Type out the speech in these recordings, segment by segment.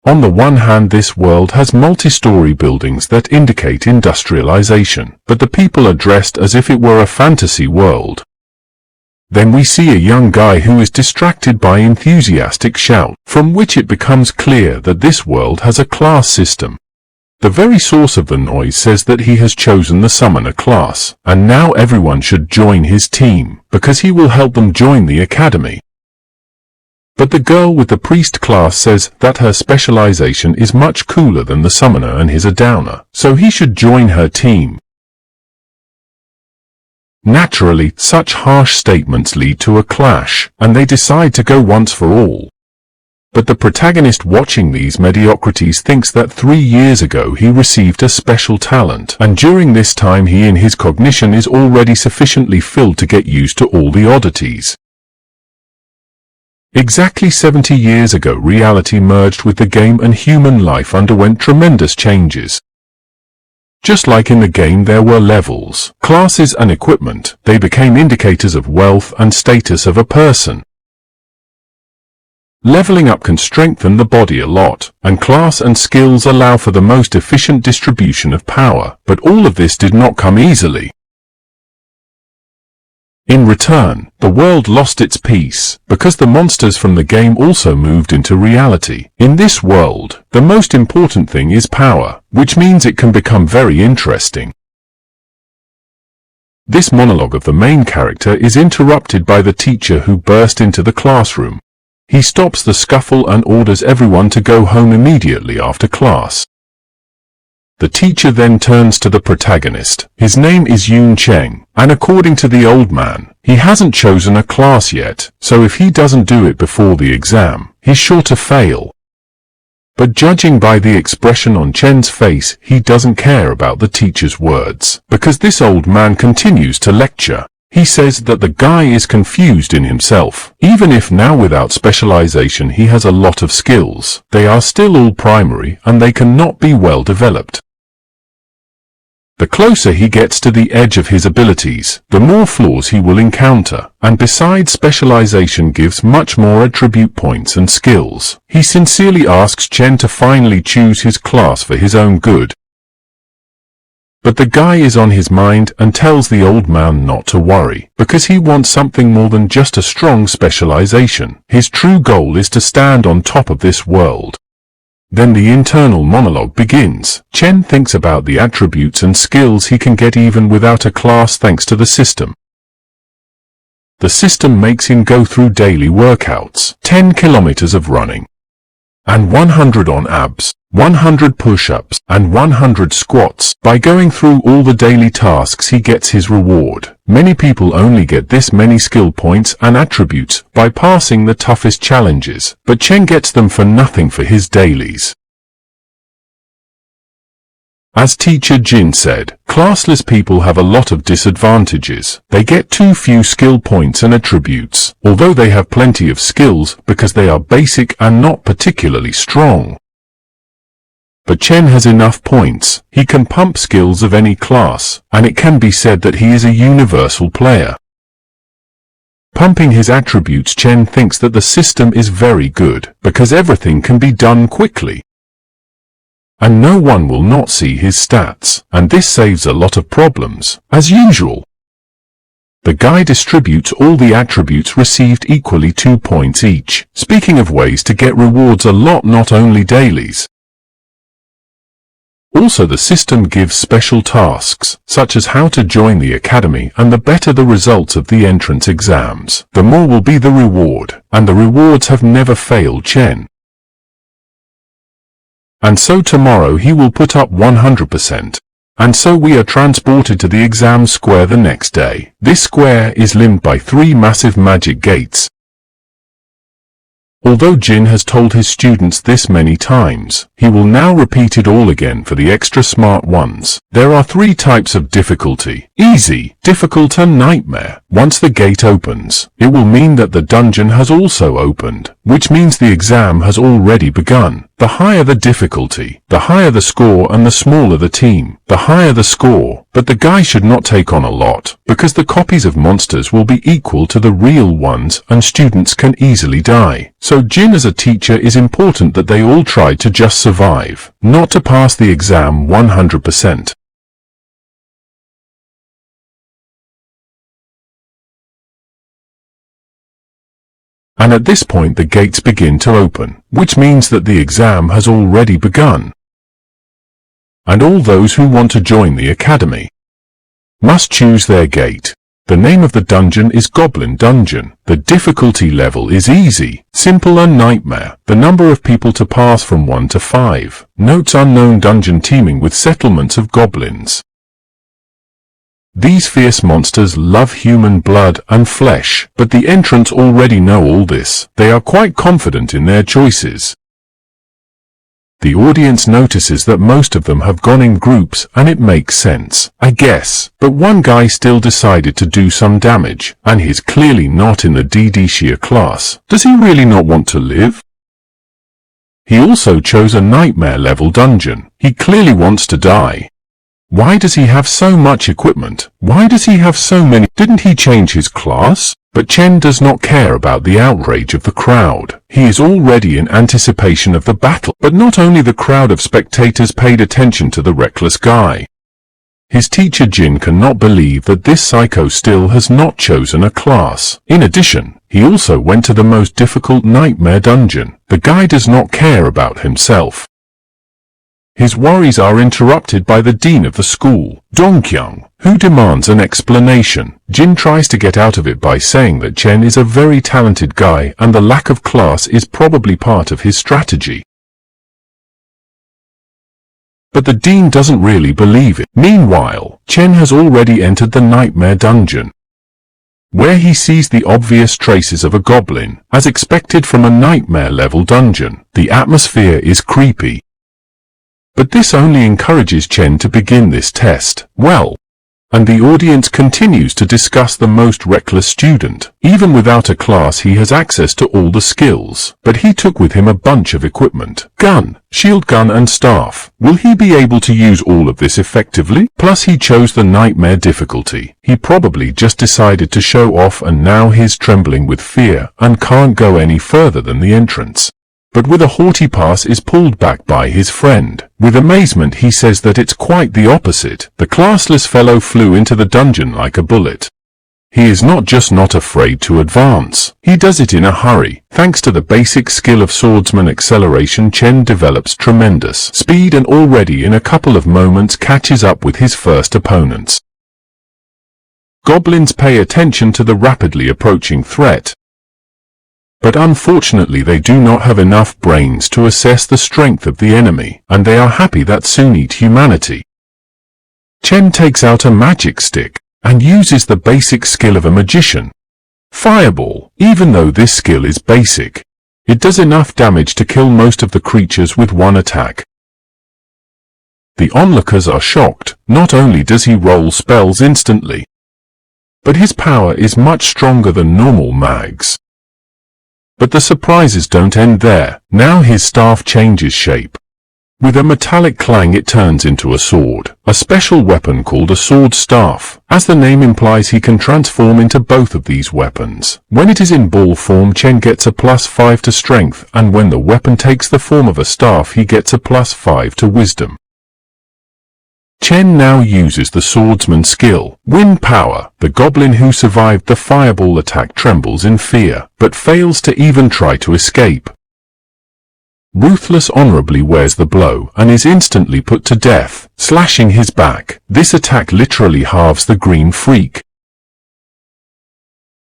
On the one hand, this world has multi-story buildings that indicate industrialization, but the people are dressed as if it were a fantasy world. Then we see a young guy who is distracted by enthusiastic shout, from which it becomes clear that this world has a class system. The very source of the noise says that he has chosen the summoner class, and now everyone should join his team, because he will help them join the academy. But the girl with the priest class says that her specialization is much cooler than the summoner and is a downer, so he should join her team. Naturally, such harsh statements lead to a clash, and they decide to go once for all. But the protagonist watching these mediocrities thinks that 3 years ago he received a special talent, and during this time he in his cognition is already sufficiently filled to get used to all the oddities. Exactly 70 years ago reality merged with the game and human life underwent tremendous changes. Just like in the game there were levels, classes and equipment, they became indicators of wealth and status of a person. Leveling up can strengthen the body a lot, and class and skills allow for the most efficient distribution of power, but all of this did not come easily. In return, the world lost its peace, because the monsters from the game also moved into reality. In this world, the most important thing is power, which means it can become very interesting. This monologue of the main character is interrupted by the teacher who burst into the classroom. He stops the scuffle and orders everyone to go home immediately after class. The teacher then turns to the protagonist. His name is Yun Chen, and according to the old man, he hasn't chosen a class yet, so if he doesn't do it before the exam, he's sure to fail. But judging by the expression on Chen's face, he doesn't care about the teacher's words, because this old man continues to lecture. He says that the guy is confused in himself. Even if now without specialization he has a lot of skills, they are still all primary and they cannot be well developed. The closer he gets to the edge of his abilities, the more flaws he will encounter, and besides specialization gives much more attribute points and skills. He sincerely asks Chen to finally choose his class for his own good. But the guy is on his mind and tells the old man not to worry, because he wants something more than just a strong specialization. His true goal is to stand on top of this world. Then the internal monologue begins. Chen thinks about the attributes and skills he can get even without a class thanks to the system. The system makes him go through daily workouts, 10 kilometers of running, and 100 on abs, 100 push-ups, and 100 squats. By going through all the daily tasks he gets his reward. Many people only get this many skill points and attributes by passing the toughest challenges, but Chen gets them for nothing for his dailies. As teacher Jin said, classless people have a lot of disadvantages. They get too few skill points and attributes, although they have plenty of skills because they are basic and not particularly strong. But Chen has enough points. He can pump skills of any class, and it can be said that he is a universal player. Pumping his attributes, Chen thinks that the system is very good, because everything can be done quickly. And no one will not see his stats, and this saves a lot of problems, as usual. The guy distributes all the attributes received equally 2 points each. Speaking of ways to get rewards a lot, not only dailies. Also the system gives special tasks, such as how to join the academy, and the better the results of the entrance exams, the more will be the reward, and the rewards have never failed Chen. And so tomorrow he will put up 100%. And so we are transported to the exam square the next day. This square is limbed by 3 massive magic gates. Although Jin has told his students this many times, he will now repeat it all again for the extra smart ones. There are 3 types of difficulty: easy, difficult and nightmare. Once the gate opens, it will mean that the dungeon has also opened, which means the exam has already begun. The higher the difficulty, the higher the score and the smaller the team, the higher the score. But the guy should not take on a lot, because the copies of monsters will be equal to the real ones and students can easily die. So Jin as a teacher is important that they all try to just survive, not to pass the exam 100%. And at this point the gates begin to open, which means that the exam has already begun. And all those who want to join the academy must choose their gate. The name of the dungeon is Goblin Dungeon. The difficulty level is easy, simple and nightmare. The number of people to pass from 1 to 5. Notes unknown dungeon teeming with settlements of goblins. These fierce monsters love human blood and flesh, but the entrants already know all this. They are quite confident in their choices. The audience notices that most of them have gone in groups, and it makes sense, I guess. But one guy still decided to do some damage, and he's clearly not in the DD Shia class. Does he really not want to live? He also chose a nightmare level dungeon. He clearly wants to die. Why does he have so much equipment? Why does he have so many? Didn't he change his class? But Chen does not care about the outrage of the crowd. He is already in anticipation of the battle. But not only the crowd of spectators paid attention to the reckless guy. His teacher Jin cannot believe that this psycho still has not chosen a class. In addition, he also went to the most difficult nightmare dungeon. The guy does not care about himself. His worries are interrupted by the dean of the school, Dongkyung, who demands an explanation. Jin tries to get out of it by saying that Chen is a very talented guy and the lack of class is probably part of his strategy. But the dean doesn't really believe it. Meanwhile, Chen has already entered the nightmare dungeon, where he sees the obvious traces of a goblin, as expected from a nightmare-level dungeon. The atmosphere is creepy. But this only encourages Chen to begin this test well, and the audience continues to discuss the most reckless student. Even without a class he has access to all the skills, but he took with him a bunch of equipment. Gun, shield gun and staff. Will he be able to use all of this effectively? Plus he chose the nightmare difficulty. He probably just decided to show off and now he's trembling with fear and can't go any further than the entrance. But with a haughty pass is pulled back by his friend. With amazement he says that it's quite the opposite. The classless fellow flew into the dungeon like a bullet. He is not just not afraid to advance. He does it in a hurry. Thanks to the basic skill of swordsman acceleration, Chen develops tremendous speed and already in a couple of moments catches up with his first opponents. Goblins pay attention to the rapidly approaching threat. But unfortunately they do not have enough brains to assess the strength of the enemy, and they are happy that soon eat humanity. Chen takes out a magic stick, and uses the basic skill of a magician. Fireball. Even though this skill is basic, it does enough damage to kill most of the creatures with one attack. The onlookers are shocked. Not only does he roll spells instantly, but his power is much stronger than normal mags. But the surprises don't end there. Now his staff changes shape. With a metallic clang it turns into a sword, a special weapon called a sword staff. As the name implies, he can transform into both of these weapons. When it is in ball form, Chen gets a +5 to strength, and when the weapon takes the form of a staff he gets a +5 to wisdom. Chen now uses the swordsman skill, Wind Power. The goblin who survived the fireball attack trembles in fear, but fails to even try to escape. Ruthless honorably wears the blow and is instantly put to death, slashing his back. This attack literally halves the green freak.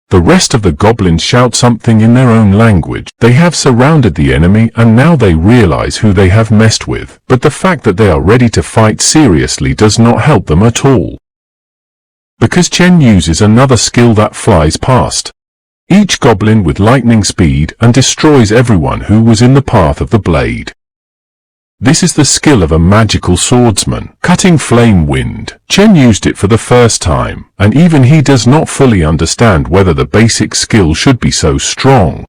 The rest of the goblins shout something in their own language. They have surrounded the enemy and now they realize who they have messed with. But the fact that they are ready to fight seriously does not help them at all, because Chen uses another skill that flies past each goblin with lightning speed and destroys everyone who was in the path of the blade. This is the skill of a magical swordsman, cutting flame wind. Chen used it for the first time, and even he does not fully understand whether the basic skill should be so strong.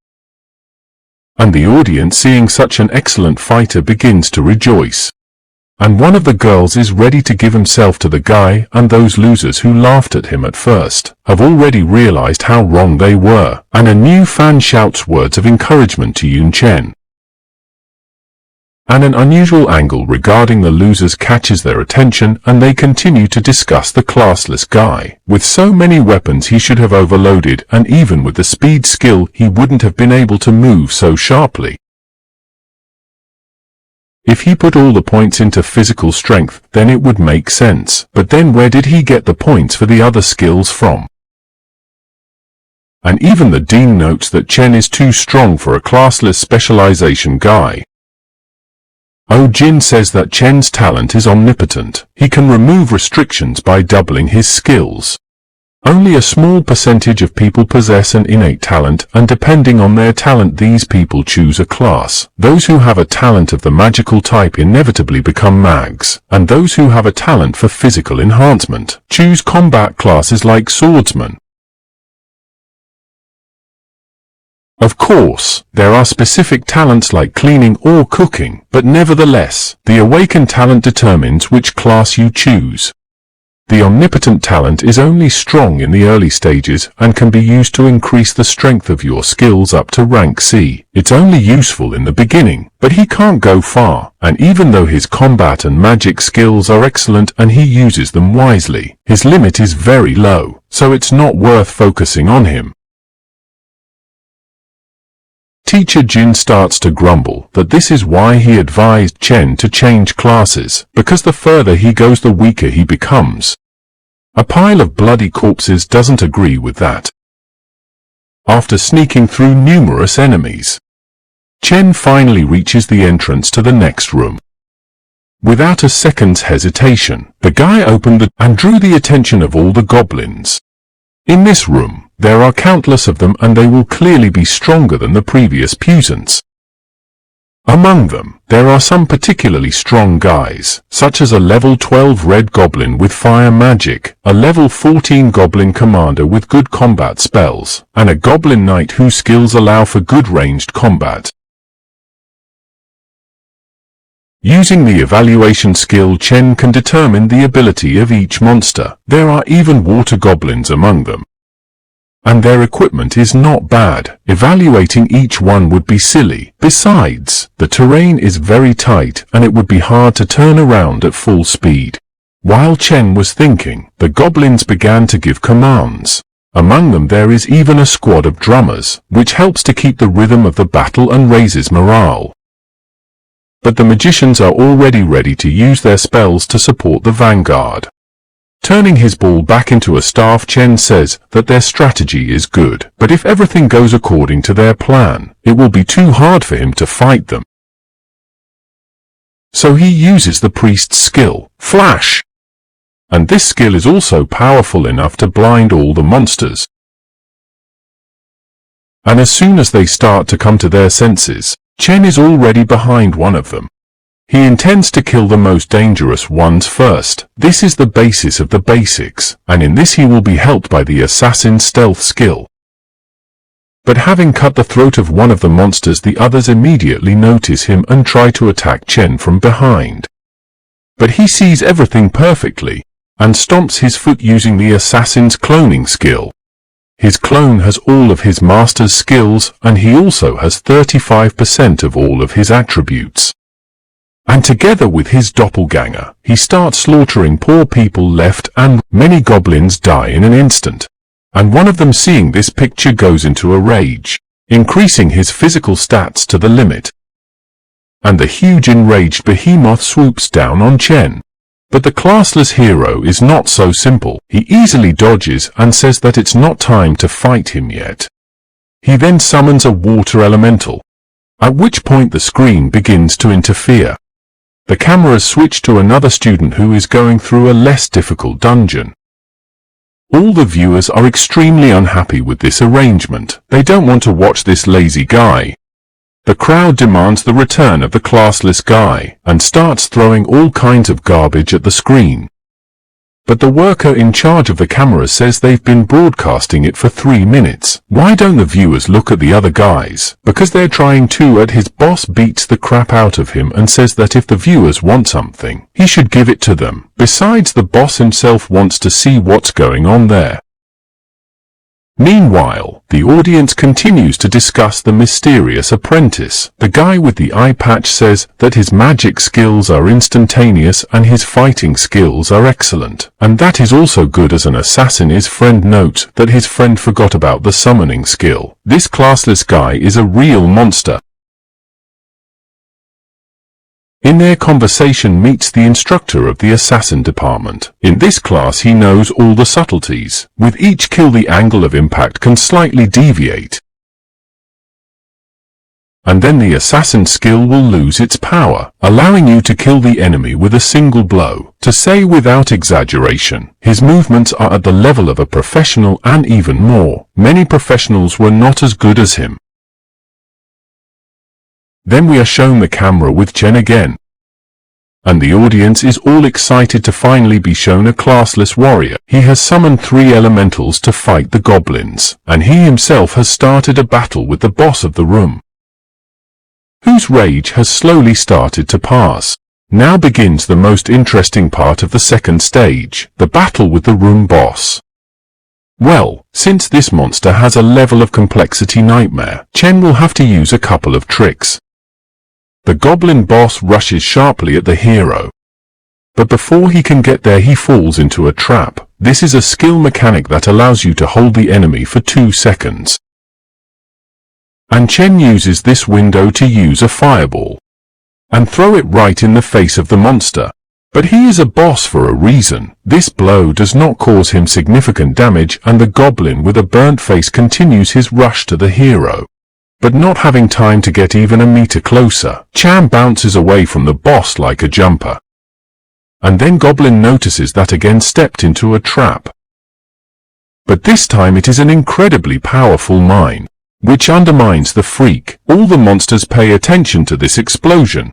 and the audience, seeing such an excellent fighter, begins to rejoice. And one of the girls is ready to give himself to the guy, and those losers who laughed at him at first have already realized how wrong they were, and a new fan shouts words of encouragement to Yun Chen. And an unusual angle regarding the losers catches their attention, and they continue to discuss the classless guy. With so many weapons he should have overloaded, and even with the speed skill he wouldn't have been able to move so sharply. If he put all the points into physical strength, then it would make sense. But then where did he get the points for the other skills from? And even the dean notes that Chen is too strong for a classless specialization guy. Jin says that Chen's talent is omnipotent. He can remove restrictions by doubling his skills. Only a small percentage of people possess an innate talent, and depending on their talent these people choose a class. Those who have a talent of the magical type inevitably become mags, and those who have a talent for physical enhancement choose combat classes like swordsman. Of course, there are specific talents like cleaning or cooking, but nevertheless, the awakened talent determines which class you choose. The omnipotent talent is only strong in the early stages and can be used to increase the strength of your skills up to rank C. It's only useful in the beginning, but he can't go far, and even though his combat and magic skills are excellent and he uses them wisely, his limit is very low, so it's not worth focusing on him. Teacher Jin starts to grumble that this is why he advised Chen to change classes, because the further he goes the weaker he becomes. A pile of bloody corpses doesn't agree with that. After sneaking through numerous enemies, Chen finally reaches the entrance to the next room. Without a second's hesitation, the guy opened it and drew the attention of all the goblins. In this room, there are countless of them, and they will clearly be stronger than the previous puissants. Among them, there are some particularly strong guys, such as a level 12 red goblin with fire magic, a level 14 goblin commander with good combat spells, and a goblin knight whose skills allow for good ranged combat. Using the evaluation skill, Chen can determine the ability of each monster. There are even water goblins among them, and their equipment is not bad. Evaluating each one would be silly. Besides, the terrain is very tight and it would be hard to turn around at full speed. While Chen was thinking, the goblins began to give commands. Among them there is even a squad of drummers, which helps to keep the rhythm of the battle and raises morale. But the magicians are already ready to use their spells to support the vanguard. Turning his ball back into a staff, Chen says that their strategy is good, but if everything goes according to their plan, it will be too hard for him to fight them. So he uses the priest's skill, Flash. And this skill is also powerful enough to blind all the monsters. And as soon as they start to come to their senses, Chen is already behind one of them. He intends to kill the most dangerous ones first. This is the basis of the basics, and in this he will be helped by the assassin's stealth skill. But having cut the throat of one of the monsters, the others immediately notice him and try to attack Chen from behind. But he sees everything perfectly, and stomps his foot using the assassin's cloning skill. His clone has all of his master's skills, and he also has 35% of all of his attributes. And together with his doppelganger, he starts slaughtering poor people left, and many goblins die in an instant. And one of them, seeing this picture, goes into a rage, increasing his physical stats to the limit. And the huge enraged behemoth swoops down on Chen. But the classless hero is not so simple. He easily dodges and says that it's not time to fight him yet. He then summons a water elemental, at which point the screen begins to interfere. The cameras switch to another student who is going through a less difficult dungeon. All the viewers are extremely unhappy with this arrangement. They don't want to watch this lazy guy. The crowd demands the return of the classless guy, and starts throwing all kinds of garbage at the screen. But the worker in charge of the camera says they've been broadcasting it for 3 minutes. Why don't the viewers look at the other guys? Because they're trying to. His boss beats the crap out of him and says that if the viewers want something, he should give it to them. Besides, the boss himself wants to see what's going on there. Meanwhile, the audience continues to discuss the mysterious apprentice. The guy with the eye patch says that his magic skills are instantaneous and his fighting skills are excellent, and that is also good as an assassin. His friend notes that his friend forgot about the summoning skill. This classless guy is a real monster. In their conversation meets the instructor of the assassin department. In this class he knows all the subtleties. With each kill the angle of impact can slightly deviate. And then the assassin skill will lose its power, allowing you to kill the enemy with a single blow. To say without exaggeration, his movements are at the level of a professional and even more. Many professionals were not as good as him. Then we are shown the camera with Chen again. And the audience is all excited to finally be shown a classless warrior. He has summoned 3 elementals to fight the goblins, and he himself has started a battle with the boss of the room, whose rage has slowly started to pass. Now begins the most interesting part of the second stage, the battle with the room boss. Well, since this monster has a level of complexity nightmare, Chen will have to use a couple of tricks. The goblin boss rushes sharply at the hero, but before he can get there he falls into a trap. This is a skill mechanic that allows you to hold the enemy for 2 seconds. And Chen uses this window to use a fireball and throw it right in the face of the monster. But he is a boss for a reason. This blow does not cause him significant damage, and the goblin with a burnt face continues his rush to the hero. But not having time to get even a meter closer, Chen bounces away from the boss like a jumper. And then Goblin notices that again stepped into a trap. But this time it is an incredibly powerful mine, which undermines the freak. All the monsters pay attention to this explosion,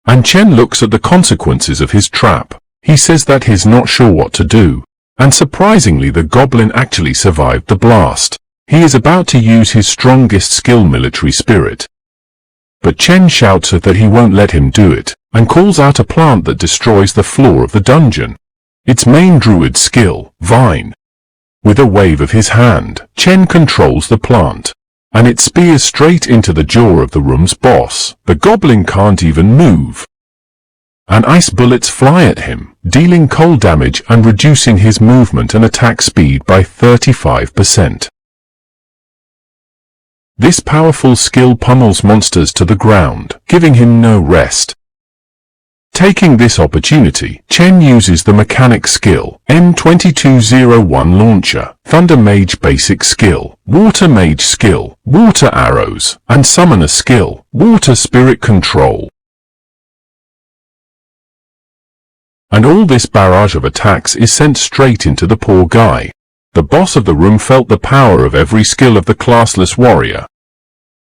and Chen looks at the consequences of his trap. He says that he's not sure what to do, and surprisingly the goblin actually survived the blast. He is about to use his strongest skill, military spirit. But Chen shouts that he won't let him do it, and calls out a plant that destroys the floor of the dungeon. Its main druid skill, Vine. With a wave of his hand, Chen controls the plant, and it spears straight into the jaw of the room's boss. The goblin can't even move, and ice bullets fly at him, dealing cold damage and reducing his movement and attack speed by 35%. This powerful skill pummels monsters to the ground, giving him no rest. Taking this opportunity, Chen uses the mechanic skill, M2201 Launcher, Thunder Mage Basic Skill, Water Mage Skill, Water Arrows, and Summoner Skill, Water Spirit Control. And all this barrage of attacks is sent straight into the poor guy. The boss of the room felt the power of every skill of the classless warrior,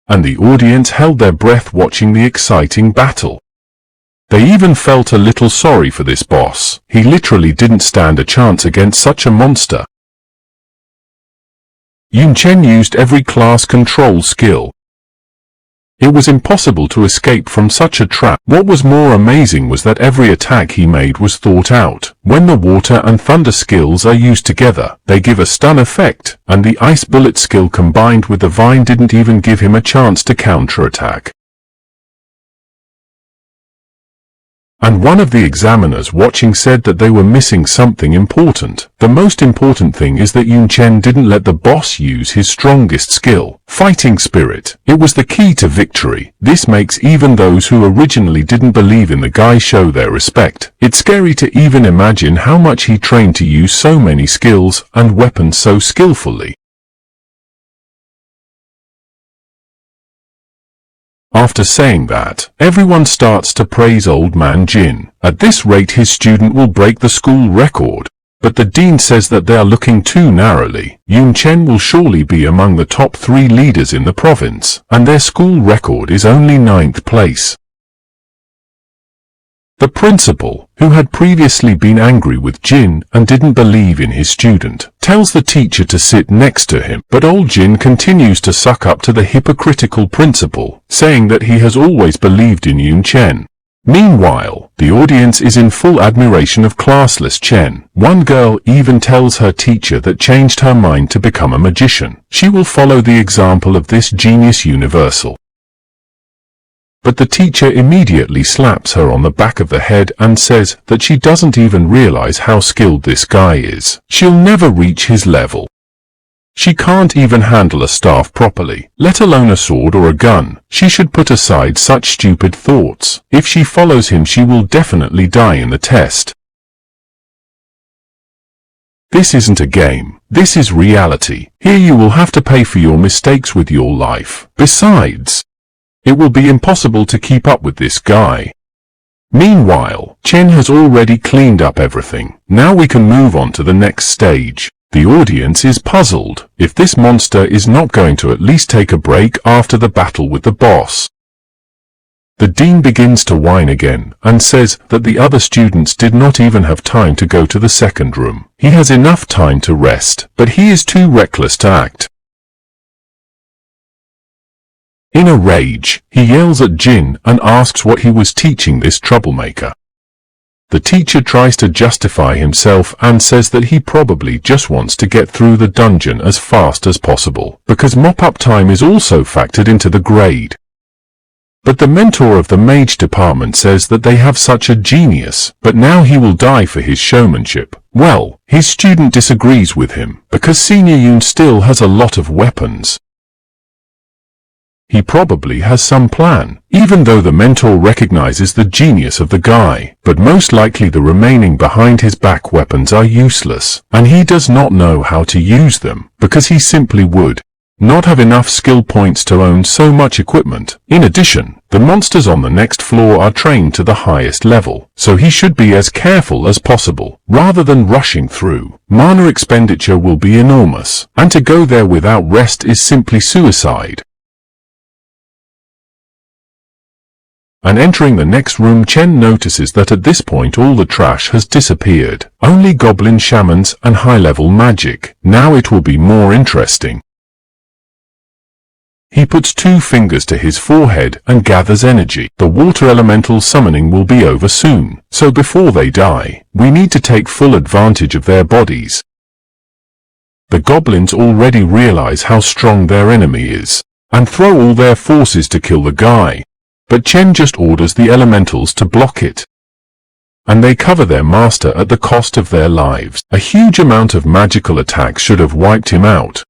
and the audience held their breath watching the exciting battle. They even felt a little sorry for this boss. He literally didn't stand a chance against such a monster. Yun Chen used every class control skill. It was impossible to escape from such a trap. What was more amazing was that every attack he made was thought out. When the water and thunder skills are used together, they give a stun effect, and the ice bullet skill combined with the vine didn't even give him a chance to counterattack. And one of the examiners watching said that they were missing something important. The most important thing is that Yun Chen didn't let the boss use his strongest skill, fighting spirit. It was the key to victory. This makes even those who originally didn't believe in the guy show their respect. It's scary to even imagine how much he trained to use so many skills and weapons so skillfully. After saying that, everyone starts to praise old man Jin. At this rate his student will break the school record. But the dean says that they are looking too narrowly. Yun Chen will surely be among the top 3 leaders in the province, and their school record is only 9th place. The principal, who had previously been angry with Jin and didn't believe in his student, tells the teacher to sit next to him, but old Jin continues to suck up to the hypocritical principal, saying that he has always believed in Yun Chen. Meanwhile, the audience is in full admiration of classless Chen. One girl even tells her teacher that changed her mind to become a magician. She will follow the example of this genius universal. But the teacher immediately slaps her on the back of the head and says that she doesn't even realize how skilled this guy is. She'll never reach his level. She can't even handle a staff properly, let alone a sword or a gun. She should put aside such stupid thoughts. If she follows him, she will definitely die in the test. This isn't a game. This is reality. Here you will have to pay for your mistakes with your life. Besides, it will be impossible to keep up with this guy. Meanwhile, Chen has already cleaned up everything. Now we can move on to the next stage. The audience is puzzled if this monster is not going to at least take a break after the battle with the boss. The dean begins to whine again and says that the other students did not even have time to go to the second room. He has enough time to rest, but he is too reckless to act. In a rage, he yells at Jin and asks what he was teaching this troublemaker. The teacher tries to justify himself and says that he probably just wants to get through the dungeon as fast as possible, because mop-up time is also factored into the grade. But the mentor of the mage department says that they have such a genius, but now he will die for his showmanship. Well, his student disagrees with him, because Senior Yun still has a lot of weapons. He probably has some plan, even though the mentor recognizes the genius of the guy, but most likely the remaining behind his back weapons are useless, and he does not know how to use them, because he simply would not have enough skill points to own so much equipment. In addition, the monsters on the next floor are trained to the highest level, so he should be as careful as possible, rather than rushing through. Mana expenditure will be enormous, and to go there without rest is simply suicide. And entering the next room, Chen notices that at this point all the trash has disappeared. Only goblin shamans and high-level magic. Now it will be more interesting. He puts 2 fingers to his forehead and gathers energy. The water elemental summoning will be over soon, so before they die, we need to take full advantage of their bodies. The goblins already realize how strong their enemy is, and throw all their forces to kill the guy. But Chen just orders the elementals to block it. And they cover their master at the cost of their lives. A huge amount of magical attacks should have wiped him out.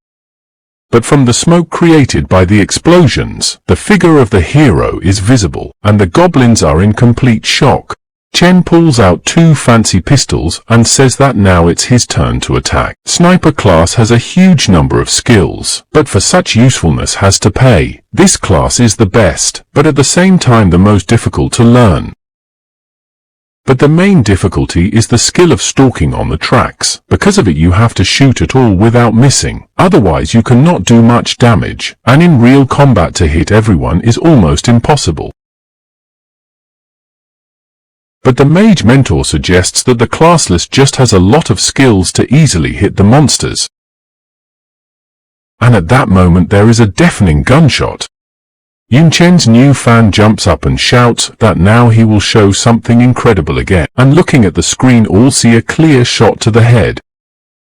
But from the smoke created by the explosions, the figure of the hero is visible, and the goblins are in complete shock. Chen pulls out 2 fancy pistols and says that now it's his turn to attack. Sniper class has a huge number of skills, but for such usefulness has to pay. This class is the best, but at the same time the most difficult to learn. But the main difficulty is the skill of stalking on the tracks. Because of it you have to shoot at all without missing, otherwise you cannot do much damage, and in real combat to hit everyone is almost impossible. But the mage mentor suggests that the classless just has a lot of skills to easily hit the monsters. And at that moment there is a deafening gunshot. Yun Chen's new fan jumps up and shouts that now he will show something incredible again, and looking at the screen all see a clear shot to the head.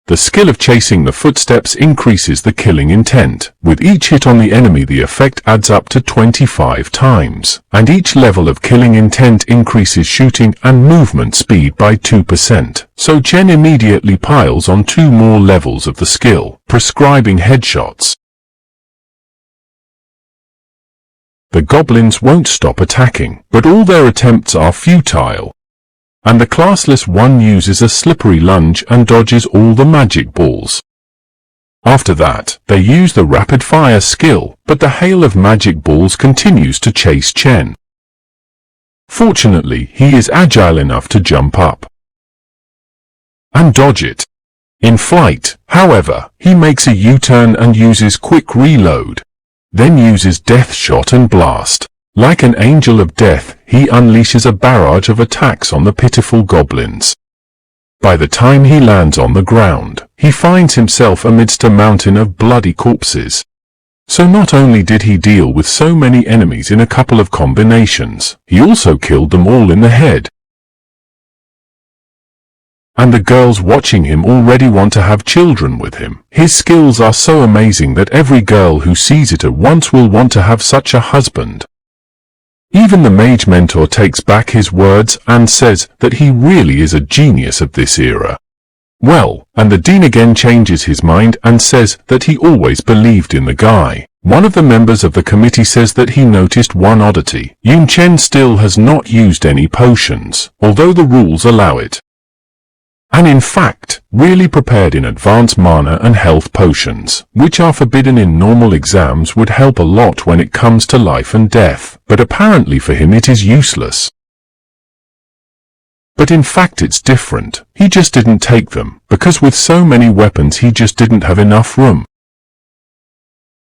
The skill of chasing the footsteps increases the killing intent. With each hit on the enemy the effect adds up to 25 times, and each level of killing intent increases shooting and movement speed by 2%. So Chen immediately piles on 2 more levels of the skill, prescribing headshots. The goblins won't stop attacking, but all their attempts are futile. And the classless one uses a slippery lunge and dodges all the magic balls. After that, they use the rapid-fire skill, but the hail of magic balls continues to chase Chen. Fortunately, he is agile enough to jump up and dodge it. In flight, however, he makes a U-turn and uses quick reload, then uses death shot and blast. Like an angel of death, he unleashes a barrage of attacks on the pitiful goblins. By the time he lands on the ground, he finds himself amidst a mountain of bloody corpses. So not only did he deal with so many enemies in a couple of combinations, he also killed them all in the head. And the girls watching him already want to have children with him. His skills are so amazing that every girl who sees it at once will want to have such a husband. Even the mage mentor takes back his words and says that he really is a genius of this era. Well, and the dean again changes his mind and says that he always believed in the guy. One of the members of the committee says that he noticed one oddity. Yun Chen still has not used any potions, although the rules allow it. And in fact, really prepared in advance mana and health potions, which are forbidden in normal exams, would help a lot when it comes to life and death, but apparently for him it is useless. But in fact it's different. He just didn't take them, because with so many weapons he just didn't have enough room.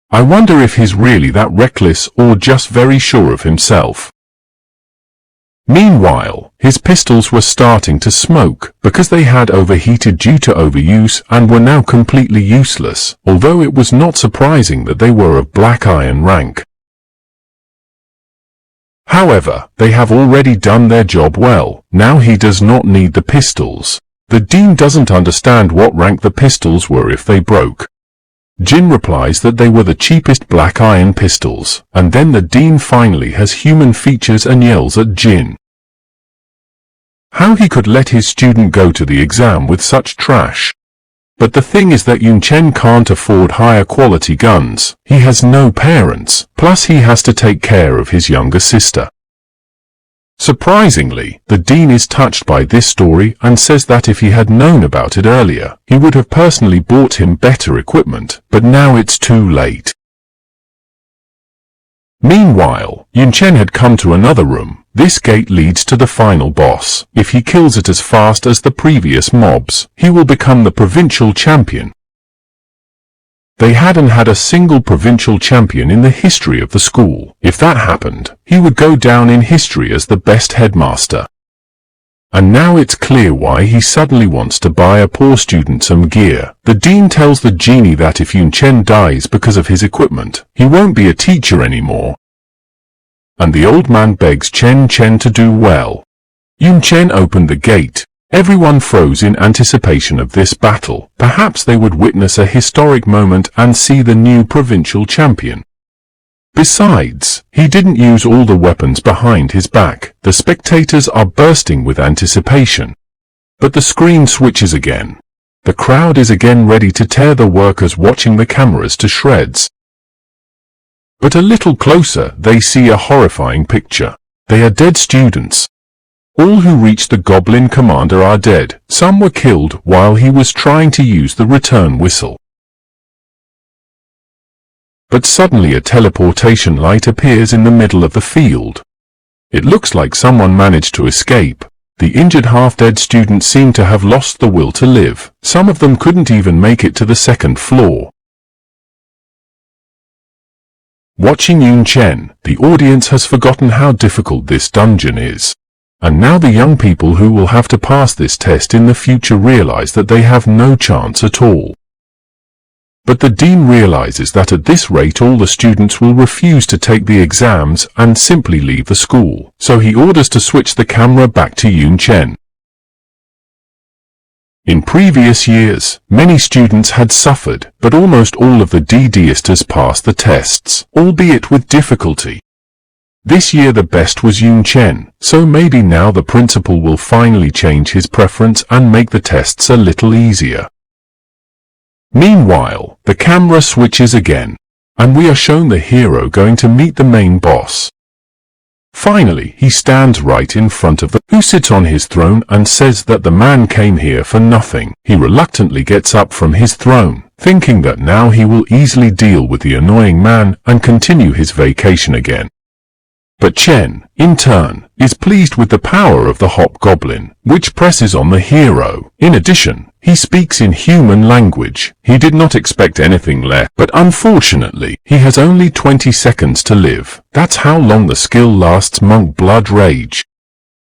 I wonder if he's really that reckless or just very sure of himself. Meanwhile, his pistols were starting to smoke because they had overheated due to overuse and were now completely useless, although it was not surprising that they were of black iron rank. However, they have already done their job well. Now he does not need the pistols. The dean doesn't understand what rank the pistols were if they broke. Jin replies that they were the cheapest black iron pistols, and then the dean finally has human features and yells at Jin. How he could let his student go to the exam with such trash. But the thing is that Yun Chen can't afford higher quality guns. He has no parents, plus he has to take care of his younger sister. Surprisingly, the dean is touched by this story and says that if he had known about it earlier, he would have personally bought him better equipment, but now it's too late. Meanwhile, Yun Chen had come to another room. This gate leads to the final boss. If he kills it as fast as the previous mobs, he will become the provincial champion. They hadn't had a single provincial champion in the history of the school. If that happened, he would go down in history as the best headmaster. And now it's clear why he suddenly wants to buy a poor student some gear. The dean tells the genie that if Yun Chen dies because of his equipment, he won't be a teacher anymore. And the old man begs Chen to do well. Yun Chen opened the gate. Everyone froze in anticipation of this battle. Perhaps they would witness a historic moment and see the new provincial champion. Besides, he didn't use all the weapons behind his back. The spectators are bursting with anticipation. But the screen switches again. The crowd is again ready to tear the workers watching the cameras to shreds. But a little closer, they see a horrifying picture. They are dead students. All who reached the goblin commander are dead. Some were killed while he was trying to use the return whistle. But suddenly a teleportation light appears in the middle of the field. It looks like someone managed to escape. The injured half-dead students seem to have lost the will to live. Some of them couldn't even make it to the second floor. Watching Yun Chen, the audience has forgotten how difficult this dungeon is. And now the young people who will have to pass this test in the future realize that they have no chance at all. But the dean realizes that at this rate all the students will refuse to take the exams and simply leave the school, so he orders to switch the camera back to Yun Chen. In previous years, many students had suffered, but almost all of the DDisters passed the tests, albeit with difficulty. This year the best was Yun Chen, so maybe now the principal will finally change his preference and make the tests a little easier. Meanwhile, the camera switches again, and we are shown the hero going to meet the main boss. Finally, he stands right in front of who sits on his throne and says that the man came here for nothing. He reluctantly gets up from his throne, thinking that now he will easily deal with the annoying man and continue his vacation again. But Chen, in turn, is pleased with the power of the hobgoblin, which presses on the hero. In addition, he speaks in human language. He did not expect anything less, but unfortunately, he has only 20 seconds to live. That's how long the skill lasts. Monk Blood Rage.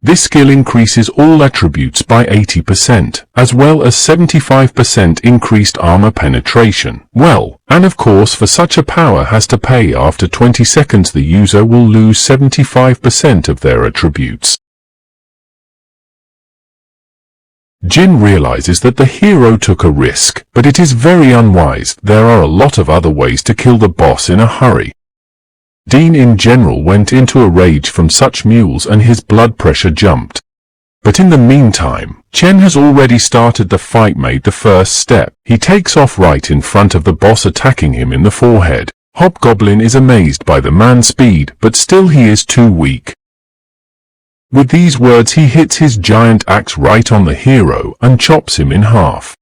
This skill increases all attributes by 80%, as well as 75% increased armor penetration. Well, and of course for such a power has to pay. After 20 seconds the user will lose 75% of their attributes. Jin realizes that the hero took a risk, but it is very unwise. There are a lot of other ways to kill the boss in a hurry. Dean in general went into a rage from such mules and his blood pressure jumped. But in the meantime, Chen has already started the fight. Made the first step. He takes off right in front of the boss, attacking him in the forehead. Hobgoblin is amazed by the man's speed, but still he is too weak. With these words he hits his giant axe right on the hero and chops him in half.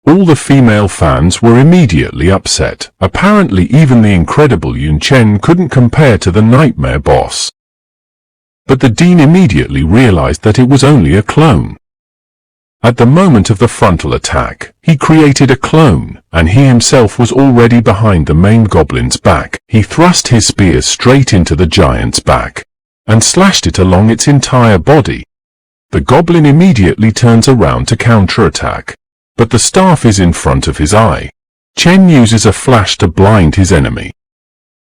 All the female fans were immediately upset. Apparently even the incredible Yun Chen couldn't compare to the nightmare boss. But the Dean immediately realized that it was only a clone. At the moment of the frontal attack, he created a clone, and he himself was already behind the main goblin's back. He thrust his spear straight into the giant's back, and slashed it along its entire body. The goblin immediately turns around to counterattack. But the staff is in front of his eye. Chen uses a flash to blind his enemy.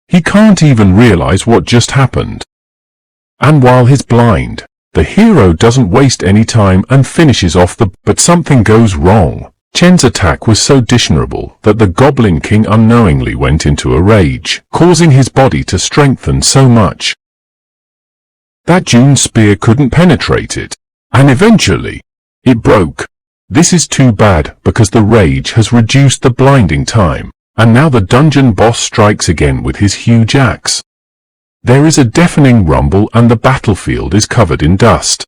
He can't even realize what just happened. And while he's blind, the hero doesn't waste any time and finishes off but something goes wrong. Chen's attack was so dishonorable that the Goblin King unknowingly went into a rage, causing his body to strengthen so much that Jun's spear couldn't penetrate it, and eventually, it broke. This is too bad because the rage has reduced the blinding time, and now the dungeon boss strikes again with his huge axe. There is a deafening rumble and the battlefield is covered in dust.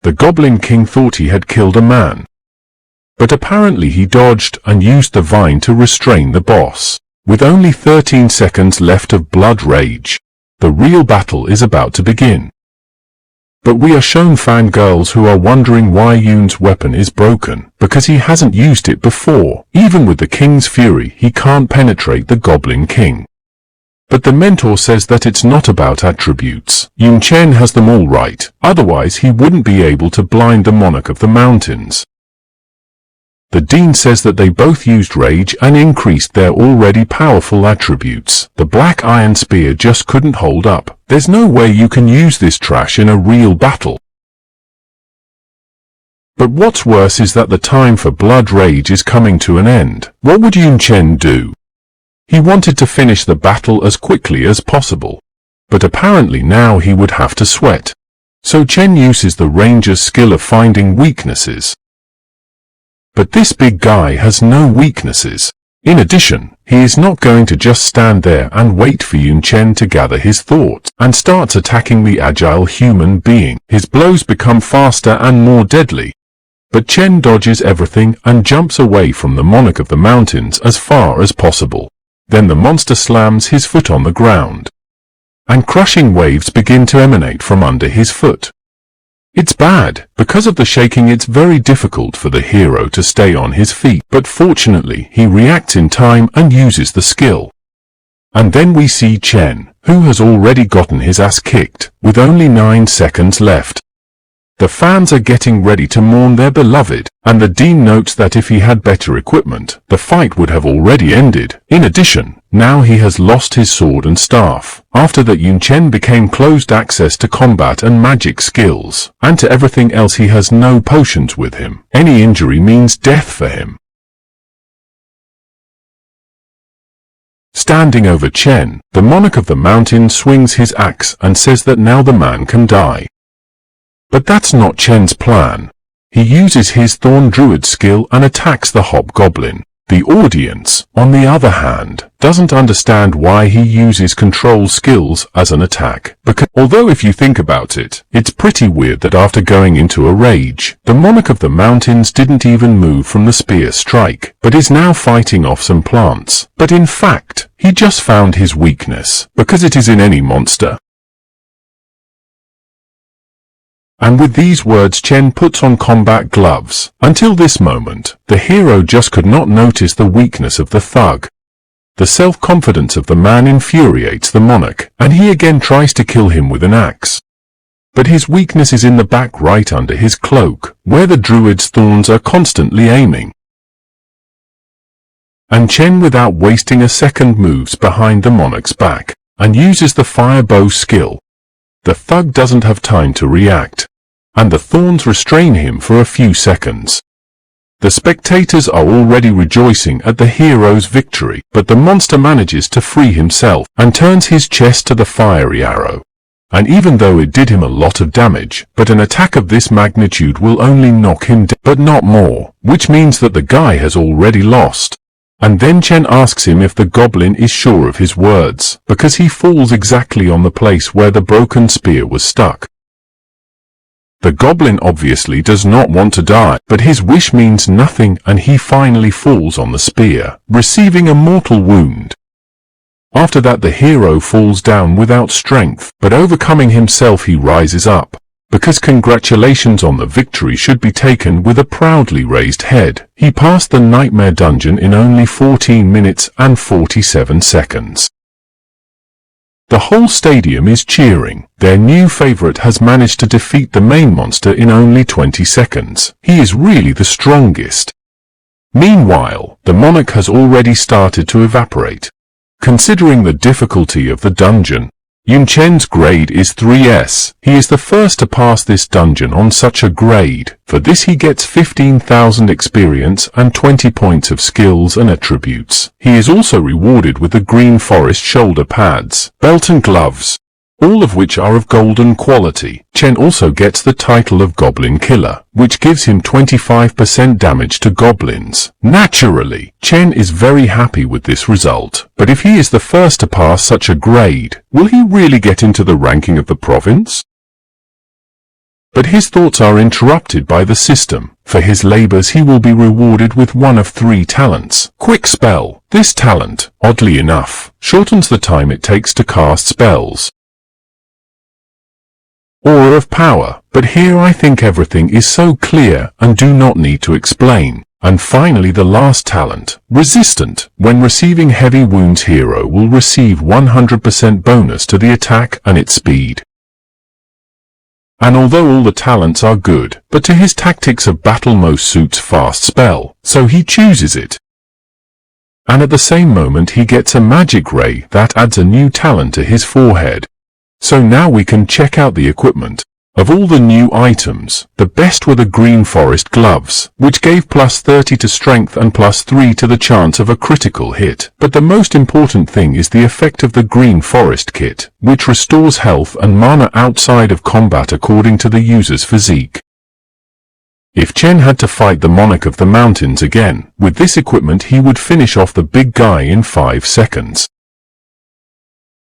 The Goblin King thought he had killed a man, but apparently he dodged and used the vine to restrain the boss. With only 13 seconds left of blood rage, the real battle is about to begin. But we are shown fangirls who are wondering why Yun's weapon is broken, because he hasn't used it before. Even with the King's fury, he can't penetrate the Goblin King. But the mentor says that it's not about attributes. Yun Chen has them all right, otherwise he wouldn't be able to blind the monarch of the mountains. The Dean says that they both used rage and increased their already powerful attributes. The black iron spear just couldn't hold up. There's no way you can use this trash in a real battle. But what's worse is that the time for blood rage is coming to an end. What would Yun Chen do? He wanted to finish the battle as quickly as possible, but apparently now he would have to sweat. So Chen uses the ranger's skill of finding weaknesses. But this big guy has no weaknesses. In addition, he is not going to just stand there and wait for Yun Chen to gather his thoughts, and starts attacking the agile human being. His blows become faster and more deadly. But Chen dodges everything and jumps away from the monarch of the mountains as far as possible. Then the monster slams his foot on the ground, and crushing waves begin to emanate from under his foot. It's bad. Because of the shaking, it's very difficult for the hero to stay on his feet, but fortunately he reacts in time and uses the skill. And then we see Chen, who has already gotten his ass kicked, with only 9 seconds left. The fans are getting ready to mourn their beloved, and the Dean notes that if he had better equipment, the fight would have already ended. In addition, now he has lost his sword and staff. After that, Yun Chen became closed access to combat and magic skills, and to everything else. He has no potions with him. Any injury means death for him. Standing over Chen, the monarch of the mountain swings his axe and says that now the man can die. But that's not Chen's plan. He uses his Thorn Druid skill and attacks the hobgoblin. The audience, on the other hand, doesn't understand why he uses control skills as an attack. Because, although if you think about it, it's pretty weird that after going into a rage, the monarch of the mountains didn't even move from the spear strike, but is now fighting off some plants. But in fact, he just found his weakness, because it is in any monster. And with these words Chen puts on combat gloves. Until this moment, the hero just could not notice the weakness of the thug. The self-confidence of the man infuriates the monarch, and he again tries to kill him with an axe. But his weakness is in the back right under his cloak, where the druid's thorns are constantly aiming. And Chen without wasting a second moves behind the monarch's back, and uses the fire bow skill. The thug doesn't have time to react, and the thorns restrain him for a few seconds. The spectators are already rejoicing at the hero's victory, but the monster manages to free himself, and turns his chest to the fiery arrow. And even though it did him a lot of damage, but an attack of this magnitude will only knock him down, but not more, which means that the guy has already lost. And then Chen asks him if the goblin is sure of his words, because he falls exactly on the place where the broken spear was stuck. The goblin obviously does not want to die, but his wish means nothing and he finally falls on the spear, receiving a mortal wound. After that the hero falls down without strength, but overcoming himself he rises up, because congratulations on the victory should be taken with a proudly raised head. He passed the nightmare dungeon in only 14 minutes and 47 seconds. The whole stadium is cheering. Their new favorite has managed to defeat the main monster in only 20 seconds. He is really the strongest. Meanwhile, the monarch has already started to evaporate. Considering the difficulty of the dungeon, Yun Chen's grade is 3S. He is the first to pass this dungeon on such a grade. For this he gets 15,000 experience and 20 points of skills and attributes. He is also rewarded with the green forest shoulder pads, belt and gloves, all of which are of golden quality. Chen also gets the title of Goblin Killer, which gives him 25% damage to goblins. Naturally, Chen is very happy with this result, but if he is the first to pass such a grade, will he really get into the ranking of the province? But his thoughts are interrupted by the system. For his labors he will be rewarded with one of 3 talents. Quick Spell. This talent, oddly enough, shortens the time it takes to cast spells. Aura of Power, but here I think everything is so clear and do not need to explain. And finally the last talent, Resistant. When receiving heavy wounds hero will receive 100% bonus to the attack and its speed. And although all the talents are good, but to his tactics of battle most suits Fast Spell, so he chooses it. And at the same moment he gets a magic ray that adds a new talent to his forehead. So now we can check out the equipment. Of all the new items, the best were the green forest gloves, which gave plus 30 to strength and plus 3 to the chance of a critical hit. But the most important thing is the effect of the green forest kit, which restores health and mana outside of combat according to the user's physique. If Chen had to fight the monarch of the mountains again, with this equipment he would finish off the big guy in 5 seconds.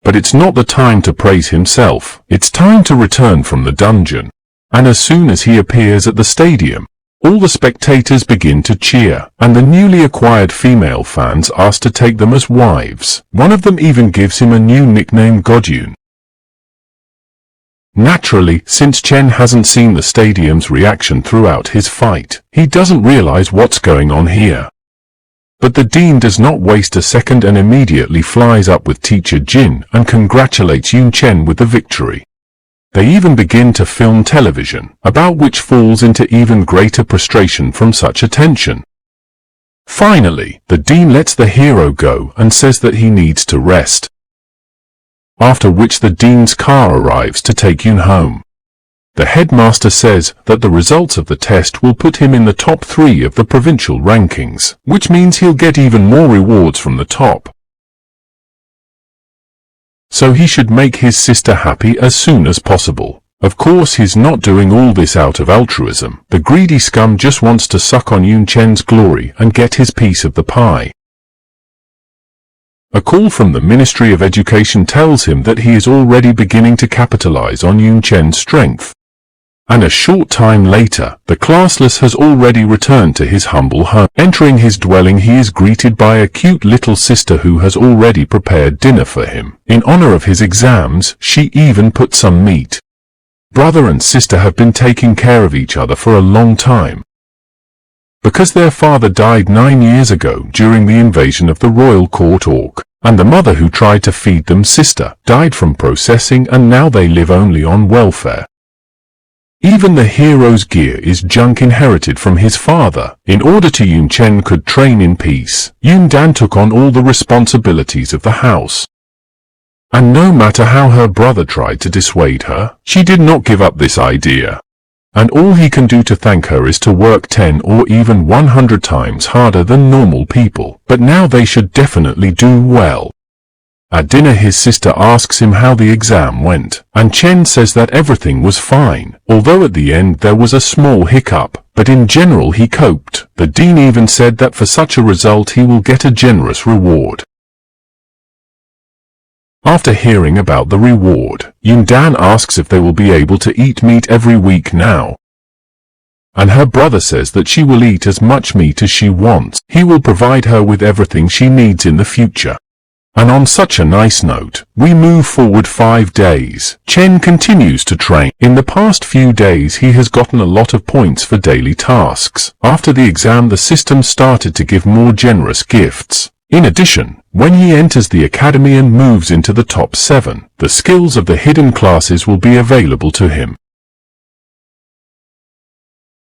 But it's not the time to praise himself, it's time to return from the dungeon. And as soon as he appears at the stadium, all the spectators begin to cheer, and the newly acquired female fans ask to take them as wives. One of them even gives him a new nickname, Godyun. Naturally, since Chen hasn't seen the stadium's reaction throughout his fight, he doesn't realize what's going on here. But the dean does not waste a second and immediately flies up with teacher Jin and congratulates Yun Chen with the victory. They even begin to film television, about which falls into even greater frustration from such attention. Finally, the dean lets the hero go and says that he needs to rest. After which the dean's car arrives to take Yun home. The headmaster says that the results of the test will put him in the top 3 of the provincial rankings, which means he'll get even more rewards from the top. So he should make his sister happy as soon as possible. Of course he's not doing all this out of altruism. The greedy scum just wants to suck on Yun Chen's glory and get his piece of the pie. A call from the Ministry of Education tells him that he is already beginning to capitalize on Yun Chen's strength. And a short time later, the classless has already returned to his humble home. Entering his dwelling he is greeted by a cute little sister who has already prepared dinner for him. In honor of his exams, she even put some meat. Brother and sister have been taking care of each other for a long time. Because their father died 9 years ago during the invasion of the royal court orc, and the mother who tried to feed them, sister, died from processing, and now they live only on welfare. Even the hero's gear is junk inherited from his father. In order to Yun Chen could train in peace, Yun Dan took on all the responsibilities of the house. And no matter how her brother tried to dissuade her, she did not give up this idea. And all he can do to thank her is to work 10 or even 100 times harder than normal people. But now they should definitely do well. At dinner his sister asks him how the exam went, and Chen says that everything was fine, although at the end there was a small hiccup, but in general he coped. The dean even said that for such a result he will get a generous reward. After hearing about the reward, Yun Dan asks if they will be able to eat meat every week now. And her brother says that she will eat as much meat as she wants. He will provide her with everything she needs in the future. And on such a nice note, we move forward 5 days. Chen continues to train. In the past few days he has gotten a lot of points for daily tasks. After the exam the system started to give more generous gifts. In addition, when he enters the academy and moves into the top 7, the skills of the hidden classes will be available to him.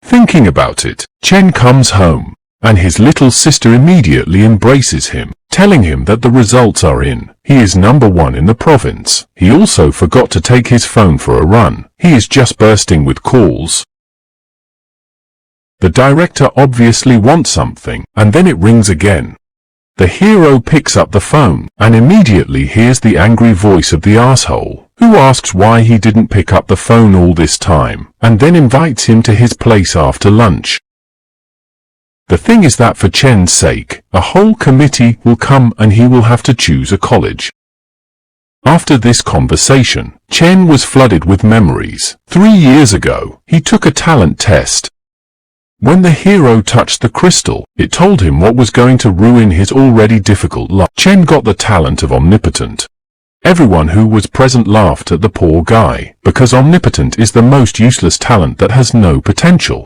Thinking about it, Chen comes home, and his little sister immediately embraces him, telling him that the results are in. He is number 1 in the province. He also forgot to take his phone for a run. He is just bursting with calls. The director obviously wants something, and then it rings again. The hero picks up the phone, and immediately hears the angry voice of the asshole, who asks why he didn't pick up the phone all this time, and then invites him to his place after lunch. The thing is that for Chen's sake, a whole committee will come and he will have to choose a college. After this conversation, Chen was flooded with memories. 3 years ago, he took a talent test. When the hero touched the crystal, it told him what was going to ruin his already difficult life. Chen got the talent of omnipotent. Everyone who was present laughed at the poor guy, because omnipotent is the most useless talent that has no potential.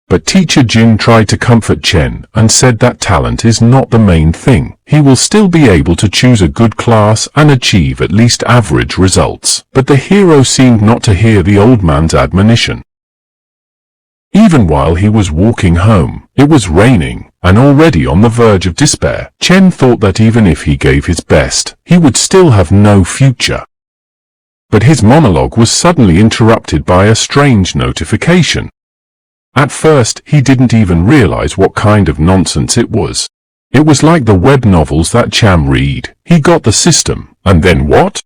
But teacher Jin tried to comfort Chen and said that talent is not the main thing. He will still be able to choose a good class and achieve at least average results. But the hero seemed not to hear the old man's admonition. Even while he was walking home, it was raining, and already on the verge of despair, Chen thought that even if he gave his best, he would still have no future. But his monologue was suddenly interrupted by a strange notification. At first, he didn't even realize what kind of nonsense it was. It was like the web novels that Cham read. He got the system, and then what?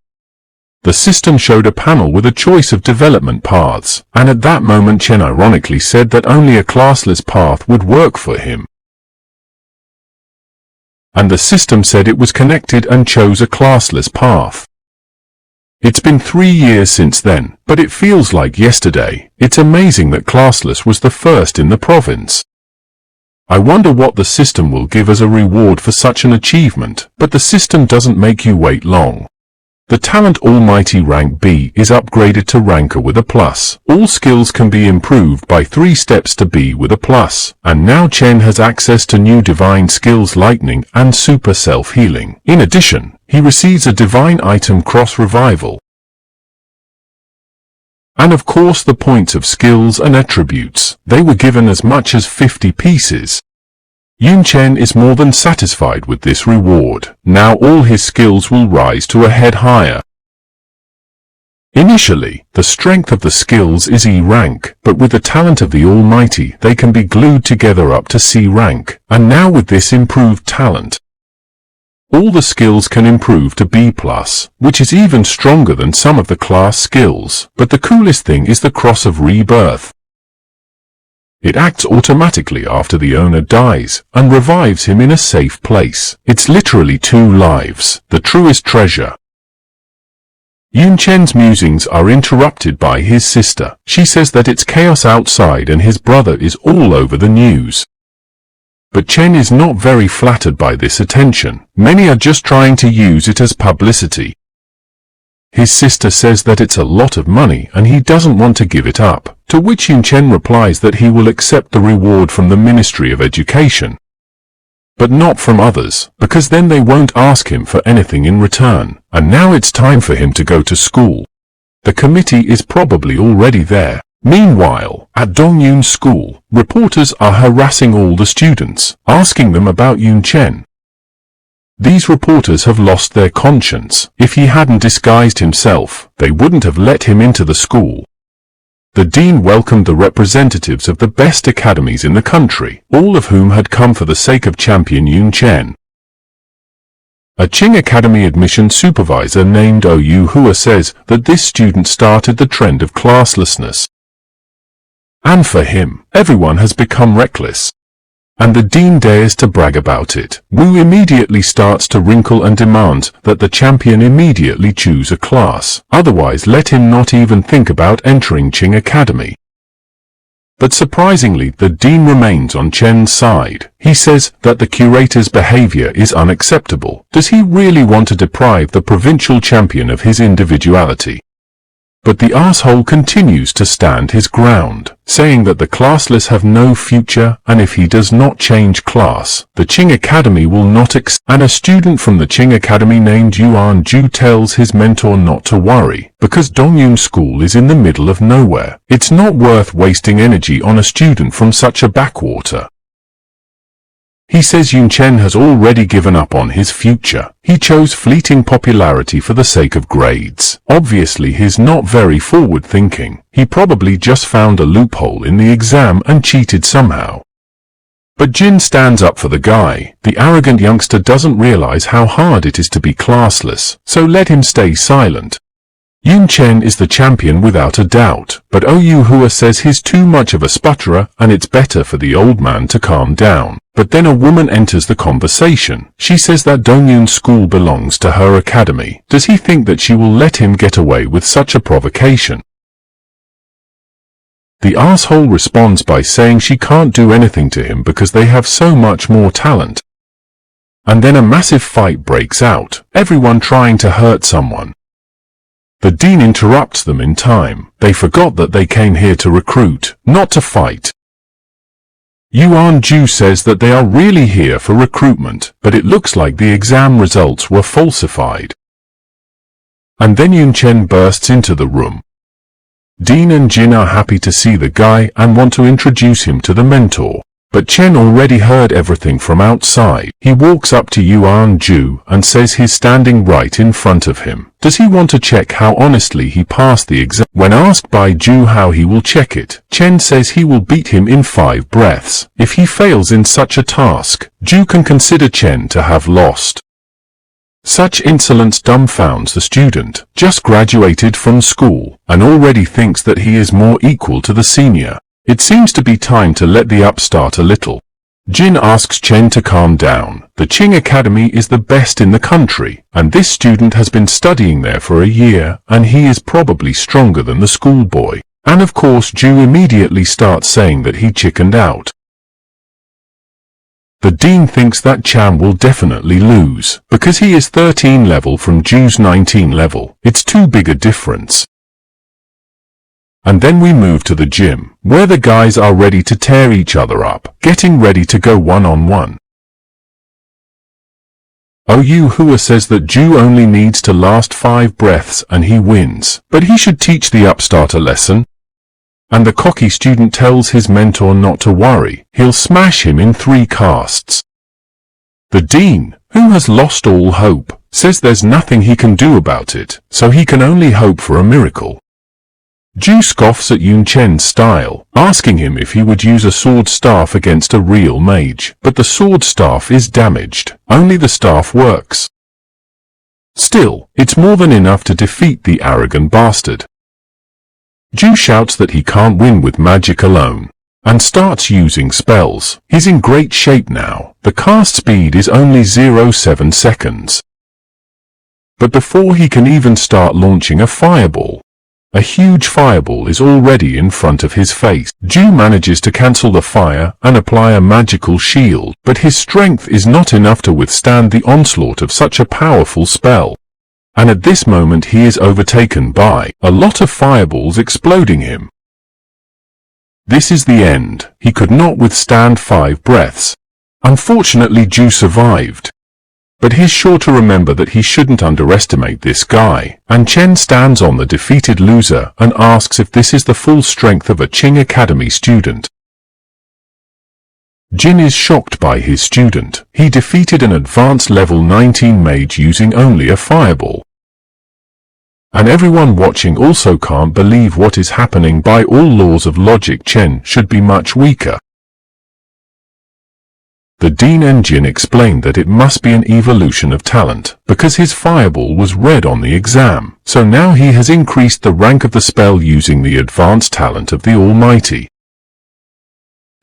The system showed a panel with a choice of development paths, and at that moment Chen ironically said that only a classless path would work for him. And the system said it was connected and chose a classless path. It's been 3 years since then, but it feels like yesterday. It's amazing that classless was the first in the province. I wonder what the system will give as a reward for such an achievement, but the system doesn't make you wait long. The talent Almighty rank B is upgraded to ranker with a plus. All skills can be improved by 3 steps to B with a plus. And now Chen has access to new divine skills lightning and super self-healing. In addition, he receives a divine item cross revival. And of course the points of skills and attributes. They were given as much as 50 pieces. Yun Chen is more than satisfied with this reward. Now all his skills will rise to a head higher. Initially, the strength of the skills is E rank, but with the talent of the Almighty they can be glued together up to C rank, and now with this improved talent, all the skills can improve to B+, which is even stronger than some of the class skills. But the coolest thing is the cross of rebirth. It acts automatically after the owner dies, and revives him in a safe place. It's literally 2 lives, the truest treasure. Yun Chen's musings are interrupted by his sister. She says that it's chaos outside and his brother is all over the news. But Chen is not very flattered by this attention. Many are just trying to use it as publicity. His sister says that it's a lot of money and he doesn't want to give it up, to which Yun Chen replies that he will accept the reward from the Ministry of Education, but not from others, because then they won't ask him for anything in return, and now it's time for him to go to school. The committee is probably already there. Meanwhile, at Dongyun's school, reporters are harassing all the students, asking them about Yun Chen. These reporters have lost their conscience. If he hadn't disguised himself, they wouldn't have let him into the school. The dean welcomed the representatives of the best academies in the country, all of whom had come for the sake of champion Yun Chen. A Qing Academy admission supervisor named Ou Hua says that this student started the trend of classlessness. And for him, everyone has become reckless. And the dean dares to brag about it. Wu immediately starts to wrinkle and demands that the champion immediately choose a class, otherwise let him not even think about entering Qing Academy. But surprisingly, the dean remains on Chen's side. He says that the curator's behavior is unacceptable. Does he really want to deprive the provincial champion of his individuality? But the asshole continues to stand his ground, saying that the classless have no future, and if he does not change class, the Qing Academy will not and a student from the Qing Academy named Yuan Ju tells his mentor not to worry, because Dongyun School is in the middle of nowhere. It's not worth wasting energy on a student from such a backwater. He says Yun Chen has already given up on his future. He chose fleeting popularity for the sake of grades. Obviously he's not very forward-thinking. He probably just found a loophole in the exam and cheated somehow. But Jin stands up for the guy. The arrogant youngster doesn't realize how hard it is to be classless, so let him stay silent. Yun Chen is the champion without a doubt, but Ou Hua says he's too much of a sputterer and it's better for the old man to calm down. But then a woman enters the conversation. She says that Dongyun School belongs to her academy. Does he think that she will let him get away with such a provocation? The asshole responds by saying she can't do anything to him because they have so much more talent. And then a massive fight breaks out, everyone trying to hurt someone. The dean interrupts them in time. They forgot that they came here to recruit, not to fight. Yuan Ju says that they are really here for recruitment, but it looks like the exam results were falsified. And then Yun Chen bursts into the room. Dean and Jin are happy to see the guy and want to introduce him to the mentor. But Chen already heard everything from outside. He walks up to Yuan Ju and says he's standing right in front of him. Does he want to check how honestly he passed the exam? When asked by Ju how he will check it, Chen says he will beat him in 5 breaths. If he fails in such a task, Ju can consider Chen to have lost. Such insolence dumbfounds the student, just graduated from school, and already thinks that he is more equal to the senior. It seems to be time to let the upstart a little. Jin asks Chen to calm down. The Qing Academy is the best in the country, and this student has been studying there for a year, and he is probably stronger than the schoolboy. And of course Ju immediately starts saying that he chickened out. The dean thinks that Chan will definitely lose, because he is 13 level from Ju's 19 level. It's too big a difference. And then we move to the gym, where the guys are ready to tear each other up, getting ready to go one-on-one. Ou Hua says that Ju only needs to last 5 breaths and he wins, but he should teach the upstart a lesson. And the cocky student tells his mentor not to worry, he'll smash him in 3 casts. The dean, who has lost all hope, says there's nothing he can do about it, so he can only hope for a miracle. Ju scoffs at Yun Chen's style, asking him if he would use a sword staff against a real mage, but the sword staff is damaged. Only the staff works. Still, it's more than enough to defeat the arrogant bastard. Ju shouts that he can't win with magic alone, and starts using spells. He's in great shape now. The cast speed is only 0.7 seconds. But before he can even start launching a fireball, a huge fireball is already in front of his face. Ju manages to cancel the fire and apply a magical shield, but his strength is not enough to withstand the onslaught of such a powerful spell. and at this moment he is overtaken by a lot of fireballs exploding him. This is the end. He could not withstand 5 breaths. Unfortunately, Ju survived. But he's sure to remember that he shouldn't underestimate this guy, and Chen stands on the defeated loser and asks if this is the full strength of a Qing Academy student. Jin is shocked by his student. He defeated an advanced level 19 mage using only a fireball. And everyone watching also can't believe what is happening. By all laws of logic, Chen should be much weaker. The Dean and Jin explained that it must be an evolution of talent, because his fireball was red on the exam, so now he has increased the rank of the spell using the advanced talent of the Almighty.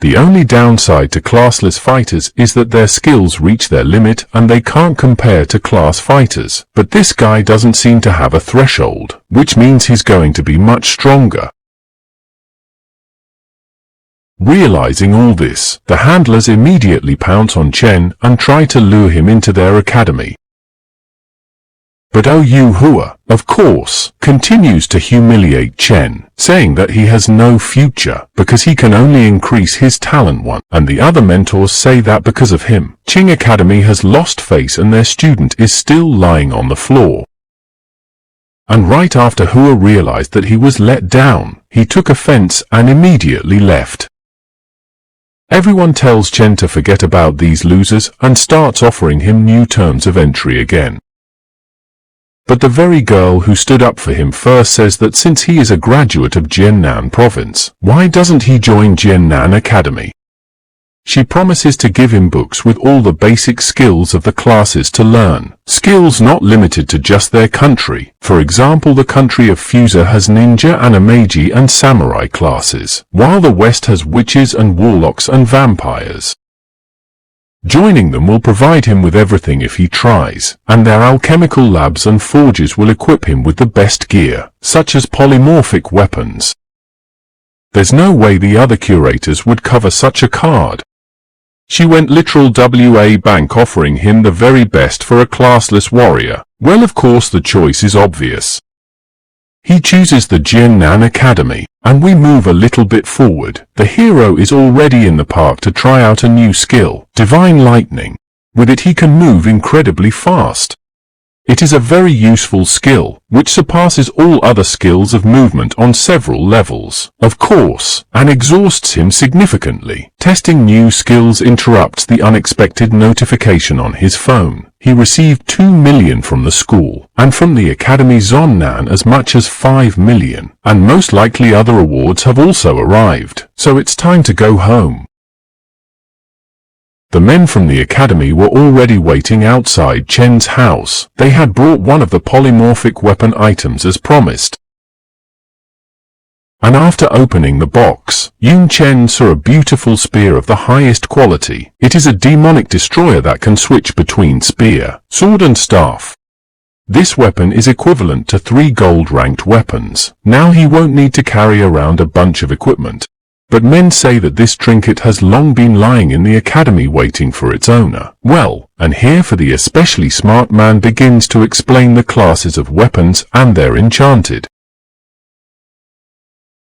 The only downside to classless fighters is that their skills reach their limit and they can't compare to class fighters, but this guy doesn't seem to have a threshold, which means he's going to be much stronger. Realizing all this, the handlers immediately pounce on Chen and try to lure him into their academy. But Yu Hua, of course, continues to humiliate Chen, saying that he has no future because he can only increase his talent 1, and the other mentors say that because of him, Qing Academy has lost face and their student is still lying on the floor. And right after Hua realized that he was let down, he took offense and immediately left. Everyone tells Chen to forget about these losers and starts offering him new terms of entry again. But the very girl who stood up for him first says that since he is a graduate of Jiannan province, why doesn't he join Jiannan Academy? She promises to give him books with all the basic skills of the classes to learn, skills not limited to just their country. For example, the country of Fusa has ninja and magi and samurai classes, while the West has witches and warlocks and vampires. Joining them will provide him with everything if he tries, and their alchemical labs and forges will equip him with the best gear, such as polymorphic weapons. There's no way the other curators would cover such a card. She went literal WA bank offering him the very best for a classless warrior. Well, of course the choice is obvious. He chooses the Jiannan Academy, and we move a little bit forward. The hero is already in the park to try out a new skill, Divine Lightning. With it he can move incredibly fast. It is a very useful skill, which surpasses all other skills of movement on several levels, of course, and exhausts him significantly. Testing new skills interrupts the unexpected notification on his phone. He received 2 million from the school, and from the Academy Zonnan as much as 5 million, and most likely other awards have also arrived, so it's time to go home. The men from the academy were already waiting outside Chen's house. They had brought one of the polymorphic weapon items as promised. And after opening the box, Yun Chen saw a beautiful spear of the highest quality. It is a demonic destroyer that can switch between spear, sword and staff. This weapon is equivalent to 3 gold-ranked weapons. Now he won't need to carry around a bunch of equipment. But men say that this trinket has long been lying in the academy waiting for its owner. Well, and here for the especially smart man begins to explain the classes of weapons and their enchanted.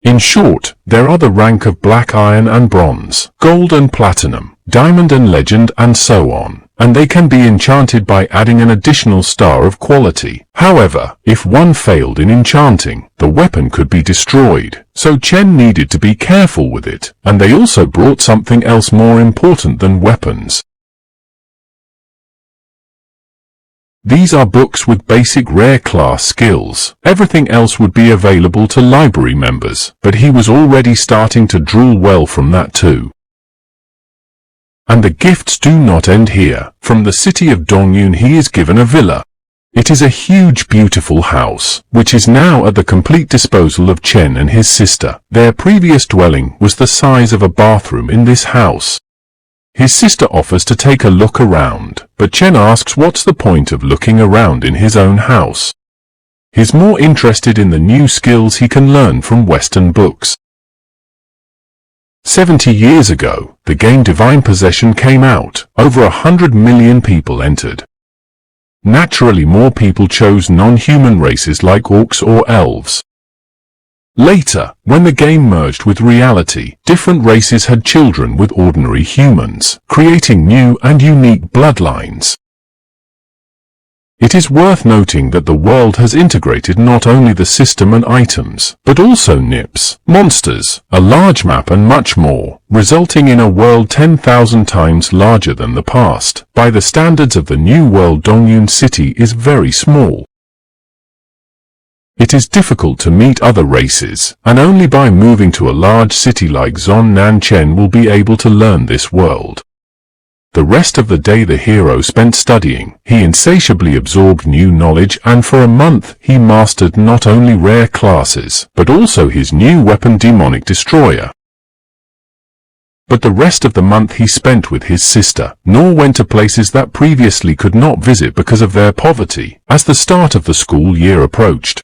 In short, there are the rank of black iron and bronze, gold and platinum, diamond and legend and so on. And they can be enchanted by adding an additional star of quality. However, if one failed in enchanting, the weapon could be destroyed, so Chen needed to be careful with it, and they also brought something else more important than weapons. These are books with basic rare class skills. Everything else would be available to library members, but he was already starting to drool well from that too. And the gifts do not end here. From the city of Dongyun he is given a villa. It is a huge beautiful house, which is now at the complete disposal of Chen and his sister. Their previous dwelling was the size of a bathroom in this house. His sister offers to take a look around, but Chen asks what's the point of looking around in his own house. He's more interested in the new skills he can learn from Western books. 70 years ago, the game Divine Possession came out. Over 100 million people entered. Naturally, more people chose non-human races like orcs or elves. Later, when the game merged with reality, different races had children with ordinary humans, creating new and unique bloodlines. It is worth noting that the world has integrated not only the system and items, but also nips, monsters, a large map and much more, resulting in a world 10,000 times larger than the past. By the standards of the new world, Dongyun City is very small. It is difficult to meet other races, and only by moving to a large city like Chen will be able to learn this world. The rest of the day the hero spent studying. He insatiably absorbed new knowledge, and for a month he mastered not only rare classes, but also his new weapon, Demonic Destroyer. But the rest of the month he spent with his sister, nor went to places that previously could not visit because of their poverty. As the start of the school year approached,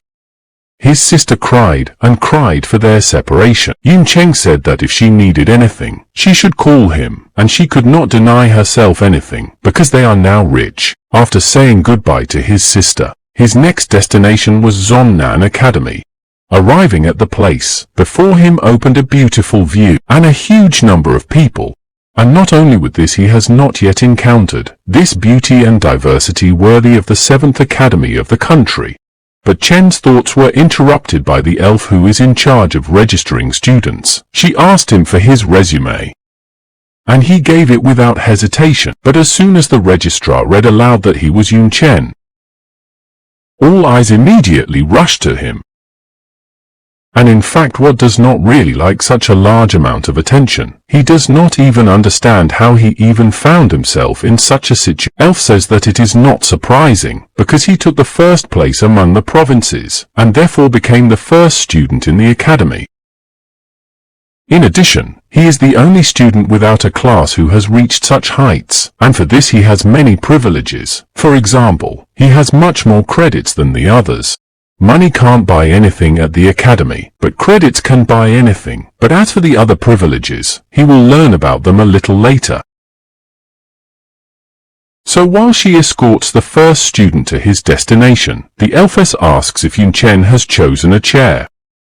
his sister cried and cried for their separation. Yun Chen said that if she needed anything, she should call him, and she could not deny herself anything, because they are now rich. After saying goodbye to his sister, his next destination was Zonnan Academy. Arriving at the place, before him opened a beautiful view, and a huge number of people. And not only with this, he has not yet encountered this beauty and diversity worthy of the 7th academy of the country. But Chen's thoughts were interrupted by the elf who is in charge of registering students. She asked him for his resume, and he gave it without hesitation. But as soon as the registrar read aloud that he was Yun Chen, all eyes immediately rushed to him. And in fact, what does not really like such a large amount of attention? He does not even understand how he even found himself in such a situation. Elf says that it is not surprising, because he took the first place among the provinces, and therefore became the first student in the academy. In addition, he is the only student without a class who has reached such heights, and for this he has many privileges. For example, he has much more credits than the others. Money can't buy anything at the academy, but credits can buy anything. But as for the other privileges, he will learn about them a little later. So while she escorts the first student to his destination, the elfess asks if Yun Chen has chosen a chair.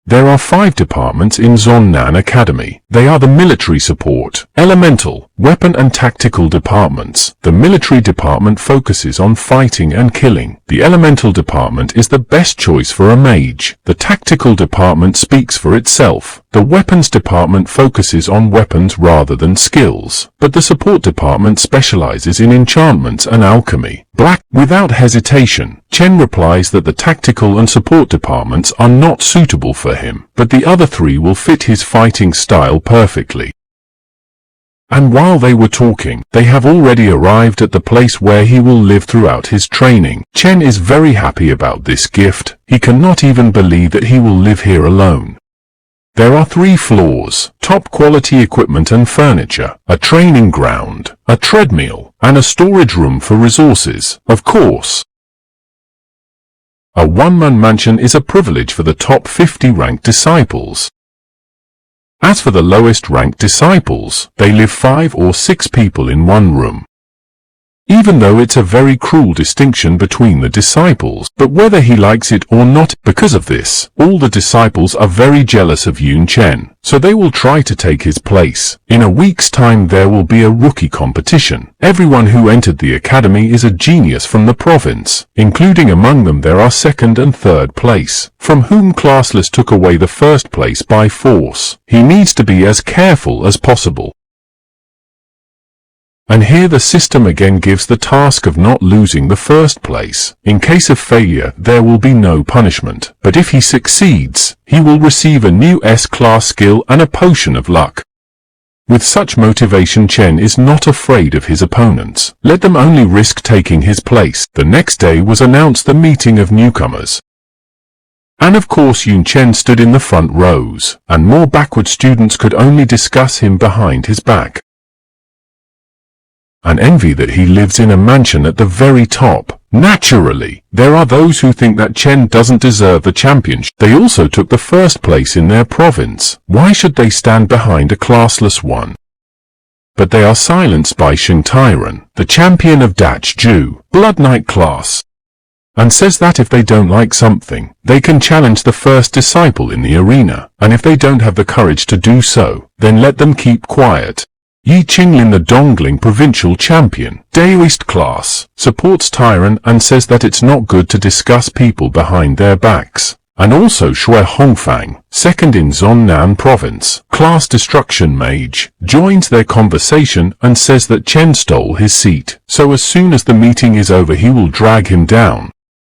There are 5 departments in Zonnan Academy. They are the military support, elemental, weapon and tactical departments. The military department focuses on fighting and killing. The elemental department is the best choice for a mage. The tactical department speaks for itself. The weapons department focuses on weapons rather than skills. But the support department specializes in enchantments and alchemy. Black. Without hesitation, Chen replies that the tactical and support departments are not suitable for him, but the other 3 will fit his fighting style perfectly. And while they were talking, they have already arrived at the place where he will live throughout his training. Chen is very happy about this gift. He cannot even believe that he will live here alone. There are 3 floors, top quality equipment and furniture, a training ground, a treadmill, and a storage room for resources, of course. A one-man mansion is a privilege for the top 50 ranked disciples. As for the lowest ranked disciples, they live 5 or 6 people in one room. Even though it's a very cruel distinction between the disciples, but whether he likes it or not, because of this, all the disciples are very jealous of Yun Chen, so they will try to take his place. In a week's time there will be a rookie competition. Everyone who entered the academy is a genius from the province, including among them there are 2nd and 3rd place, from whom classless took away the 1st place by force. He needs to be as careful as possible. And here the system again gives the task of not losing the 1st place. In case of failure, there will be no punishment, but if he succeeds, he will receive a new S-class skill and a potion of luck. With such motivation, Chen is not afraid of his opponents. Let them only risk taking his place. The next day was announced the meeting of newcomers. And of course Yun Chen stood in the front rows, and more backward students could only discuss him behind his back. And envy that he lives in a mansion at the very top. Naturally, there are those who think that Chen doesn't deserve the championship. They also took the 1st place in their province. Why should they stand behind a classless one? but they are silenced by Shengtairen, the champion of Dachju, Blood Knight class, and says that if they don't like something, they can challenge the first disciple in the arena, and if they don't have the courage to do so, then let them keep quiet. Yi Qinglin, the Dongling provincial champion, Daoist class, supports Tyron and says that it's not good to discuss people behind their backs. And also Shui Hongfang, second in Zonnan province, class destruction mage, joins their conversation and says that Chen stole his seat, so as soon as the meeting is over he will drag him down.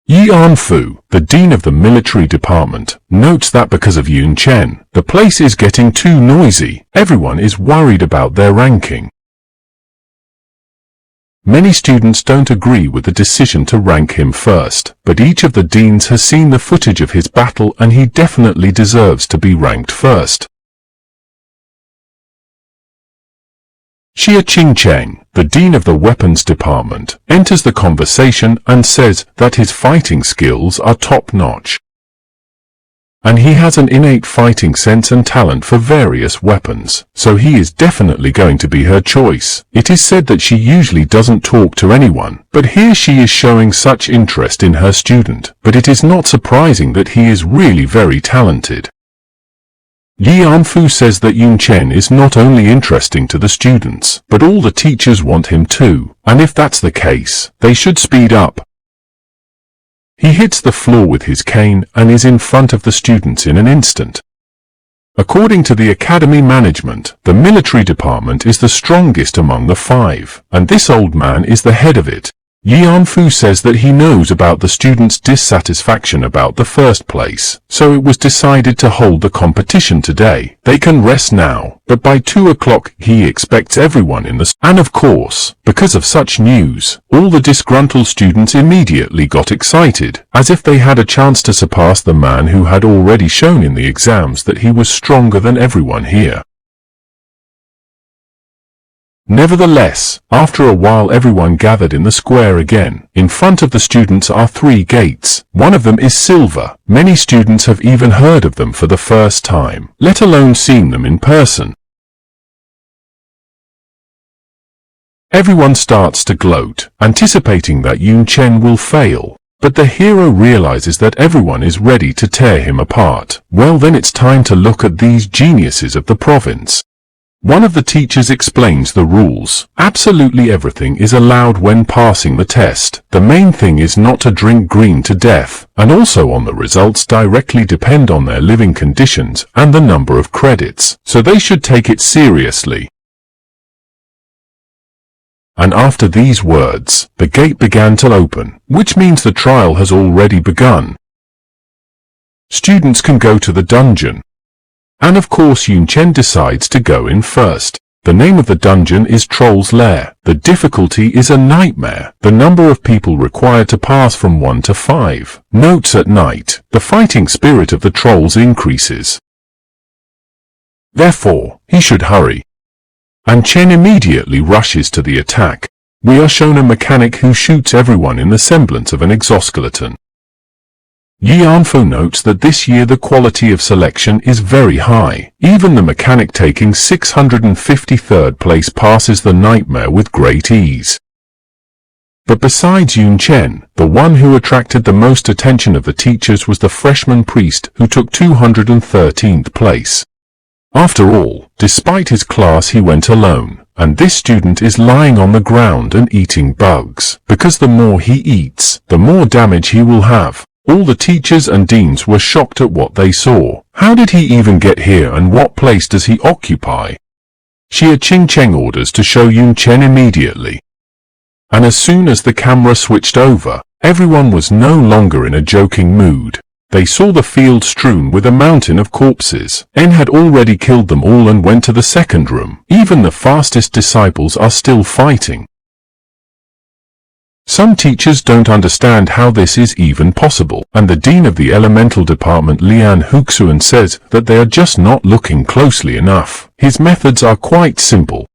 Yi Anfu, the dean of the military department, notes that because of Yun Chen, the place is getting too noisy. Everyone is worried about their ranking. Many students don't agree with the decision to rank him first, but each of the deans has seen the footage of his battle and he definitely deserves to be ranked first. Xia Qingcheng, the dean of the weapons department, enters the conversation and says that his fighting skills are top-notch. And he has an innate fighting sense and talent for various weapons, so he is definitely going to be her choice. It is said that she usually doesn't talk to anyone, but here she is showing such interest in her student, but it is not surprising that he is really very talented. Yi Anfu says that Yun Chen is not only interesting to the students, but all the teachers want him too, and if that's the case, they should speed up. He hits the floor with his cane and is in front of the students in an instant. According to the academy management, the military department is the strongest among the 5, and this old man is the head of it. Yi Anfu says that he knows about the students' dissatisfaction about the first place, so it was decided to hold the competition today. They can rest now, but by 2 o'clock he expects everyone in the and of course, because of such news, all the disgruntled students immediately got excited, as if they had a chance to surpass the man who had already shown in the exams that he was stronger than everyone here. Nevertheless, after a while everyone gathered in the square again. In front of the students are 3 gates. One of them is silver. Many students have even heard of them for the first time, let alone seen them in person. Everyone starts to gloat, anticipating that Yun Chen will fail. But the hero realizes that everyone is ready to tear him apart. Well, then it's time to look at these geniuses of the province. One of the teachers explains the rules. Absolutely everything is allowed when passing the test. The main thing is not to drink green to death, and also on the results directly depend on their living conditions and the number of credits, so they should take it seriously. And after these words, the gate began to open, which means the trial has already begun. Students can go to the dungeon. And of course Yun Chen decides to go in first. The name of the dungeon is Troll's Lair. The difficulty is a nightmare. The number of people required to pass from 1 to 5. Notes: at night, the fighting spirit of the trolls increases. Therefore, he should hurry. And Chen immediately rushes to the attack. We are shown a mechanic who shoots everyone in the semblance of an exoskeleton. Yi Anfu notes that this year the quality of selection is very high. Even the mechanic taking 653rd place passes the nightmare with great ease. But besides Yun Chen, the one who attracted the most attention of the teachers was the freshman priest who took 213th place. After all, despite his class he went alone, and this student is lying on the ground and eating bugs, because the more he eats, the more damage he will have. All the teachers and deans were shocked at what they saw. How did he even get here and what place does he occupy? Xia Qingcheng orders to show Yun Chen immediately. And as soon as the camera switched over, everyone was no longer in a joking mood. They saw the field strewn with a mountain of corpses. En had already killed them all and went to the second room. Even the fastest disciples are still fighting. Some teachers don't understand how this is even possible, and the dean of the elemental department Lian Huxuan says that they are just not looking closely enough. His methods are quite simple.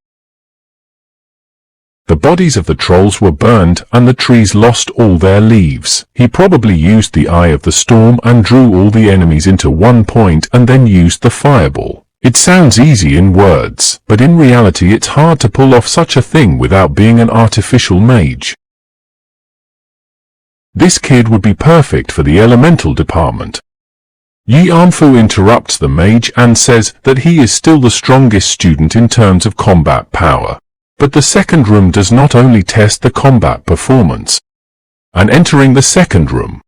The bodies of the trolls were burned and the trees lost all their leaves. He probably used the eye of the storm and drew all the enemies into one point and then used the fireball. It sounds easy in words, but in reality it's hard to pull off such a thing without being an artificial mage. This kid would be perfect for the elemental department. Yi Anfu interrupts the mage and says that he is still the strongest student in terms of combat power. But the second room does not only test the combat performance. And entering the second room,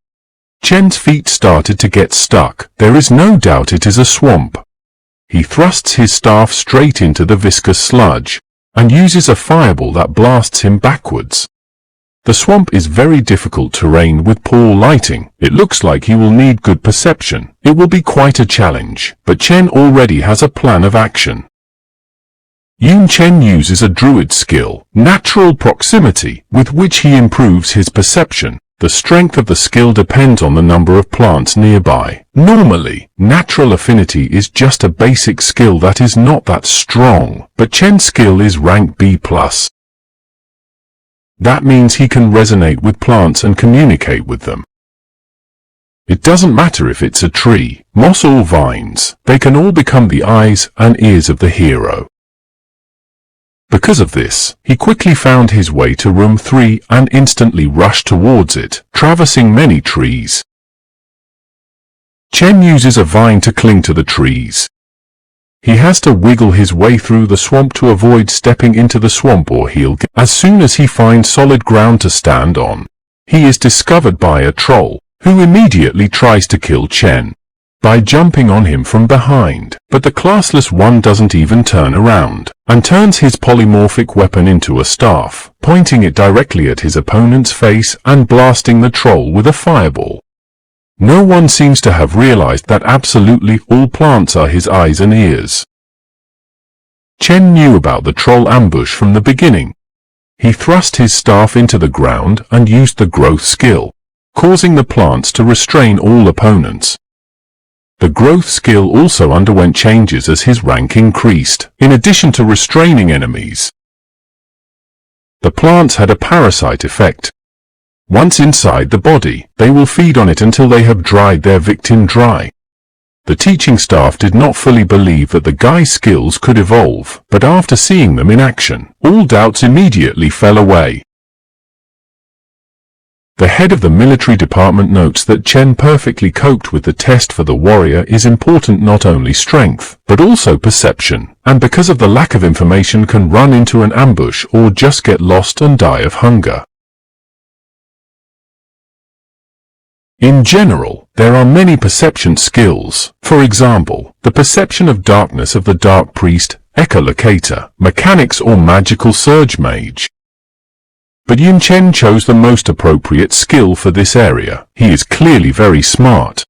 Chen's feet started to get stuck. There is no doubt it is a swamp. He thrusts his staff straight into the viscous sludge, and uses a fireball that blasts him backwards. The swamp is very difficult terrain with poor lighting. It looks like he will need good perception. It will be quite a challenge, but Chen already has a plan of action. Yun Chen uses a druid skill, natural proximity, with which he improves his perception. The strength of the skill depends on the number of plants nearby. Normally, natural affinity is just a basic skill that is not that strong, but Chen's skill is rank B+. That means he can resonate with plants and communicate with them. It doesn't matter if it's a tree, moss or vines, they can all become the eyes and ears of the hero. Because of this, he quickly found his way to room 3 and instantly rushed towards it, traversing many trees. Chen uses a vine to cling to the trees. He has to wiggle his way through the swamp to avoid stepping into the swamp or he'll get. As soon as he finds solid ground to stand on, he is discovered by a troll, who immediately tries to kill Chen by jumping on him from behind. But the classless one doesn't even turn around, and turns his polymorphic weapon into a staff, pointing it directly at his opponent's face and blasting the troll with a fireball. No one seems to have realized that absolutely all plants are his eyes and ears. Chen knew about the troll ambush from the beginning. He thrust his staff into the ground and used the growth skill, causing the plants to restrain all opponents. The growth skill also underwent changes as his rank increased, in addition to restraining enemies. The plants had a parasite effect. Once inside the body, they will feed on it until they have dried their victim dry. The teaching staff did not fully believe that the guy's skills could evolve, but after seeing them in action, all doubts immediately fell away. The head of the military department notes that Chen perfectly coped with the test. For the warrior is important not only strength, but also perception, and because of the lack of information can run into an ambush or just get lost and die of hunger. In general, there are many perception skills. For example, the perception of darkness of the dark priest, echolocator, mechanics or magical surge mage. But Yun Chen chose the most appropriate skill for this area. He is clearly very smart.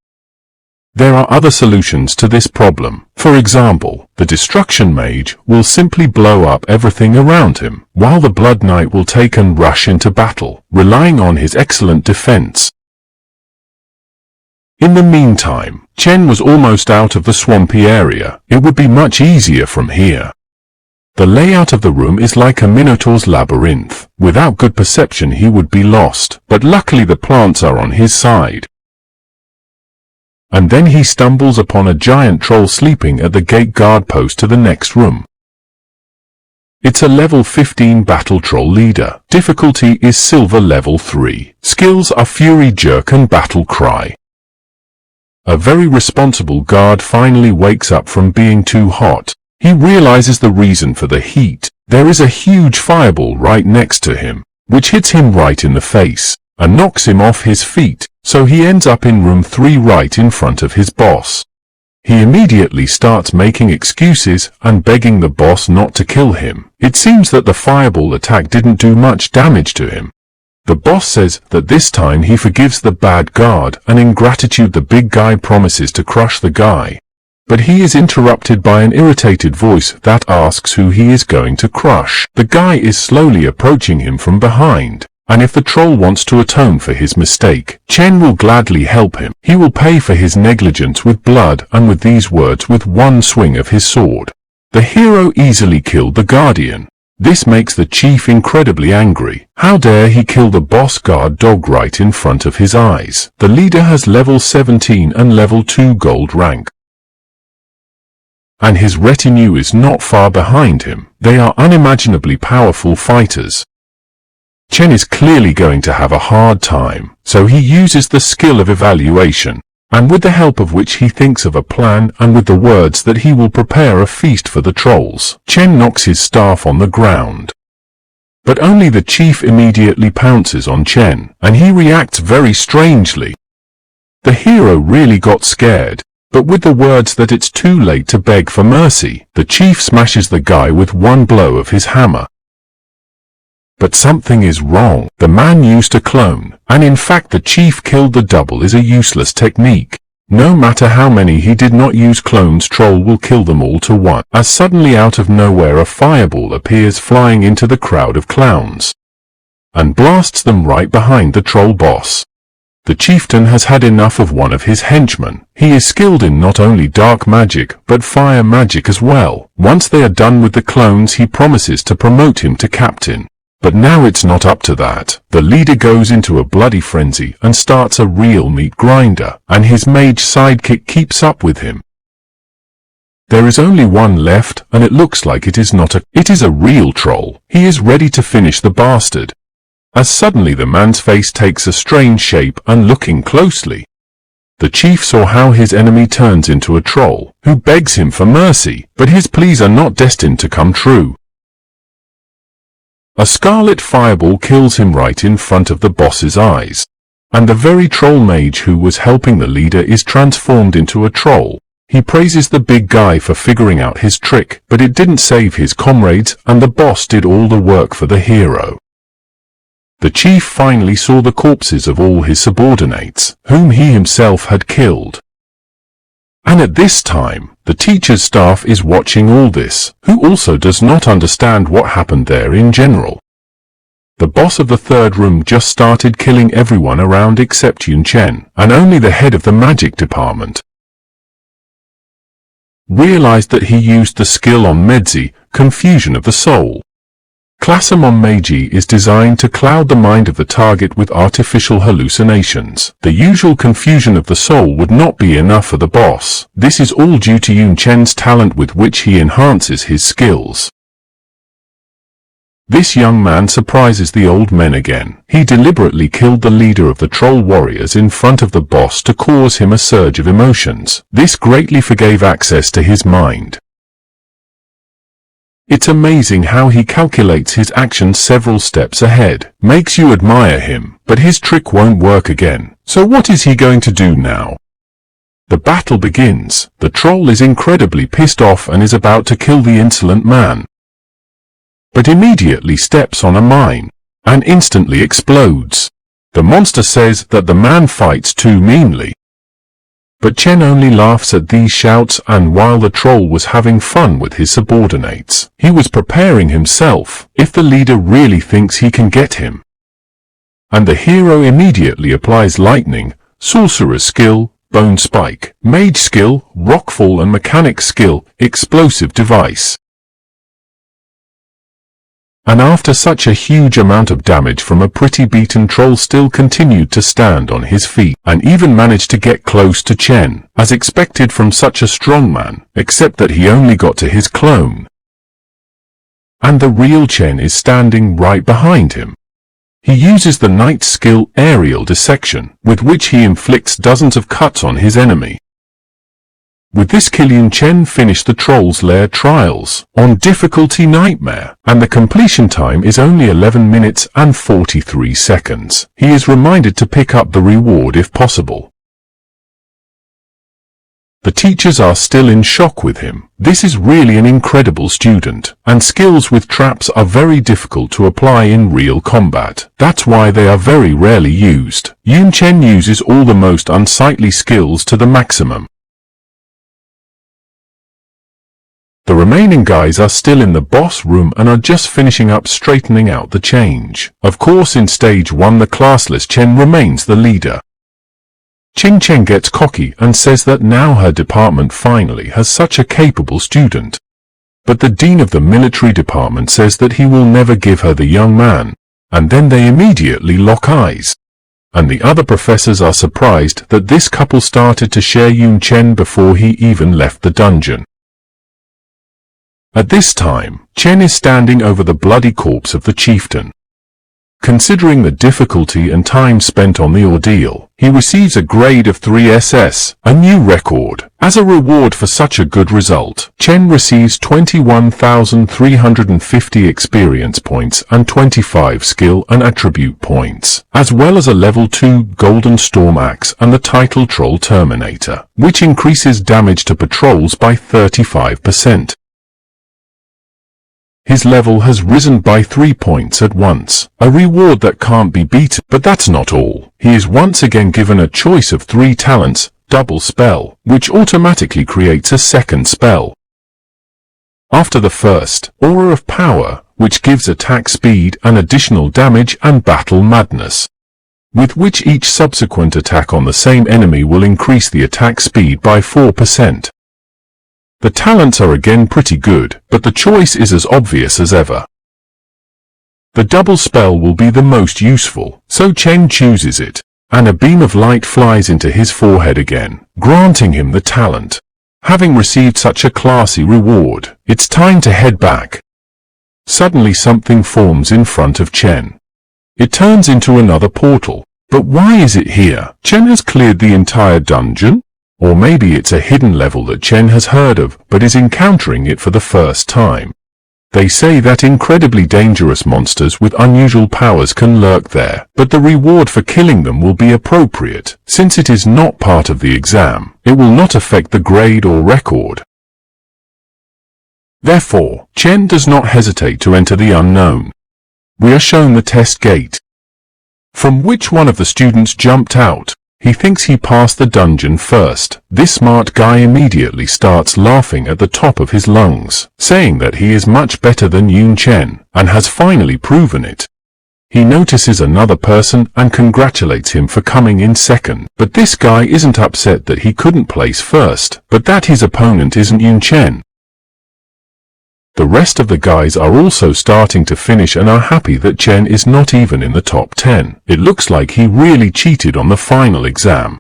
There are other solutions to this problem. For example, the destruction mage will simply blow up everything around him, while the blood knight will take and rush into battle, relying on his excellent defense. In the meantime, Chen was almost out of the swampy area. It would be much easier from here. The layout of the room is like a minotaur's labyrinth. Without good perception he would be lost, but luckily the plants are on his side. And then he stumbles upon a giant troll sleeping at the gate guard post to the next room. It's a level 15 battle troll leader. Difficulty is silver level 3. Skills are Fury Jerk and Battle Cry. A very responsible guard finally wakes up from being too hot. He realizes the reason for the heat. There is a huge fireball right next to him, which hits him right in the face, and knocks him off his feet, so he ends up in room 3 right in front of his boss. He immediately starts making excuses and begging the boss not to kill him. It seems that the fireball attack didn't do much damage to him. The boss says that this time he forgives the bad guard, and in gratitude the big guy promises to crush the guy. But he is interrupted by an irritated voice that asks who he is going to crush. The guy is slowly approaching him from behind, and if the troll wants to atone for his mistake, Chen will gladly help him. He will pay for his negligence with blood and with these words with one swing of his sword. The hero easily killed the guardian. This makes the chief incredibly angry. How dare he kill the boss guard dog right in front of his eyes? The leader has level 17 and level 2 gold rank. and his retinue is not far behind him. They are unimaginably powerful fighters. Chen is clearly going to have a hard time, so he uses the skill of evaluation, and with the help of which he thinks of a plan and with the words that he will prepare a feast for the trolls. Chen knocks his staff on the ground. But only the chief immediately pounces on Chen, and he reacts very strangely. The hero really got scared, but with the words that it's too late to beg for mercy, the chief smashes the guy with one blow of his hammer. But something is wrong. The man used a clone, and in fact the chief killed the double is a useless technique. No matter how many he did not use, clones troll will kill them all to one, as suddenly out of nowhere a fireball appears flying into the crowd of clowns, and blasts them right behind the troll boss. The chieftain has had enough of one of his henchmen. He is skilled in not only dark magic, but fire magic as well. Once they are done with the clones, he promises to promote him to captain. But now it's not up to that. The leader goes into a bloody frenzy and starts a real meat grinder, and his mage sidekick keeps up with him. There is only one left, and it looks like it is a real troll. He is ready to finish the bastard, as suddenly the man's face takes a strange shape, and looking closely, the chief saw how his enemy turns into a troll, who begs him for mercy, but his pleas are not destined to come true. A scarlet fireball kills him right in front of the boss's eyes, and the very troll mage who was helping the leader is transformed into a troll. He praises the big guy for figuring out his trick, but it didn't save his comrades, and the boss did all the work for the hero. The chief finally saw the corpses of all his subordinates, whom he himself had killed. And at this time, the teacher's staff is watching all this, who also does not understand what happened there in general. The boss of the third room just started killing everyone around except Yun Chen, and only the head of the magic department realized that he used the skill on Medzi, confusion of the soul. Classomon Meiji is designed to cloud the mind of the target with artificial hallucinations. The usual confusion of the soul would not be enough for the boss. This is all due to Yun Chen's talent with which he enhances his skills. This young man surprises the old men again. He deliberately killed the leader of the troll warriors in front of the boss to cause him a surge of emotions. This greatly forgave access to his mind. It's amazing how he calculates his actions several steps ahead. Makes you admire him, but his trick won't work again. So what is he going to do now? The battle begins. The troll is incredibly pissed off and is about to kill the insolent man, but immediately steps on a mine, and instantly explodes. The monster says that the man fights too meanly, but Chen only laughs at these shouts, and while the troll was having fun with his subordinates, he was preparing himself, if the leader really thinks he can get him. And the hero immediately applies lightning, sorcerer's skill, bone spike, mage skill, rockfall, and mechanic skill, explosive device. And after such a huge amount of damage from a pretty beaten troll, still continued to stand on his feet, and even managed to get close to Chen, as expected from such a strong man, except that he only got to his clone. And the real Chen is standing right behind him. He uses the knight's skill, aerial dissection, with which he inflicts dozens of cuts on his enemy. With this kill, Yun Chen finished the Troll's Lair trials on difficulty Nightmare, and the completion time is only 11 minutes and 43 seconds. He is reminded to pick up the reward if possible. The teachers are still in shock with him. This is really an incredible student, and skills with traps are very difficult to apply in real combat. That's why they are very rarely used. Yun Chen uses all the most unsightly skills to the maximum. The remaining guys are still in the boss room and are just finishing up straightening out the change. Of course, in stage 1 the classless Chen remains the leader. Ching Chen gets cocky and says that now her department finally has such a capable student. But the dean of the military department says that he will never give her the young man, and then they immediately lock eyes. And the other professors are surprised that this couple started to share Yun Chen before he even left the dungeon. At this time, Chen is standing over the bloody corpse of the chieftain. Considering the difficulty and time spent on the ordeal, he receives a grade of 3SS, a new record. As a reward for such a good result, Chen receives 21,350 experience points and 25 skill and attribute points, as well as a level 2 Golden Storm Axe and the title Troll Terminator, which increases damage to patrols by 35%. His level has risen by 3 points at once, a reward that can't be beaten. But that's not all. He is once again given a choice of 3 talents, double spell, which automatically creates a second spell. After the first, Aura of Power, which gives attack speed and additional damage, and Battle Madness, with which each subsequent attack on the same enemy will increase the attack speed by 4%. The talents are again pretty good, but the choice is as obvious as ever. The double spell will be the most useful, so Chen chooses it, and a beam of light flies into his forehead again, granting him the talent. Having received such a classy reward, it's time to head back. Suddenly something forms in front of Chen. It turns into another portal. But why is it here? Chen has cleared the entire dungeon? Or maybe it's a hidden level that Chen has heard of, but is encountering it for the first time. They say that incredibly dangerous monsters with unusual powers can lurk there, but the reward for killing them will be appropriate. Since it is not part of the exam, it will not affect the grade or record. Therefore, Chen does not hesitate to enter the unknown. We are shown the test gate, from which one of the students jumped out. He thinks he passed the dungeon first. This smart guy immediately starts laughing at the top of his lungs, saying that he is much better than Yun Chen, and has finally proven it. He notices another person and congratulates him for coming in second. But this guy isn't upset that he couldn't place first, but that his opponent isn't Yun Chen. The rest of the guys are also starting to finish and are happy that Chen is not even in the top 10. It looks like he really cheated on the final exam.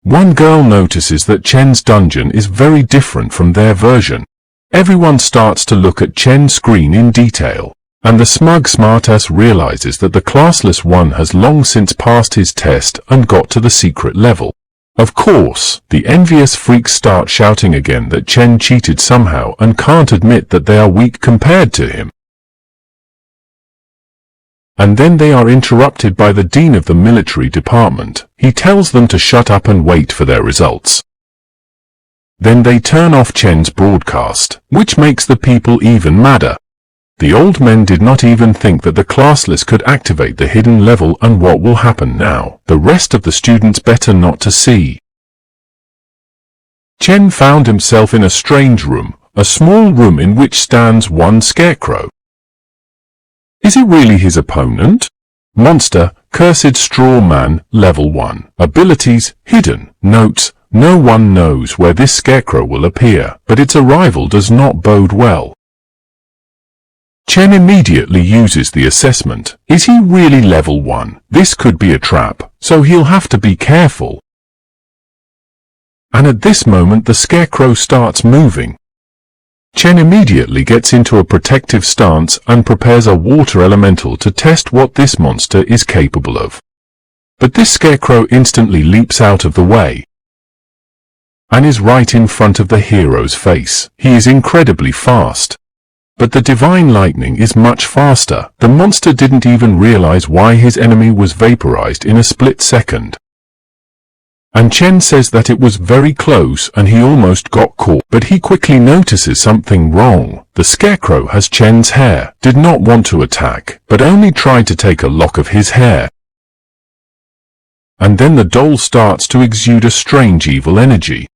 One girl notices that Chen's dungeon is very different from their version. Everyone starts to look at Chen's screen in detail, and the smug smartass realizes that the classless one has long since passed his test and got to the secret level. Of course, the envious freaks start shouting again that Chen cheated somehow and can't admit that they are weak compared to him. And then they are interrupted by the dean of the military department. He tells them to shut up and wait for their results. Then they turn off Chen's broadcast, which makes the people even madder. The old men did not even think that the classless could activate the hidden level, and what will happen now? The rest of the students better not to see. Chen found himself in a strange room, a small room in which stands one scarecrow. Is it really his opponent? Monster, Cursed Straw Man, Level 1. Abilities, Hidden. Notes, no one knows where this scarecrow will appear, but its arrival does not bode well. Chen immediately uses the assessment. Is he really level 1? This could be a trap, so he'll have to be careful. And at this moment the scarecrow starts moving. Chen immediately gets into a protective stance and prepares a water elemental to test what this monster is capable of. But this scarecrow instantly leaps out of the way and is right in front of the hero's face. He is incredibly fast. But the divine lightning is much faster. The monster didn't even realize why his enemy was vaporized in a split second. And Chen says that it was very close and he almost got caught. But he quickly notices something wrong. The scarecrow has Chen's hair, did not want to attack, but only tried to take a lock of his hair. And then the doll starts to exude a strange evil energy.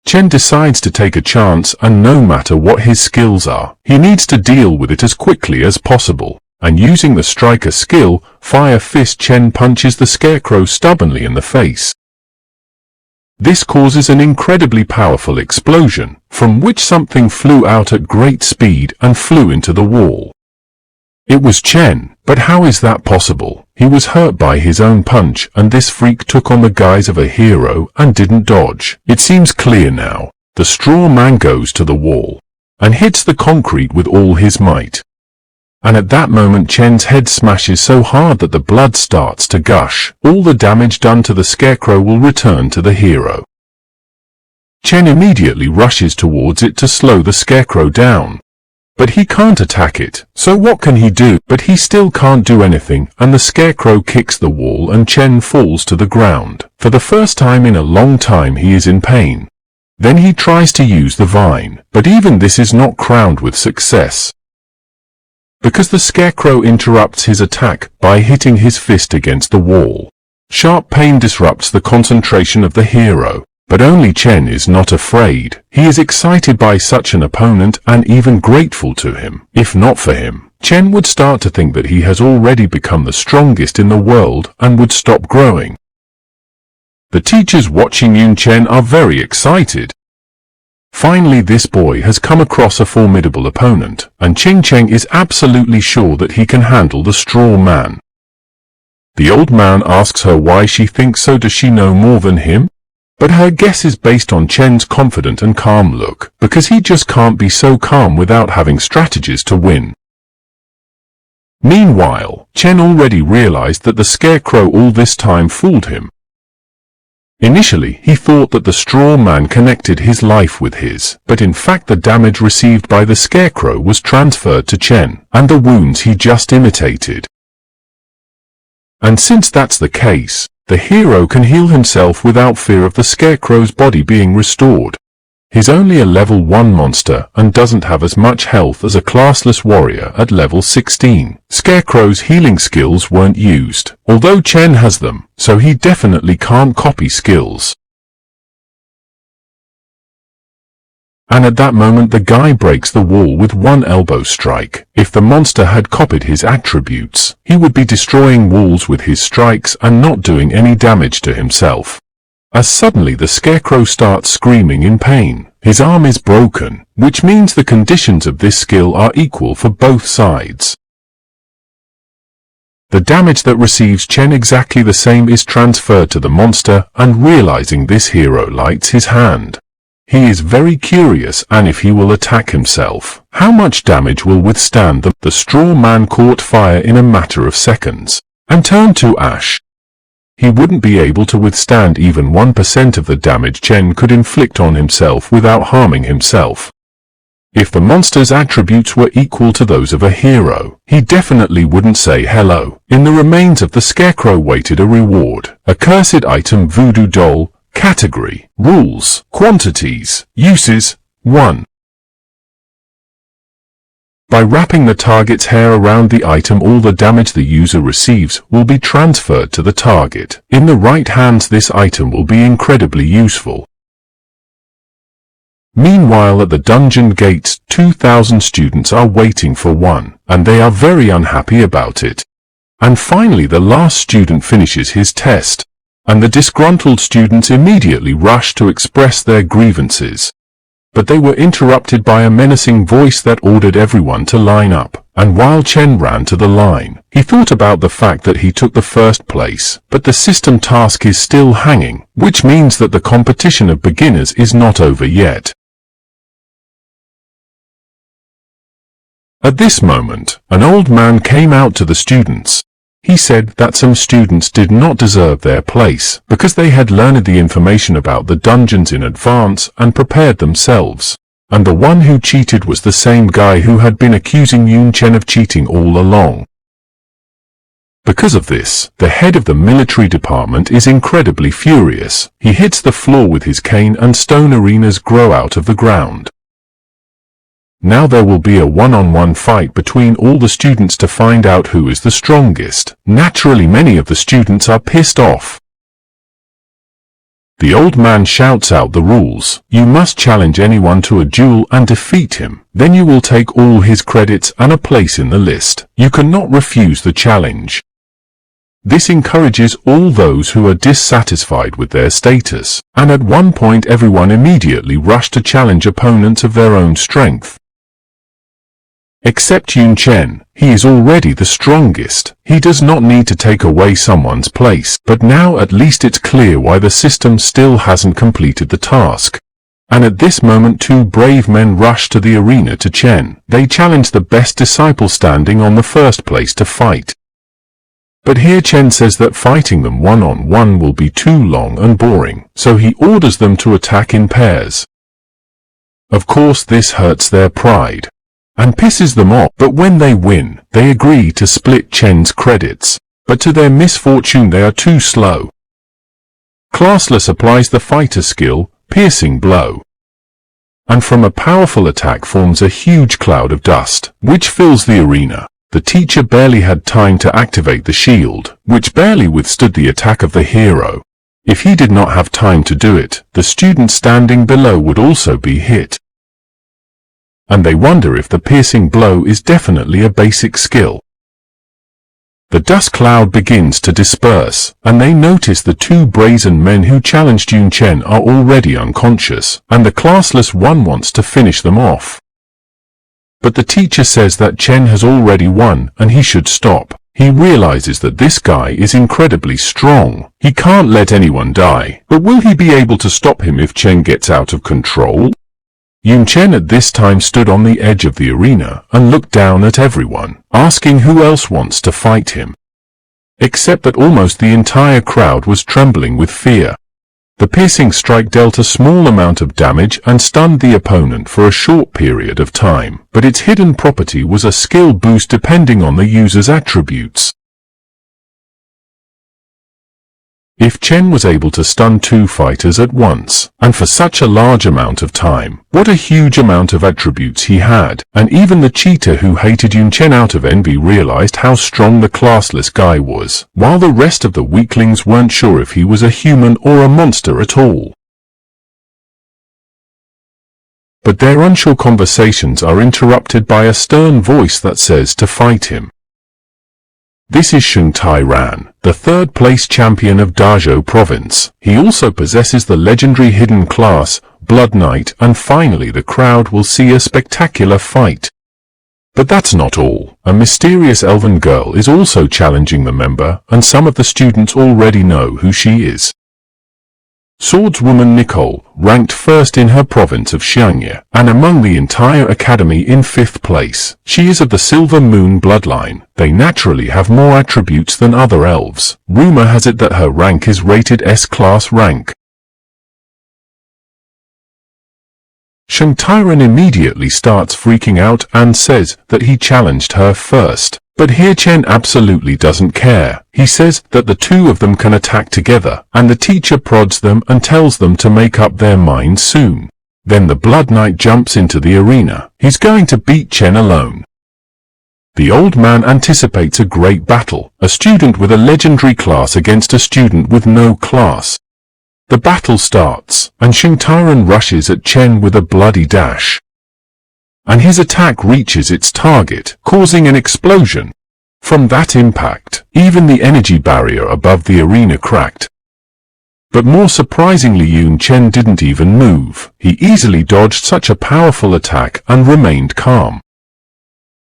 Chen decides to take a chance, and no matter what his skills are, he needs to deal with it as quickly as possible. And using the striker skill, Fire Fist, Chen punches the scarecrow stubbornly in the face. This causes an incredibly powerful explosion, from which something flew out at great speed and flew into the wall. It was Chen, but how is that possible? He was hurt by his own punch, and this freak took on the guise of a hero and didn't dodge. It seems clear now. The straw man goes to the wall and hits the concrete with all his might. And at that moment Chen's head smashes so hard that the blood starts to gush. All the damage done to the scarecrow will return to the hero. Chen immediately rushes towards it to slow the scarecrow down. But he can't attack it, so what can he do? But he still can't do anything, and the scarecrow kicks the wall and Chen falls to the ground. For the first time in a long time he is in pain. Then he tries to use the vine, but even this is not crowned with success, because the scarecrow interrupts his attack by hitting his fist against the wall. Sharp pain disrupts the concentration of the hero. But only Chen is not afraid. He is excited by such an opponent and even grateful to him. If not for him, Chen would start to think that he has already become the strongest in the world and would stop growing. The teachers watching Yun Chen are very excited. Finally, this boy has come across a formidable opponent, and Ching Cheng is absolutely sure that he can handle the straw man. The old man asks her why she thinks so. Does she know more than him? But her guess is based on Chen's confident and calm look, because he just can't be so calm without having strategies to win. Meanwhile, Chen already realized that the scarecrow all this time fooled him. Initially, he thought that the straw man connected his life with his, but in fact the damage received by the scarecrow was transferred to Chen, and the wounds he just imitated. And since that's the case, the hero can heal himself without fear of the scarecrow's body being restored. He's only a level 1 monster and doesn't have as much health as a classless warrior at level 16. Scarecrow's healing skills weren't used, although Chen has them, so he definitely can't copy skills. And at that moment the guy breaks the wall with one elbow strike. If the monster had copied his attributes, he would be destroying walls with his strikes and not doing any damage to himself. As suddenly the scarecrow starts screaming in pain. His arm is broken, which means the conditions of this skill are equal for both sides. The damage that receives Chen exactly the same is transferred to the monster, and realizing this, hero lights his hand. He is very curious, and if he will attack himself, how much damage will withstand the straw man caught fire in a matter of seconds, and turned to ash. He wouldn't be able to withstand even 1% of the damage Chen could inflict on himself without harming himself. If the monster's attributes were equal to those of a hero, he definitely wouldn't say hello. In the remains of the scarecrow waited a reward. A cursed item, voodoo doll. Category, rules, quantities, uses, 1. By wrapping the target's hair around the item, all the damage the user receives will be transferred to the target. In the right hands, this item will be incredibly useful. Meanwhile, at the dungeon gates, 2,000 students are waiting for one, and they are very unhappy about it. And finally the last student finishes his test, and the disgruntled students immediately rush to express their grievances. But they were interrupted by a menacing voice that ordered everyone to line up, and while Chen ran to the line, he thought about the fact that he took the first place, but the system task is still hanging, which means that the competition of beginners is not over yet. At this moment, an old man came out to the students. He said that some students did not deserve their place because they had learned the information about the dungeons in advance and prepared themselves. And the one who cheated was the same guy who had been accusing Yun Chen of cheating all along. Because of this, the head of the military department is incredibly furious. He hits the floor with his cane and stone arenas grow out of the ground. Now there will be a one-on-one fight between all the students to find out who is the strongest. Naturally, many of the students are pissed off. The old man shouts out the rules. You must challenge anyone to a duel and defeat him. Then you will take all his credits and a place in the list. You cannot refuse the challenge. This encourages all those who are dissatisfied with their status, and at one point everyone immediately rushed to challenge opponents of their own strength. Except Yun Chen, he is already the strongest. He does not need to take away someone's place, but now at least it's clear why the system still hasn't completed the task. And at this moment 2 brave men rush to the arena to Chen. They challenge the best disciple standing on the first place to fight. But here Chen says that fighting them one-on-one will be too long and boring, so he orders them to attack in pairs. Of course this hurts their pride and pisses them off, but when they win, they agree to split Chen's credits. But to their misfortune they are too slow. Classless applies the fighter skill, piercing blow, and from a powerful attack forms a huge cloud of dust, which fills the arena. The teacher barely had time to activate the shield, which barely withstood the attack of the hero. If he did not have time to do it, the student standing below would also be hit. And they wonder if the piercing blow is definitely a basic skill. The dust cloud begins to disperse, and they notice the 2 brazen men who challenged Yun Chen are already unconscious, and the classless one wants to finish them off. But the teacher says that Chen has already won and he should stop. He realizes that this guy is incredibly strong. He can't let anyone die. But will he be able to stop him if Chen gets out of control? Yun Chen at this time stood on the edge of the arena and looked down at everyone, asking who else wants to fight him. Except that almost the entire crowd was trembling with fear. The piercing strike dealt a small amount of damage and stunned the opponent for a short period of time, but its hidden property was a skill boost depending on the user's attributes. If Chen was able to stun 2 fighters at once, and for such a large amount of time, what a huge amount of attributes he had, and even the cheater who hated Yun Chen out of envy realized how strong the classless guy was, while the rest of the weaklings weren't sure if he was a human or a monster at all. But their unsure conversations are interrupted by a stern voice that says to fight him. This is Sheng Tai-ran, the 3rd place champion of Dazhou province. He also possesses the legendary hidden class, Blood Knight, and finally the crowd will see a spectacular fight. But that's not all. A mysterious elven girl is also challenging the member, and some of the students already know who she is. Swordswoman Nicole, ranked 1st in her province of Xiangye, and among the entire academy in 5th place. She is of the Silver Moon bloodline. They naturally have more attributes than other elves. Rumor has it that her rank is rated S-class rank. Sheng Tai-ran immediately starts freaking out and says that he challenged her first. But here Chen absolutely doesn't care. He says that the 2 of them can attack together, and the teacher prods them and tells them to make up their minds soon. Then the Blood Knight jumps into the arena. He's going to beat Chen alone. The old man anticipates a great battle, a student with a legendary class against a student with no class. The battle starts, and Sheng Tai-ran rushes at Chen with a bloody dash. And his attack reaches its target, causing an explosion. From that impact, even the energy barrier above the arena cracked. But more surprisingly, Yun Chen didn't even move. He easily dodged such a powerful attack and remained calm.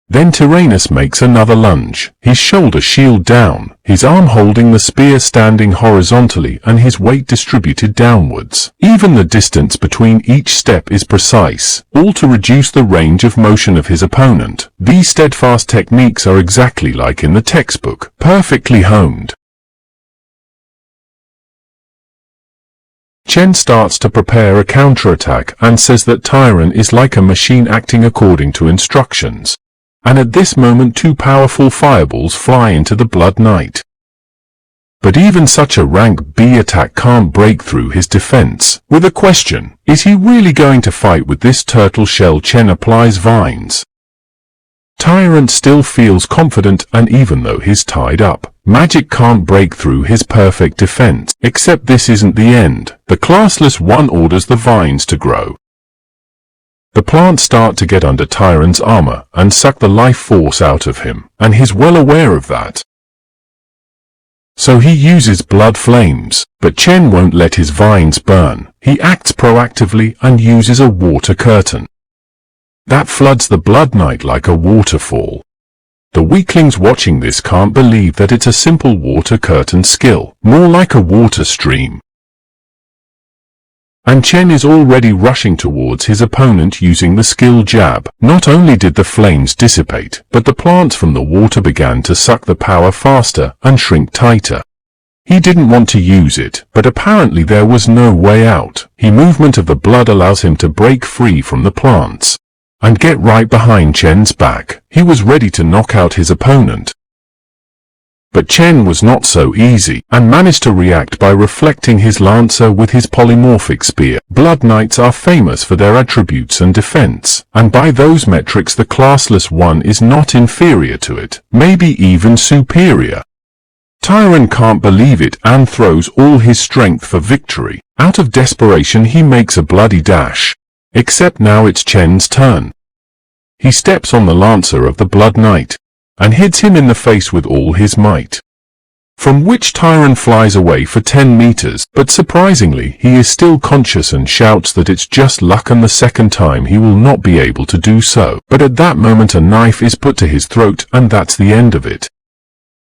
Then Tyrannus makes another lunge, his shoulder shield down, his arm holding the spear standing horizontally and his weight distributed downwards. Even the distance between each step is precise, all to reduce the range of motion of his opponent. These steadfast techniques are exactly like in the textbook, perfectly honed. Chen starts to prepare a counterattack and says that Tai-ran is like a machine acting according to instructions. And at this moment 2 powerful fireballs fly into the Blood Knight. But even such a rank B attack can't break through his defense. With a question, is he really going to fight with this turtle shell? Chen applies vines. Tai-ran still feels confident, and even though he's tied up, magic can't break through his perfect defense. Except this isn't the end. The classless one orders the vines to grow. The plants start to get under Tai-ran's armor and suck the life force out of him, and he's well aware of that. So he uses blood flames, but Chen won't let his vines burn. He acts proactively and uses a water curtain. That floods the Blood Knight like a waterfall. The weaklings watching this can't believe that it's a simple water curtain skill, more like a water stream. and Chen is already rushing towards his opponent using the skill jab. Not only did the flames dissipate, but the plants from the water began to suck the power faster and shrink tighter. He didn't want to use it, but apparently there was no way out. The movement of the blood allows him to break free from the plants and get right behind Chen's back. He was ready to knock out his opponent. But Chen was not so easy, and managed to react by reflecting his lancer with his polymorphic spear. Blood Knights are famous for their attributes and defense, and by those metrics the classless one is not inferior to it, maybe even superior. Tyron can't believe it and throws all his strength for victory. Out of desperation he makes a bloody dash. Except now it's Chen's turn. He steps on the lancer of the Blood Knight and hits him in the face with all his might, from which Tyron flies away for 10 meters, but surprisingly he is still conscious and shouts that it's just luck and the second time he will not be able to do so. But at that moment a knife is put to his throat and that's the end of it.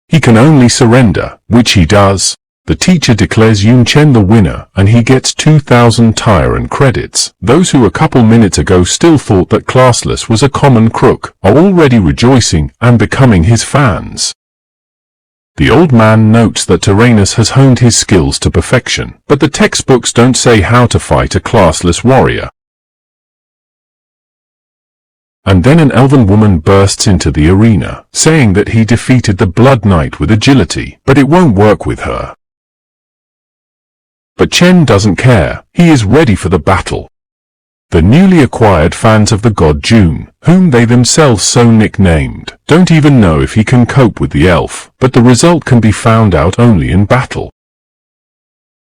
He can only surrender, which he does. The teacher declares Yun Chen the winner and he gets 2,000 Tyron credits. Those who a couple minutes ago still thought that classless was a common crook are already rejoicing and becoming his fans. The old man notes that Tyrannus has honed his skills to perfection, but the textbooks don't say how to fight a classless warrior. And then an elven woman bursts into the arena, saying that he defeated the Blood Knight with agility, but it won't work with her. But Chen doesn't care. He is ready for the battle. The newly acquired fans of the god June, whom they themselves so nicknamed, don't even know if he can cope with the elf, but the result can be found out only in battle.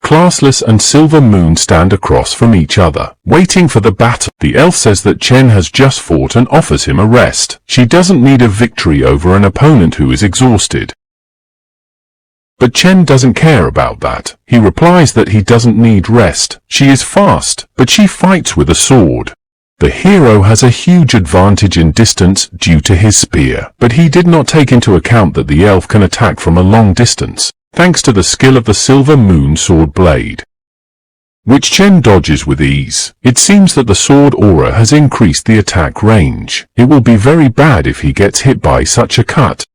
Classless and Silver Moon stand across from each other, waiting for the battle. The elf says that Chen has just fought and offers him a rest. She doesn't need a victory over an opponent who is exhausted. But Chen doesn't care about that. He replies that he doesn't need rest. She is fast, but she fights with a sword. The hero has a huge advantage in distance due to his spear, but he did not take into account that the elf can attack from a long distance, thanks to the skill of the Silver Moon sword blade, which Chen dodges with ease. It seems that the sword aura has increased the attack range. It will be very bad if he gets hit by such a cut.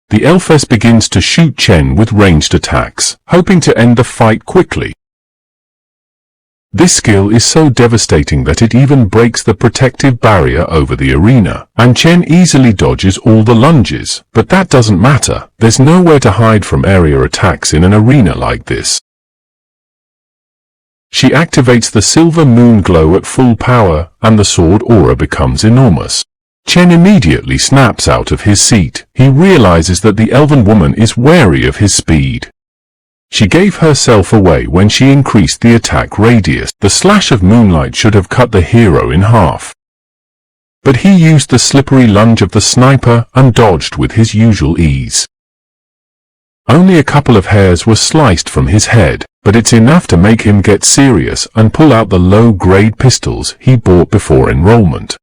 The elfess begins to shoot Chen with ranged attacks, hoping to end the fight quickly. This skill is so devastating that it even breaks the protective barrier over the arena, and Chen easily dodges all the lunges, but that doesn't matter. There's nowhere to hide from area attacks in an arena like this. She activates the Silver Moon glow at full power, and the sword aura becomes enormous. Chen immediately snaps out of his seat. He realizes that the elven woman is wary of his speed. She gave herself away when she increased the attack radius. The slash of moonlight should have cut the hero in half, but he used the slippery lunge of the sniper and dodged with his usual ease. Only a couple of hairs were sliced from his head, but it's enough to make him get serious and pull out the low-grade pistols he bought before enrollment.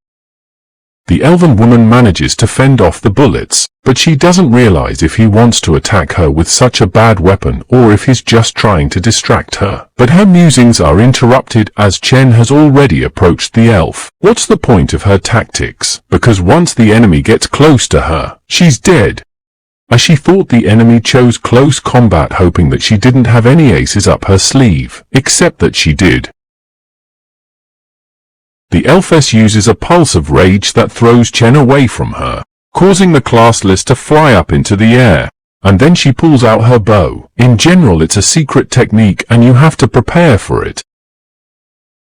The elven woman manages to fend off the bullets, but she doesn't realize if he wants to attack her with such a bad weapon or if he's just trying to distract her. But her musings are interrupted as Chen has already approached the elf. What's the point of her tactics? Because once the enemy gets close to her, she's dead. As she thought, the enemy chose close combat, hoping that she didn't have any aces up her sleeve, except that she did. The elfess uses a pulse of rage that throws Chen away from her, causing the classless to fly up into the air, and then she pulls out her bow. In general, it's a secret technique and you have to prepare for it.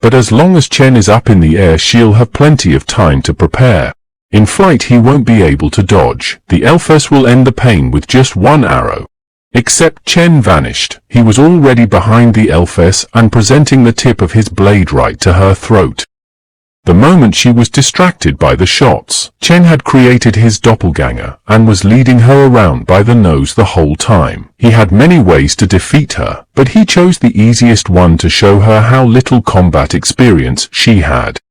But as long as Chen is up in the air, she'll have plenty of time to prepare. In flight he won't be able to dodge. The elfess will end the pain with just one arrow. Except Chen vanished. He was already behind the elfess and presenting the tip of his blade right to her throat. The moment she was distracted by the shots, Chen had created his doppelganger and was leading her around by the nose the whole time. He had many ways to defeat her, but he chose the easiest one to show her how little combat experience she had.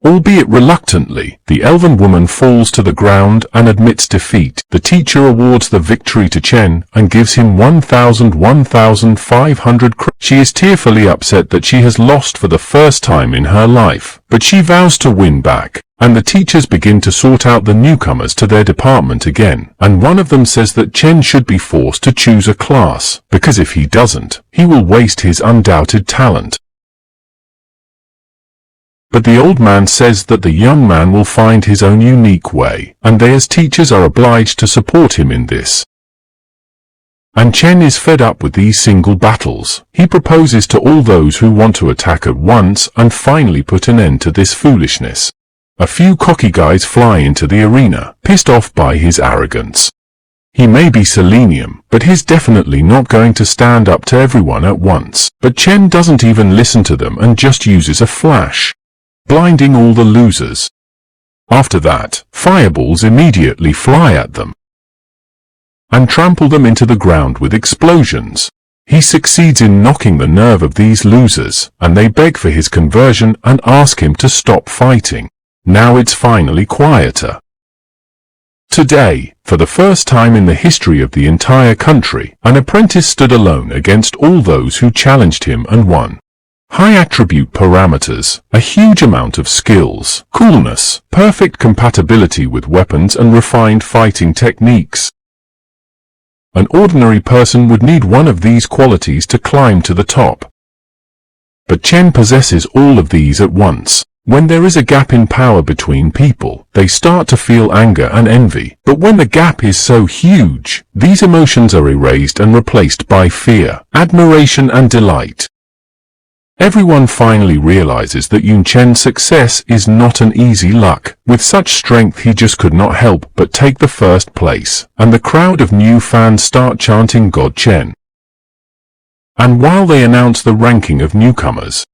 Albeit reluctantly, the elven woman falls to the ground and admits defeat. The teacher awards the victory to Chen and gives him 1,500 credits. She is tearfully upset that she has lost for the first time in her life, but she vows to win back. And the teachers begin to sort out the newcomers to their department again, and one of them says that Chen should be forced to choose a class, because if he doesn't, he will waste his undoubted talent. But the old man says that the young man will find his own unique way, and they as teachers are obliged to support him in this. And Chen is fed up with these single battles. He proposes to all those who want to attack at once and finally put an end to this foolishness. A few cocky guys fly into the arena, pissed off by his arrogance. He may be selenium, but he's definitely not going to stand up to everyone at once. But Chen doesn't even listen to them and just uses a flash, blinding all the losers. After that, fireballs immediately fly at them and trample them into the ground with explosions. He succeeds in knocking the nerve of these losers, and they beg for his conversion and ask him to stop fighting. Now it's finally quieter. Today, for the first time in the history of the entire country, an apprentice stood alone against all those who challenged him and won. High attribute parameters, a huge amount of skills, coolness, perfect compatibility with weapons and refined fighting techniques. An ordinary person would need one of these qualities to climb to the top. But Chen possesses all of these at once. When there is a gap in power between people, they start to feel anger and envy. But when the gap is so huge, these emotions are erased and replaced by fear, admiration and delight. Everyone finally realizes that Yun Chen's success is not an easy luck. With such strength he just could not help but take the first place, and the crowd of new fans start chanting God Chen. And while they announce the ranking of newcomers,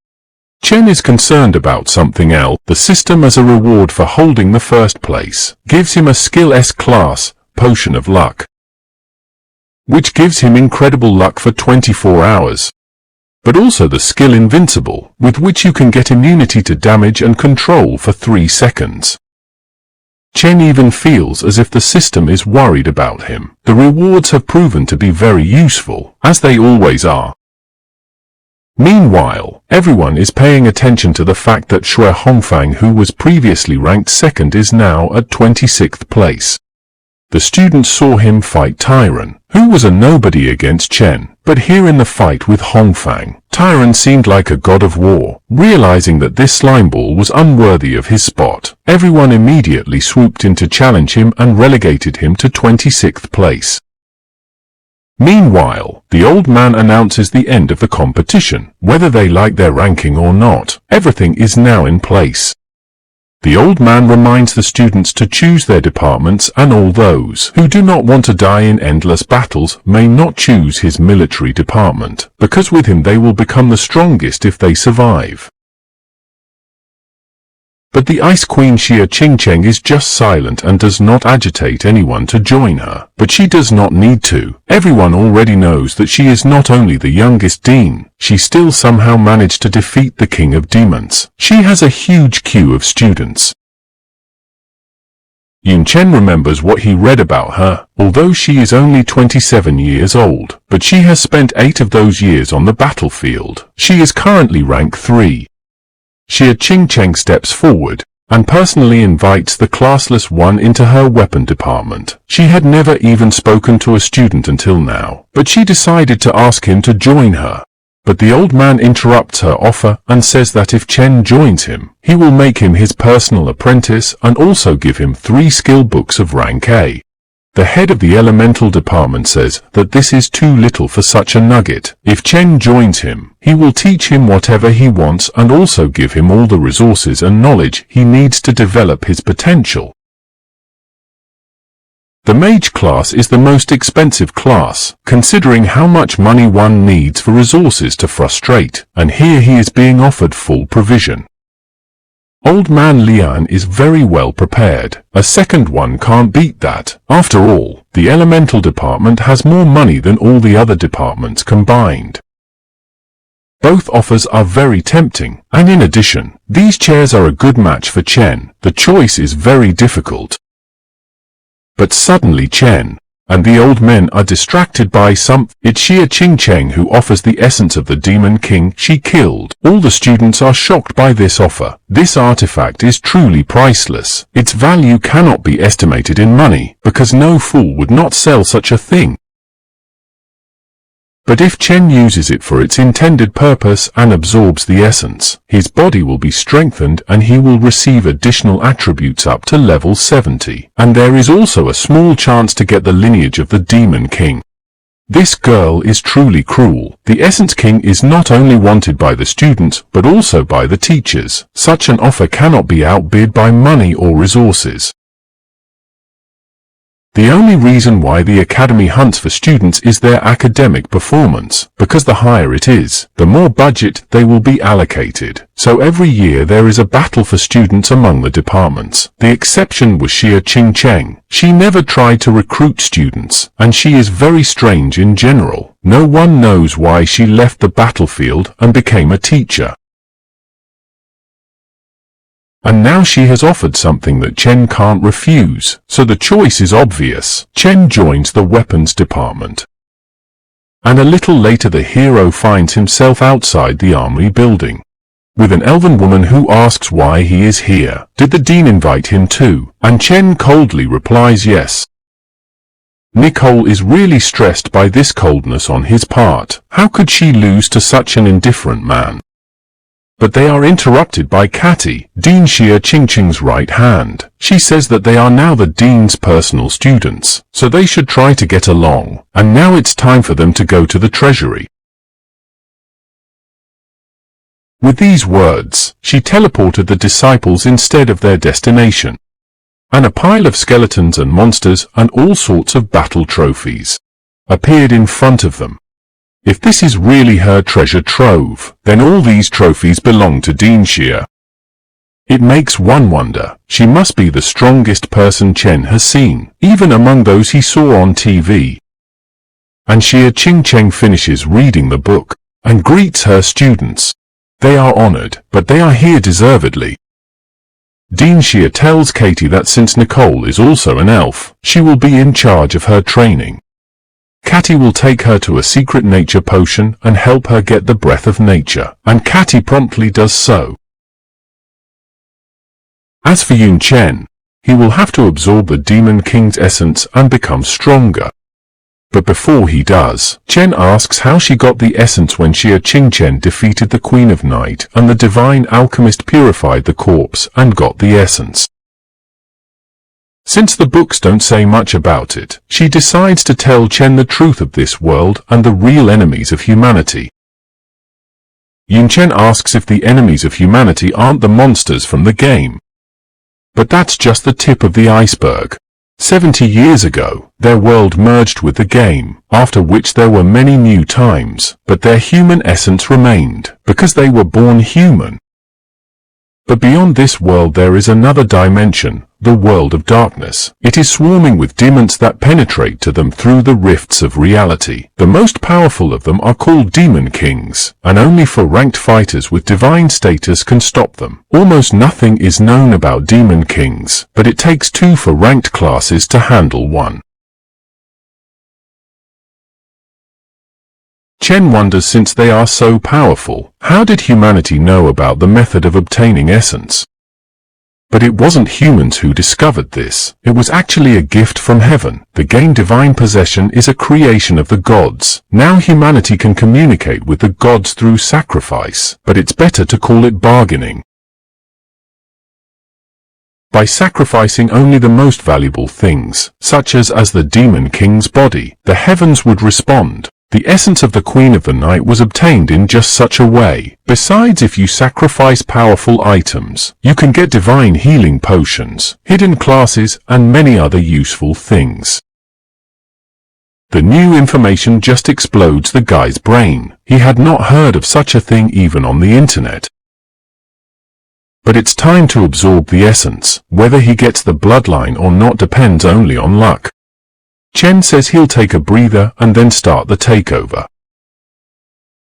Chen is concerned about something else. The system, as a reward for holding the first place, gives him a skill S class, Potion of Luck, which gives him incredible luck for 24 hours. But also the skill Invincible, with which you can get immunity to damage and control for 3 seconds. Chen even feels as if the system is worried about him. The rewards have proven to be very useful, as they always are. Meanwhile, everyone is paying attention to the fact that Shui Hongfang, who was previously ranked second, is now at 26th place. The students saw him fight Tyron, who was a nobody against Chen, but here in the fight with Hongfang, Tyron seemed like a god of war. Realizing that this slimeball was unworthy of his spot, everyone immediately swooped in to challenge him and relegated him to 26th place. Meanwhile, the old man announces the end of the competition. Whether they like their ranking or not, everything is now in place. The old man reminds the students to choose their departments, and all those who do not want to die in endless battles may not choose his military department, because with him they will become the strongest if they survive. But the Ice Queen Xia Qingcheng is just silent and does not agitate anyone to join her. But she does not need to. Everyone already knows that she is not only the youngest dean, she still somehow managed to defeat the King of Demons. She has a huge queue of students. Yun Chen remembers what he read about her. Although she is only 27 years old, but she has spent 8 of those years on the battlefield. She is currently rank 3. Xia Qingcheng steps forward and personally invites the classless one into her weapon department. She had never even spoken to a student until now, but she decided to ask him to join her. But the old man interrupts her offer and says that if Chen joins him, he will make him his personal apprentice and also give him 3 skill books of rank A. The head of the elemental department says that this is too little for such a nugget. If Chen joins him, he will teach him whatever he wants and also give him all the resources and knowledge he needs to develop his potential. The mage class is the most expensive class, considering how much money one needs for resources to frustrate, and here he is being offered full provision. Old man Lian is very well prepared. A second one can't beat that. After all, the elemental department has more money than all the other departments combined. Both offers are very tempting, and in addition, these chairs are a good match for Chen. The choice is very difficult. But suddenly Chen and the old men are distracted by something. It's Xia Qingcheng who offers the essence of the demon king she killed. All the students are shocked by this offer. This artifact is truly priceless. Its value cannot be estimated in money, because no fool would not sell such a thing. But if Chen uses it for its intended purpose and absorbs the essence, his body will be strengthened and he will receive additional attributes up to level 70. And there is also a small chance to get the lineage of the Demon King. This girl is truly cruel. The Essence King is not only wanted by the students, but also by the teachers. Such an offer cannot be outbid by money or resources. The only reason why the Academy hunts for students is their academic performance, because the higher it is, the more budget they will be allocated. So every year there is a battle for students among the departments. The exception was Xia Qingcheng. She never tried to recruit students, and she is very strange in general. No one knows why she left the battlefield and became a teacher. And now she has offered something that Chen can't refuse, so the choice is obvious. Chen joins the weapons department. And a little later the hero finds himself outside the armory building, with an elven woman who asks why he is here. Did the dean invite him too? And Chen coldly replies yes. Nicole is really stressed by this coldness on his part. How could she lose to such an indifferent man? But they are interrupted by Catty, Dean Xia Qingcheng's right hand. She says that they are now the dean's personal students, so they should try to get along, and now it's time for them to go to the treasury. With these words, she teleported the disciples instead of their destination, and a pile of skeletons and monsters and all sorts of battle trophies appeared in front of them. If this is really her treasure trove, then all these trophies belong to Dean Xia. It makes one wonder, she must be the strongest person Chen has seen, even among those he saw on TV. And Xia Qingcheng finishes reading the book, and greets her students. They are honored, but they are here deservedly. Dean Xia tells Katie that since Nicole is also an elf, she will be in charge of her training. Catty will take her to a secret nature potion and help her get the breath of nature, and Catty promptly does so. As for Yun Chen, he will have to absorb the Demon King's essence and become stronger. But before he does, Chen asks how she got the essence when Xia Qingchen defeated the Queen of Night and the divine alchemist purified the corpse and got the essence. Since the books don't say much about it, she decides to tell Chen the truth of this world and the real enemies of humanity. Yun Chen asks if the enemies of humanity aren't the monsters from the game. But that's just the tip of the iceberg. 70 years ago, their world merged with the game, after which there were many new times, but their human essence remained, because they were born human. But beyond this world there is another dimension, the world of darkness. It is swarming with demons that penetrate to them through the rifts of reality. The most powerful of them are called Demon Kings, and only for ranked fighters with divine status can stop them. Almost nothing is known about Demon Kings, but it takes 2 for ranked classes to handle one. Chen wonders, since they are so powerful, how did humanity know about the method of obtaining essence? But it wasn't humans who discovered this. It was actually a gift from heaven. The game Divine Possession is a creation of the gods. Now humanity can communicate with the gods through sacrifice, but it's better to call it bargaining. By sacrificing only the most valuable things, such as the Demon King's body, the heavens would respond. The essence of the Queen of the Night was obtained in just such a way. Besides, if you sacrifice powerful items, you can get divine healing potions, hidden classes, and many other useful things. The new information just explodes the guy's brain. He had not heard of such a thing even on the internet. But it's time to absorb the essence. Whether he gets the bloodline or not depends only on luck. Chen says he'll take a breather and then start the takeover.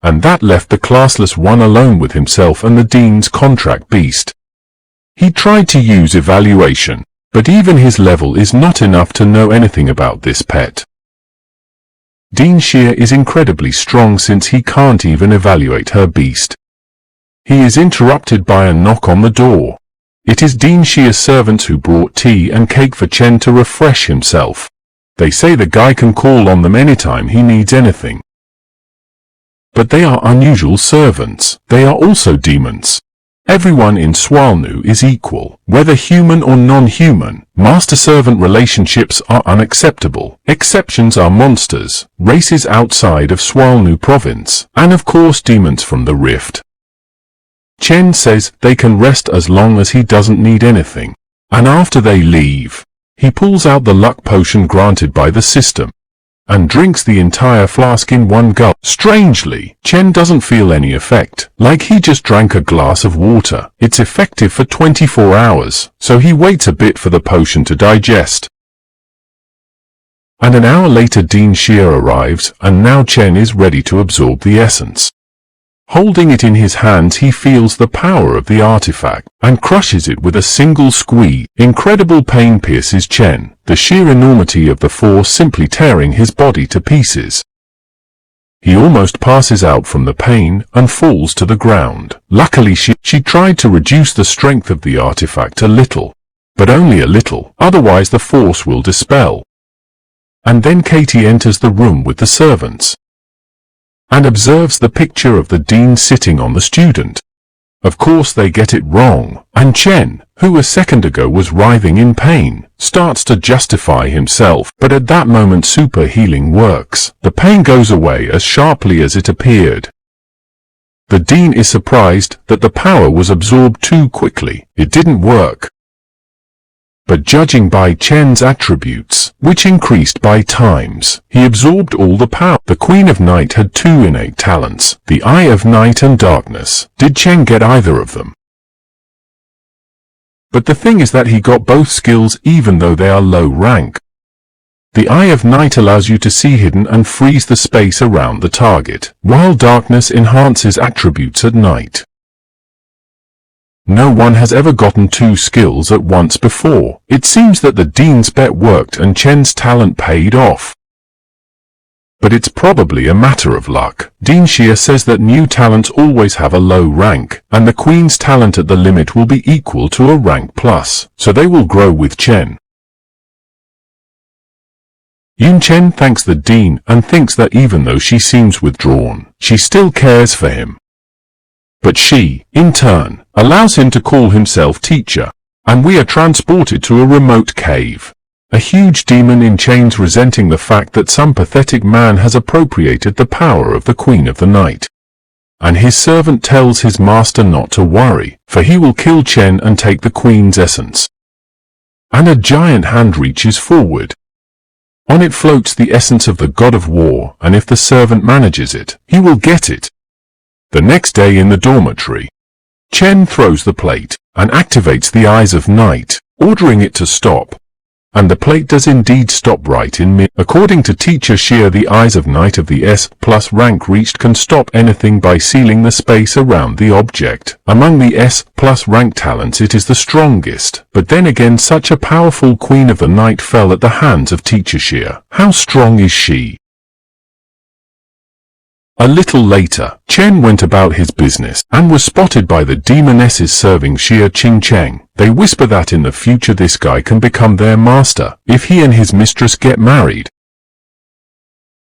and that left the classless one alone with himself and the dean's contract beast. He tried to use evaluation, but even his level is not enough to know anything about this pet. Dean Xie is incredibly strong since he can't even evaluate her beast. He is interrupted by a knock on the door. It is Dean Xie's servants who brought tea and cake for Chen to refresh himself. They say the guy can call on them anytime he needs anything. But they are unusual servants. They are also demons. Everyone in Swalnu is equal, whether human or non-human. Master-servant relationships are unacceptable. Exceptions are monsters, races outside of Swalnu province, and of course demons from the rift. Chen says they can rest as long as he doesn't need anything. And after they leave, he pulls out the luck potion granted by the system and drinks the entire flask in one gulp. Strangely, Chen doesn't feel any effect, like he just drank a glass of water. It's effective for 24 hours, so he waits a bit for the potion to digest. And an hour later Dean Xie arrives, and now Chen is ready to absorb the essence. Holding it in his hands, he feels the power of the artifact, and crushes it with a single squeeze. Incredible pain pierces Chen, the sheer enormity of the force simply tearing his body to pieces. He almost passes out from the pain, and falls to the ground. Luckily she tried to reduce the strength of the artifact a little, but only a little, otherwise the force will dispel. And then Katie enters the room with the servants and observes the picture of the dean sitting on the student. Of course they get it wrong, and Chen, who a second ago was writhing in pain, starts to justify himself, but at that moment super healing works. The pain goes away as sharply as it appeared. The dean is surprised that the power was absorbed too quickly. It didn't work. But judging by Chen's attributes, which increased by times, he absorbed all the power. The Queen of Night had two innate talents, the Eye of Night and Darkness. Did Chen get either of them? But the thing is that he got both skills even though they are low rank. The Eye of Night allows you to see hidden and freeze the space around the target, while Darkness enhances attributes at night. No one has ever gotten two skills at once before. It seems that the dean's bet worked and Chen's talent paid off. But it's probably a matter of luck. Dean Xie says that new talents always have a low rank, and the Queen's talent at the limit will be equal to a rank plus, so they will grow with Chen. Yun Chen thanks the dean and thinks that even though she seems withdrawn, she still cares for him. But she, in turn, allows him to call himself teacher, and we are transported to a remote cave. A huge demon in chains resenting the fact that some pathetic man has appropriated the power of the Queen of the Night. And his servant tells his master not to worry, for he will kill Chen and take the Queen's essence. And a giant hand reaches forward. On it floats the essence of the God of War, and if the servant manages it, he will get it. The next day in the dormitory, Chen throws the plate and activates the Eyes of Night, ordering it to stop. And the plate does indeed stop right in mid. According to Teacher Xie, the Eyes of Night of the S+ rank reached can stop anything by sealing the space around the object. Among the S+ rank talents it is the strongest, but then again such a powerful Queen of the Night fell at the hands of Teacher Xie. How strong is she? A little later, Chen went about his business, and was spotted by the demonesses serving Xie Qingcheng. They whisper that in the future this guy can become their master, if he and his mistress get married.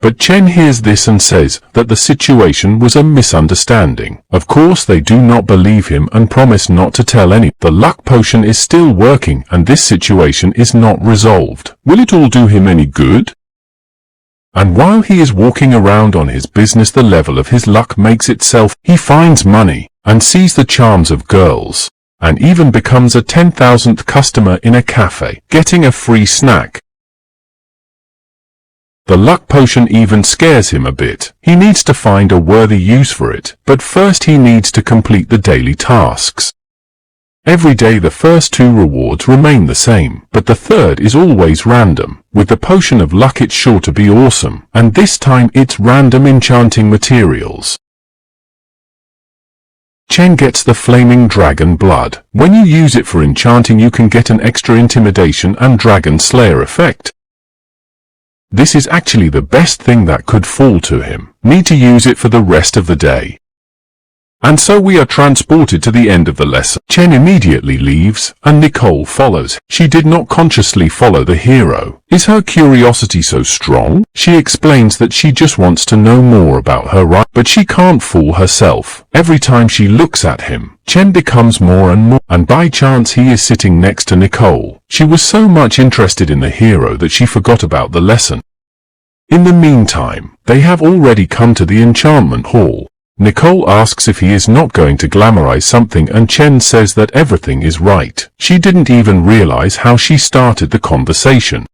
But Chen hears this and says that the situation was a misunderstanding. Of course they do not believe him and promise not to tell any. The luck potion is still working and this situation is not resolved. Will it all do him any good? And while he is walking around on his business, the level of his luck makes itself. He finds money, and sees the charms of girls, and even becomes a 10,000th customer in a cafe, getting a free snack. The luck potion even scares him a bit. He needs to find a worthy use for it, but first he needs to complete the daily tasks. Every day the first two rewards remain the same, but the third is always random. With the potion of luck it's sure to be awesome, and this time it's random enchanting materials. Chen gets the flaming dragon blood. When you use it for enchanting, you can get an extra intimidation and dragon slayer effect. This is actually the best thing that could fall to him. Need to use it for the rest of the day. And so we are transported to the end of the lesson. Chen immediately leaves, and Nicole follows. She did not consciously follow the hero. Is her curiosity so strong? She explains that she just wants to know more about her right, but she can't fool herself. Every time she looks at him, Chen becomes more and more, and by chance he is sitting next to Nicole. She was so much interested in the hero that she forgot about the lesson. In the meantime, they have already come to the enchantment hall. Nicole asks if he is not going to glamorize something, and Chen says that everything is right. She didn't even realize how she started the conversation.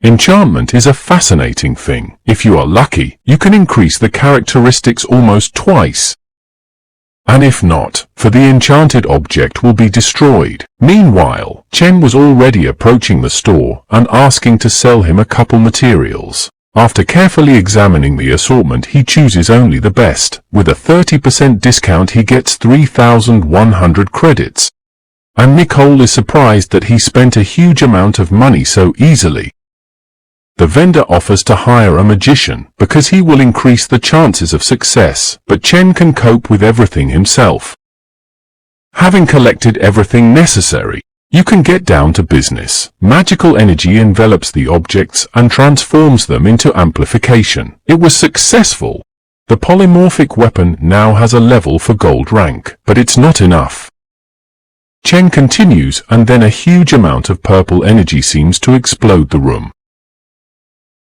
Enchantment is a fascinating thing. If you are lucky, you can increase the characteristics almost twice. And if not, for the enchanted object will be destroyed. Meanwhile, Chen was already approaching the store and asking to sell him a couple materials. After carefully examining the assortment, he chooses only the best. With a 30% discount, he gets 3,100 credits. And Nicole is surprised that he spent a huge amount of money so easily. The vendor offers to hire a magician because he will increase the chances of success, but Chen can cope with everything himself. Having collected everything necessary, you can get down to business. Magical energy envelops the objects and transforms them into amplification. It was successful. The polymorphic weapon now has a level for gold rank, but it's not enough. Chen continues, and then a huge amount of purple energy seems to explode the room.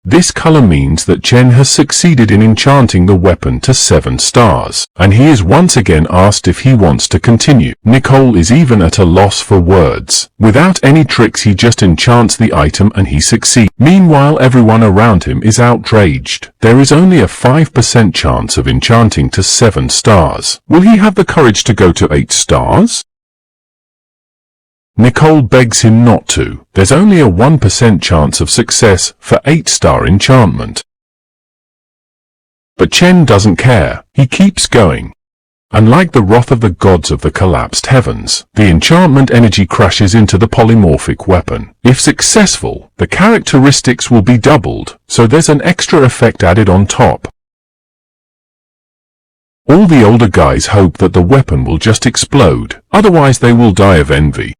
This color means that Chen has succeeded in enchanting the weapon to 7 stars, and he is once again asked if he wants to continue. Nicole is even at a loss for words. Without any tricks, he just enchants the item and he succeeds. Meanwhile, everyone around him is outraged. There is only a 5% chance of enchanting to 7 stars. Will he have the courage to go to 8 stars? Nicole begs him not to. There's only a 1% chance of success for 8-star enchantment. But Chen doesn't care. He keeps going. Unlike the wrath of the gods of the collapsed heavens, the enchantment energy crashes into the polymorphic weapon. If successful, the characteristics will be doubled, so there's an extra effect added on top. All the older guys hope that the weapon will just explode, otherwise they will die of envy.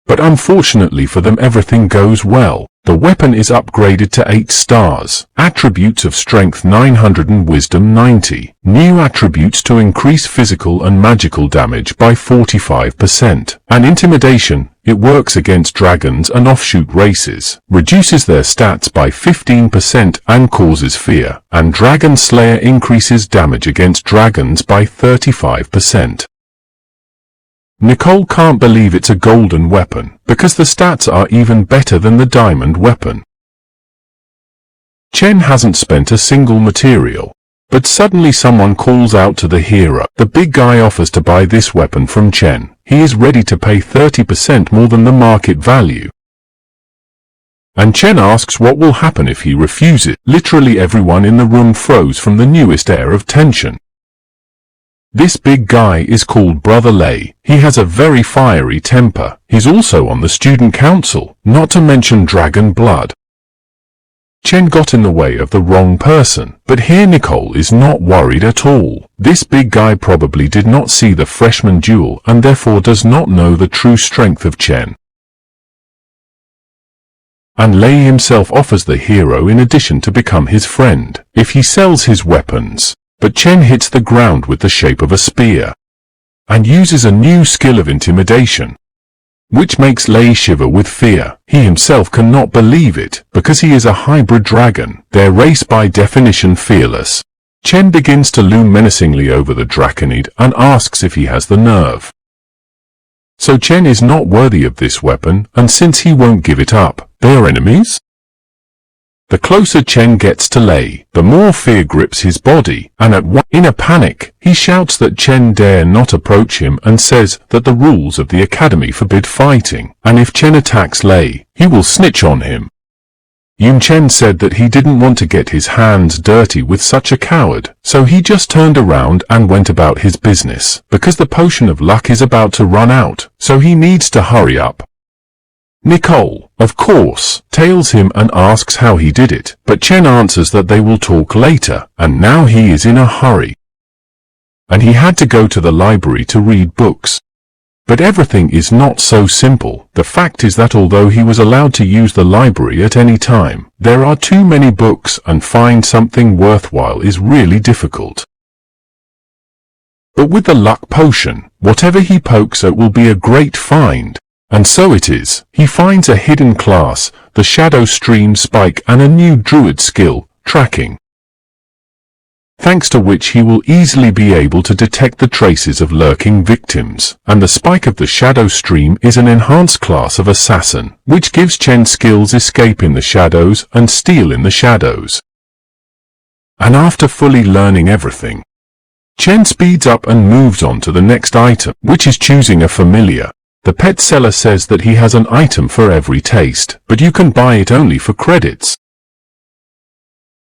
But unfortunately for them, everything goes well. The weapon is upgraded to 8 stars. Attributes of strength 900 and wisdom 90. New attributes to increase physical and magical damage by 45%. And intimidation, it works against dragons and offshoot races. Reduces their stats by 15% and causes fear. And Dragon Slayer increases damage against dragons by 35%. Nicole can't believe it's a golden weapon, because the stats are even better than the diamond weapon. Chen hasn't spent a single material, but suddenly someone calls out to the hero. The big guy offers to buy this weapon from Chen. He is ready to pay 30% more than the market value. And Chen asks what will happen if he refuses. Literally everyone in the room froze from the newest air of tension. This big guy is called Brother Lei. He has a very fiery temper. He's also on the student council, not to mention dragon blood. Chen got in the way of the wrong person, but here Nicole is not worried at all. This big guy probably did not see the freshman duel and therefore does not know the true strength of Chen. And Lei himself offers the hero in addition to become his friend, if he sells his weapons. But Chen hits the ground with the shape of a spear, and uses a new skill of intimidation, which makes Lei shiver with fear. He himself cannot believe it, because he is a hybrid dragon, their race by definition fearless. Chen begins to loom menacingly over the Draconid and asks if he has the nerve. So Chen is not worthy of this weapon, and since he won't give it up, they are enemies? The closer Chen gets to Lei, the more fear grips his body, and in a panic, he shouts that Chen dare not approach him and says that the rules of the academy forbid fighting, and if Chen attacks Lei, he will snitch on him. Yun Chen said that he didn't want to get his hands dirty with such a coward, so he just turned around and went about his business, because the potion of luck is about to run out, so he needs to hurry up. Nicole, of course, tails him and asks how he did it, but Chen answers that they will talk later, and now he is in a hurry. And he had to go to the library to read books. But everything is not so simple. The fact is that although he was allowed to use the library at any time, there are too many books and find something worthwhile is really difficult. But with the luck potion, whatever he pokes at will be a great find. And so it is. He finds a hidden class, the shadow stream spike, and a new druid skill, tracking, thanks to which he will easily be able to detect the traces of lurking victims. And the spike of the shadow stream is an enhanced class of assassin, which gives Chen skills escape in the shadows and steal in the shadows. And after fully learning everything, Chen speeds up and moves on to the next item, which is choosing a familiar. The pet seller says that he has an item for every taste, but you can buy it only for credits.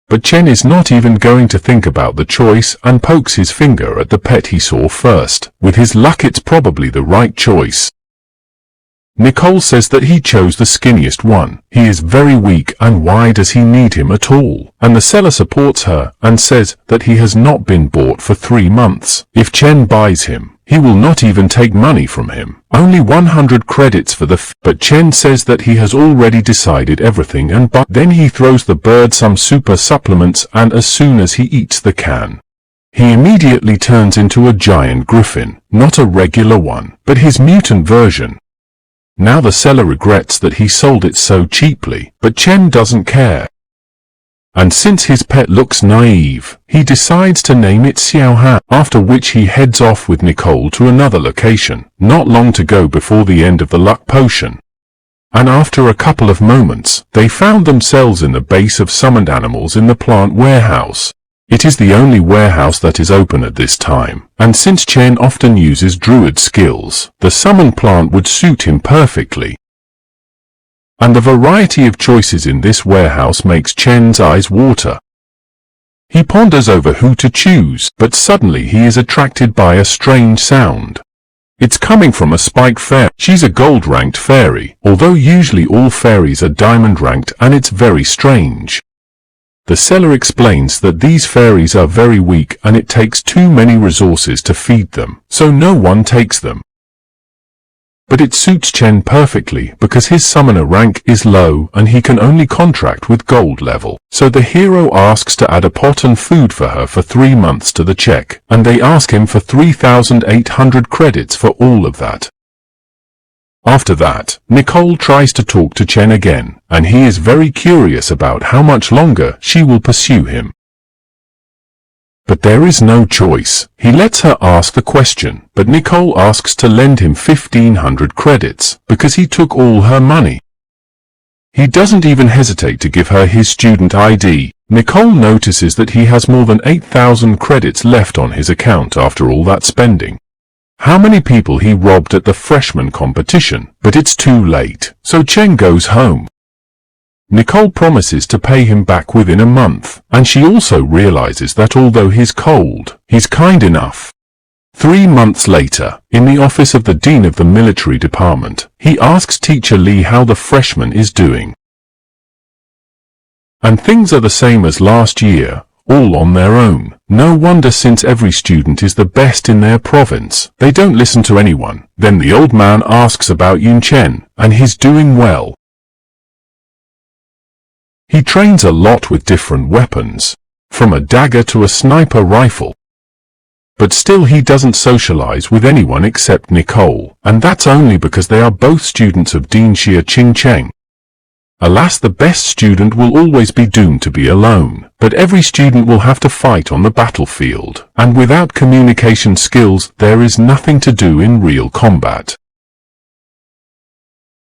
But Chen is not even going to think about the choice and pokes his finger at the pet he saw first. With his luck, it's probably the right choice. Nicole says that he chose the skinniest one. He is very weak, and why does he need him at all? And the seller supports her and says that he has not been bought for 3 months. If Chen buys him, he will not even take money from him. Only 100 credits for the but Chen says that he has already decided everything, and then he throws the bird some super supplements, and as soon as he eats the can, he immediately turns into a giant griffin, not a regular one, but his mutant version. Now the seller regrets that he sold it so cheaply, but Chen doesn't care. And since his pet looks naive, he decides to name it Xiaohan, after which he heads off with Nicole to another location, not long to go before the end of the luck potion. And after a couple of moments, they found themselves in the base of summoned animals in the plant warehouse. It is the only warehouse that is open at this time, and since Chen often uses druid skills, the summoned plant would suit him perfectly. And the variety of choices in this warehouse makes Chen's eyes water. He ponders over who to choose, but suddenly he is attracted by a strange sound. It's coming from a spike fairy. She's a gold-ranked fairy, although usually all fairies are diamond-ranked, and it's very strange. The seller explains that these fairies are very weak and it takes too many resources to feed them, so no one takes them. But it suits Chen perfectly because his summoner rank is low and he can only contract with gold level. So the hero asks to add a pot and food for her for 3 months to the check, and they ask him for 3,800 credits for all of that. After that, Nicole tries to talk to Chen again, and he is very curious about how much longer she will pursue him. But there is no choice. He lets her ask the question, but Nicole asks to lend him 1,500 credits, because he took all her money. He doesn't even hesitate to give her his student ID. Nicole notices that he has more than 8,000 credits left on his account after all that spending. How many people he robbed at the freshman competition, but it's too late, so Chen goes home. Nicole promises to pay him back within a month, and she also realizes that although he's cold, he's kind enough. 3 months later, in the office of the dean of the military department, he asks teacher Li how the freshman is doing. And things are the same as last year, all on their own. No wonder, since every student is the best in their province. They don't listen to anyone. Then the old man asks about Yun Chen, and he's doing well. He trains a lot with different weapons, from a dagger to a sniper rifle. But still he doesn't socialize with anyone except Nicole, and that's only because they are both students of Dean Xia Qingcheng. Alas, the best student will always be doomed to be alone, but every student will have to fight on the battlefield, and without communication skills there is nothing to do in real combat.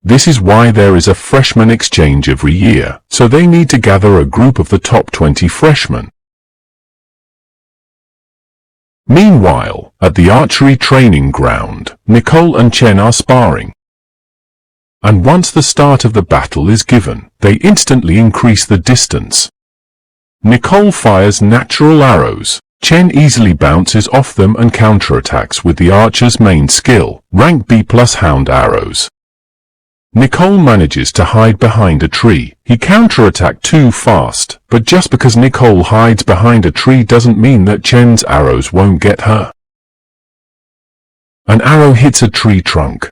This is why there is a freshman exchange every year, so they need to gather a group of the top 20 freshmen. Meanwhile, at the archery training ground, Nicole and Chen are sparring. and once the start of the battle is given, they instantly increase the distance. Nicole fires natural arrows. Chen easily bounces off them and counterattacks with the archer's main skill, rank B+ hound arrows. Nicole manages to hide behind a tree. He counterattacked too fast, but just because Nicole hides behind a tree doesn't mean that Chen's arrows won't get her. An arrow hits a tree trunk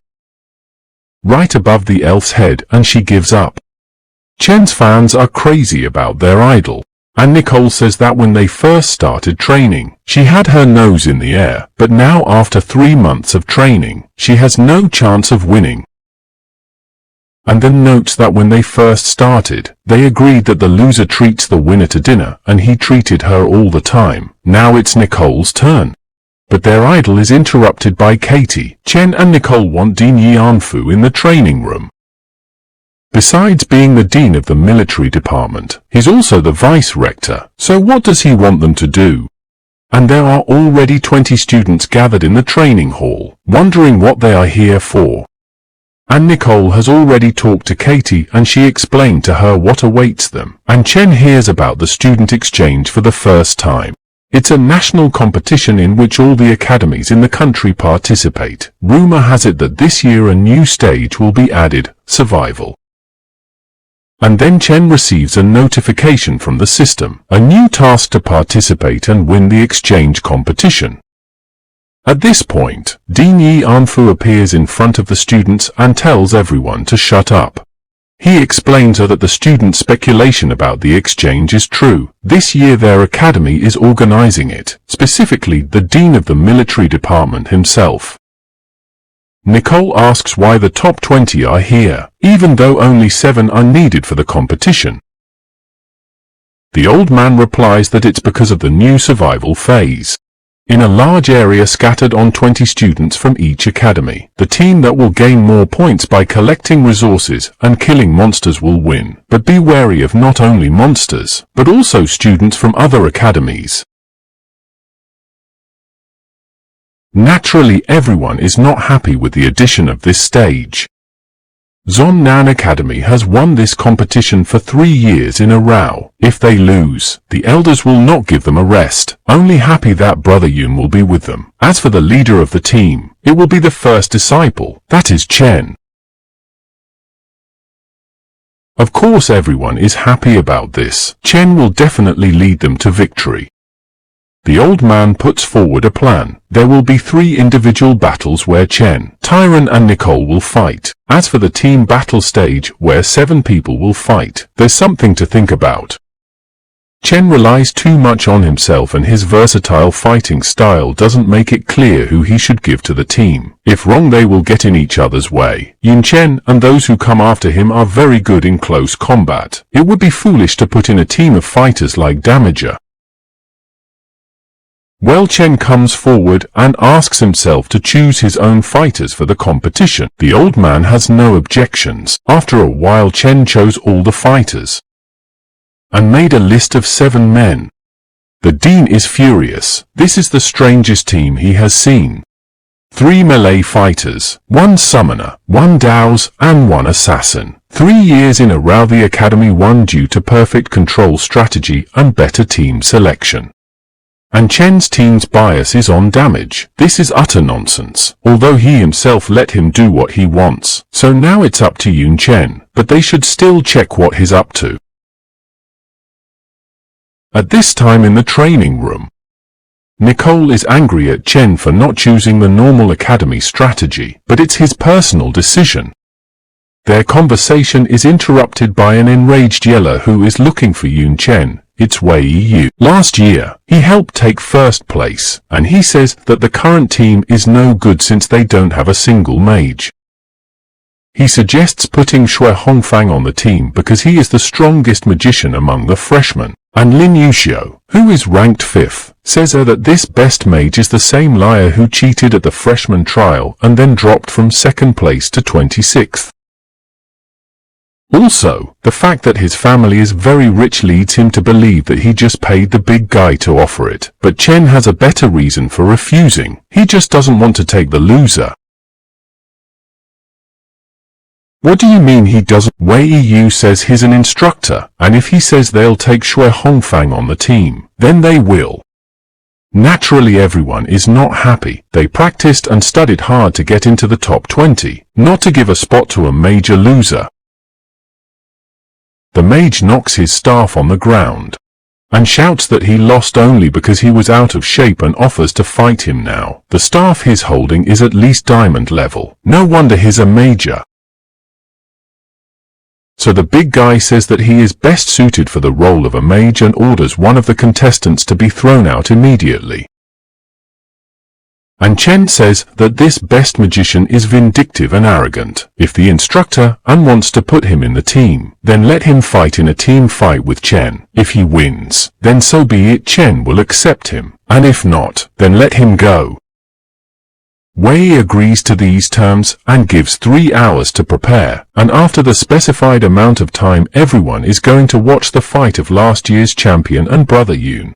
right above the elf's head and she gives up. Chen's fans are crazy about their idol, and Nicole says that when they first started training, she had her nose in the air, but now after 3 months of training, she has no chance of winning. And then notes that when they first started, they agreed that the loser treats the winner to dinner, and he treated her all the time. Now it's Nicole's turn. But their idol is interrupted by Katie. Chen and Nicole want Dean Yanfu in the training room. Besides being the dean of the military department, he's also the vice-rector. So what does he want them to do? And there are already 20 students gathered in the training hall, wondering what they are here for. And Nicole has already talked to Katie and she explained to her what awaits them. And Chen hears about the student exchange for the first time. It's a national competition in which all the academies in the country participate. Rumor has it that this year a new stage will be added, survival. And then Chen receives a notification from the system, a new task to participate and win the exchange competition. At this point, Dean Yanfu appears in front of the students and tells everyone to shut up. He explains that the students' speculation about the exchange is true. This year their academy is organizing it, specifically the dean of the military department himself. Nicole asks why the top 20 are here, even though only 7 are needed for the competition. The old man replies that it's because of the new survival phase. In a large area scattered on 20 students from each academy, the team that will gain more points by collecting resources and killing monsters will win. But be wary of not only monsters, but also students from other academies. Naturally, everyone is not happy with the addition of this stage. Zonnan Academy has won this competition for 3 years in a row. If they lose, the elders will not give them a rest, only happy that Brother Yun will be with them. As for the leader of the team, it will be the first disciple, that is Chen. Of course everyone is happy about this. Chen will definitely lead them to victory. The old man puts forward a plan. There will be 3 individual battles where Chen, Tyron and Nicole will fight. As for the team battle stage, where 7 people will fight, there's something to think about. Chen relies too much on himself and his versatile fighting style doesn't make it clear who he should give to the team. If wrong, they will get in each other's way. Yun Chen and those who come after him are very good in close combat. It would be foolish to put in a team of fighters like Damager. Well, Chen comes forward and asks himself to choose his own fighters for the competition. The old man has no objections. After a while, Chen chose all the fighters and made a list of 7 men. The dean is furious. This is the strangest team he has seen. 3 melee fighters, 1 summoner, 1 douse, and 1 assassin. 3 years in a row the academy won due to perfect control strategy and better team selection. And Chen's team's bias is on damage. This is utter nonsense, although he himself let him do what he wants. So now it's up to Yun Chen, but they should still check what he's up to. At this time in the training room, Nicole is angry at Chen for not choosing the normal academy strategy, but it's his personal decision. Their conversation is interrupted by an enraged Yeller who is looking for Yun Chen. It's Wei Yu. Last year, he helped take first place, and he says that the current team is no good since they don't have a single mage. He suggests putting Shui Hongfang on the team because he is the strongest magician among the freshmen. And Lin Yuxiu, who is ranked 5th, says that this best mage is the same liar who cheated at the freshman trial and then dropped from 2nd place to 26th. Also, the fact that his family is very rich leads him to believe that he just paid the big guy to offer it. But Chen has a better reason for refusing. He just doesn't want to take the loser. What do you mean he doesn't? Wei Yu says he's an instructor, and if he says they'll take Shui Hongfang on the team, then they will. Naturally everyone is not happy. They practiced and studied hard to get into the top 20, not to give a spot to a major loser. The mage knocks his staff on the ground and shouts that he lost only because he was out of shape and offers to fight him now. The staff he's holding is at least diamond level. No wonder he's a major. So the big guy says that he is best suited for the role of a mage and orders one of the contestants to be thrown out immediately. And Chen says that this best magician is vindictive and arrogant. If the instructor wants to put him in the team, then let him fight in a team fight with Chen. If he wins, then so be it, Chen will accept him. And if not, then let him go. Wei agrees to these terms and gives 3 hours to prepare, and after the specified amount of time everyone is going to watch the fight of last year's champion and brother Yun.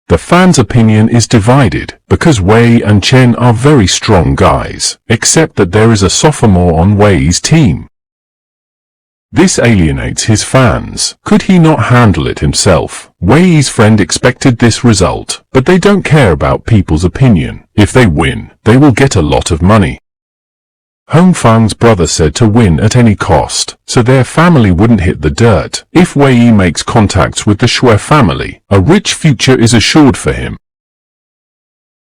The fans' opinion is divided, because Wei and Chen are very strong guys, except that there is a sophomore on Wei's team. This alienates his fans. Could he not handle it himself? Wei's friend expected this result, but they don't care about people's opinion. If they win, they will get a lot of money. Hongfang's brother said to win at any cost, so their family wouldn't hit the dirt. If Wei makes contacts with the Shui family, a rich future is assured for him.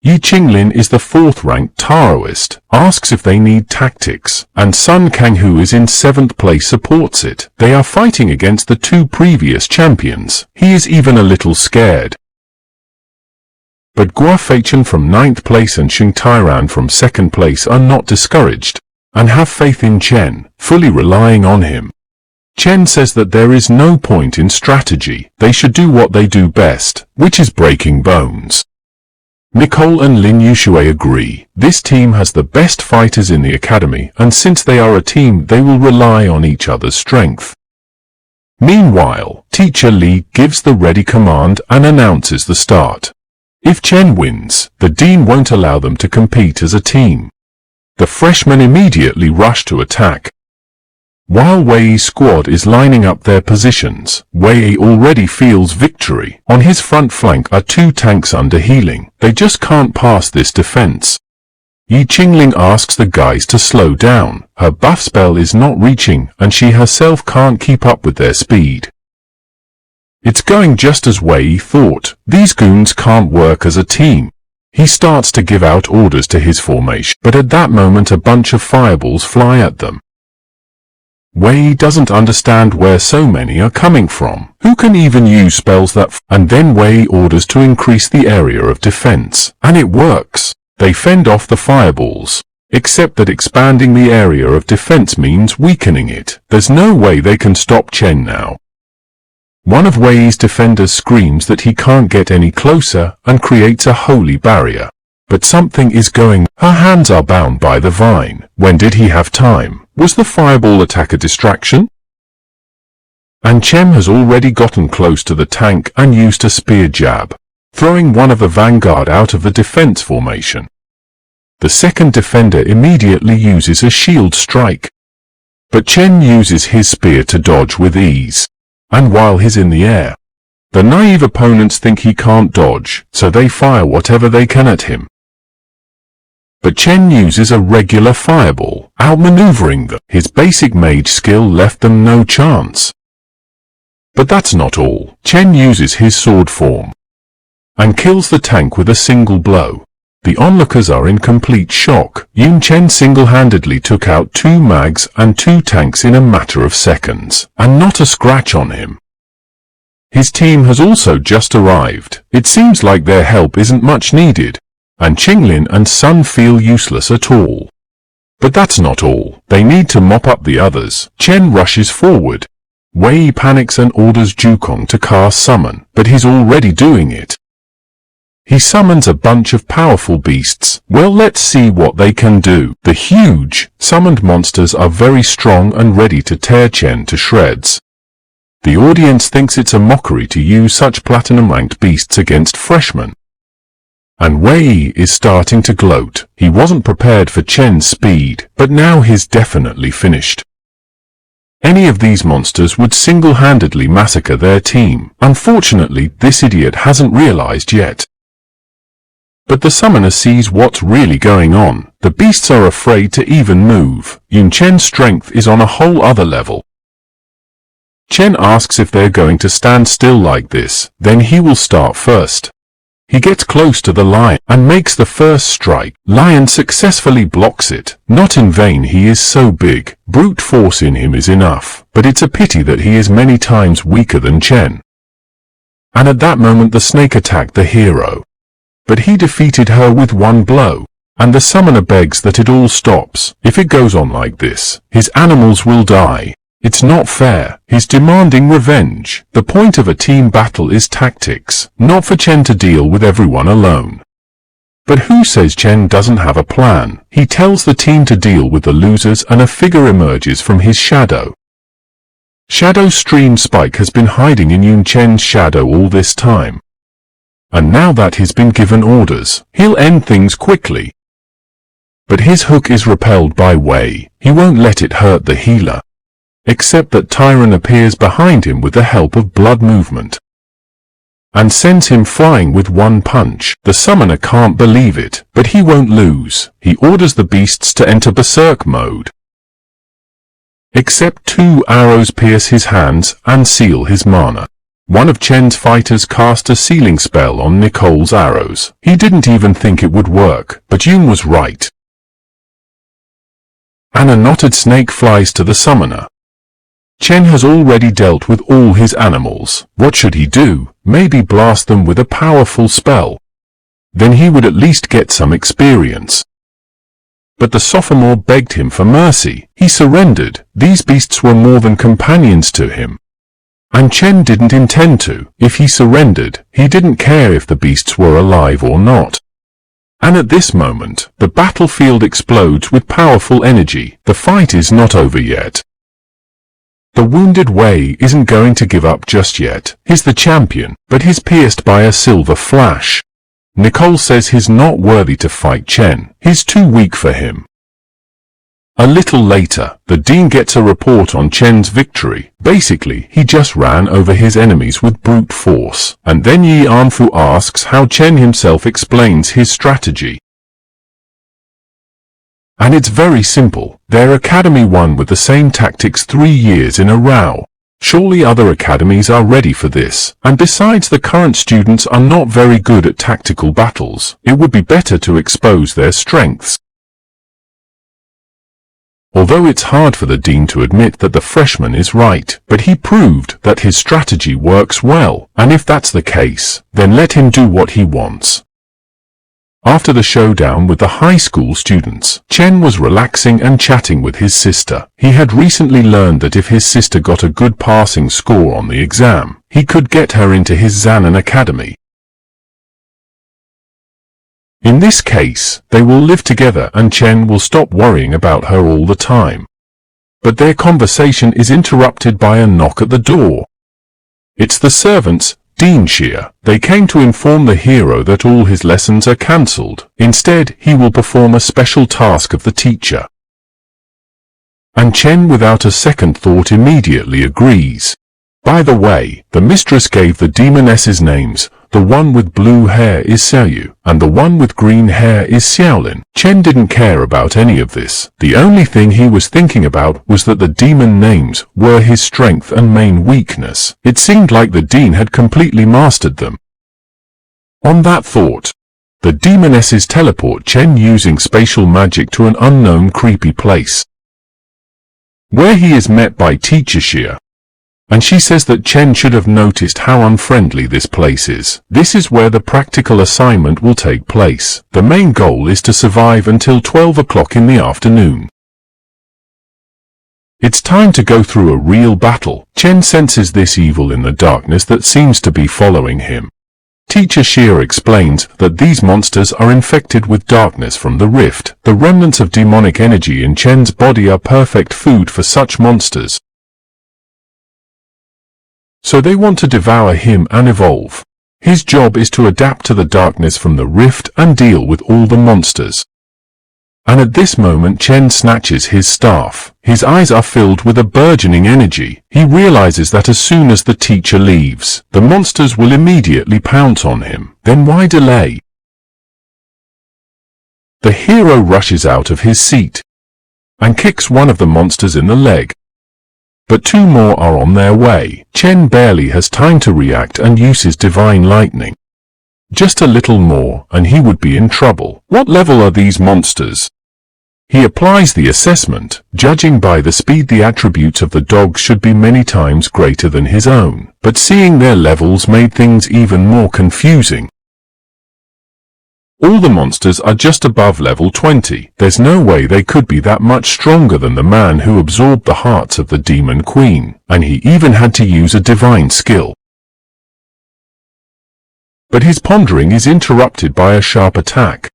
Yi Qinglin is the 4th-ranked Taoist, asks if they need tactics, and Sun Kang, who is in 7th place, supports it. They are fighting against the 2 previous champions. He is even a little scared. But Gua Feichen from 9th place and Xing Tairan from 2nd place are not discouraged, and have faith in Chen, fully relying on him. Chen says that there is no point in strategy. They should do what they do best, which is breaking bones. Nicole and Lin Yushui agree. This team has the best fighters in the academy, and since they are a team, they will rely on each other's strength. Meanwhile, Teacher Li gives the ready command and announces the start. If Chen wins, the dean won't allow them to compete as a team. The freshmen immediately rush to attack. While Wei's squad is lining up their positions, Wei already feels victory. On his front flank are 2 tanks under healing. They just can't pass this defense. Yi Qinglin asks the guys to slow down. Her buff spell is not reaching, and she herself can't keep up with their speed. It's going just as Wei thought. These goons can't work as a team. He starts to give out orders to his formation, but at that moment a bunch of fireballs fly at them. Wei doesn't understand where so many are coming from. Who can even use spells that and then Wei orders to increase the area of defense, and it works. They fend off the fireballs, except that expanding the area of defense means weakening it. There's no way they can stop Chen now. One of Wei's defenders screams that he can't get any closer and creates a holy barrier. But something is going. Her hands are bound by the vine. When did he have time? Was the fireball attack a distraction? And Chen has already gotten close to the tank and used a spear jab, throwing one of the vanguard out of the defense formation. The second defender immediately uses a shield strike. But Chen uses his spear to dodge with ease. And while he's in the air, the naive opponents think he can't dodge, so they fire whatever they can at him. But Chen uses a regular fireball, outmaneuvering them. His basic mage skill left them no chance. But that's not all. Chen uses his sword form and kills the tank with a single blow. The onlookers are in complete shock. Yun Chen single-handedly took out 2 mags and 2 tanks in a matter of seconds, and not a scratch on him. His team has also just arrived. It seems like their help isn't much needed, and Qinglin and Sun feel useless at all. But that's not all. They need to mop up the others. Chen rushes forward. Wei panics and orders Jukong to cast summon, but he's already doing it. He summons a bunch of powerful beasts. Well, let's see what they can do. The huge, summoned monsters are very strong and ready to tear Chen to shreds. The audience thinks it's a mockery to use such platinum-ranked beasts against freshmen. And Wei is starting to gloat. He wasn't prepared for Chen's speed, but now he's definitely finished. Any of these monsters would single-handedly massacre their team. Unfortunately, this idiot hasn't realized yet. But the summoner sees what's really going on. The beasts are afraid to even move. Yun Chen's strength is on a whole other level. Chen asks if they're going to stand still like this, then he will start first. He gets close to the lion and makes the first strike. Lion successfully blocks it. Not in vain, he is so big. Brute force in him is enough, but it's a pity that he is many times weaker than Chen. And at that moment the snake attacked the hero. But he defeated her with one blow. And the summoner begs that it all stops. If it goes on like this, his animals will die. It's not fair. He's demanding revenge. The point of a team battle is tactics, not for Chen to deal with everyone alone. But who says Chen doesn't have a plan? He tells the team to deal with the losers and a figure emerges from his shadow. Shadow Stream Spike has been hiding in Yun Chen's shadow all this time. And now that he's been given orders, he'll end things quickly. But his hook is repelled by Wei. He won't let it hurt the healer. Except that Tyron appears behind him with the help of blood movement and sends him flying with one punch. The summoner can't believe it, but he won't lose. He orders the beasts to enter berserk mode. Except 2 arrows pierce his hands and seal his mana. One of Chen's fighters cast a sealing spell on Nicole's arrows. He didn't even think it would work, but Yun was right. And a knotted snake flies to the summoner. Chen has already dealt with all his animals. What should he do? Maybe blast them with a powerful spell. Then he would at least get some experience. But the sophomore begged him for mercy. He surrendered. These beasts were more than companions to him. And Chen didn't intend to. If he surrendered, he didn't care if the beasts were alive or not. And at this moment, the battlefield explodes with powerful energy. The fight is not over yet. The wounded Wei isn't going to give up just yet. He's the champion, but he's pierced by a silver flash. Nicole says he's not worthy to fight Chen. He's too weak for him. A little later, the dean gets a report on Chen's victory. Basically, he just ran over his enemies with brute force. And then Yi Anfu asks how Chen himself explains his strategy. And it's very simple. Their academy won with the same tactics 3 years in a row. Surely other academies are ready for this. And besides, the current students are not very good at tactical battles. It would be better to expose their strengths. Although it's hard for the dean to admit that the freshman is right, but he proved that his strategy works well. And if that's the case, then let him do what he wants. After the showdown with the high school students, Chen was relaxing and chatting with his sister. He had recently learned that if his sister got a good passing score on the exam, he could get her into his Zanen Academy. In this case, they will live together and Chen will stop worrying about her all the time. But their conversation is interrupted by a knock at the door. It's the servants, Dean Xie. They came to inform the hero that all his lessons are cancelled. Instead, he will perform a special task of the teacher. And Chen, without a second thought, immediately agrees. By the way, the mistress gave the demonesses names. The one with blue hair is Xiaoyu, and the one with green hair is Xiaolin. Chen didn't care about any of this. The only thing he was thinking about was that the demon names were his strength and main weakness. It seemed like the dean had completely mastered them. On that thought, the demonesses teleport Chen using spatial magic to an unknown creepy place, where he is met by Teacher Xie. And she says that Chen should have noticed how unfriendly this place is. This is where the practical assignment will take place. The main goal is to survive until 12 o'clock in the afternoon. It's time to go through a real battle. Chen senses this evil in the darkness that seems to be following him. Teacher Xie explains that these monsters are infected with darkness from the rift. The remnants of demonic energy in Chen's body are perfect food for such monsters. So they want to devour him and evolve. His job is to adapt to the darkness from the rift and deal with all the monsters. And at this moment Chen snatches his staff. His eyes are filled with a burgeoning energy. He realizes that as soon as the teacher leaves, the monsters will immediately pounce on him. Then why delay? The hero rushes out of his seat and kicks one of the monsters in the leg. But two more are on their way. Chen barely has time to react and uses divine lightning. Just a little more and he would be in trouble. What level are these monsters? He applies the assessment. Judging by the speed, the attributes of the dogs should be many times greater than his own. But seeing their levels made things even more confusing. All the monsters are just above level 20. There's no way they could be that much stronger than the man who absorbed the hearts of the demon queen, and he even had to use a divine skill. But his pondering is interrupted by a sharp attack.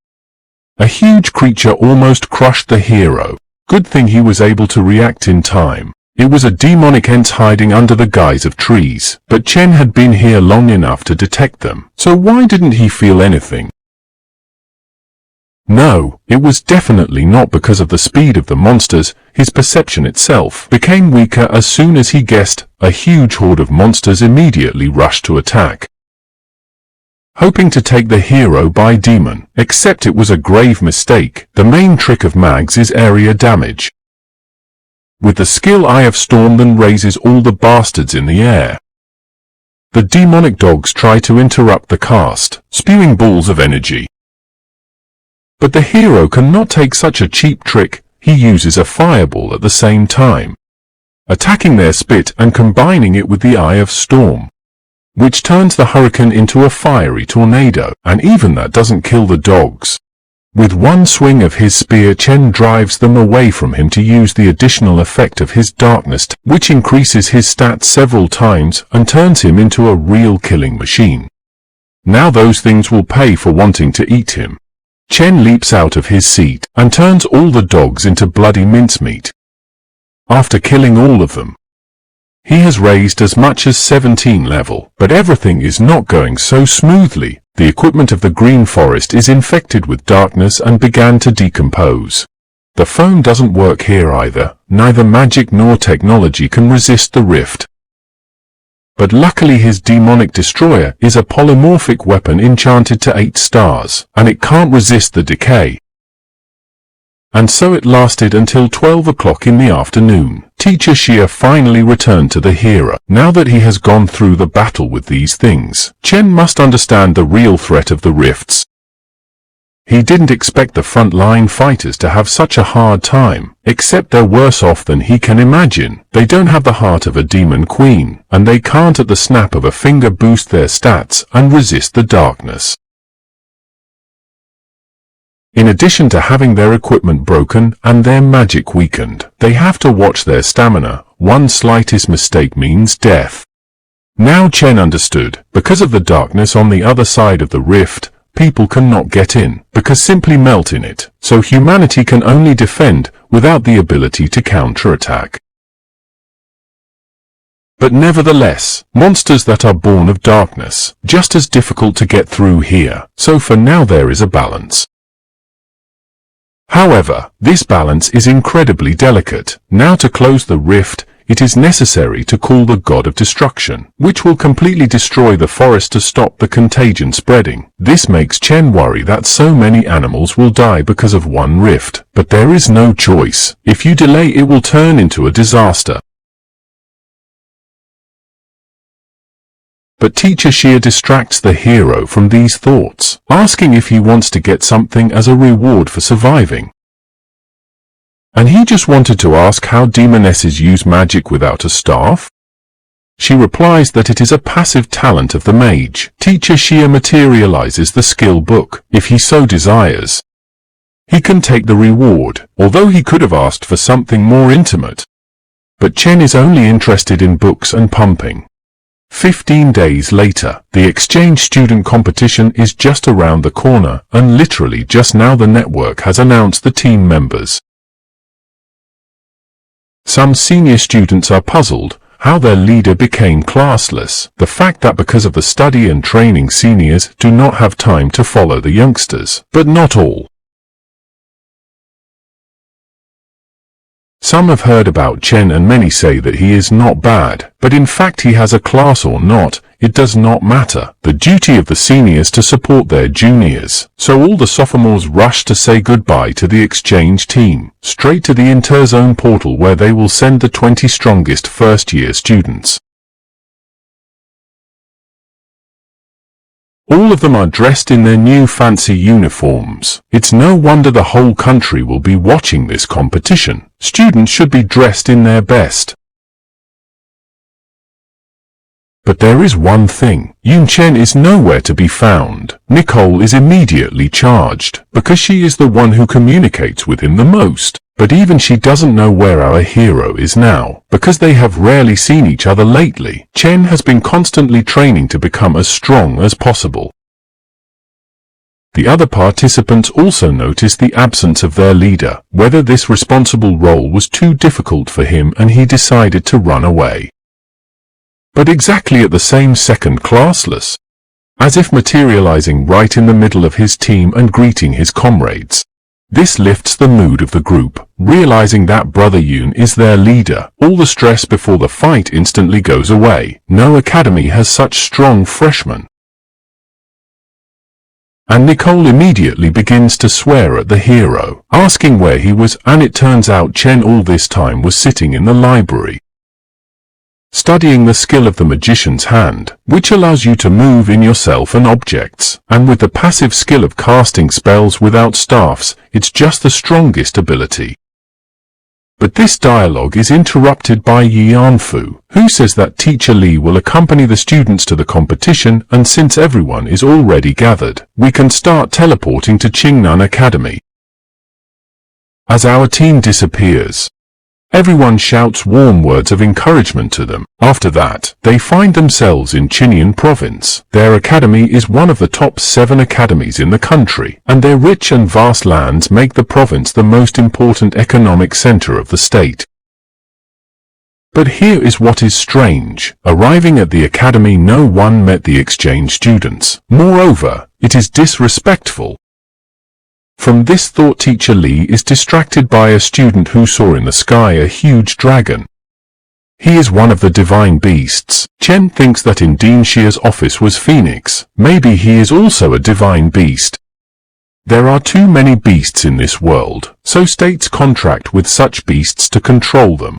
A huge creature almost crushed the hero. Good thing he was able to react in time. It was a demonic ent hiding under the guise of trees, but Chen had been here long enough to detect them. So why didn't he feel anything? No, it was definitely not because of the speed of the monsters. His perception itself became weaker as soon as he guessed a huge horde of monsters immediately rushed to attack, hoping to take the hero by demon. Except it was a grave mistake. The main trick of mags is area damage. With the skill Eye of Storm then raises all the bastards in the air. The demonic dogs try to interrupt the cast, spewing balls of energy. But the hero cannot take such a cheap trick. He uses a fireball at the same time, attacking their spit and combining it with the Eye of Storm, which turns the hurricane into a fiery tornado, and even that doesn't kill the dogs. With one swing of his spear, Chen drives them away from him to use the additional effect of his darkness, which increases his stats several times and turns him into a real killing machine. Now those things will pay for wanting to eat him. Chen leaps out of his seat and turns all the dogs into bloody mincemeat. After killing all of them, he has raised as much as 17 level, but everything is not going so smoothly. The equipment of the green forest is infected with darkness and began to decompose. The phone doesn't work here either. Neither magic nor technology can resist the rift. But luckily his demonic destroyer is a polymorphic weapon enchanted to 8 stars, and it can't resist the decay. And so it lasted until 12 o'clock in the afternoon. Teacher Xia finally returned to the hero. Now that he has gone through the battle with these things, Chen must understand the real threat of the rifts. He didn't expect the front-line fighters to have such a hard time, except they're worse off than he can imagine. They don't have the heart of a demon queen, and they can't at the snap of a finger boost their stats and resist the darkness. In addition to having their equipment broken and their magic weakened, they have to watch their stamina. One slightest mistake means death. Now Chen understood. Because of the darkness on the other side of the rift, people cannot get in, because simply melt in it, so humanity can only defend without the ability to counterattack. But nevertheless, monsters that are born of darkness, just as difficult to get through here, so for now there is a balance. However, this balance is incredibly delicate. Now to close the rift, it is necessary to call the god of destruction, which will completely destroy the forest to stop the contagion spreading. This makes Chen worry that so many animals will die because of one rift, but there is no choice. If you delay, it will turn into a disaster. But Teacher Xia distracts the hero from these thoughts, asking if he wants to get something as a reward for surviving. And he just wanted to ask how demonesses use magic without a staff? She replies that it is a passive talent of the mage. Teacher Xia materializes the skill book. If he so desires, he can take the reward, although he could have asked for something more intimate. But Chen is only interested in books and pumping. 15 days later, the exchange student competition is just around the corner, and literally just now the network has announced the team members. Some senior students are puzzled, how their leader became classless, the fact that because of the study and training seniors do not have time to follow the youngsters, but not all. Some have heard about Chen and many say that he is not bad, but in fact he has a class or not, it does not matter. The duty of the seniors to support their juniors. So all the sophomores rush to say goodbye to the exchange team, straight to the interzone portal where they will send the 20 strongest first-year students. All of them are dressed in their new fancy uniforms. It's no wonder the whole country will be watching this competition. Students should be dressed in their best. But there is one thing. Yun Chen is nowhere to be found. Nicole is immediately charged, because she is the one who communicates with him the most. But even she doesn't know where our hero is now, because they have rarely seen each other lately. Chen has been constantly training to become as strong as possible. The other participants also noticed the absence of their leader, whether this responsible role was too difficult for him and he decided to run away. But exactly at the same second, classless, as if materializing right in the middle of his team and greeting his comrades. This lifts the mood of the group, realizing that Brother Yun is their leader. All the stress before the fight instantly goes away. No academy has such strong freshmen. And Nicole immediately begins to swear at the hero, asking where he was, and it turns out Chen all this time was sitting in the library, studying the skill of the magician's hand, which allows you to move in yourself and objects, and with the passive skill of casting spells without staffs, it's just the strongest ability. But this dialogue is interrupted by Yanfu, who says that Teacher Li will accompany the students to the competition, and since everyone is already gathered, we can start teleporting to Qingnan Academy. As our team disappears, everyone shouts warm words of encouragement to them. After that, they find themselves in Qinyan province. Their academy is one of the top 7 academies in the country, and their rich and vast lands make the province the most important economic center of the state. But here is what is strange. Arriving at the academy, no one met the exchange students. Moreover, it is disrespectful. From this thought, Teacher Li is distracted by a student who saw in the sky a huge dragon. He is one of the divine beasts. Chen thinks that in Dean Xia's office was Phoenix. Maybe he is also a divine beast. There are too many beasts in this world, so states contract with such beasts to control them.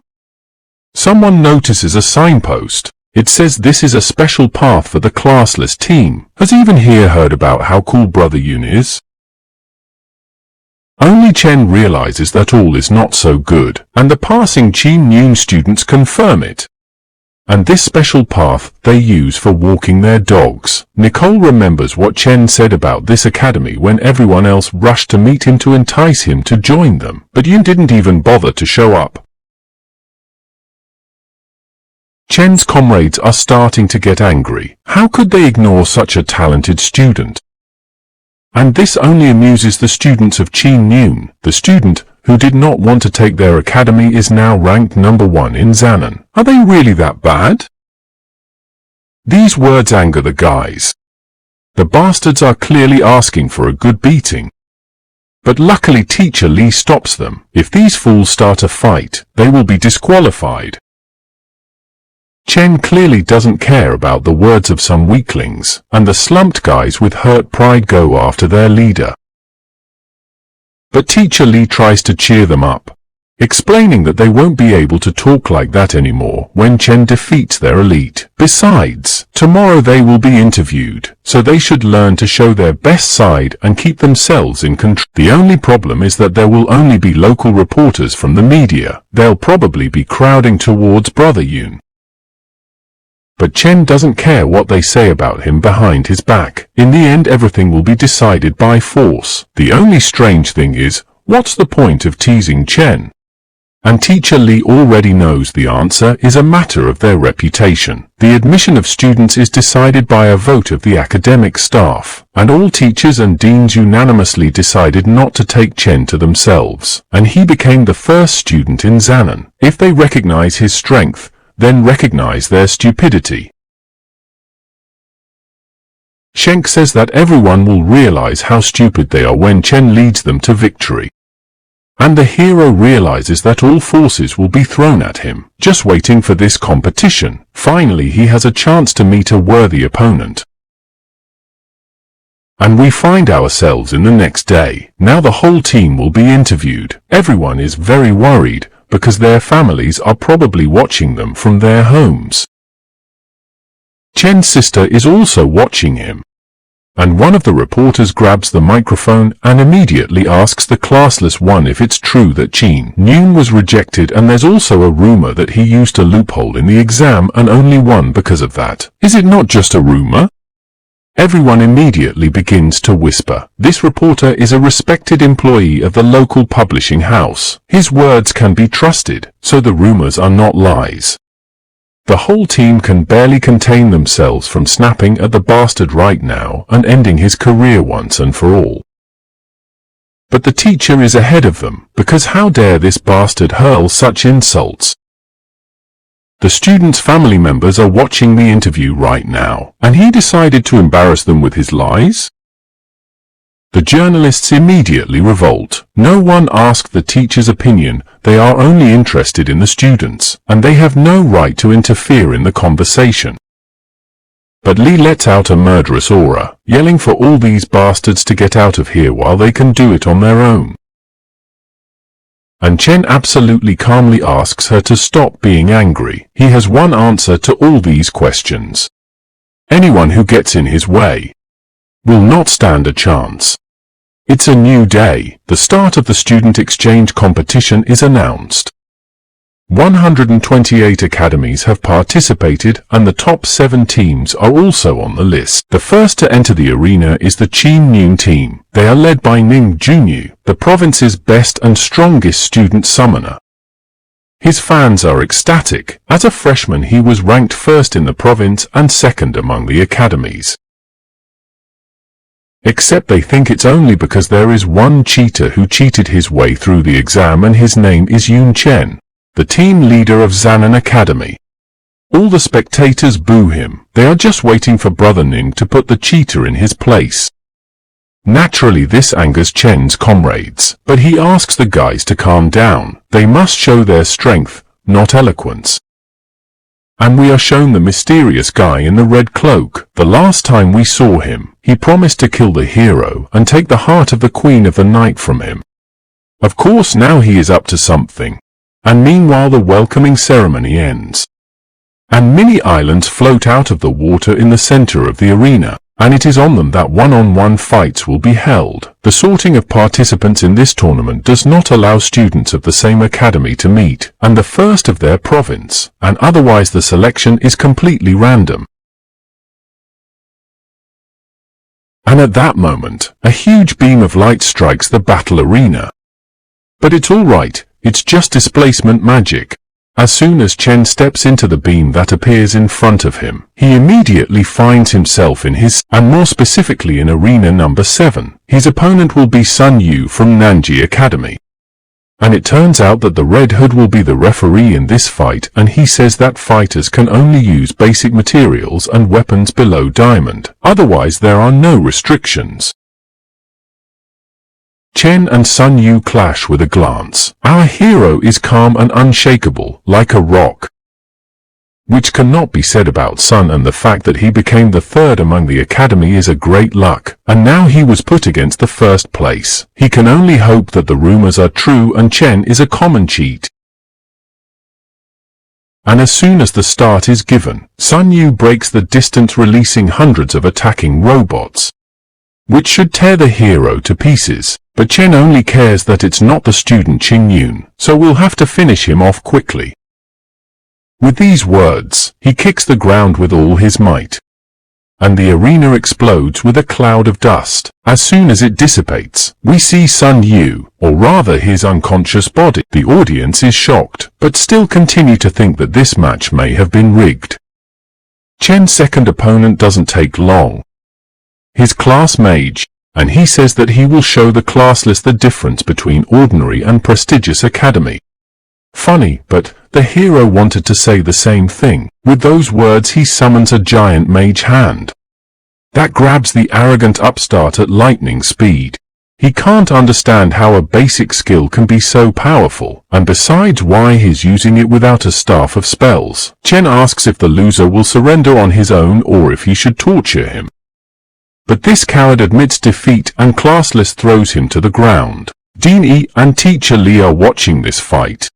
Someone notices a signpost. It says this is a special path for the classless team. Has even here heard about how cool Brother Yun is? Only Chen realizes that all is not so good, and the passing Qinyan students confirm it. And this special path they use for walking their dogs. Nicole remembers what Chen said about this academy when everyone else rushed to meet him to entice him to join them, but Yun didn't even bother to show up. Chen's comrades are starting to get angry. How could they ignore such a talented student? And this only amuses the students of Qinyan. The student who did not want to take their academy is now ranked number 1 in Zanan. Are they really that bad? These words anger the guys. The bastards are clearly asking for a good beating. But luckily Teacher Li stops them. If these fools start a fight, they will be disqualified. Chen clearly doesn't care about the words of some weaklings, and the slumped guys with hurt pride go after their leader. But Teacher Li tries to cheer them up, explaining that they won't be able to talk like that anymore when Chen defeats their elite. Besides, tomorrow they will be interviewed, so they should learn to show their best side and keep themselves in control. The only problem is that there will only be local reporters from the media. They'll probably be crowding towards Brother Yun. But Chen doesn't care what they say about him behind his back. In the end, everything will be decided by force. The only strange thing is, what's the point of teasing Chen? And Teacher Li already knows the answer is a matter of their reputation. The admission of students is decided by a vote of the academic staff, and all teachers and deans unanimously decided not to take Chen to themselves, and he became the first student in Zanan. If they recognize his strength, then recognize their stupidity. Schenk says that everyone will realize how stupid they are when Chen leads them to victory. And the hero realizes that all forces will be thrown at him, just waiting for this competition. Finally, he has a chance to meet a worthy opponent. And we find ourselves in the next day. Now the whole team will be interviewed. Everyone is very worried, because their families are probably watching them from their homes. Chen's sister is also watching him. And one of the reporters grabs the microphone and immediately asks the classless one if it's true that Chen Yun was rejected, and there's also a rumor that he used a loophole in the exam and only won because of that. Is it not just a rumor? Everyone immediately begins to whisper. This reporter is a respected employee of the local publishing house. His words can be trusted, so the rumors are not lies. The whole team can barely contain themselves from snapping at the bastard right now and ending his career once and for all. But the teacher is ahead of them, because how dare this bastard hurl such insults? The students' family members are watching the interview right now, and he decided to embarrass them with his lies? The journalists immediately revolt. No one asked the teacher's opinion, they are only interested in the students, and they have no right to interfere in the conversation. But Li lets out a murderous aura, yelling for all these bastards to get out of here while they can do it on their own. And Chen absolutely calmly asks her to stop being angry. He has one answer to all these questions. Anyone who gets in his way will not stand a chance. It's a new day. The start of the student exchange competition is announced. 128 academies have participated, and the top 7 teams are also on the list. The first to enter the arena is the Chen Yun team. They are led by Ning Junyu, the province's best and strongest student summoner. His fans are ecstatic. As a freshman, he was ranked first in the province and second among the academies. Except they think it's only because there is one cheater who cheated his way through the exam, and his name is Yun Chen, the team leader of Zanan Academy. All the spectators boo him. They are just waiting for Brother Ning to put the cheater in his place. Naturally, this angers Chen's comrades, but he asks the guys to calm down. They must show their strength, not eloquence. And we are shown the mysterious guy in the red cloak. The last time we saw him, he promised to kill the hero and take the heart of the Queen of the Night from him. Of course, now he is up to something. And meanwhile the welcoming ceremony ends. And mini islands float out of the water in the center of the arena, and it is on them that one-on-one fights will be held. The sorting of participants in this tournament does not allow students of the same academy to meet, and the first of their province, and otherwise the selection is completely random. And at that moment, a huge beam of light strikes the battle arena. But it's all right, it's just displacement magic. As soon as Chen steps into the beam that appears in front of him, he immediately finds himself in his, and more specifically in arena number 7. His opponent will be Sun Yu from Nanji Academy. And it turns out that the Red Hood will be the referee in this fight, and he says that fighters can only use basic materials and weapons below diamond. Otherwise there are no restrictions. Chen and Sun Yu clash with a glance. Our hero is calm and unshakable, like a rock. Which cannot be said about Sun, and the fact that he became the third among the academy is a great luck, and now he was put against the first place. He can only hope that the rumors are true and Chen is a common cheat. And as soon as the start is given, Sun Yu breaks the distance, releasing hundreds of attacking robots, which should tear the hero to pieces. But Chen only cares that it's not the student Chen Yun, so we'll have to finish him off quickly. With these words, he kicks the ground with all his might. And the arena explodes with a cloud of dust. As soon as it dissipates, we see Sun Yu, or rather his unconscious body. The audience is shocked, but still continue to think that this match may have been rigged. Chen's second opponent doesn't take long. His class mage, and he says that he will show the classless the difference between ordinary and prestigious academy. Funny, but the hero wanted to say the same thing. With those words he summons a giant mage hand that grabs the arrogant upstart at lightning speed. He can't understand how a basic skill can be so powerful, and besides why he's using it without a staff of spells. Chen asks if the loser will surrender on his own or if he should torture him. But this coward admits defeat and classless throws him to the ground. Dean E and teacher Li are watching this fight.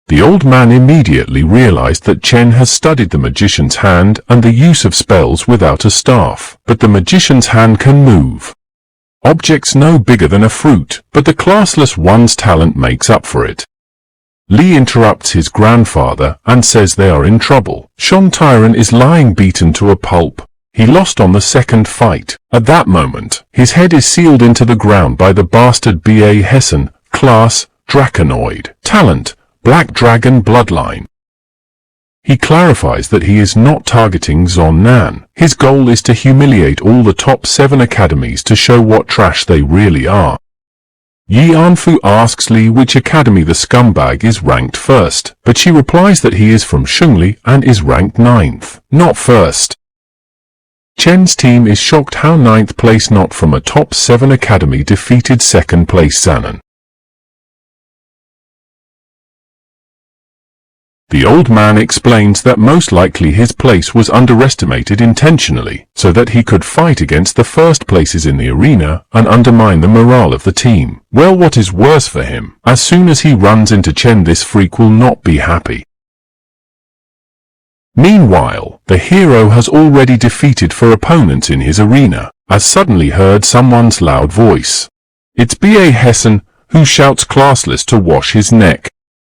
The old man immediately realized that Chen has studied the magician's hand and the use of spells without a staff, but the magician's hand can move objects no bigger than a fruit, but the classless one's talent makes up for it. Li interrupts his grandfather and says they are in trouble. Shon Tyron is lying beaten to a pulp. He lost on the second fight. At that moment, his head is sealed into the ground by the bastard B.A. Hessen, class, Draconoid, talent, Black Dragon bloodline. He clarifies that he is not targeting Zon Nan. His goal is to humiliate all the top 7 academies to show what trash they really are. Yi Anfu asks Li which academy the scumbag is ranked first, but she replies that he is from Shungli and is ranked 9th, not first. Chen's team is shocked how 9th place not from a top 7 academy defeated 2nd place Zanan. The old man explains that most likely his place was underestimated intentionally, so that he could fight against the first places in the arena and undermine the morale of the team. Well, what is worse for him, as soon as he runs into Chen, this freak will not be happy. Meanwhile, the hero has already defeated 4 opponents in his arena, as suddenly heard someone's loud voice. It's B.A. Hessen, who shouts classless to wash his neck.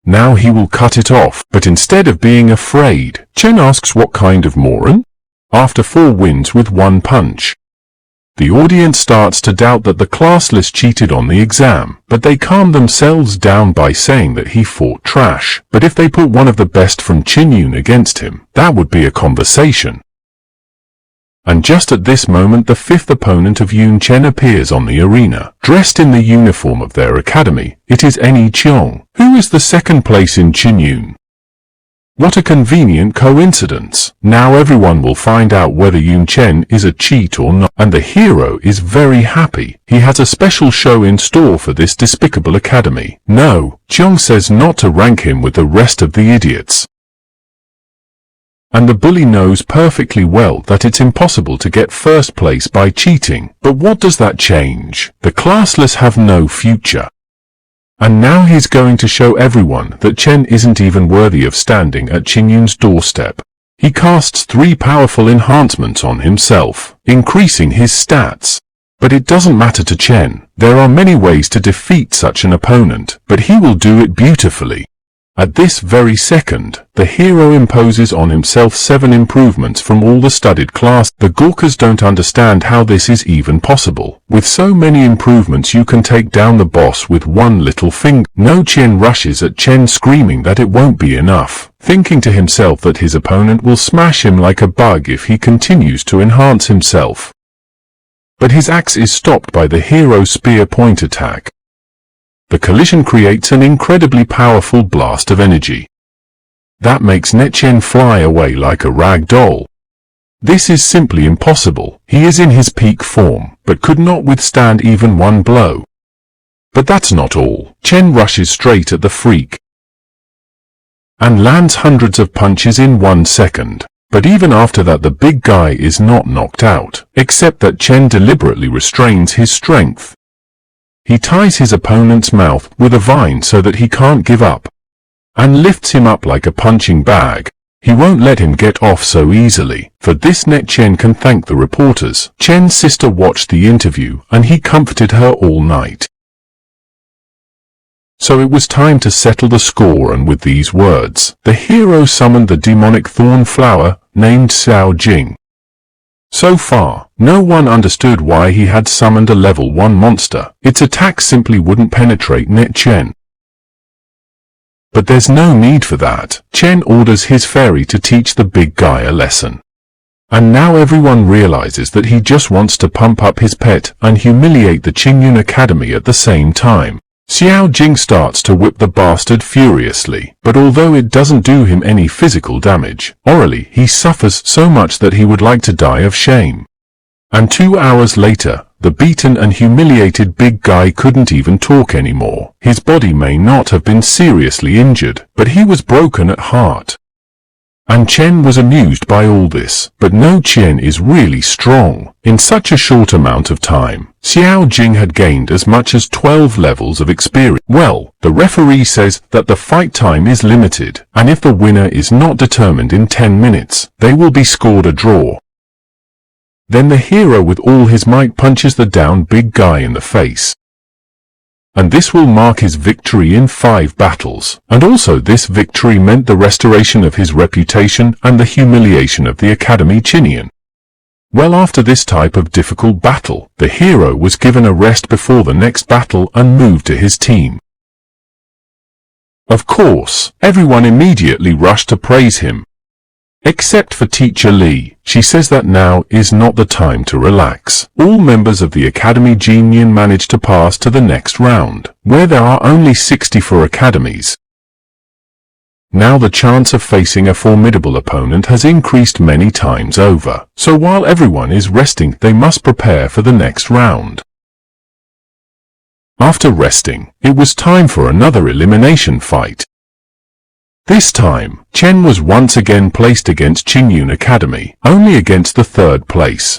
Now he will cut it off, but instead of being afraid, Chen asks what kind of moron? After 4 wins with 1 punch. The audience starts to doubt that the classless cheated on the exam, but they calm themselves down by saying that he fought trash. But if they put one of the best from Qinyun against him, that would be a conversation. And just at this moment the 5th opponent of Yun Chen appears on the arena, dressed in the uniform of their academy. It is Eni Qiong, who is the 2nd place in Qinyun. What a convenient coincidence. Now everyone will find out whether Yun Chen is a cheat or not, and the hero is very happy. He has a special show in store for this despicable academy. No, Qiong says not to rank him with the rest of the idiots. And the bully knows perfectly well that it's impossible to get first place by cheating. But what does that change? The classless have no future. And now he's going to show everyone that Chen isn't even worthy of standing at Qinyun's doorstep. He casts 3 powerful enhancements on himself, increasing his stats. But it doesn't matter to Chen. There are many ways to defeat such an opponent, but he will do it beautifully. At this very second, the hero imposes on himself 7 improvements from all the studied class. The Gurkhas don't understand how this is even possible. With so many improvements you can take down the boss with 1 little finger. No Chen rushes at Chen screaming that it won't be enough, thinking to himself that his opponent will smash him like a bug if he continues to enhance himself. But his axe is stopped by the hero's spear point attack. The collision creates an incredibly powerful blast of energy that makes Chen fly away like a rag doll. This is simply impossible. He is in his peak form, but could not withstand even 1 blow. But that's not all. Chen rushes straight at the freak and lands hundreds of punches in 1 second. But even after that the big guy is not knocked out, except that Chen deliberately restrains his strength. He ties his opponent's mouth with a vine so that he can't give up, and lifts him up like a punching bag. He won't let him get off so easily. For this Chen can thank the reporters. Chen's sister watched the interview, and he comforted her all night. So it was time to settle the score, and with these words, the hero summoned the demonic thorn flower, named Xiao Jing. So far, no one understood why he had summoned a level 1 monster. Its attack simply wouldn't penetrate Chen. But there's no need for that. Chen orders his fairy to teach the big guy a lesson. And now everyone realizes that he just wants to pump up his pet and humiliate the Qingyun Academy at the same time. Xiao Jing starts to whip the bastard furiously, but although it doesn't do him any physical damage, orally he suffers so much that he would like to die of shame. And 2 hours later, the beaten and humiliated big guy couldn't even talk anymore. His body may not have been seriously injured, but he was broken at heart. And Chen was amused by all this, but no, Chen is really strong. In such a short amount of time, Xiao Jing had gained as much as 12 levels of experience. Well, the referee says that the fight time is limited, and if the winner is not determined in 10 minutes, they will be scored a draw. Then the hero with all his might punches the down big guy in the face. And this will mark his victory in 5 battles, and also this victory meant the restoration of his reputation and the humiliation of the Academy Chinian. Well, after this type of difficult battle, the hero was given a rest before the next battle and moved to his team. Of course, everyone immediately rushed to praise him. Except for Teacher Li, she says that now is not the time to relax. All members of the Academy Chinian manage to pass to the next round, where there are only 64 academies. Now the chance of facing a formidable opponent has increased many times over, so while everyone is resting, they must prepare for the next round. After resting, it was time for another elimination fight. This time, Chen was once again placed against Qingyun Academy, only against the 3rd place.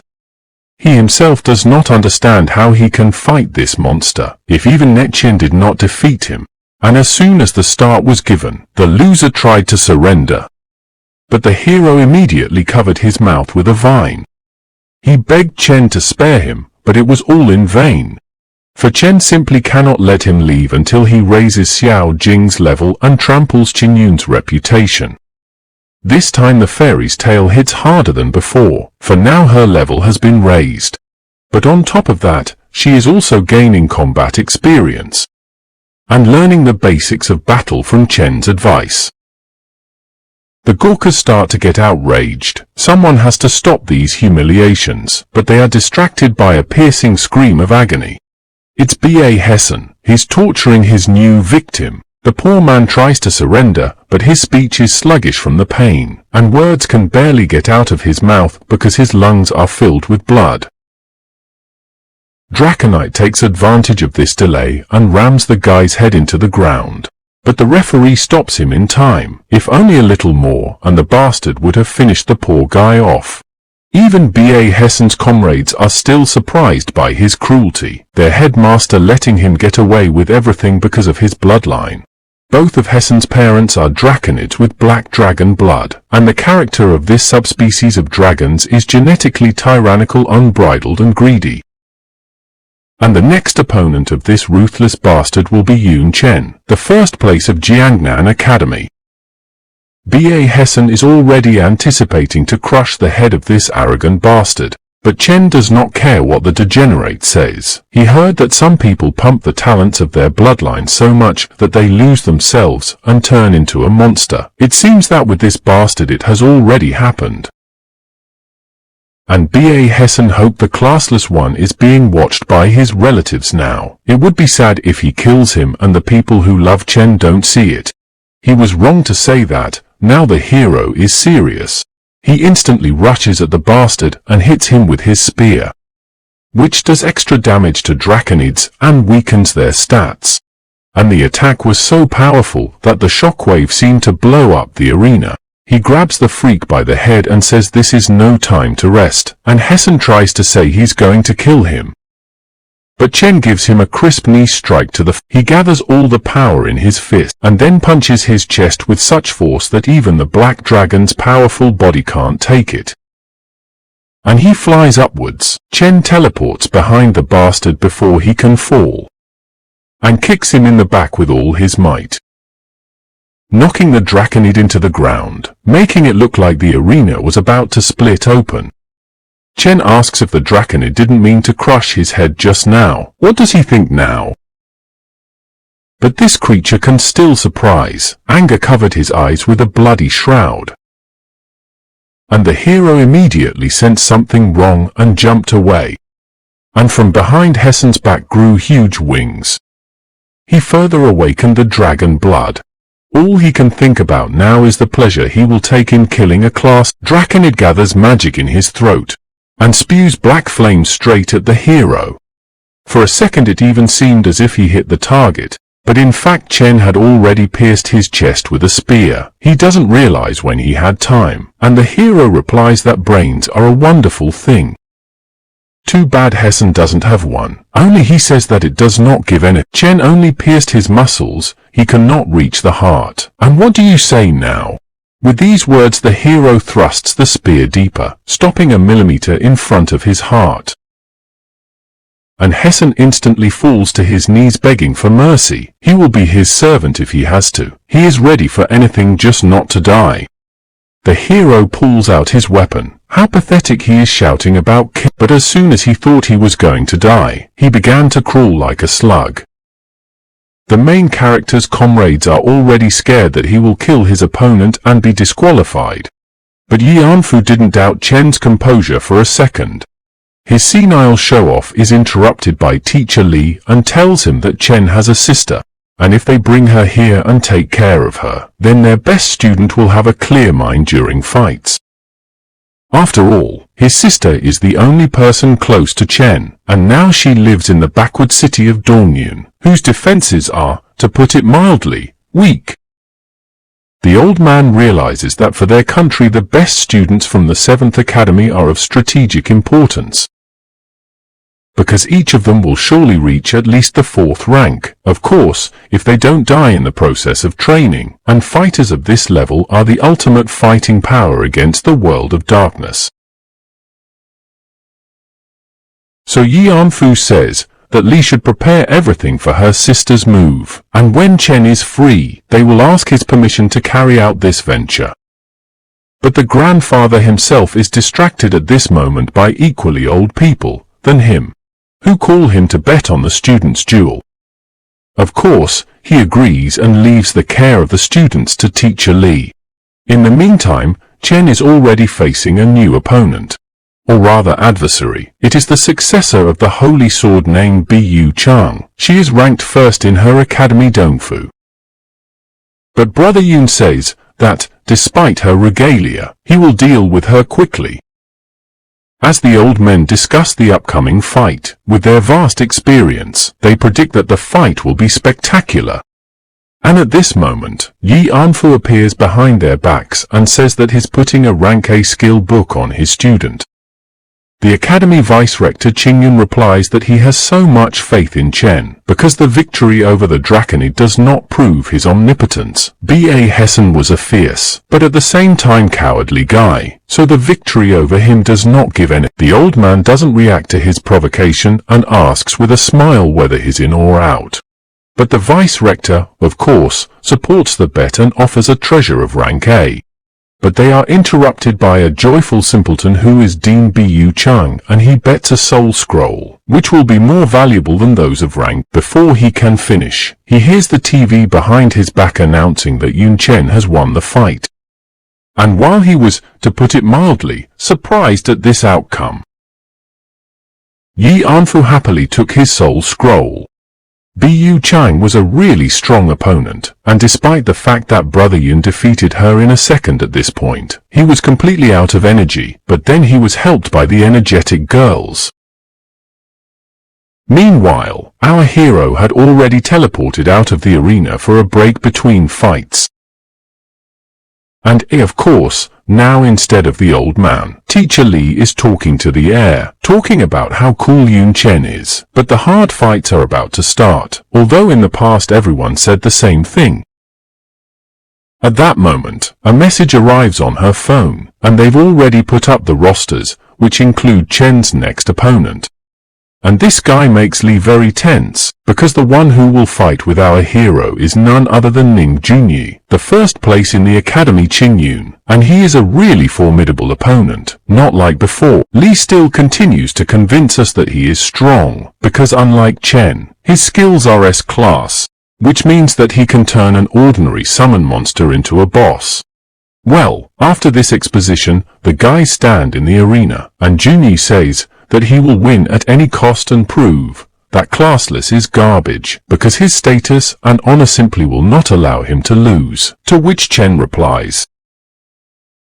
He himself does not understand how he can fight this monster, if even Chen did not defeat him. And as soon as the start was given, the loser tried to surrender. But the hero immediately covered his mouth with a vine. He begged Chen to spare him, but it was all in vain. For Chen simply cannot let him leave until he raises Xiao Jing's level and tramples Qingyun's reputation. This time the fairy's tail hits harder than before, for now her level has been raised. But on top of that, she is also gaining combat experience and learning the basics of battle from Chen's advice. The Gurkhas start to get outraged. Someone has to stop these humiliations, but they are distracted by a piercing scream of agony. It's B.A. Hessen. He's torturing his new victim. The poor man tries to surrender, but his speech is sluggish from the pain, and words can barely get out of his mouth because his lungs are filled with blood. Draconite takes advantage of this delay and rams the guy's head into the ground. But the referee stops him in time. If only a little more, and the bastard would have finished the poor guy off. Even B.A. Hessen's comrades are still surprised by his cruelty, their headmaster letting him get away with everything because of his bloodline. Both of Hessen's parents are draconids with black dragon blood, and the character of this subspecies of dragons is genetically tyrannical, unbridled and greedy. And the next opponent of this ruthless bastard will be Yun Chen, the 1st place of Jiangnan Academy. B.A. Hessen is already anticipating to crush the head of this arrogant bastard, but Chen does not care what the degenerate says. He heard that some people pump the talents of their bloodline so much that they lose themselves and turn into a monster. It seems that with this bastard it has already happened. And B.A. Hessen hoped the classless one is being watched by his relatives now. It would be sad if he kills him and the people who love Chen don't see it. He was wrong to say that. Now the hero is serious. He instantly rushes at the bastard and hits him with his spear, which does extra damage to draconids and weakens their stats. And the attack was so powerful that the shockwave seemed to blow up the arena. He grabs the freak by the head and says this is no time to rest, and Hessen tries to say he's going to kill him. But Chen gives him a crisp knee strike to the He gathers all the power in his fist and then punches his chest with such force that even the black dragon's powerful body can't take it. And he flies upwards. Chen teleports behind the bastard before he can fall and kicks him in the back with all his might, knocking the draconid into the ground, making it look like the arena was about to split open. Chen asks if the draconid didn't mean to crush his head just now. What does he think now? But this creature can still surprise. Anger covered his eyes with a bloody shroud. And the hero immediately sensed something wrong and jumped away. And from behind Hessen's back grew huge wings. he further awakened the dragon blood. All he can think about now is the pleasure he will take in killing a class. Draconid gathers magic in his throat and spews black flames straight at the hero. For a second it even seemed as if he hit the target, but in fact Chen had already pierced his chest with a spear. He doesn't realize when he had time, and the hero replies that brains are a wonderful thing. Too bad Hessen doesn't have one, only he says that it does not give any. Chen only pierced his muscles, he cannot reach the heart. And what do you say now? With these words the hero thrusts the spear deeper, stopping a millimeter in front of his heart. And Hessen instantly falls to his knees begging for mercy. He will be his servant if he has to. He is ready for anything just not to die. The hero pulls out his weapon. How pathetic he is shouting about kill. But as soon as he thought he was going to die, he began to crawl like a slug. The main character's comrades are already scared that he will kill his opponent and be disqualified. But Yanfu didn't doubt Chen's composure for a second. His senile show-off is interrupted by Teacher Li and tells him that Chen has a sister, and if they bring her here and take care of her, then their best student will have a clear mind during fights. After all, his sister is the only person close to Chen, and now she lives in the backward city of Dongyun, whose defenses are, to put it mildly, weak. The old man realizes that for their country the best students from the 7th Academy are of strategic importance, because each of them will surely reach at least the 4th rank, of course, if they don't die in the process of training, and fighters of this level are the ultimate fighting power against the world of darkness. So Yanfu says that Li should prepare everything for her sister's move, and when Chen is free, they will ask his permission to carry out this venture. But the grandfather himself is distracted at this moment by equally old people than him, who call him to bet on the students' duel. Of course, he agrees and leaves the care of the students to Teacher Li. In the meantime, Chen is already facing a new opponent, or rather adversary. It is the successor of the holy sword named Bu Chang. She is ranked first in her academy Dongfu. But Brother Yun says that, despite her regalia, he will deal with her quickly. As the old men discuss the upcoming fight, with their vast experience, they predict that the fight will be spectacular. And at this moment, Yanfu appears behind their backs and says that he's putting a rank A skill book on his student. The Academy Vice-Rector Qingyun replies that he has so much faith in Chen, because the victory over the Draconid does not prove his omnipotence. B.A. Hessen was a fierce, but at the same time cowardly guy, so the victory over him does not give any. The old man doesn't react to his provocation and asks with a smile whether he's in or out. But the Vice-Rector, of course, supports the bet and offers a treasure of rank A. But they are interrupted by a joyful simpleton who is Dean Bu Chang, and he bets a soul scroll, which will be more valuable than those of rank. Before he can finish, he hears the TV behind his back announcing that Yun Chen has won the fight. And while he was, to put it mildly, surprised at this outcome, Yanfu happily took his soul scroll. Bu Chang was a really strong opponent, and despite the fact that Brother Yun defeated her in a second at this point, he was completely out of energy, but then he was helped by the energetic girls. Meanwhile, our hero had already teleported out of the arena for a break between fights. And of course, now instead of the old man, Teacher Li is talking to the air, talking about how cool Yun Chen is. But the hard fights are about to start, although in the past everyone said the same thing. At that moment, a message arrives on her phone, and they've already put up the rosters, which include Chen's next opponent. And this guy makes Li very tense, because the one who will fight with our hero is none other than Ning Junyi, the first place in the Academy Qingyun, and he is a really formidable opponent, not like before. Li still continues to convince us that he is strong, because unlike Chen, his skills are S-class, which means that he can turn an ordinary summon monster into a boss. Well, after this exposition, the guys stand in the arena, and Junyi says that he will win at any cost and prove that classless is garbage, because his status and honor simply will not allow him to lose, to which Chen replies,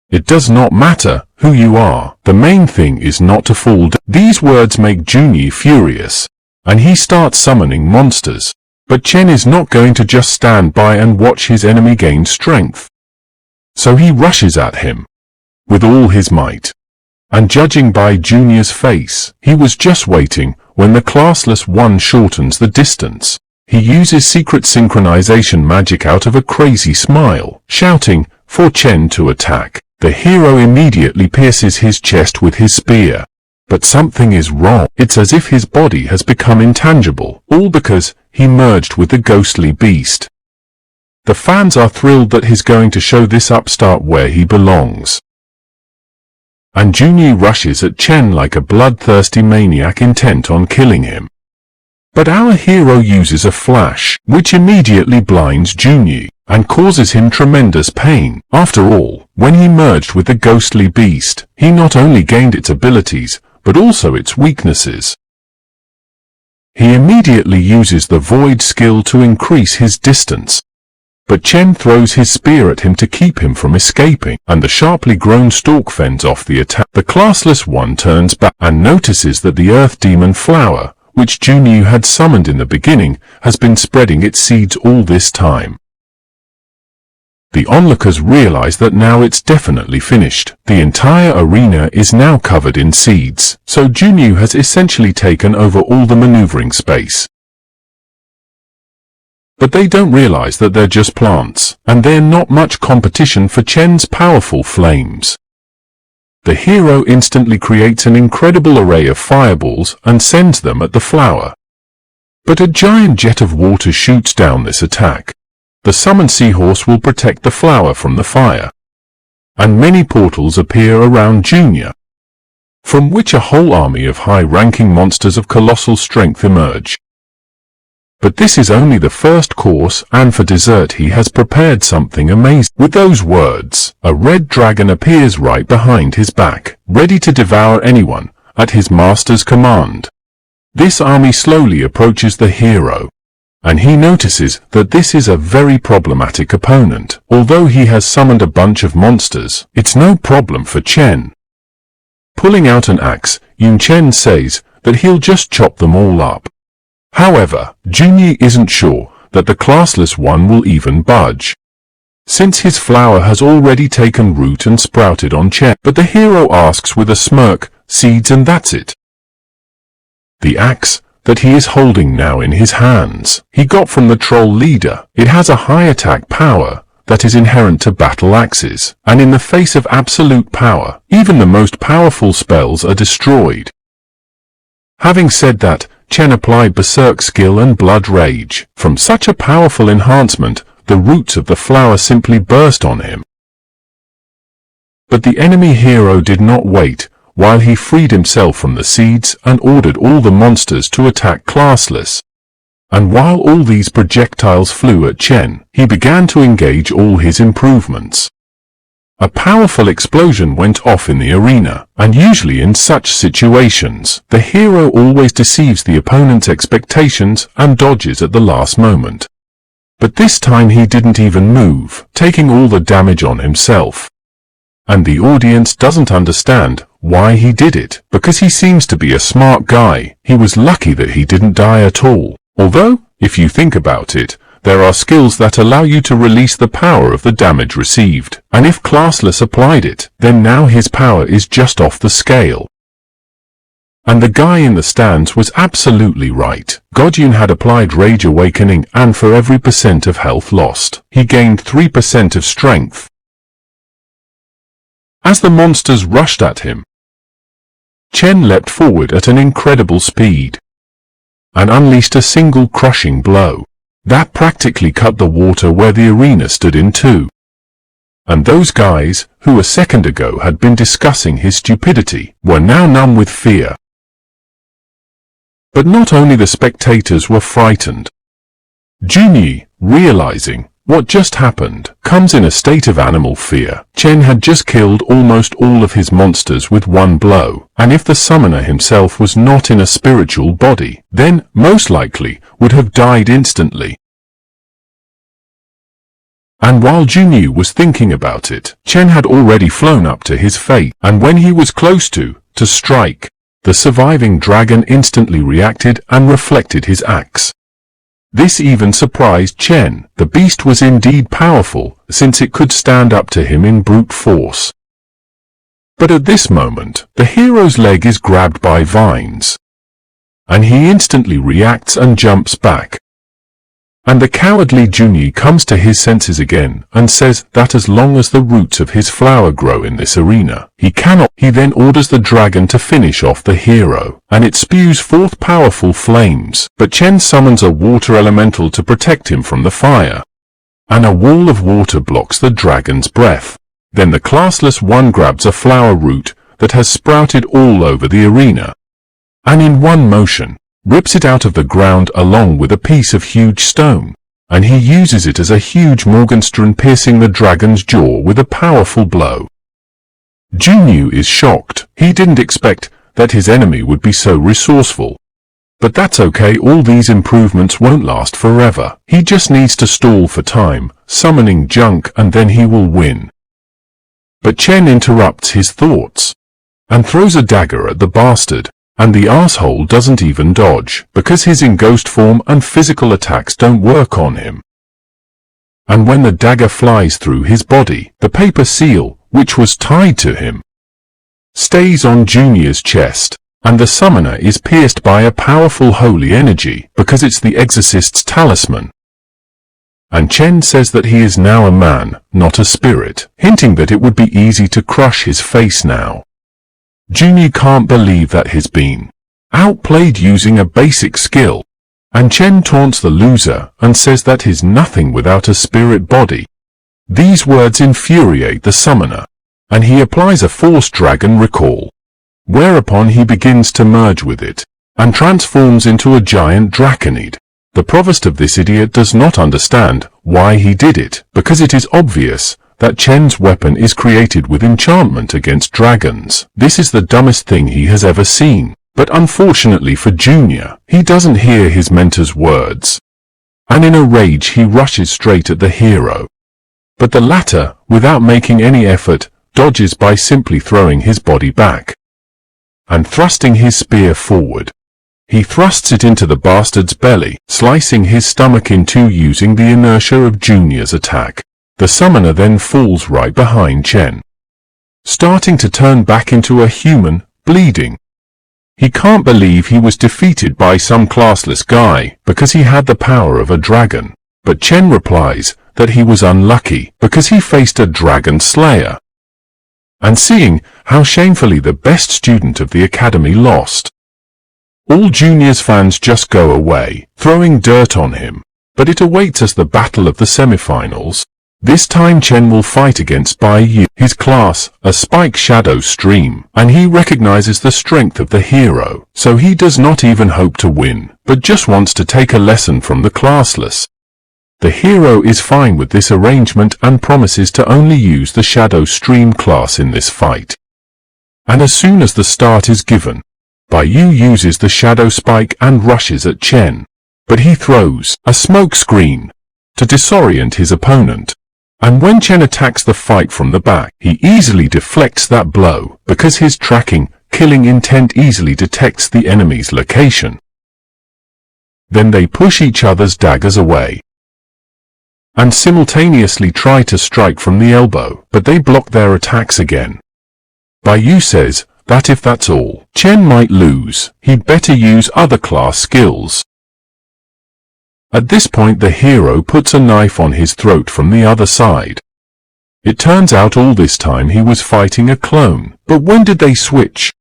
"It does not matter who you are, the main thing is not to fall down." These words make Junyi furious, and he starts summoning monsters. But Chen is not going to just stand by and watch his enemy gain strength. So he rushes at him with all his might. And judging by Junior's face, he was just waiting when the classless one shortens the distance. He uses secret synchronization magic out of a crazy smile, shouting for Chen to attack. The hero immediately pierces his chest with his spear. But something is wrong. It's as if his body has become intangible, all because he merged with the ghostly beast. The fans are thrilled that he's going to show this upstart where he belongs. And Junyi rushes at Chen like a bloodthirsty maniac intent on killing him. But our hero uses a flash, which immediately blinds Junyi and causes him tremendous pain. After all, when he merged with the ghostly beast, he not only gained its abilities, but also its weaknesses. He immediately uses the void skill to increase his distance. But Chen throws his spear at him to keep him from escaping, and the sharply grown stalk fends off the attack. The classless one turns back and notices that the earth demon flower, which Junyi had summoned in the beginning, has been spreading its seeds all this time. The onlookers realize that now it's definitely finished. The entire arena is now covered in seeds, so Junyi has essentially taken over all the maneuvering space. But they don't realize that they're just plants, and they're not much competition for Chen's powerful flames. The hero instantly creates an incredible array of fireballs and sends them at the flower. But a giant jet of water shoots down this attack. The summoned seahorse will protect the flower from the fire. And many portals appear around Junior, from which a whole army of high-ranking monsters of colossal strength emerge. But this is only the first course, and for dessert he has prepared something amazing. With those words, a red dragon appears right behind his back, ready to devour anyone at his master's command. This army slowly approaches the hero, and he notices that this is a very problematic opponent. Although he has summoned a bunch of monsters, it's no problem for Chen. Pulling out an axe, Yun Chen says that he'll just chop them all up. However, Junyi isn't sure that the classless one will even budge, since his flower has already taken root and sprouted on Chen. But the hero asks with a smirk, "Seeds and that's it?" The axe that he is holding now in his hands, he got from the troll leader. It has a high attack power that is inherent to battle axes, and in the face of absolute power, even the most powerful spells are destroyed. Having said that, Chen applied berserk skill and blood rage. From such a powerful enhancement, the roots of the flower simply burst on him. But the enemy hero did not wait, while he freed himself from the seeds and ordered all the monsters to attack classless. And while all these projectiles flew at Chen, he began to engage all his improvements. A powerful explosion went off in the arena, and usually in such situations, the hero always deceives the opponent's expectations and dodges at the last moment. But this time he didn't even move, taking all the damage on himself. And the audience doesn't understand why he did it, because he seems to be a smart guy. He was lucky that he didn't die at all. Although, if you think about it, there are skills that allow you to release the power of the damage received, and if classless applied it, then now his power is just off the scale. And the guy in the stands was absolutely right. Godyun had applied Rage Awakening, and for every % of health lost, he gained 3% of strength. As the monsters rushed at him, Chen leapt forward at an incredible speed, and unleashed a single crushing blow that practically cut the water where the arena stood in two. And those guys, who a second ago had been discussing his stupidity, were now numb with fear. But not only the spectators were frightened. Junyi, realizing What just happened comes in a state of animal fear. Chen had just killed almost all of his monsters with one blow, and if the summoner himself was not in a spiritual body, then, most likely, would have died instantly. And while Junyu was thinking about it, Chen had already flown up to his fate, and when he was close to strike, the surviving dragon instantly reacted and reflected his axe. This even surprised Chen. The beast was indeed powerful, since it could stand up to him in brute force. But at this moment, the hero's leg is grabbed by vines, and he instantly reacts and jumps back. And the cowardly Junyi comes to his senses again and says that as long as the roots of his flower grow in this arena, he cannot. He then orders the dragon to finish off the hero, and it spews forth powerful flames. But Chen summons a water elemental to protect him from the fire, and a wall of water blocks the dragon's breath. Then the classless one grabs a flower root that has sprouted all over the arena, and in one motion, rips it out of the ground along with a piece of huge stone, and he uses it as a huge Morgenstern, piercing the dragon's jaw with a powerful blow. Junyu is shocked. He didn't expect that his enemy would be so resourceful. But that's okay, all these improvements won't last forever. He just needs to stall for time, summoning junk, and then he will win. But Chen interrupts his thoughts, and throws a dagger at the bastard. And the asshole doesn't even dodge, because his in-ghost form and physical attacks don't work on him. And when the dagger flies through his body, the paper seal, which was tied to him, stays on Junior's chest, and the summoner is pierced by a powerful holy energy, because it's the exorcist's talisman. And Chen says that he is now a man, not a spirit, hinting that it would be easy to crush his face now. Junyi can't believe that he's been outplayed using a basic skill, and Chen taunts the loser and says that he's nothing without a spirit body. These words infuriate the summoner, and he applies a force dragon recall, whereupon he begins to merge with it, and transforms into a giant draconid. The provost of this idiot does not understand why he did it, because it is obvious that Chen's weapon is created with enchantment against dragons. This is the dumbest thing he has ever seen. But unfortunately for Junior, he doesn't hear his mentor's words, and in a rage he rushes straight at the hero. But the latter, without making any effort, dodges by simply throwing his body back, and thrusting his spear forward. He thrusts it into the bastard's belly, slicing his stomach in two using the inertia of Junior's attack. The summoner then falls right behind Chen, starting to turn back into a human, bleeding. He can't believe he was defeated by some classless guy because he had the power of a dragon. But Chen replies that he was unlucky because he faced a dragon slayer. And seeing how shamefully the best student of the academy lost, all Junior's fans just go away, throwing dirt on him. But it awaits us the battle of the semifinals. This time Chen will fight against Bai Yu, his class, a spike shadow stream, and he recognizes the strength of the hero, so he does not even hope to win, but just wants to take a lesson from the classless. The hero is fine with this arrangement and promises to only use the shadow stream class in this fight. And as soon as the start is given, Bai Yu uses the shadow spike and rushes at Chen, but he throws a smoke screen to disorient his opponent. And when Chen attacks the fight from the back, he easily deflects that blow, because his tracking, killing intent easily detects the enemy's location. Then they push each other's daggers away, and simultaneously try to strike from the elbow, but they block their attacks again. Bai Yu says that if that's all, Chen might lose, he'd better use other class skills. At this point the hero puts a knife on his throat from the other side. It turns out all this time he was fighting a clone, but when did they switch?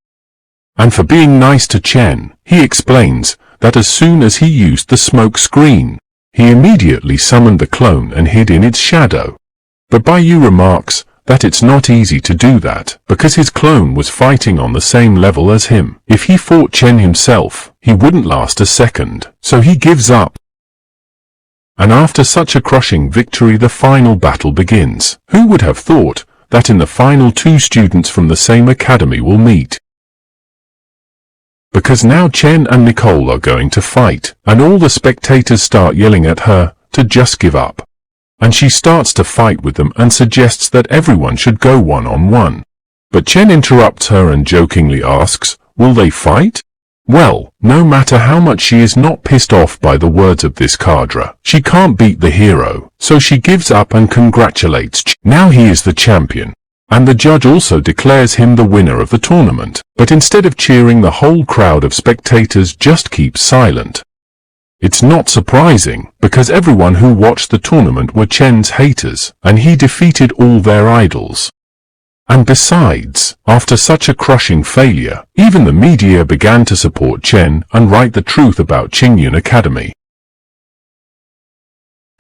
And for being nice to Chen, he explains that as soon as he used the smoke screen, he immediately summoned the clone and hid in its shadow. But Bai Yu remarks that it's not easy to do that, because his clone was fighting on the same level as him. If he fought Chen himself, he wouldn't last a second, so he gives up. And after such a crushing victory, the final battle begins. Who would have thought that in the final two students from the same academy will meet? Because now Chen and Nicole are going to fight, and all the spectators start yelling at her to just give up. And she starts to fight with them and suggests that everyone should go one-on-one. But Chen interrupts her and jokingly asks, will they fight? Well, no matter how much she is not pissed off by the words of this cadre, she can't beat the hero, so she gives up and congratulates Chen. Now he is the champion, and the judge also declares him the winner of the tournament. But instead of cheering, the whole crowd of spectators just keeps silent. It's not surprising, because everyone who watched the tournament were Chen's haters, and he defeated all their idols. And besides, after such a crushing failure, even the media began to support Chen and write the truth about Qingyun Academy.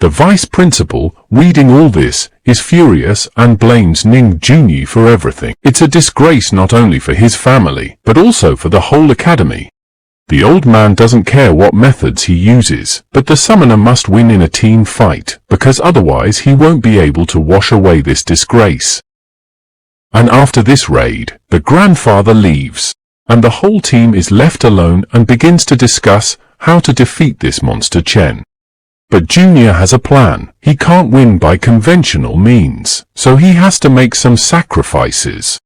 The vice principal, reading all this, is furious and blames Ning Junyi for everything. It's a disgrace not only for his family, but also for the whole academy. The old man doesn't care what methods he uses, but the summoner must win in a team fight, because otherwise he won't be able to wash away this disgrace. And after this raid, the grandfather leaves, and the whole team is left alone and begins to discuss how to defeat this monster Chen. But Junior has a plan. He can't win by conventional means, so he has to make some sacrifices.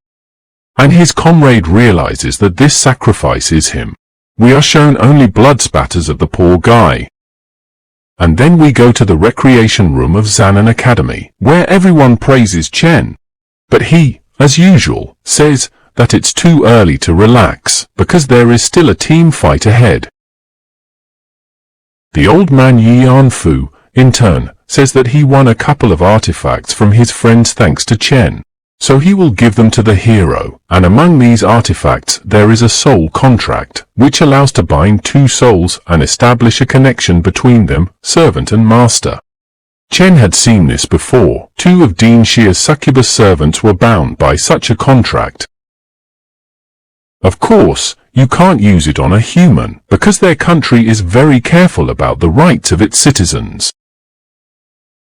And his comrade realizes that this sacrifice is him. We are shown only blood spatters of the poor guy. And then we go to the recreation room of Zanan Academy, where everyone praises Chen. But he, as usual, says that it's too early to relax, because there is still a team fight ahead. The old man Yian Fu, in turn, says that he won a couple of artifacts from his friends thanks to Chen, so he will give them to the hero, and among these artifacts there is a soul contract, which allows to bind two souls and establish a connection between them, servant and master. Chen had seen this before. Two of Dean Xia's succubus servants were bound by such a contract. Of course, you can't use it on a human, because their country is very careful about the rights of its citizens.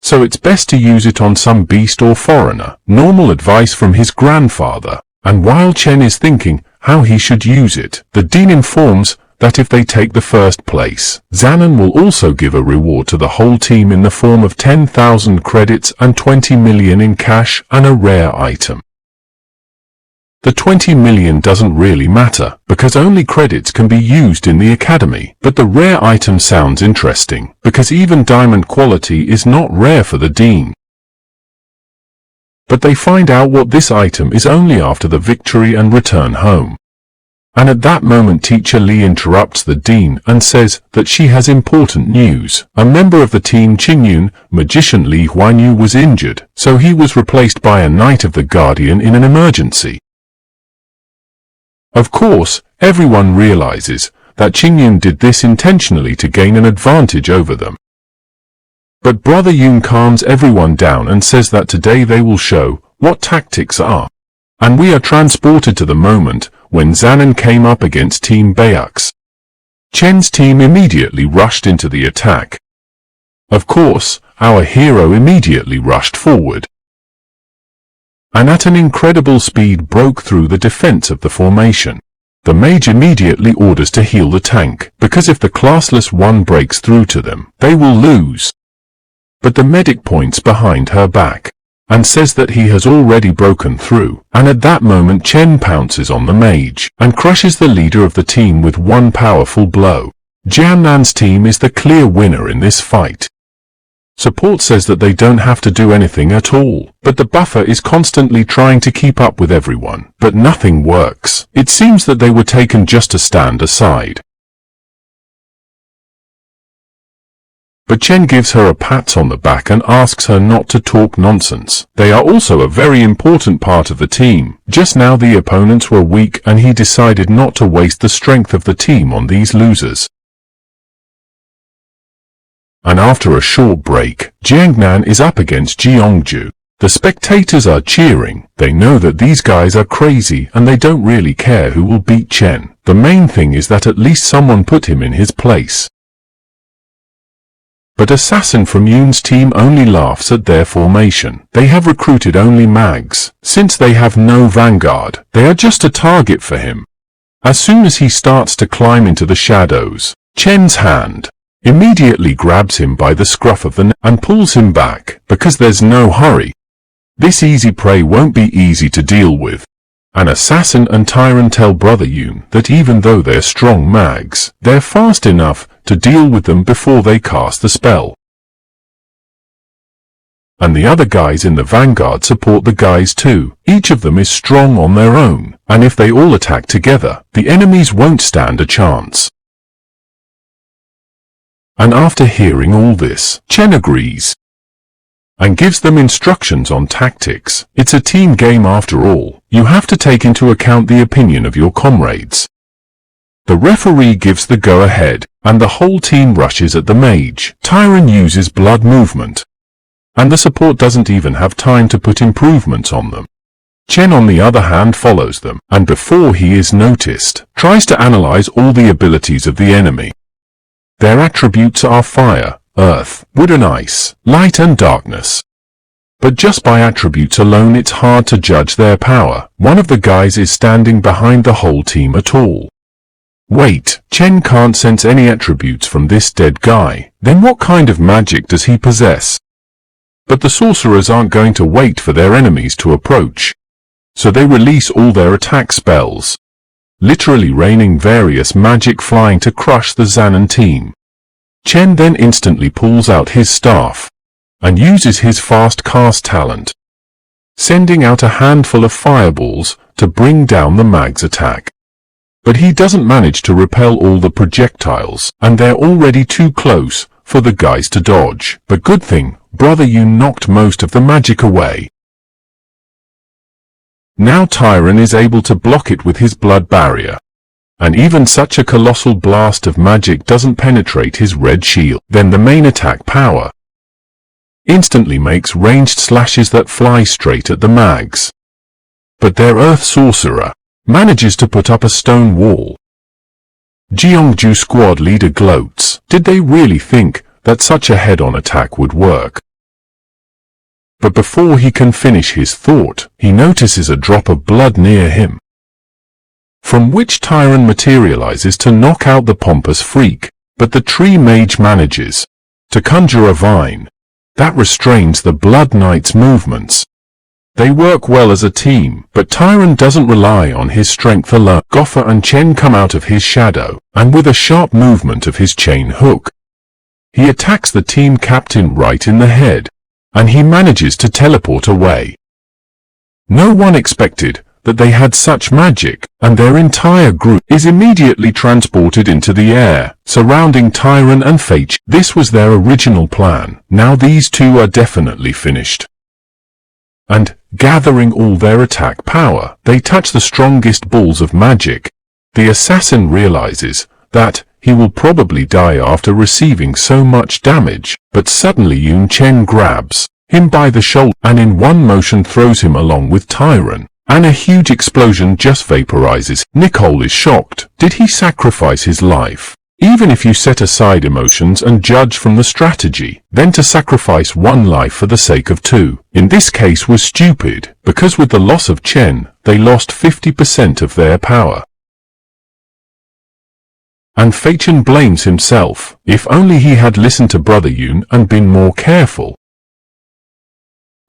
So it's best to use it on some beast or foreigner. Normal advice from his grandfather. And while Chen is thinking how he should use it, the dean informs that if they take the first place, Zanan will also give a reward to the whole team in the form of 10,000 credits and 20 million in cash and a rare item. The 20 million doesn't really matter, because only credits can be used in the academy, but the rare item sounds interesting, because even diamond quality is not rare for the dean. But they find out what this item is only after the victory and return home. And at that moment Teacher Li interrupts the dean and says that she has important news. A member of the team Qingyun, magician Li Huanyu, was injured, so he was replaced by a Knight of the Guardian in an emergency. Of course, everyone realizes that Qingyun did this intentionally to gain an advantage over them. But Brother Yun calms everyone down and says that today they will show what tactics are. And we are transported to the moment when Zanan came up against Team Bayux. Chen's team immediately rushed into the attack. Of course, our hero immediately rushed forward, and at an incredible speed broke through the defense of the formation. The mage immediately orders to heal the tank, because if the classless one breaks through to them, they will lose. But the medic points behind her back, and says that he has already broken through, and at that moment Chen pounces on the mage, and crushes the leader of the team with one powerful blow. Jiannan's team is the clear winner in this fight. Support says that they don't have to do anything at all, but the buffer is constantly trying to keep up with everyone, but nothing works. It seems that they were taken just to stand aside. But Chen gives her a pat on the back and asks her not to talk nonsense. They are also a very important part of the team. Just now the opponents were weak and he decided not to waste the strength of the team on these losers. And after a short break, Jiangnan is up against Jiangju. The spectators are cheering. They know that these guys are crazy and they don't really care who will beat Chen. The main thing is that at least someone put him in his place. But Assassin from Yun's team only laughs at their formation. They have recruited only mags. Since they have no vanguard, they are just a target for him. As soon as he starts to climb into the shadows, Chen's hand immediately grabs him by the scruff of the neck and pulls him back, because there's no hurry. This easy prey won't be easy to deal with. An Assassin and Tyrant tell Brother Yun that even though they're strong mags, they're fast enough to deal with them before they cast the spell. And the other guys in the vanguard support the guys too. Each of them is strong on their own, and if they all attack together, the enemies won't stand a chance. And after hearing all this, Chen agrees and gives them instructions on tactics. It's a team game after all. You have to take into account the opinion of your comrades. The referee gives the go-ahead, and the whole team rushes at the mage. Tyrant uses blood movement, and the support doesn't even have time to put improvements on them. Chen on the other hand follows them, and before he is noticed, tries to analyze all the abilities of the enemy. Their attributes are fire, earth, wood and ice, light and darkness. But just by attributes alone it's hard to judge their power. One of the guys is standing behind the whole team at all. Wait, Chen can't sense any attributes from this dead guy. Then what kind of magic does he possess? But the sorcerers aren't going to wait for their enemies to approach. So they release all their attack spells, literally raining various magic flying to crush the Zanan team. Chen then instantly pulls out his staff and uses his fast cast talent, sending out a handful of fireballs to bring down the mag's attack. But he doesn't manage to repel all the projectiles, and they're already too close for the guys to dodge. But good thing, Brother Yun knocked most of the magic away. Now Tyrant is able to block it with his blood barrier, and even such a colossal blast of magic doesn't penetrate his red shield. Then the main attack power instantly makes ranged slashes that fly straight at the mags. But their earth sorcerer manages to put up a stone wall. Jeongju squad leader gloats. Did they really think that such a head-on attack would work? But before he can finish his thought, he notices a drop of blood near him, from which Tyrant materializes to knock out the pompous freak. But the tree mage manages to conjure a vine that restrains the blood knight's movements. They work well as a team, but Tyrant doesn't rely on his strength alone. Goffer and Chen come out of his shadow, and with a sharp movement of his chain hook, he attacks the team captain right in the head, and he manages to teleport away. No one expected that they had such magic, and their entire group is immediately transported into the air, surrounding Tyrant and Fate. This was their original plan. Now these two are definitely finished. And, gathering all their attack power, they touch the strongest balls of magic. The assassin realizes that he will probably die after receiving so much damage, but suddenly Yun Chen grabs him by the shoulder and in one motion throws him along with Tyrant, and a huge explosion just vaporizes. Nicole is shocked. Did he sacrifice his life? Even if you set aside emotions and judge from the strategy, then to sacrifice one life for the sake of two, in this case was stupid, because with the loss of Chen, they lost 50% of their power. And Feichen blames himself. If only he had listened to Brother Yun and been more careful.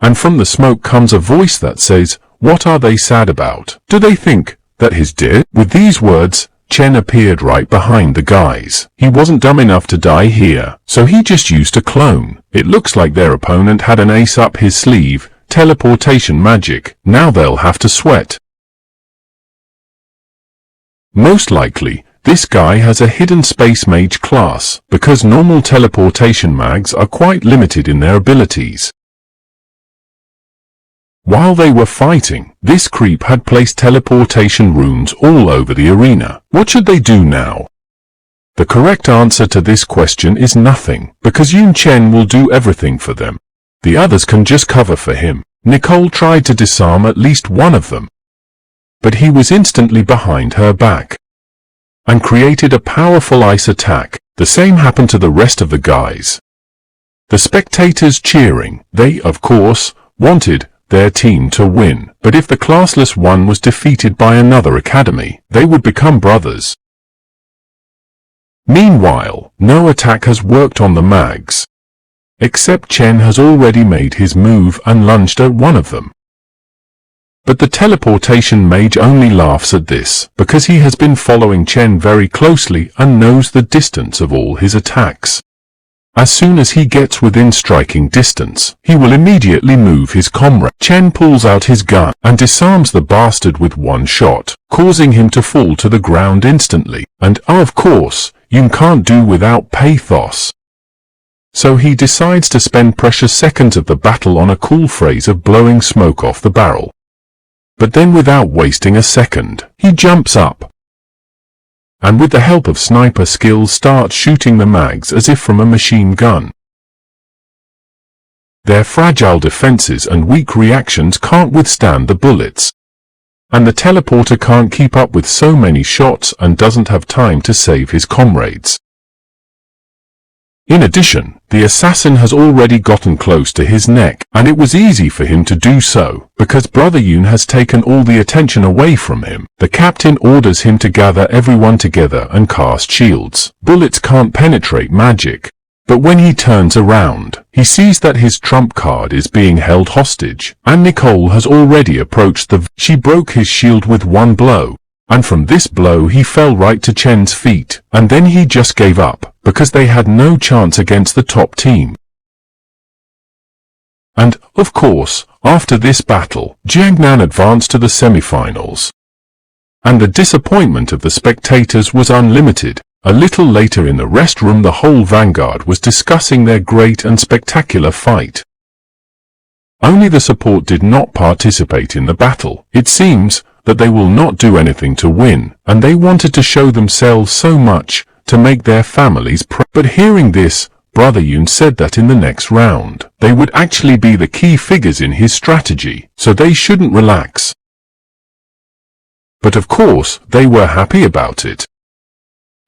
And from the smoke comes a voice that says, "What are they sad about? Do they think that he's dead?" With these words, Chen appeared right behind the guys. He wasn't dumb enough to die here, so he just used a clone. It looks like their opponent had an ace up his sleeve, teleportation magic. Now they'll have to sweat. Most likely, this guy has a hidden space mage class, because normal teleportation mags are quite limited in their abilities. While they were fighting, this creep had placed teleportation runes all over the arena. What should they do now? The correct answer to this question is nothing, because Yun Chen will do everything for them. The others can just cover for him. Nicole tried to disarm at least one of them, but he was instantly behind her back and created a powerful ice attack. The same happened to the rest of the guys. The spectators cheering. They, of course, wanted their team to win, but if the classless one was defeated by another academy, they would become brothers. Meanwhile, no attack has worked on the mags, except Chen has already made his move and lunged at one of them. But the teleportation mage only laughs at this, because he has been following Chen very closely and knows the distance of all his attacks. As soon as he gets within striking distance, he will immediately move his comrade. Chen pulls out his gun and disarms the bastard with one shot, causing him to fall to the ground instantly. And, of course, Yun can't do without pathos. So he decides to spend precious seconds of the battle on a cool phrase of blowing smoke off the barrel. But then without wasting a second, he jumps up, and with the help of sniper skills starts shooting the mags as if from a machine gun. Their fragile defenses and weak reactions can't withstand the bullets, and the teleporter can't keep up with so many shots and doesn't have time to save his comrades. In addition, the assassin has already gotten close to his neck, and it was easy for him to do so, because Brother Yun has taken all the attention away from him. The captain orders him to gather everyone together and cast shields. Bullets can't penetrate magic. But when he turns around, he sees that his trump card is being held hostage, and Nicole has already approached the She broke his shield with one blow, and from this blow he fell right to Chen's feet, and then he just gave up, because they had no chance against the top team. And, of course, after this battle, Jiangnan advanced to the semifinals. And the disappointment of the spectators was unlimited. A little later in the rest room the whole vanguard was discussing their great and spectacular fight. Only the support did not participate in the battle. It seems that they will not do anything to win, and they wanted to show themselves so much, to make their families proud. But hearing this, Brother Yun said that in the next round, they would actually be the key figures in his strategy, so they shouldn't relax. But of course, they were happy about it.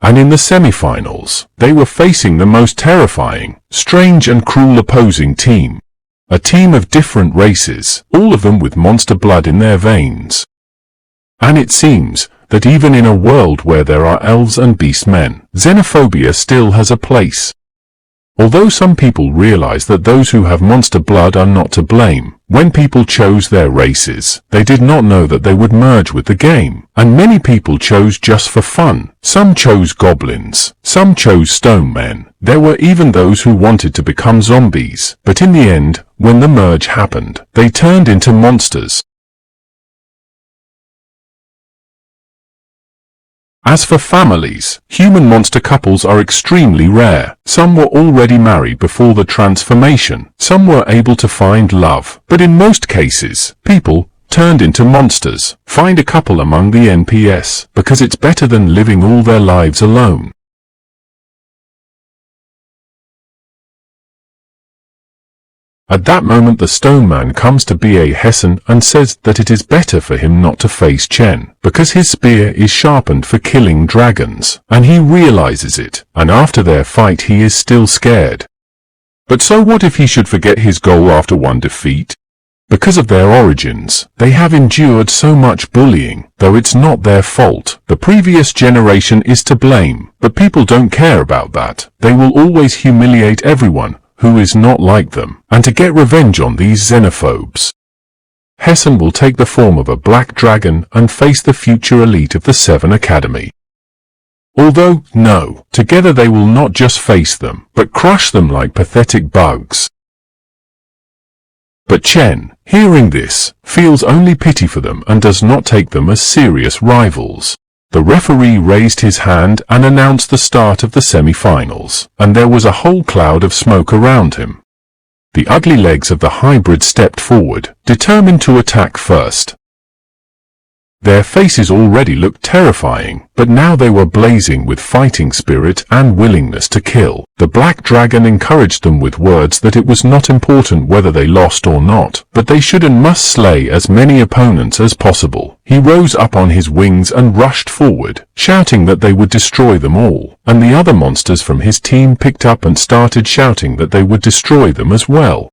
And in the semifinals, they were facing the most terrifying, strange and cruel opposing team. A team of different races, all of them with monster blood in their veins. And it seems that even in a world where there are elves and beastmen, xenophobia still has a place. Although some people realize that those who have monster blood are not to blame, when people chose their races, they did not know that they would merge with the game. And many people chose just for fun. Some chose goblins, some chose stone men. There were even those who wanted to become zombies. But in the end, when the merge happened, they turned into monsters. As for families, human-monster couples are extremely rare. Some were already married before the transformation. Some were able to find love. But in most cases, people turned into monsters. Find a couple among the NPS, because it's better than living all their lives alone. At that moment the stone man comes to B.A. Hessen and says that it is better for him not to face Chen, because his spear is sharpened for killing dragons, and he realizes it, and after their fight he is still scared. But so what if he should forget his goal after one defeat? Because of their origins, they have endured so much bullying, though it's not their fault. The previous generation is to blame, but people don't care about that. They will always humiliate everyone who is not like them, and to get revenge on these xenophobes. Hessen will take the form of a black dragon and face the future elite of the Seven Academy. Although, no, together they will not just face them, but crush them like pathetic bugs. But Chen, hearing this, feels only pity for them and does not take them as serious rivals. The referee raised his hand and announced the start of the semi-finals, and there was a whole cloud of smoke around him. The ugly legs of the hybrid stepped forward, determined to attack first. Their faces already looked terrifying, but now they were blazing with fighting spirit and willingness to kill. The black dragon encouraged them with words that it was not important whether they lost or not, but they should and must slay as many opponents as possible. He rose up on his wings and rushed forward, shouting that they would destroy them all, and the other monsters from his team picked up and started shouting that they would destroy them as well.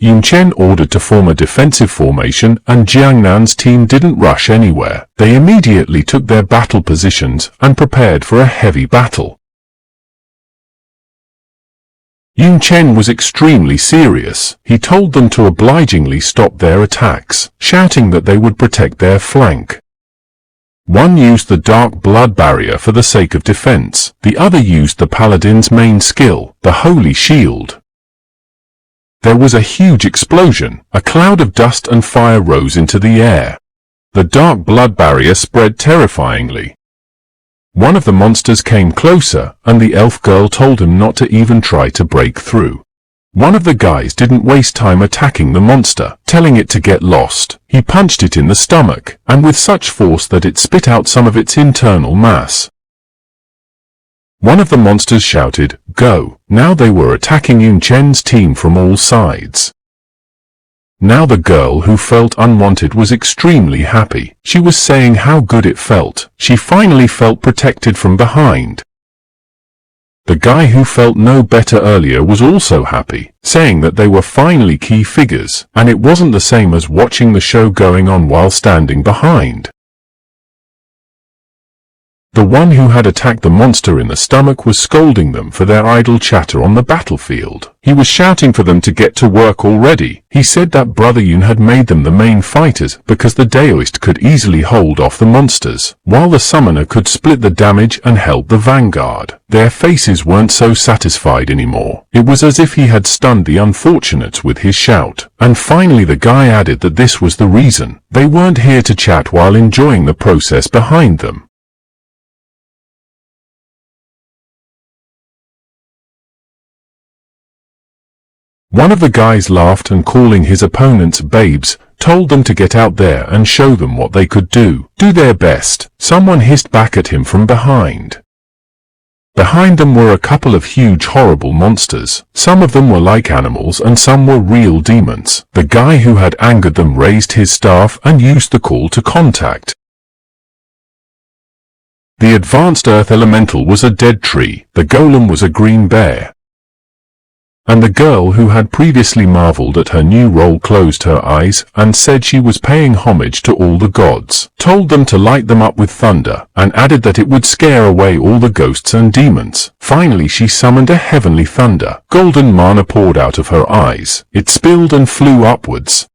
Yun Chen ordered to form a defensive formation, and Jiangnan's team didn't rush anywhere. They immediately took their battle positions and prepared for a heavy battle. Yun Chen was extremely serious. He told them to obligingly stop their attacks, shouting that they would protect their flank. One used the dark blood barrier for the sake of defense. The other used the paladin's main skill, the holy shield. There was a huge explosion. A cloud of dust and fire rose into the air. The dark blood barrier spread terrifyingly. One of the monsters came closer, and the elf girl told him not to even try to break through. One of the guys didn't waste time attacking the monster, telling it to get lost. He punched it in the stomach, and with such force that it spit out some of its internal mass. One of the monsters shouted, "Go!" Now they were attacking Yun Chen's team from all sides. Now the girl who felt unwanted was extremely happy. She was saying how good it felt. She finally felt protected from behind. The guy who felt no better earlier was also happy, saying that they were finally key figures, and it wasn't the same as watching the show going on while standing behind. The one who had attacked the monster in the stomach was scolding them for their idle chatter on the battlefield. He was shouting for them to get to work already. He said that Brother Yun had made them the main fighters because the Daoist could easily hold off the monsters, while the summoner could split the damage and help the vanguard. Their faces weren't so satisfied anymore. It was as if he had stunned the unfortunates with his shout. And finally the guy added that this was the reason. They weren't here to chat while enjoying the process behind them. One of the guys laughed and, calling his opponents babes, told them to get out there and show them what they could do. Do their best. Someone hissed back at him from behind. Behind them were a couple of huge horrible monsters. Some of them were like animals and some were real demons. The guy who had angered them raised his staff and used the call to contact. The advanced earth elemental was a dead tree. The golem was a green bear. And the girl who had previously marveled at her new role closed her eyes and said she was paying homage to all the gods, told them to light them up with thunder, and added that it would scare away all the ghosts and demons. Finally she summoned a heavenly thunder. Golden mana poured out of her eyes. It spilled and flew upwards.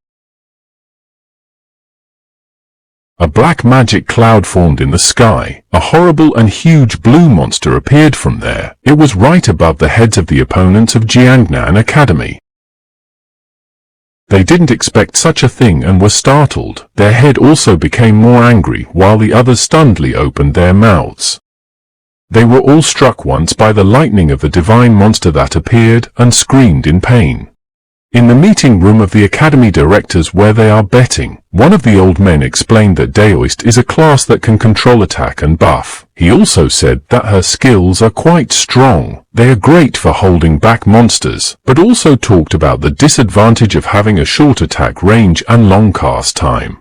A black magic cloud formed in the sky. A horrible and huge blue monster appeared from there. It was right above the heads of the opponents of Jiangnan Academy. They didn't expect such a thing and were startled. Their head also became more angry, while the others stunnedly opened their mouths. They were all struck once by the lightning of the divine monster that appeared and screamed in pain. In the meeting room of the academy directors where they are betting, one of the old men explained that Daoist is a class that can control attack and buff. He also said that her skills are quite strong. They are great for holding back monsters, but also talked about the disadvantage of having a short attack range and long cast time.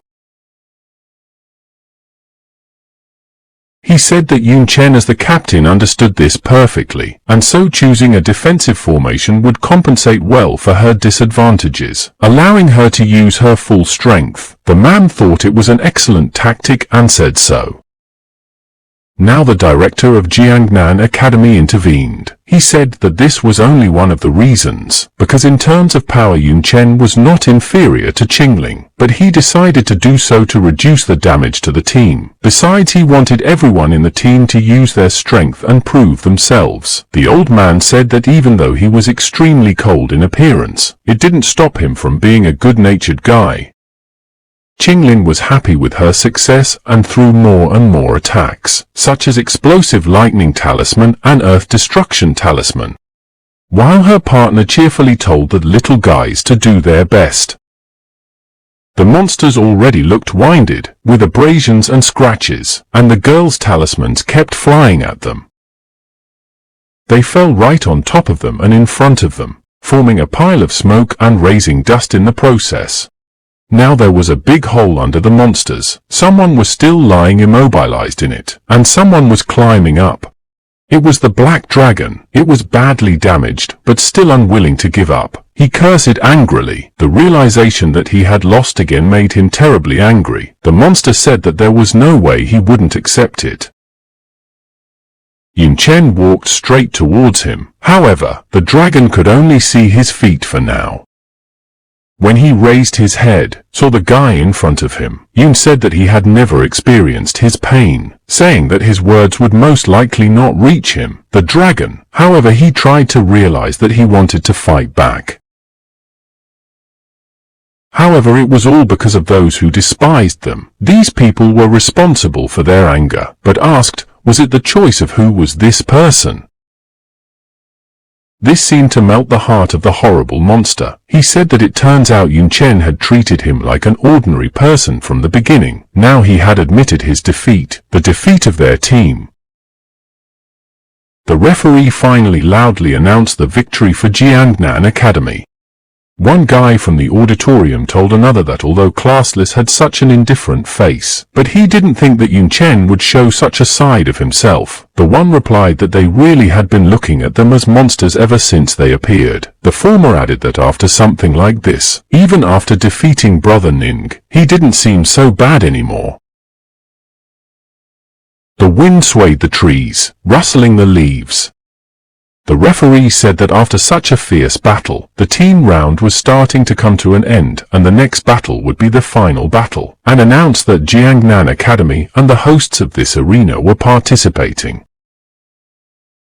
He said that Yun Chen as the captain understood this perfectly, and so choosing a defensive formation would compensate well for her disadvantages, allowing her to use her full strength. The man thought it was an excellent tactic and said so. Now the director of Jiangnan Academy intervened. He said that this was only one of the reasons, because in terms of power Yun Chen was not inferior to Qingling, but he decided to do so to reduce the damage to the team. Besides, he wanted everyone in the team to use their strength and prove themselves. The old man said that even though he was extremely cold in appearance, it didn't stop him from being a good-natured guy. Qingling was happy with her success and threw more and more attacks, such as Explosive Lightning Talisman and Earth Destruction Talisman, while her partner cheerfully told the little guys to do their best. The monsters already looked winded, with abrasions and scratches, and the girls' talismans kept flying at them. They fell right on top of them and in front of them, forming a pile of smoke and raising dust in the process. Now there was a big hole under the monsters. Someone was still lying immobilized in it, and someone was climbing up. It was the black dragon. It was badly damaged, but still unwilling to give up. He cursed angrily. The realization that he had lost again made him terribly angry. The monster said that there was no way he wouldn't accept it. Yun Chen walked straight towards him. However, the dragon could only see his feet for now. When he raised his head, saw the guy in front of him, Yun said that he had never experienced his pain, saying that his words would most likely not reach him, the dragon. However, he tried to realize that he wanted to fight back. However, it was all because of those who despised them. These people were responsible for their anger, but asked, was it the choice of who was this person? This seemed to melt the heart of the horrible monster. He said that it turns out Yun Chen had treated him like an ordinary person from the beginning. Now he had admitted his defeat, the defeat of their team. The referee finally loudly announced the victory for Jiangnan Academy. One guy from the auditorium told another that although classless had such an indifferent face, but he didn't think that Yun Chen would show such a side of himself. The one replied that they really had been looking at them as monsters ever since they appeared. The former added that after something like this, even after defeating Brother Ning, he didn't seem so bad anymore. The wind swayed the trees, rustling the leaves. The referee said that after such a fierce battle, the team round was starting to come to an end and the next battle would be the final battle, and announced that Jiangnan Academy and the hosts of this arena were participating.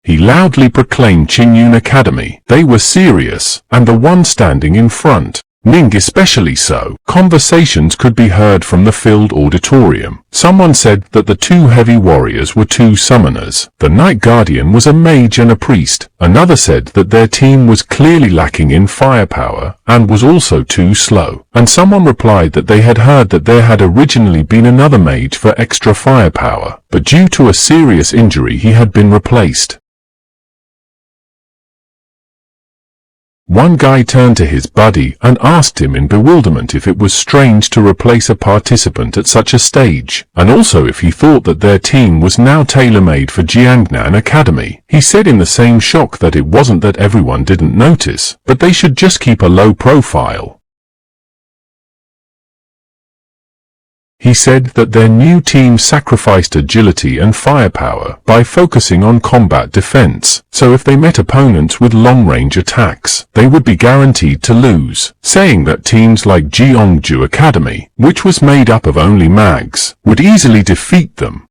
He loudly proclaimed Qingyun Academy. They were serious, and the one standing in front, Ning especially so. Conversations could be heard from the filled auditorium. Someone said that the two heavy warriors were two summoners. The Night Guardian was a mage and a priest. Another said that their team was clearly lacking in firepower and was also too slow. And someone replied that they had heard that there had originally been another mage for extra firepower, but due to a serious injury he had been replaced. One guy turned to his buddy and asked him in bewilderment if it was strange to replace a participant at such a stage, and also if he thought that their team was now tailor-made for Jiangnan Academy. He said in the same shock that it wasn't that everyone didn't notice, but they should just keep a low profile. He said that their new team sacrificed agility and firepower by focusing on combat defense, so if they met opponents with long-range attacks, they would be guaranteed to lose, saying that teams like Jeongju Academy, which was made up of only mags, would easily defeat them.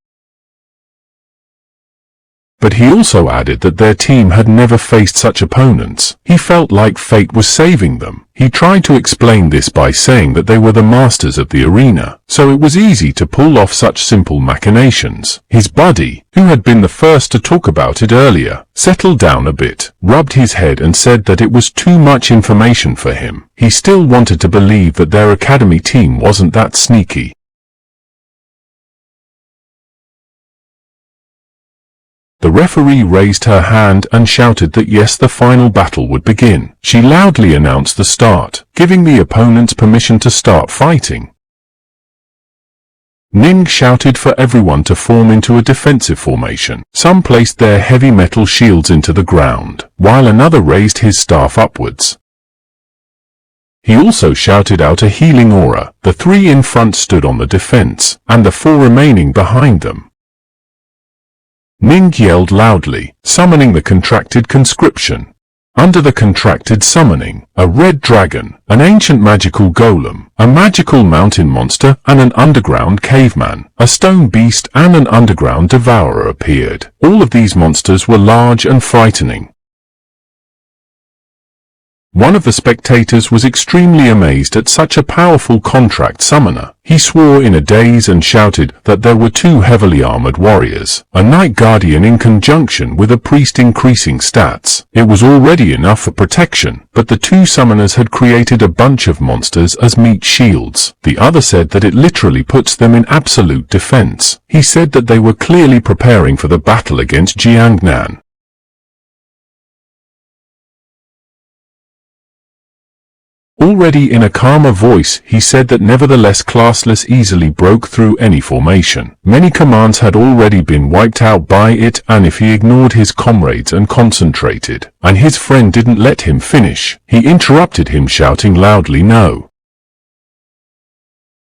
But he also added that their team had never faced such opponents. He felt like fate was saving them. He tried to explain this by saying that they were the masters of the arena, so it was easy to pull off such simple machinations. His buddy, who had been the first to talk about it earlier, settled down a bit, rubbed his head and said that it was too much information for him. He still wanted to believe that their academy team wasn't that sneaky. The referee raised her hand and shouted that yes, the final battle would begin. She loudly announced the start, giving the opponents permission to start fighting. Ning shouted for everyone to form into a defensive formation. Some placed their heavy metal shields into the ground, while another raised his staff upwards. He also shouted out a healing aura. The three in front stood on the defense, and the four remaining behind them. Ning yelled loudly, summoning the contracted conscription. Under the contracted summoning, a red dragon, an ancient magical golem, a magical mountain monster, and an underground caveman, a stone beast, and an underground devourer appeared. All of these monsters were large and frightening. One of the spectators was extremely amazed at such a powerful contract summoner. He swore in a daze and shouted that there were two heavily armored warriors, a knight guardian in conjunction with a priest increasing stats. It was already enough for protection, but the two summoners had created a bunch of monsters as meat shields. The other said that it literally puts them in absolute defense. He said that they were clearly preparing for the battle against Jiangnan. Already in a calmer voice, he said that nevertheless classless easily broke through any formation. Many commands had already been wiped out by it, and if he ignored his comrades and concentrated, and his friend didn't let him finish, he interrupted him shouting loudly no.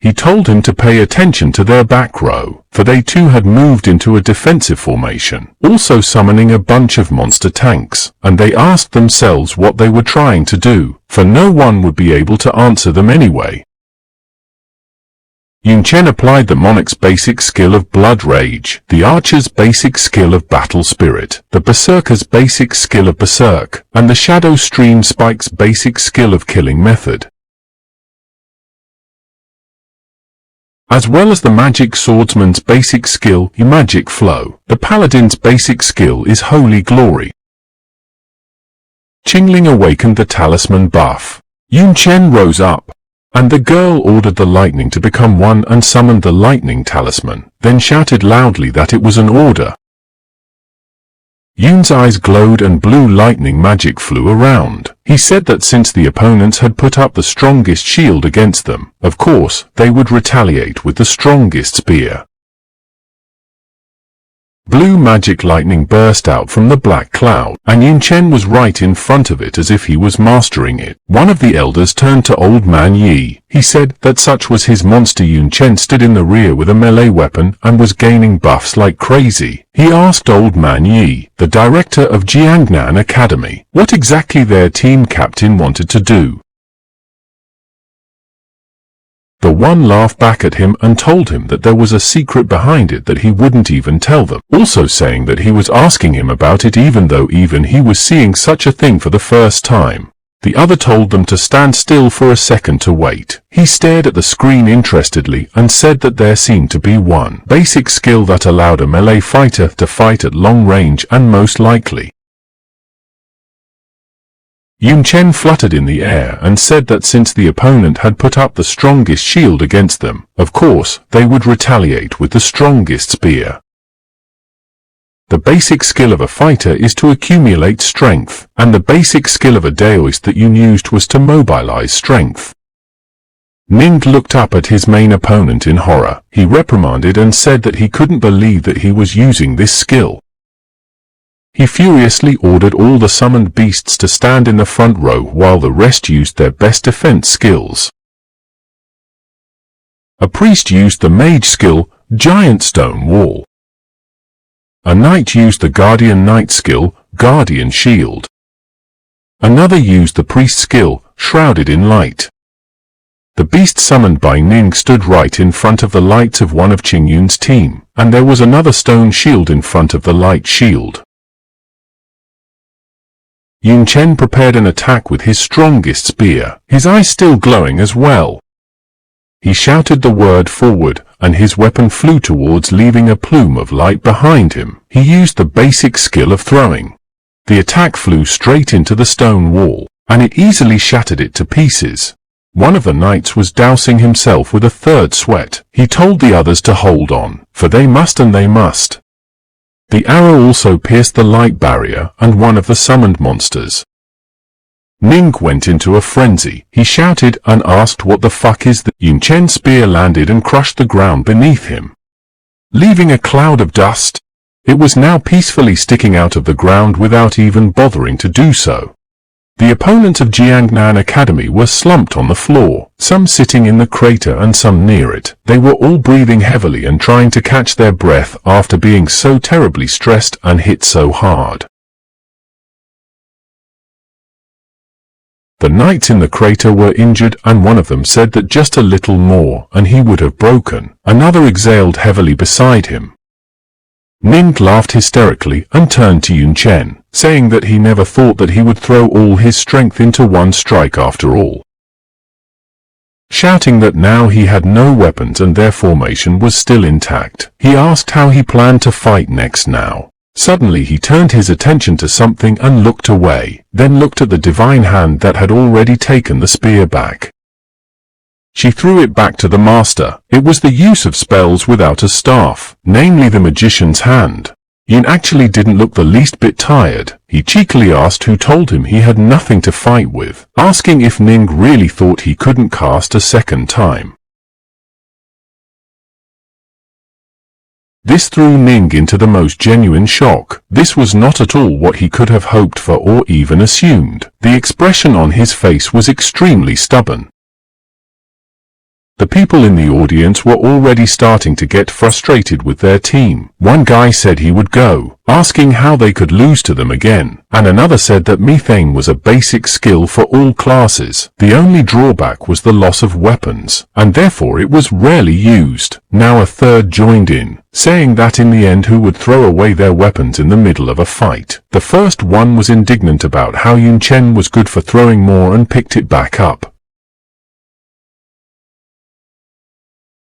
He told him to pay attention to their back row, for they too had moved into a defensive formation, also summoning a bunch of monster tanks, and they asked themselves what they were trying to do, for no one would be able to answer them anyway. Yun Chen applied the monarch's basic skill of blood rage, the archer's basic skill of battle spirit, the berserker's basic skill of berserk, and the shadow stream spike's basic skill of killing method, as well as the magic swordsman's basic skill, magic flow. The paladin's basic skill is holy glory. Qingling awakened the talisman buff. Yun Chen rose up, and the girl ordered the lightning to become one and summoned the lightning talisman, then shouted loudly that it was an order. Yun's eyes glowed and blue lightning magic flew around. He said that since the opponents had put up the strongest shield against them, of course, they would retaliate with the strongest spear. Blue magic lightning burst out from the black cloud, and Yun Chen was right in front of it as if he was mastering it. One of the elders turned to Old Man Yi. He said that such was his monster. Yun Chen stood in the rear with a melee weapon and was gaining buffs like crazy. He asked Old Man Yi, the director of Jiangnan Academy, what exactly their team captain wanted to do. The one laughed back at him and told him that there was a secret behind it that he wouldn't even tell them, also saying that he was asking him about it even though even he was seeing such a thing for the first time. The other told them to stand still for a second to wait. He stared at the screen interestedly and said that there seemed to be one basic skill that allowed a melee fighter to fight at long range, and most likely Yun Chen fluttered in the air and said that since the opponent had put up the strongest shield against them, of course, they would retaliate with the strongest spear. The basic skill of a fighter is to accumulate strength, and the basic skill of a daoist that Yun used was to mobilize strength. Ning looked up at his main opponent in horror. He reprimanded and said that he couldn't believe that he was using this skill. He furiously ordered all the summoned beasts to stand in the front row while the rest used their best defense skills. A priest used the mage skill, Giant Stone Wall. A knight used the Guardian Knight skill, Guardian Shield. Another used the priest skill, Shrouded in Light. The beast summoned by Ning stood right in front of the lights of one of Qingyun's team, and there was another stone shield in front of the light shield. Yun Chen prepared an attack with his strongest spear, his eyes still glowing as well. He shouted the word forward, and his weapon flew towards, leaving a plume of light behind him. He used the basic skill of throwing. The attack flew straight into the stone wall, and it easily shattered it to pieces. One of the knights was dousing himself with a third sweat. He told the others to hold on, for they must and they must. The arrow also pierced the light barrier and one of the summoned monsters. Ning went into a frenzy. He shouted and asked what the fuck is that. Yun Chen's spear landed and crushed the ground beneath him, leaving a cloud of dust. It was now peacefully sticking out of the ground without even bothering to do so. The opponents of Jiangnan Academy were slumped on the floor, some sitting in the crater and some near it. They were all breathing heavily and trying to catch their breath after being so terribly stressed and hit so hard. The knights in the crater were injured, and one of them said that just a little more and he would have broken. Another exhaled heavily beside him. Ning laughed hysterically and turned to Yun Chen, saying that he never thought that he would throw all his strength into one strike after all. Shouting that now he had no weapons and their formation was still intact, he asked how he planned to fight next now. Suddenly he turned his attention to something and looked away, then looked at the divine hand that had already taken the spear back. She threw it back to the master. It was the use of spells without a staff, namely the magician's hand. Yun actually didn't look the least bit tired. He cheekily asked who told him he had nothing to fight with, asking if Ning really thought he couldn't cast a second time. This threw Ning into the most genuine shock. This was not at all what he could have hoped for or even assumed. The expression on his face was extremely stubborn. The people in the audience were already starting to get frustrated with their team. One guy said he would go, asking how they could lose to them again, and another said that methane was a basic skill for all classes. The only drawback was the loss of weapons, and therefore it was rarely used. Now a third joined in, saying that in the end who would throw away their weapons in the middle of a fight. The first one was indignant about how Yun Chen was good for throwing more and picked it back up.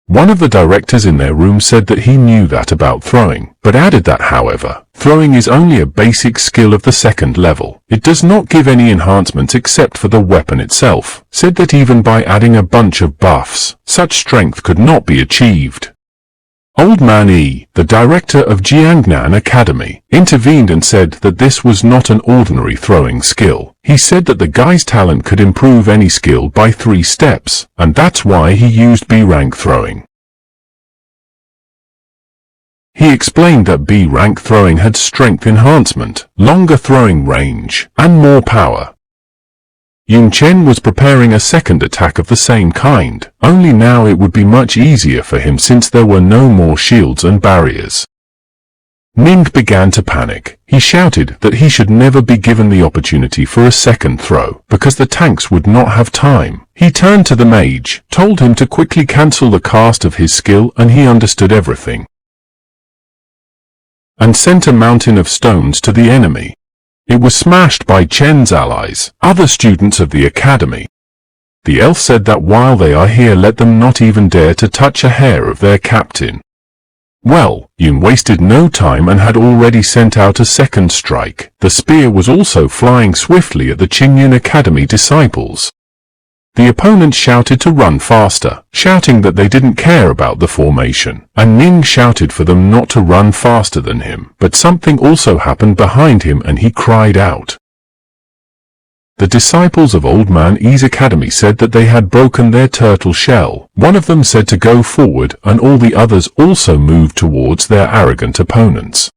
One of the directors in their room said that he knew that about throwing, but added that however, throwing is only a basic skill of the second level. It does not give any enhancements except for the weapon itself. Said that even by adding a bunch of buffs, such strength could not be achieved. Old Man E, the director of Jiangnan Academy, intervened and said that this was not an ordinary throwing skill. He said that the guy's talent could improve any skill by 3 steps, and that's why he used B-rank throwing. He explained that B-rank throwing had strength enhancement, longer throwing range, and more power. Yun Chen was preparing a second attack of the same kind, only now it would be much easier for him since there were no more shields and barriers. Ning began to panic. He shouted that he should never be given the opportunity for a second throw, because the tanks would not have time. He turned to the mage, told him to quickly cancel the cast of his skill, and he understood everything, and sent a mountain of stones to the enemy. It was smashed by Chen's allies, other students of the academy. The elf said that while they are here let them not even dare to touch a hair of their captain. Well, Yun wasted no time and had already sent out a second strike. The spear was also flying swiftly at the Qingyun Academy disciples. The opponent shouted to run faster, shouting that they didn't care about the formation, and Ning shouted for them not to run faster than him, but something also happened behind him and he cried out. The disciples of Old Man E's academy said that they had broken their turtle shell. One of them said to go forward, and all the others also moved towards their arrogant opponents.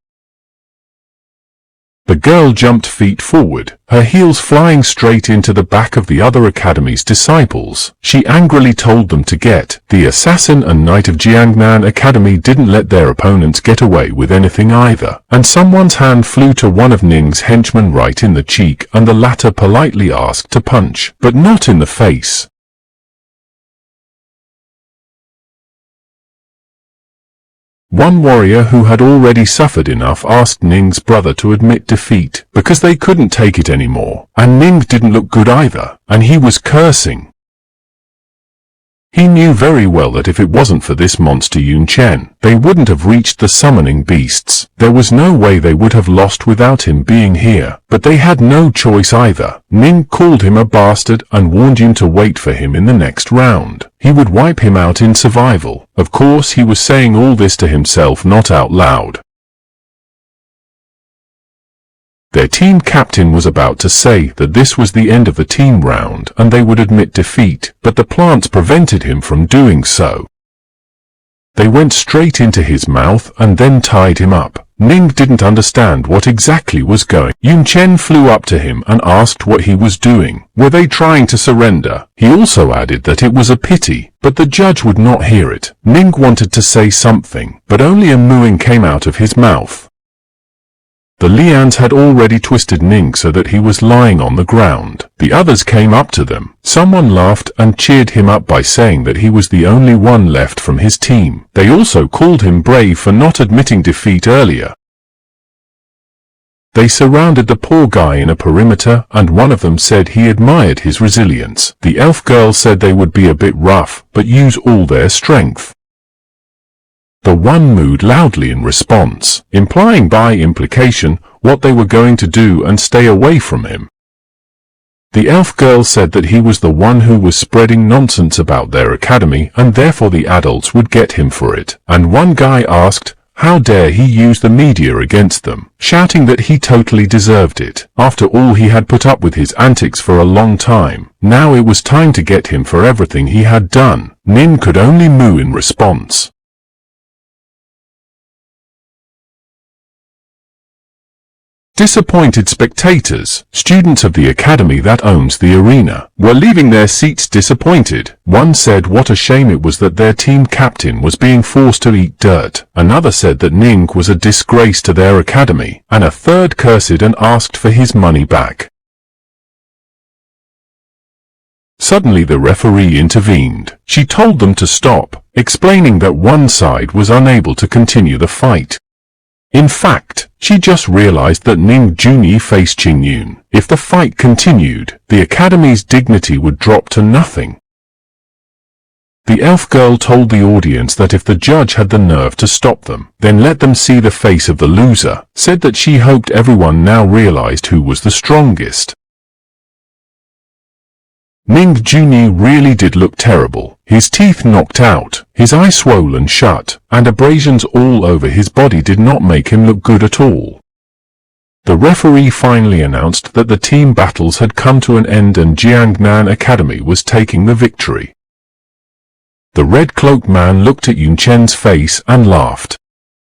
The girl jumped feet forward, her heels flying straight into the back of the other academy's disciples. She angrily told them to get. The assassin and knight of Jiangnan Academy didn't let their opponents get away with anything either, and someone's hand flew to one of Ning's henchmen right in the cheek, and the latter politely asked to punch, but not in the face. One warrior who had already suffered enough asked Ning's brother to admit defeat, because they couldn't take it anymore, and Ning didn't look good either, and he was cursing. He knew very well that if it wasn't for this monster Yun Chen, they wouldn't have reached the summoning beasts. There was no way they would have lost without him being here, but they had no choice either. Ning called him a bastard and warned Yun to wait for him in the next round. He would wipe him out in survival. Of course he was saying all this to himself, not out loud. Their team captain was about to say that this was the end of the team round and they would admit defeat, but the plants prevented him from doing so. They went straight into his mouth and then tied him up. Ning didn't understand what exactly was going. Yun Chen flew up to him and asked what he was doing. Were they trying to surrender? He also added that it was a pity, but the judge would not hear it. Ning wanted to say something, but only a mooing came out of his mouth. The lians had already twisted Ning so that he was lying on the ground. The others came up to them. Someone laughed and cheered him up by saying that he was the only one left from his team. They also called him brave for not admitting defeat earlier. They surrounded the poor guy in a perimeter, and one of them said he admired his resilience. The elf girl said they would be a bit rough, but use all their strength. The one mooed loudly in response, implying by implication what they were going to do and stay away from him. The elf girl said that he was the one who was spreading nonsense about their academy and therefore the adults would get him for it. And one guy asked, how dare he use the media against them, shouting that he totally deserved it. After all, he had put up with his antics for a long time. Now it was time to get him for everything he had done. Nin could only moo in response. Disappointed spectators, students of the academy that owns the arena, were leaving their seats disappointed. One said what a shame it was that their team captain was being forced to eat dirt. Another said that Ning was a disgrace to their academy, and a third cursed and asked for his money back. Suddenly the referee intervened. She told them to stop, explaining that one side was unable to continue the fight. In fact, she just realized that Ning Junyi faced Qingyun. If the fight continued, the academy's dignity would drop to nothing. The elf girl told the audience that if the judge had the nerve to stop them, then let them see the face of the loser, said that she hoped everyone now realized who was the strongest. Ning Junyi really did look terrible. His teeth knocked out, his eye swollen shut, and abrasions all over his body did not make him look good at all. The referee finally announced that the team battles had come to an end and Jiangnan Academy was taking the victory. The red-cloaked man looked at Yun Chen's face and laughed.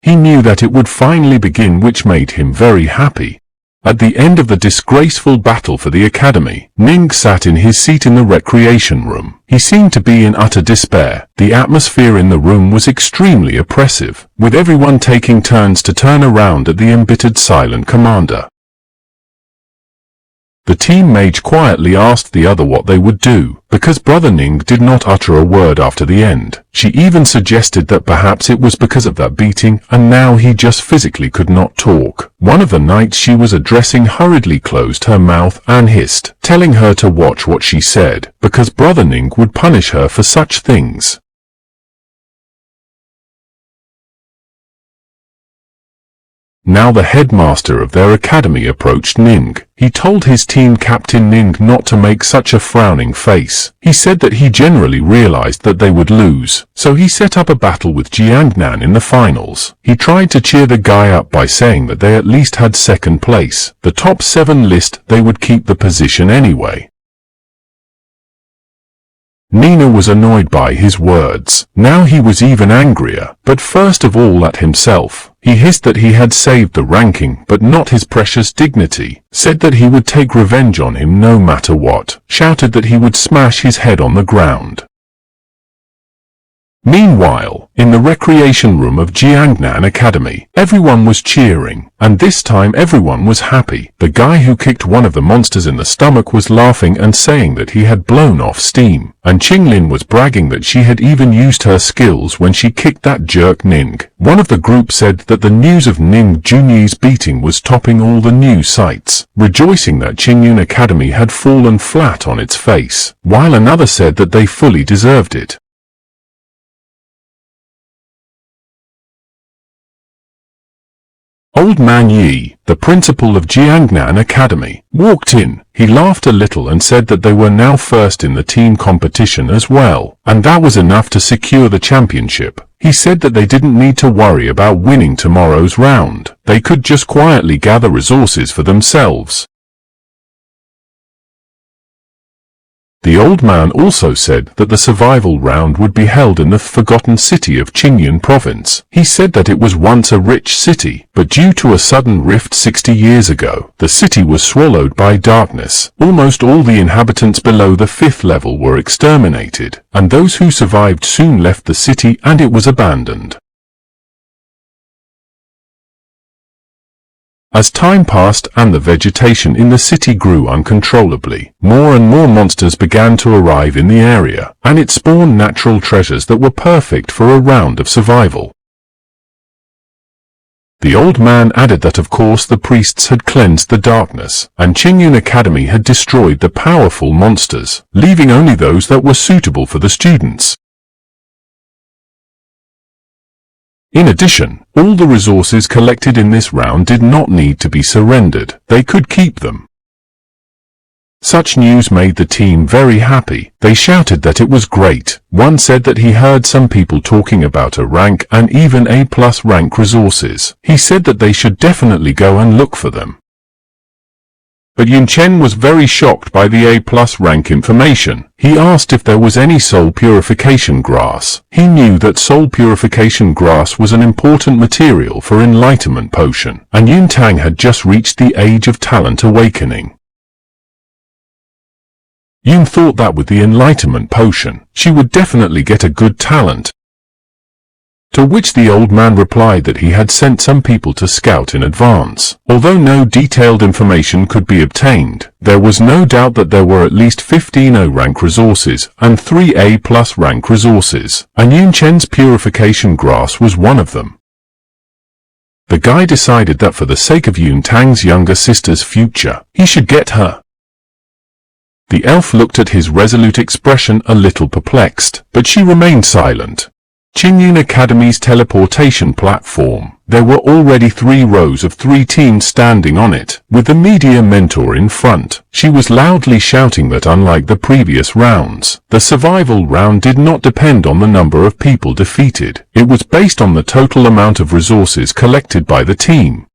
He knew that it would finally begin, which made him very happy. At the end of the disgraceful battle for the academy, Ning sat in his seat in the recreation room. He seemed to be in utter despair. The atmosphere in the room was extremely oppressive, with everyone taking turns to turn around at the embittered silent commander. The team mage quietly asked the other what they would do, because Brother Ning did not utter a word after the end. She even suggested that perhaps it was because of that beating, and now he just physically could not talk. One of the knights she was addressing hurriedly closed her mouth and hissed, telling her to watch what she said, because Brother Ning would punish her for such things. Now the headmaster of their academy approached Ning. He told his team captain Ning not to make such a frowning face. He said that he generally realized that they would lose, so he set up a battle with Jiangnan in the finals. He tried to cheer the guy up by saying that they at least had second place. The top 7 list they would keep the position anyway. Nina was annoyed by his words. Now he was even angrier, but first of all at himself. He hissed that he had saved the ranking, but not his precious dignity, said that he would take revenge on him no matter what, shouted that he would smash his head on the ground. Meanwhile, in the recreation room of Jiangnan Academy, everyone was cheering, and this time everyone was happy. The guy who kicked one of the monsters in the stomach was laughing and saying that he had blown off steam, and Qinglin was bragging that she had even used her skills when she kicked that jerk Ning. One of the group said that the news of Ning Junyi's beating was topping all the news sites, rejoicing that Qingyun Academy had fallen flat on its face, while another said that they fully deserved it. Old Man Yi, the principal of Jiangnan Academy, walked in. He laughed a little and said that they were now first in the team competition as well, and that was enough to secure the championship. He said that they didn't need to worry about winning tomorrow's round. They could just quietly gather resources for themselves. The old man also said that the survival round would be held in the forgotten city of Qingyun province. He said that it was once a rich city, but due to a sudden rift 60 years ago, the city was swallowed by darkness. Almost all the inhabitants below the 5th level were exterminated, and those who survived soon left the city and it was abandoned. As time passed and the vegetation in the city grew uncontrollably, more and more monsters began to arrive in the area, and it spawned natural treasures that were perfect for a round of survival. The old man added that of course the priests had cleansed the darkness, and Qingyun Academy had destroyed the powerful monsters, leaving only those that were suitable for the students. In addition, all the resources collected in this round did not need to be surrendered, they could keep them. Such news made the team very happy. They shouted that it was great. One said that he heard some people talking about a rank and even A+ rank resources. He said that they should definitely go and look for them. But Yun Chen was very shocked by the A+ rank information. He asked if there was any soul purification grass. He knew that soul purification grass was an important material for enlightenment potion, and Yun Tang had just reached the age of talent awakening. Yun thought that with the enlightenment potion, she would definitely get a good talent. To which the old man replied that he had sent some people to scout in advance. Although no detailed information could be obtained, there was no doubt that there were at least 15 O rank resources and 3 A+ rank resources, and Yun Chen's purification grass was one of them. The guy decided that for the sake of Yun Tang's younger sister's future, he should get her. The elf looked at his resolute expression a little perplexed, but she remained silent. Qingyun Academy's teleportation platform. There were already 3 rows of 3 teams standing on it, with the media mentor in front. She was loudly shouting that unlike the previous rounds, the survival round did not depend on the number of people defeated. It was based on the total amount of resources collected by the team.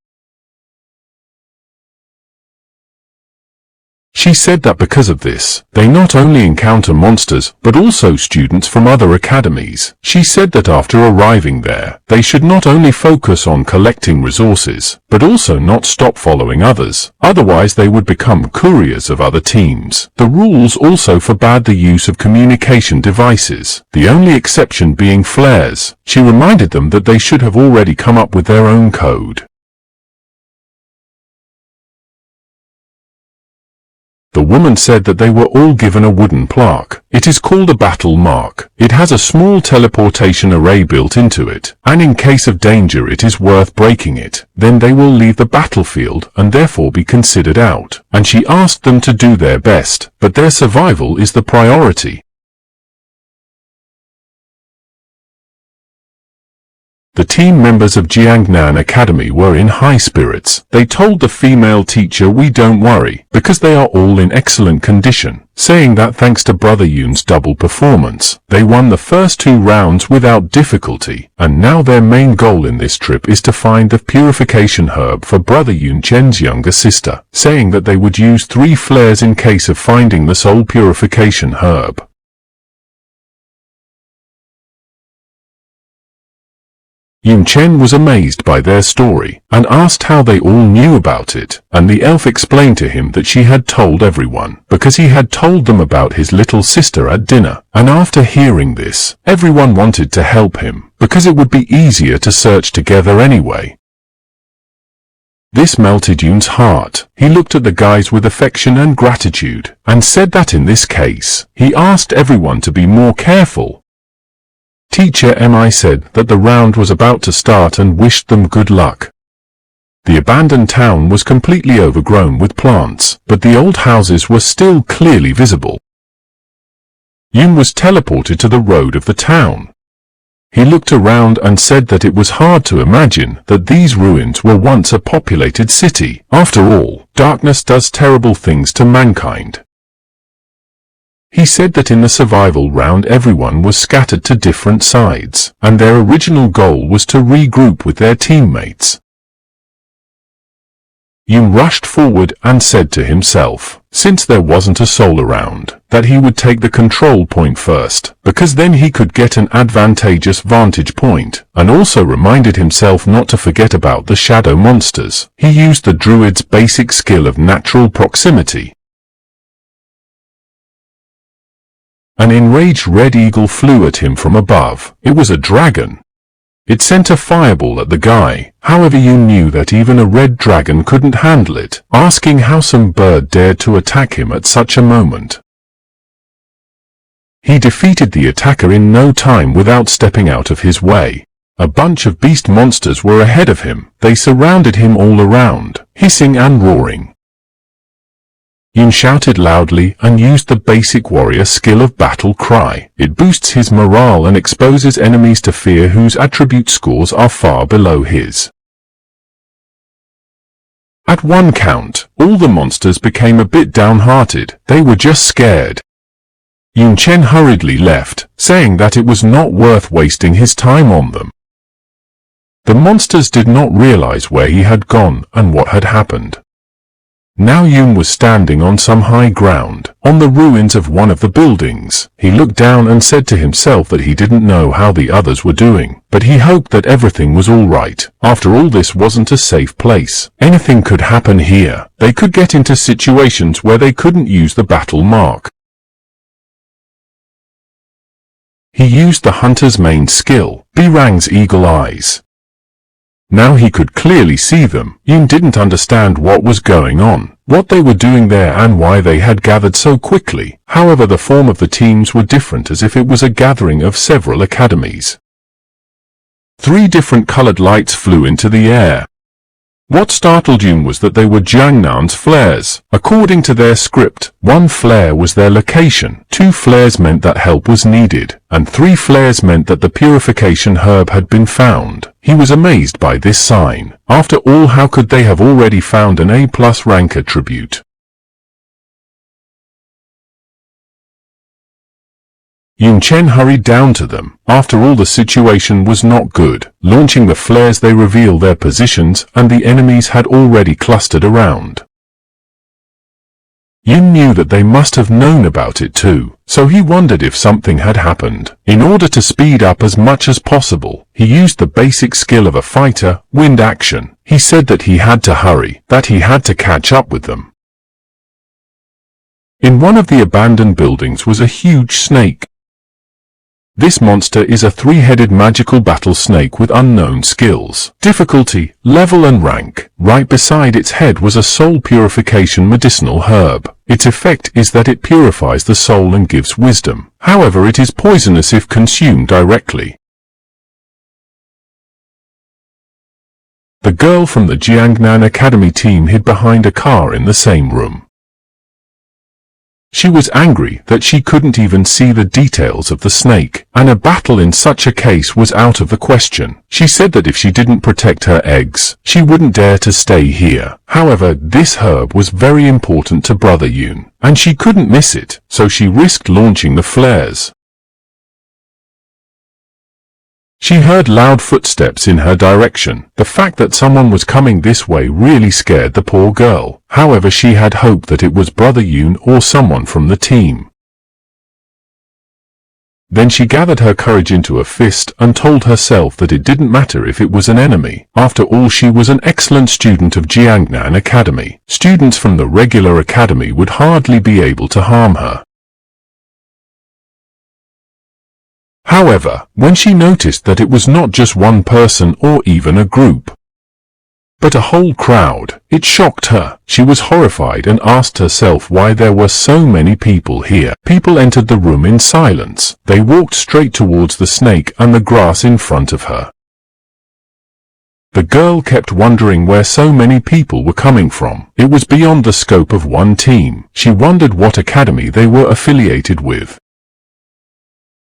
She said that because of this, they not only encounter monsters, but also students from other academies. She said that after arriving there, they should not only focus on collecting resources, but also not stop following others. Otherwise they would become couriers of other teams. The rules also forbade the use of communication devices, the only exception being flares. She reminded them that they should have already come up with their own code. The woman said that they were all given a wooden plaque. It is called a battle mark. It has a small teleportation array built into it, and in case of danger it is worth breaking it. Then they will leave the battlefield and therefore be considered out. And she asked them to do their best, but their survival is the priority. The team members of Jiangnan Academy were in high spirits. They told the female teacher, "We don't worry, because they are all in excellent condition," saying that thanks to Brother Yun's double performance, they won the first 2 rounds without difficulty, and now their main goal in this trip is to find the purification herb for Brother Yun Chen's younger sister, saying that they would use 3 flares in case of finding the soul purification herb. Yun Chen was amazed by their story, and asked how they all knew about it, and the elf explained to him that she had told everyone, because he had told them about his little sister at dinner, and after hearing this, everyone wanted to help him, because it would be easier to search together anyway. This melted Yun's heart. He looked at the guys with affection and gratitude, and said that in this case, he asked everyone to be more careful. Teacher Mi said that the round was about to start and wished them good luck. The abandoned town was completely overgrown with plants, but the old houses were still clearly visible. Yun was teleported to the road of the town. He looked around and said that it was hard to imagine that these ruins were once a populated city. After all, darkness does terrible things to mankind. He said that in the survival round everyone was scattered to different sides, and their original goal was to regroup with their teammates. Yun rushed forward and said to himself, since there wasn't a soul around, that he would take the control point first, because then he could get an advantageous vantage point, and also reminded himself not to forget about the shadow monsters. He used the druid's basic skill of natural proximity. An enraged red eagle flew at him from above. It was a dragon. It sent a fireball at the guy. However, Yun knew that even a red dragon couldn't handle it, asking how some bird dared to attack him at such a moment. He defeated the attacker in no time without stepping out of his way. A bunch of beast monsters were ahead of him. They surrounded him all around, hissing and roaring. Yun shouted loudly and used the basic warrior skill of battle cry. It boosts his morale and exposes enemies to fear whose attribute scores are far below his. At one count, all the monsters became a bit downhearted. They were just scared. Yun Chen hurriedly left, saying that it was not worth wasting his time on them. The monsters did not realize where he had gone and what had happened. Now Yun was standing on some high ground, on the ruins of one of the buildings. He looked down and said to himself that he didn't know how the others were doing, but he hoped that everything was all right. After all, this wasn't a safe place. Anything could happen here. They could get into situations where they couldn't use the battle mark. He used the hunter's main skill, Birang's eagle eyes. Now he could clearly see them. Yun didn't understand what was going on, what they were doing there and why they had gathered so quickly. However, the form of the teams were different, as if it was a gathering of several academies. 3 different colored lights flew into the air. What startled Yun was that they were Jiangnan's flares. According to their script, 1 flare was their location, 2 flares meant that help was needed, and 3 flares meant that the purification herb had been found. He was amazed by this sign. After all, how could they have already found an A+ rank attribute? Yun Chen hurried down to them. After all, the situation was not good. Launching the flares, they revealed their positions, and the enemies had already clustered around. Yun knew that they must have known about it too, so he wondered if something had happened. In order to speed up as much as possible, he used the basic skill of a fighter, wind action. He said that he had to hurry, that he had to catch up with them. In one of the abandoned buildings was a huge snake. This monster is a 3-headed magical battle snake with unknown skills, difficulty, level and rank. Right beside its head was a soul purification medicinal herb. Its effect is that it purifies the soul and gives wisdom. However, it is poisonous if consumed directly. The girl from the Jiangnan Academy team hid behind a car in the same room. She was angry that she couldn't even see the details of the snake, and a battle in such a case was out of the question. She said that if she didn't protect her eggs, she wouldn't dare to stay here. However, this herb was very important to Brother Yun, and she couldn't miss it, so she risked launching the flares. She heard loud footsteps in her direction. The fact that someone was coming this way really scared the poor girl. However, she had hoped that it was Brother Yun or someone from the team. Then she gathered her courage into a fist and told herself that it didn't matter if it was an enemy. After all, she was an excellent student of Jiangnan Academy. Students from the regular academy would hardly be able to harm her. However, when she noticed that it was not just one person or even a group, but a whole crowd, it shocked her. She was horrified and asked herself why there were so many people here. People entered the room in silence. They walked straight towards the snake and the grass in front of her. The girl kept wondering where so many people were coming from. It was beyond the scope of one team. She wondered what academy they were affiliated with.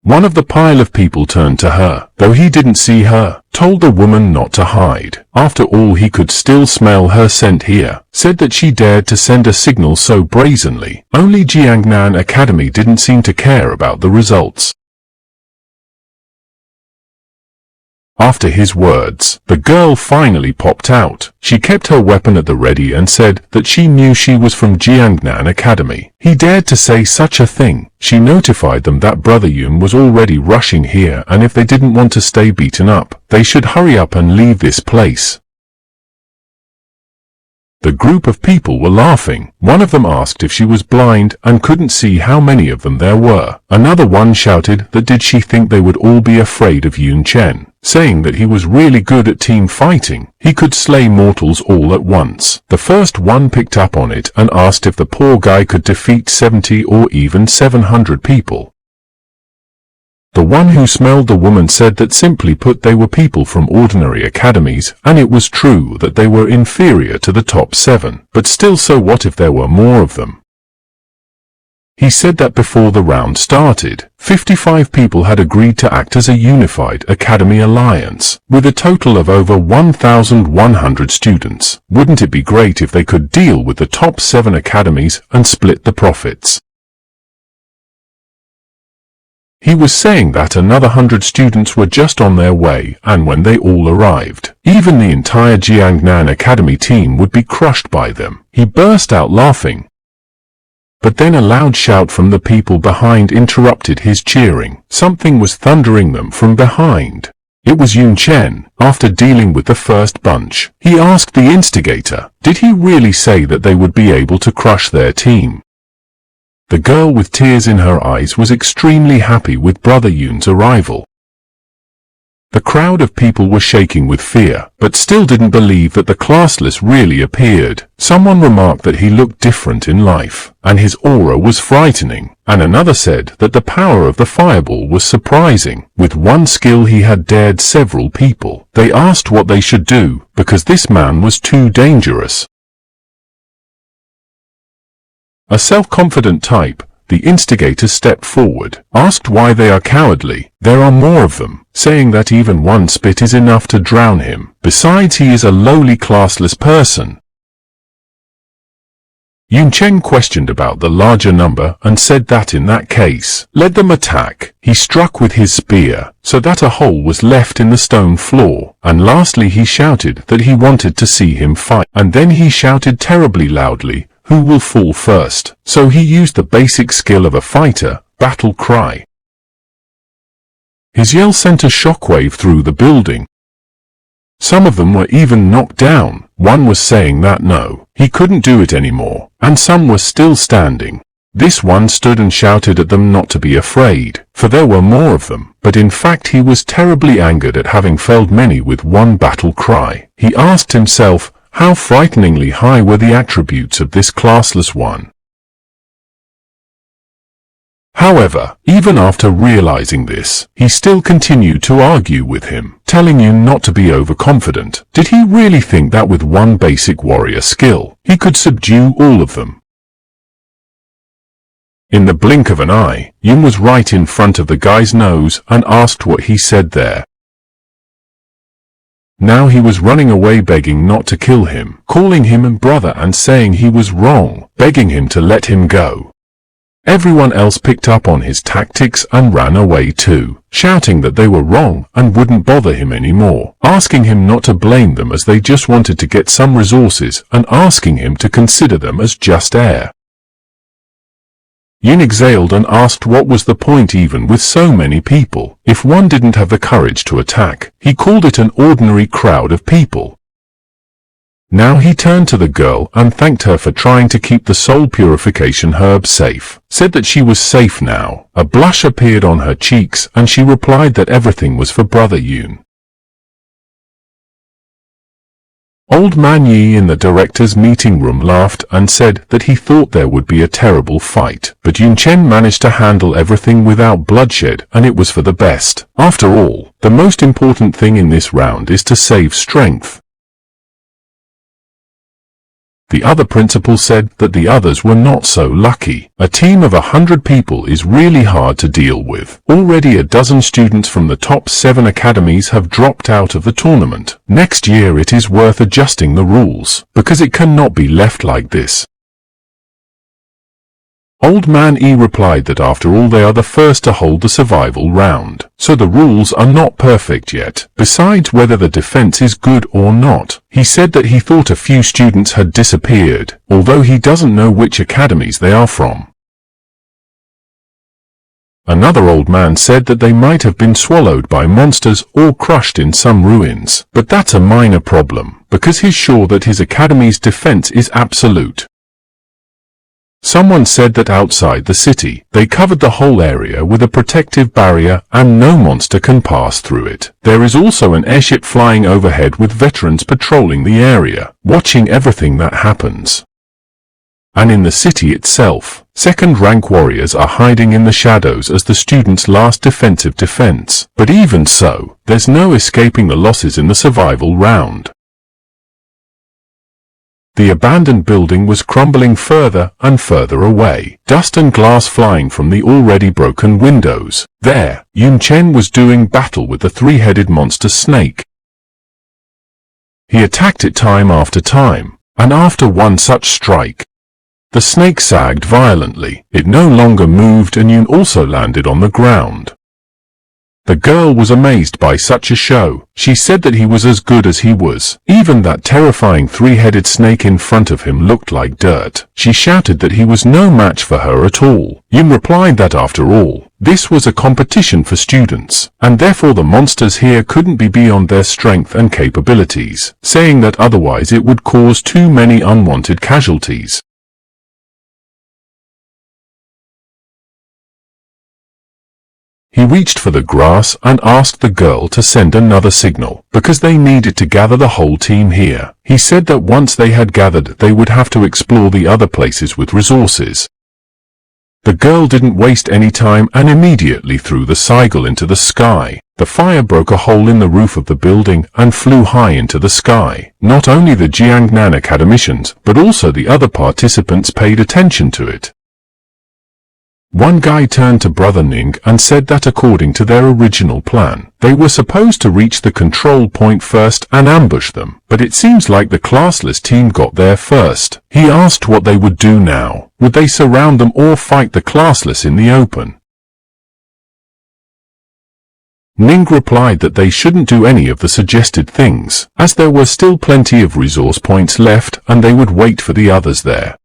One of the pile of people turned to her, though he didn't see her, told the woman not to hide. After all, he could still smell her scent here, said that she dared to send a signal so brazenly. Only Jiangnan Academy didn't seem to care about the results. After his words, the girl finally popped out. She kept her weapon at the ready and said that she knew she was from Jiangnan Academy. He dared to say such a thing. She notified them that Brother Yun was already rushing here, and if they didn't want to stay beaten up, they should hurry up and leave this place. The group of people were laughing. One of them asked if she was blind and couldn't see how many of them there were. Another one shouted that did she think they would all be afraid of Yun Chen. saying that he was really good at team fighting. He could slay mortals all at once. The first one picked up on it and asked if the poor guy could defeat 70 or even 700 people. The one who smelled the woman said that simply put they were people from ordinary academies, and it was true that they were inferior to the top 7, but still, so what if there were more of them? He said that before the round started, 55 people had agreed to act as a unified academy alliance, with a total of over 1,100 students. Wouldn't it be great if they could deal with the top 7 academies and split the profits? He was saying that another 100 students were just on their way, and when they all arrived, even the entire Jiangnan Academy team would be crushed by them. He burst out laughing. But then a loud shout from the people behind interrupted his cheering. Something was thundering them from behind. It was Yun Chen. After dealing with the first bunch, he asked the instigator, did he really say that they would be able to crush their team? The girl with tears in her eyes was extremely happy with Brother Yun's arrival. The crowd of people were shaking with fear, but still didn't believe that the classless really appeared. Someone remarked that he looked different in life, and his aura was frightening, and another said that the power of the fireball was surprising. With one skill he had dared several people. They asked what they should do, because this man was too dangerous. A self-confident type, the instigator stepped forward, asked why they are cowardly. There are more of them, saying that even one spit is enough to drown him. Besides, he is a lowly classless person. Yun Chen questioned about the larger number and said that in that case, let them attack. He struck with his spear, so that a hole was left in the stone floor, and lastly he shouted that he wanted to see him fight, and then he shouted terribly loudly, who will fall first? So he used the basic skill of a fighter, battle cry. His yell sent a shockwave through the building. Some of them were even knocked down. One was saying that no, he couldn't do it anymore, and some were still standing. This one stood and shouted at them not to be afraid, for there were more of them, but in fact he was terribly angered at having felled many with one battle cry. He asked himself, how frighteningly high were the attributes of this classless one? However, even after realizing this, he still continued to argue with him, telling Yun not to be overconfident. Did he really think that with one basic warrior skill, he could subdue all of them? In the blink of an eye, Yun was right in front of the guy's nose and asked what he said there. Now he was running away, begging not to kill him, calling him a brother and saying he was wrong, begging him to let him go. Everyone else picked up on his tactics and ran away too, shouting that they were wrong and wouldn't bother him anymore, asking him not to blame them as they just wanted to get some resources, and asking him to consider them as just air. Yun exhaled and asked what was the point even with so many people, if one didn't have the courage to attack. He called it an ordinary crowd of people. Now he turned to the girl and thanked her for trying to keep the soul purification herb safe, said that she was safe now. A blush appeared on her cheeks and she replied that everything was for Brother Yun. Old Man Yi in the director's meeting room laughed and said that he thought there would be a terrible fight, but Yun Chen managed to handle everything without bloodshed, and it was for the best. After all, the most important thing in this round is to save strength. The other principal said that the others were not so lucky. A team of 100 people is really hard to deal with. Already a dozen students from the top 7 academies have dropped out of the tournament. Next year it is worth adjusting the rules, because it cannot be left like this. Old Man E replied that after all they are the first to hold the survival round, so the rules are not perfect yet. Besides, whether the defense is good or not, he said that he thought a few students had disappeared, although he doesn't know which academies they are from. Another old man said that they might have been swallowed by monsters or crushed in some ruins, but that's a minor problem, because he's sure that his academy's defense is absolute. Someone said that outside the city, they covered the whole area with a protective barrier and no monster can pass through it. There is also an airship flying overhead with veterans patrolling the area, watching everything that happens. And in the city itself, second-rank warriors are hiding in the shadows as the students' last defensive defense. But even so, there's no escaping the losses in the survival round. The abandoned building was crumbling further and further away, dust and glass flying from the already broken windows. There, Yun Chen was doing battle with the three-headed monster snake. He attacked it time after time, and after one such strike, the snake sagged violently. It no longer moved and Yun also landed on the ground. The girl was amazed by such a show. She said that he was as good as he was. Even that terrifying three-headed snake in front of him looked like dirt. She shouted that he was no match for her at all. Yun replied that after all, this was a competition for students, and therefore the monsters here couldn't be beyond their strength and capabilities, saying that otherwise it would cause too many unwanted casualties. He reached for the grass and asked the girl to send another signal, because they needed to gather the whole team here. He said that once they had gathered they would have to explore the other places with resources. The girl didn't waste any time and immediately threw the sigil into the sky. The fire broke a hole in the roof of the building and flew high into the sky. Not only the Jiangnan academicians, but also the other participants paid attention to it. One guy turned to Brother Ning and said that according to their original plan, they were supposed to reach the control point first and ambush them, but it seems like the classless team got there first. He asked what they would do now. Would they surround them or fight the classless in the open? Ning replied that they shouldn't do any of the suggested things, as there were still plenty of resource points left and they would wait for the others there.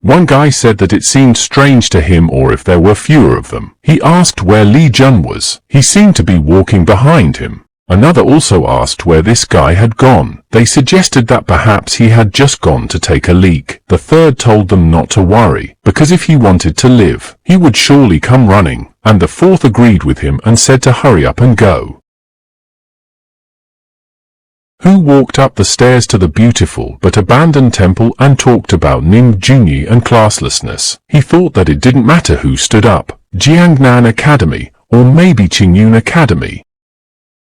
One guy said that it seemed strange to him or if there were fewer of them. He asked where Li Jun was. He seemed to be walking behind him. Another also asked where this guy had gone. They suggested that perhaps he had just gone to take a leak. The third told them not to worry, because if he wanted to live, he would surely come running, and the fourth agreed with him and said to hurry up and go. Who walked up the stairs to the beautiful but abandoned temple and talked about Ning Junyi and classlessness. He thought that it didn't matter who stood up, Jiangnan Academy, or maybe Qingyun Academy.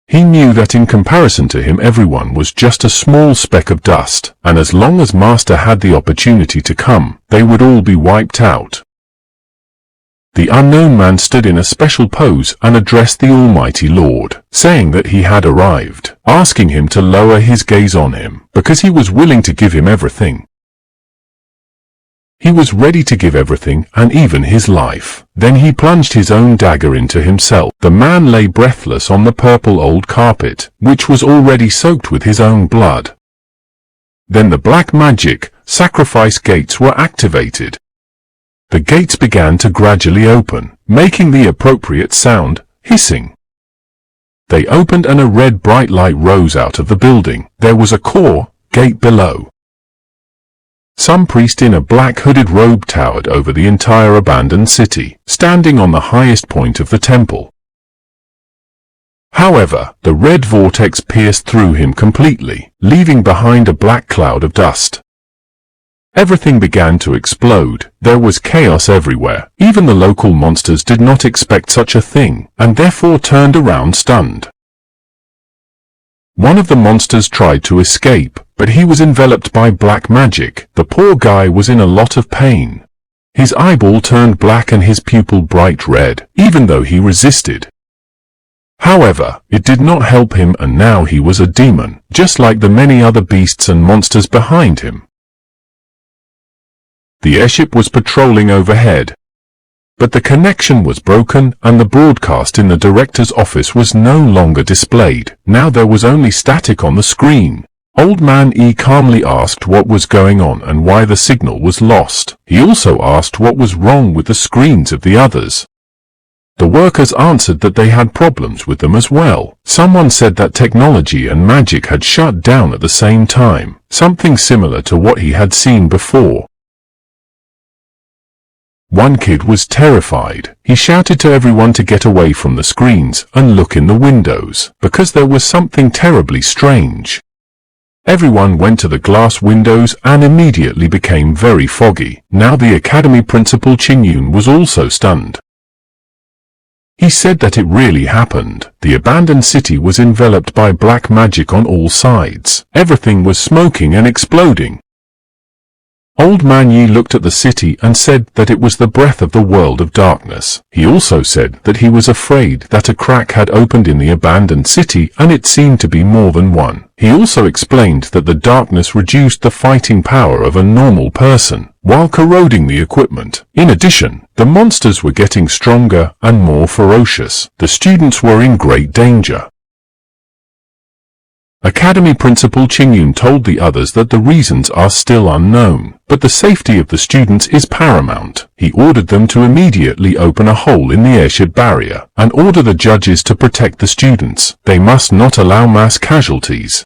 He knew that in comparison to him everyone was just a small speck of dust, and as long as Master had the opportunity to come, they would all be wiped out. The unknown man stood in a special pose and addressed the Almighty Lord, saying that he had arrived, asking him to lower his gaze on him, because he was willing to give him everything. He was ready to give everything and even his life. Then he plunged his own dagger into himself. The man lay breathless on the purple old carpet, which was already soaked with his own blood. Then the black magic, sacrifice gates were activated. The gates began to gradually open, making the appropriate sound, hissing. They opened and a red bright light rose out of the building. There was a core gate below. Some priest in a black hooded robe towered over the entire abandoned city, standing on the highest point of the temple. However, the red vortex pierced through him completely, leaving behind a black cloud of dust. Everything began to explode. There was chaos everywhere. Even the local monsters did not expect such a thing, and therefore turned around stunned. One of the monsters tried to escape, but he was enveloped by black magic. The poor guy was in a lot of pain. His eyeball turned black and his pupil bright red, even though he resisted. However, it did not help him, and now he was a demon, just like the many other beasts and monsters behind him. The airship was patrolling overhead, but the connection was broken and the broadcast in the director's office was no longer displayed. Now there was only static on the screen. Old Man E calmly asked what was going on and why the signal was lost. He also asked what was wrong with the screens of the others. The workers answered that they had problems with them as well. Someone said that technology and magic had shut down at the same time, something similar to what he had seen before. One kid was terrified. He shouted to everyone to get away from the screens and look in the windows, because there was something terribly strange. Everyone went to the glass windows and immediately became very foggy. Now the academy principal Yun was also stunned. He said that it really happened. The abandoned city was enveloped by black magic on all sides. Everything was smoking and exploding. Old Man Yi looked at the city and said that it was the breath of the world of darkness. He also said that he was afraid that a crack had opened in the abandoned city, and it seemed to be more than one. He also explained that the darkness reduced the fighting power of a normal person, while corroding the equipment. In addition, the monsters were getting stronger and more ferocious. The students were in great danger. Academy Principal Yun told the others that the reasons are still unknown, but the safety of the students is paramount. He ordered them to immediately open a hole in the airship barrier, and order the judges to protect the students. They must not allow mass casualties.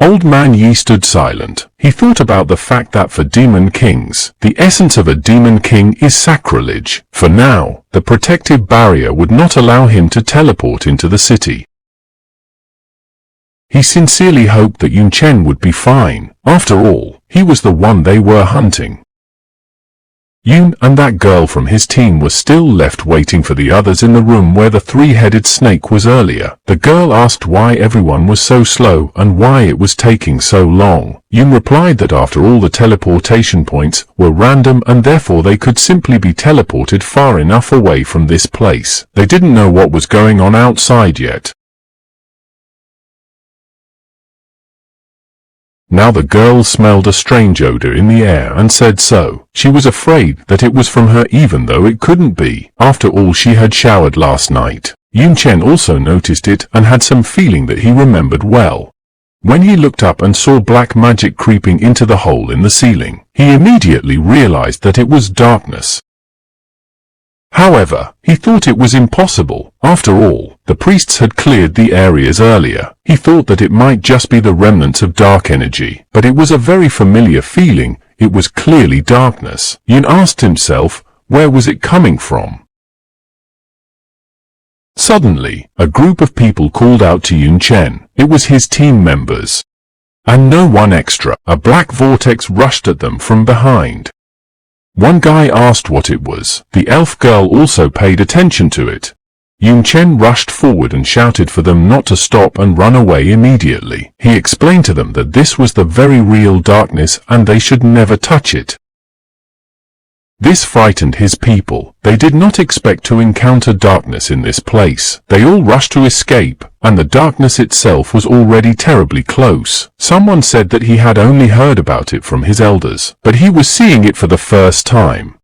Old Man Yi stood silent. He thought about the fact that for demon kings, the essence of a demon king is sacrilege. For now, the protective barrier would not allow him to teleport into the city. He sincerely hoped that Yun Chen would be fine. After all, he was the one they were hunting. Yun and that girl from his team were still left waiting for the others in the room where the three-headed snake was earlier. The girl asked why everyone was so slow and why it was taking so long. Yun replied that after all the teleportation points were random and therefore they could simply be teleported far enough away from this place. They didn't know what was going on outside yet. Now the girl smelled a strange odor in the air and said so. She was afraid that it was from her even though it couldn't be. After all, she had showered last night. Yun Chen also noticed it and had some feeling that he remembered well. When he looked up and saw black magic creeping into the hole in the ceiling, he immediately realized that it was darkness. However, he thought it was impossible. After all, the priests had cleared the areas earlier. He thought that it might just be the remnants of dark energy, but it was a very familiar feeling. It was clearly darkness. Yun asked himself, where was it coming from? Suddenly, a group of people called out to Yun Chen. It was his team members. And no one extra. A black vortex rushed at them from behind. One guy asked what it was. The elf girl also paid attention to it. Yun Chen rushed forward and shouted for them not to stop and run away immediately. He explained to them that this was the very real darkness and they should never touch it. This frightened his people. They did not expect to encounter darkness in this place. They all rushed to escape, and the darkness itself was already terribly close. Someone said that he had only heard about it from his elders, but he was seeing it for the first time.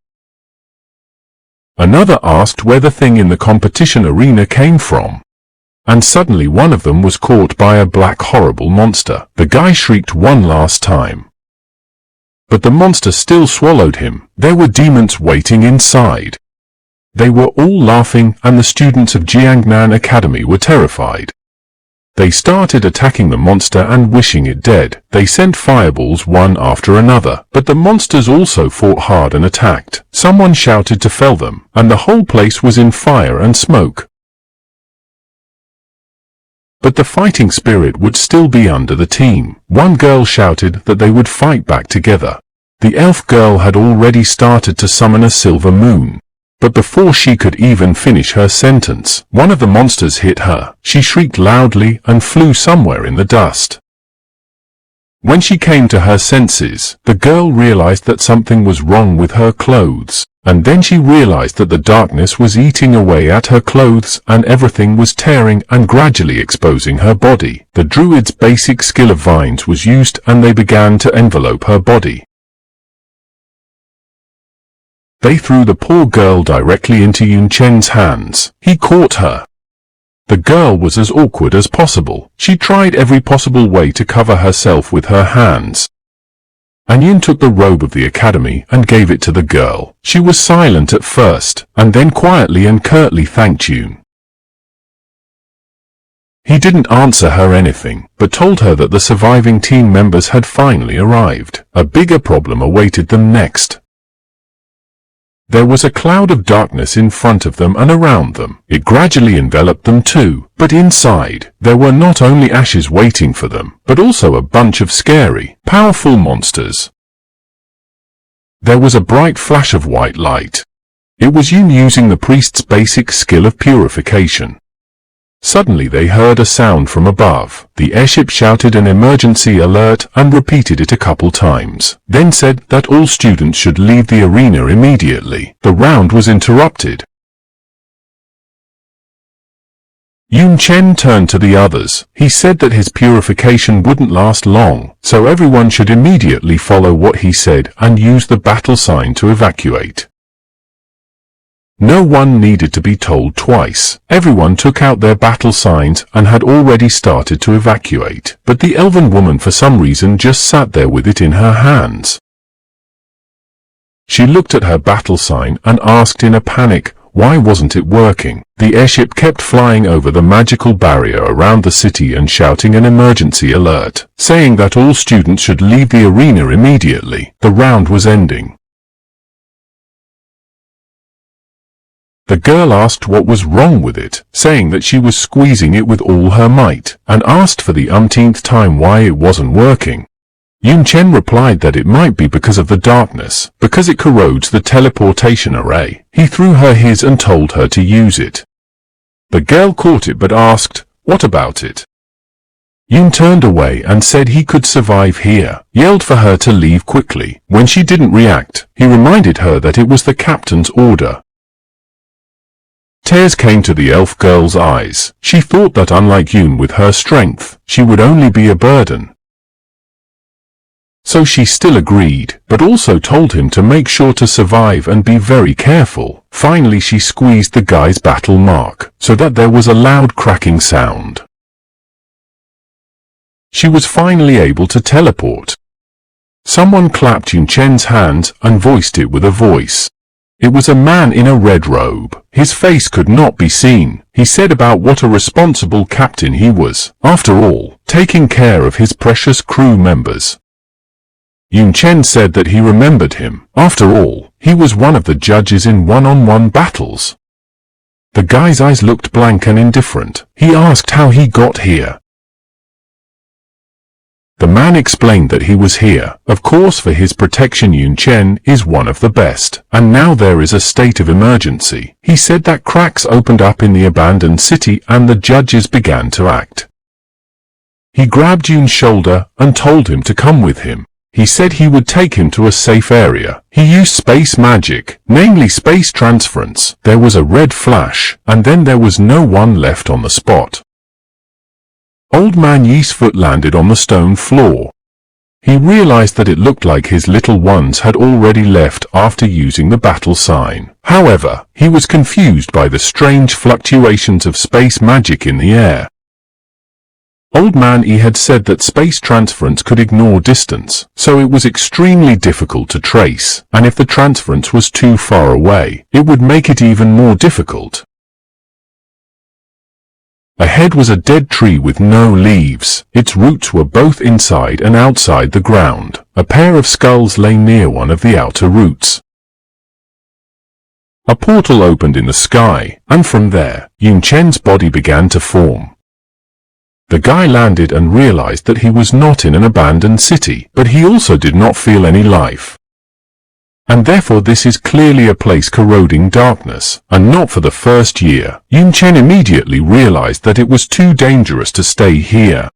Another asked where the thing in the competition arena came from. And suddenly one of them was caught by a black horrible monster. The guy shrieked one last time. But the monster still swallowed him. There were demons waiting inside. They were all laughing and the students of Jiangnan Academy were terrified. They started attacking the monster and wishing it dead. They sent fireballs one after another, but the monsters also fought hard and attacked. Someone shouted to fell them, and the whole place was in fire and smoke. But the fighting spirit would still be under the team. One girl shouted that they would fight back together. The elf girl had already started to summon a silver moon. But before she could even finish her sentence, one of the monsters hit her. She shrieked loudly and flew somewhere in the dust. When she came to her senses, the girl realized that something was wrong with her clothes. And then she realized that the darkness was eating away at her clothes and everything was tearing and gradually exposing her body. The druid's basic skill of vines was used and they began to envelope her body. They threw the poor girl directly into Yun Chen's hands. He caught her. The girl was as awkward as possible. She tried every possible way to cover herself with her hands. And Yun took the robe of the academy and gave it to the girl. She was silent at first, and then quietly and curtly thanked Yun. He didn't answer her anything, but told her that the surviving team members had finally arrived. A bigger problem awaited them next. There was a cloud of darkness in front of them and around them. It gradually enveloped them too, but inside, there were not only ashes waiting for them, but also a bunch of scary, powerful monsters. There was a bright flash of white light. It was Yun using the priest's basic skill of purification. Suddenly they heard a sound from above. The airship shouted an emergency alert and repeated it a couple times, then said that all students should leave the arena immediately. The round was interrupted. Yun Chen turned to the others. He said that his purification wouldn't last long, so everyone should immediately follow what he said and use the battle sign to evacuate. No one needed to be told twice. Everyone took out their battle signs and had already started to evacuate, but the elven woman for some reason just sat there with it in her hands. She looked at her battle sign and asked in a panic, why wasn't it working? The airship kept flying over the magical barrier around the city and shouting an emergency alert, saying that all students should leave the arena immediately. The round was ending. The girl asked what was wrong with it, saying that she was squeezing it with all her might, and asked for the umpteenth time why it wasn't working. Yun Chen replied that it might be because of the darkness, because it corrodes the teleportation array. He threw her his and told her to use it. The girl caught it but asked, what about it? Yun turned away and said he could survive here, yelled for her to leave quickly. When she didn't react, he reminded her that it was the captain's order. Tears came to the elf girl's eyes. She thought that unlike Yun with her strength, she would only be a burden. So she still agreed, but also told him to make sure to survive and be very careful. Finally she squeezed the guy's battle mark, so that there was a loud cracking sound. She was finally able to teleport. Someone clapped Yun Chen's hands and voiced it with a voice. It was a man in a red robe. His face could not be seen. He said about what a responsible captain he was, after all, taking care of his precious crew members. Yun Chen said that he remembered him. After all, he was one of the judges in one-on-one battles. The guy's eyes looked blank and indifferent. He asked how he got here. The man explained that he was here, of course for his protection. Yun Chen is one of the best, and now there is a state of emergency. He said that cracks opened up in the abandoned city and the judges began to act. He grabbed Yun's shoulder and told him to come with him. He said he would take him to a safe area. He used space magic, namely space transference. There was a red flash, and then there was no one left on the spot. Old man Yi's foot landed on the stone floor. He realized that it looked like his little ones had already left after using the battle sign. However, he was confused by the strange fluctuations of space magic in the air. Old man Yi had said that space transference could ignore distance, so it was extremely difficult to trace, and if the transference was too far away, it would make it even more difficult. Ahead was a dead tree with no leaves. Its roots were both inside and outside the ground. A pair of skulls lay near one of the outer roots. A portal opened in the sky, and from there, Yun Chen's body began to form. The guy landed and realized that he was not in an abandoned city, but he also did not feel any life. And therefore this is clearly a place corroding darkness, and not for the first year. Yun Chen immediately realized that it was too dangerous to stay here.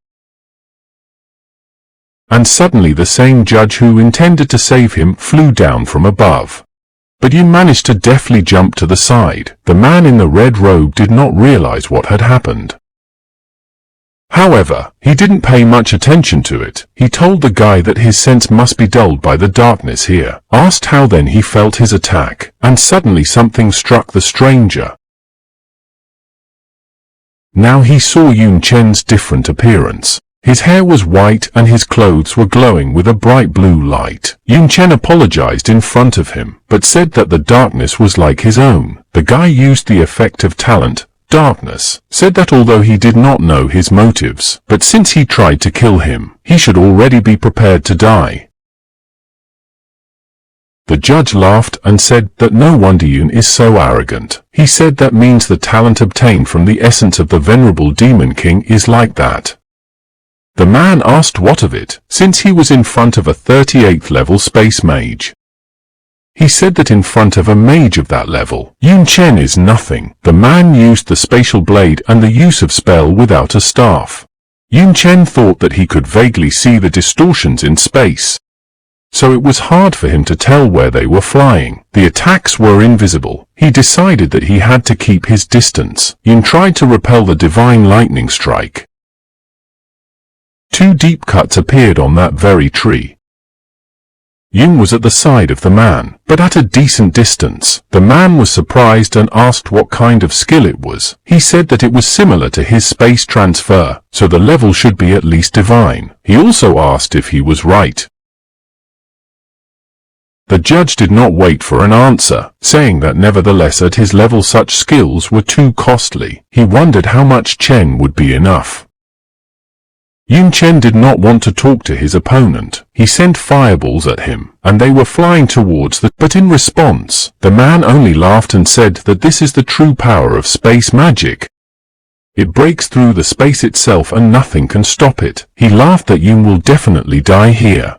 And suddenly the same judge who intended to save him flew down from above. But Yun managed to deftly jump to the side. The man in the red robe did not realize what had happened. However, he didn't pay much attention to it. He told the guy that his sense must be dulled by the darkness here, asked how then he felt his attack, and suddenly something struck the stranger. Now he saw Yun Chen's different appearance. His hair was white and his clothes were glowing with a bright blue light. Yun Chen apologized in front of him, but said that the darkness was like his own. The guy used the effect of talent, Darkness, said that although he did not know his motives, but since he tried to kill him, he should already be prepared to die. The judge laughed and said that no wonder Yun is so arrogant. He said that means the talent obtained from the essence of the venerable demon king is like that. The man asked what of it, since he was in front of a 38th level space mage. He said that in front of a mage of that level, Yun Chen is nothing. The man used the spatial blade and the use of spell without a staff. Yun Chen thought that he could vaguely see the distortions in space, so it was hard for him to tell where they were flying. The attacks were invisible. He decided that he had to keep his distance. Yun tried to repel the divine lightning strike. 2 deep cuts appeared on that very tree. Yun was at the side of the man, but at a decent distance. The man was surprised and asked what kind of skill it was. He said that it was similar to his space transfer, so the level should be at least divine. He also asked if he was right. The judge did not wait for an answer, saying that nevertheless at his level such skills were too costly. He wondered how much Chen would be enough. Yun Chen did not want to talk to his opponent. He sent fireballs at him, and they were flying towards but in response, the man only laughed and said that this is the true power of space magic. It breaks through the space itself and nothing can stop it. He laughed that Yun will definitely die here.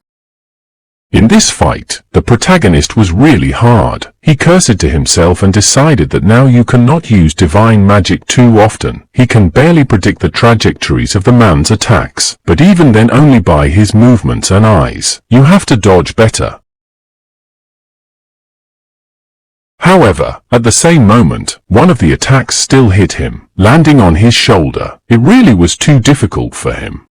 In this fight, the protagonist was really hard. He cursed to himself and decided that now you cannot use divine magic too often. He can barely predict the trajectories of the man's attacks, but even then only by his movements and eyes. You have to dodge better. However, at the same moment, one of the attacks still hit him, landing on his shoulder. It really was too difficult for him.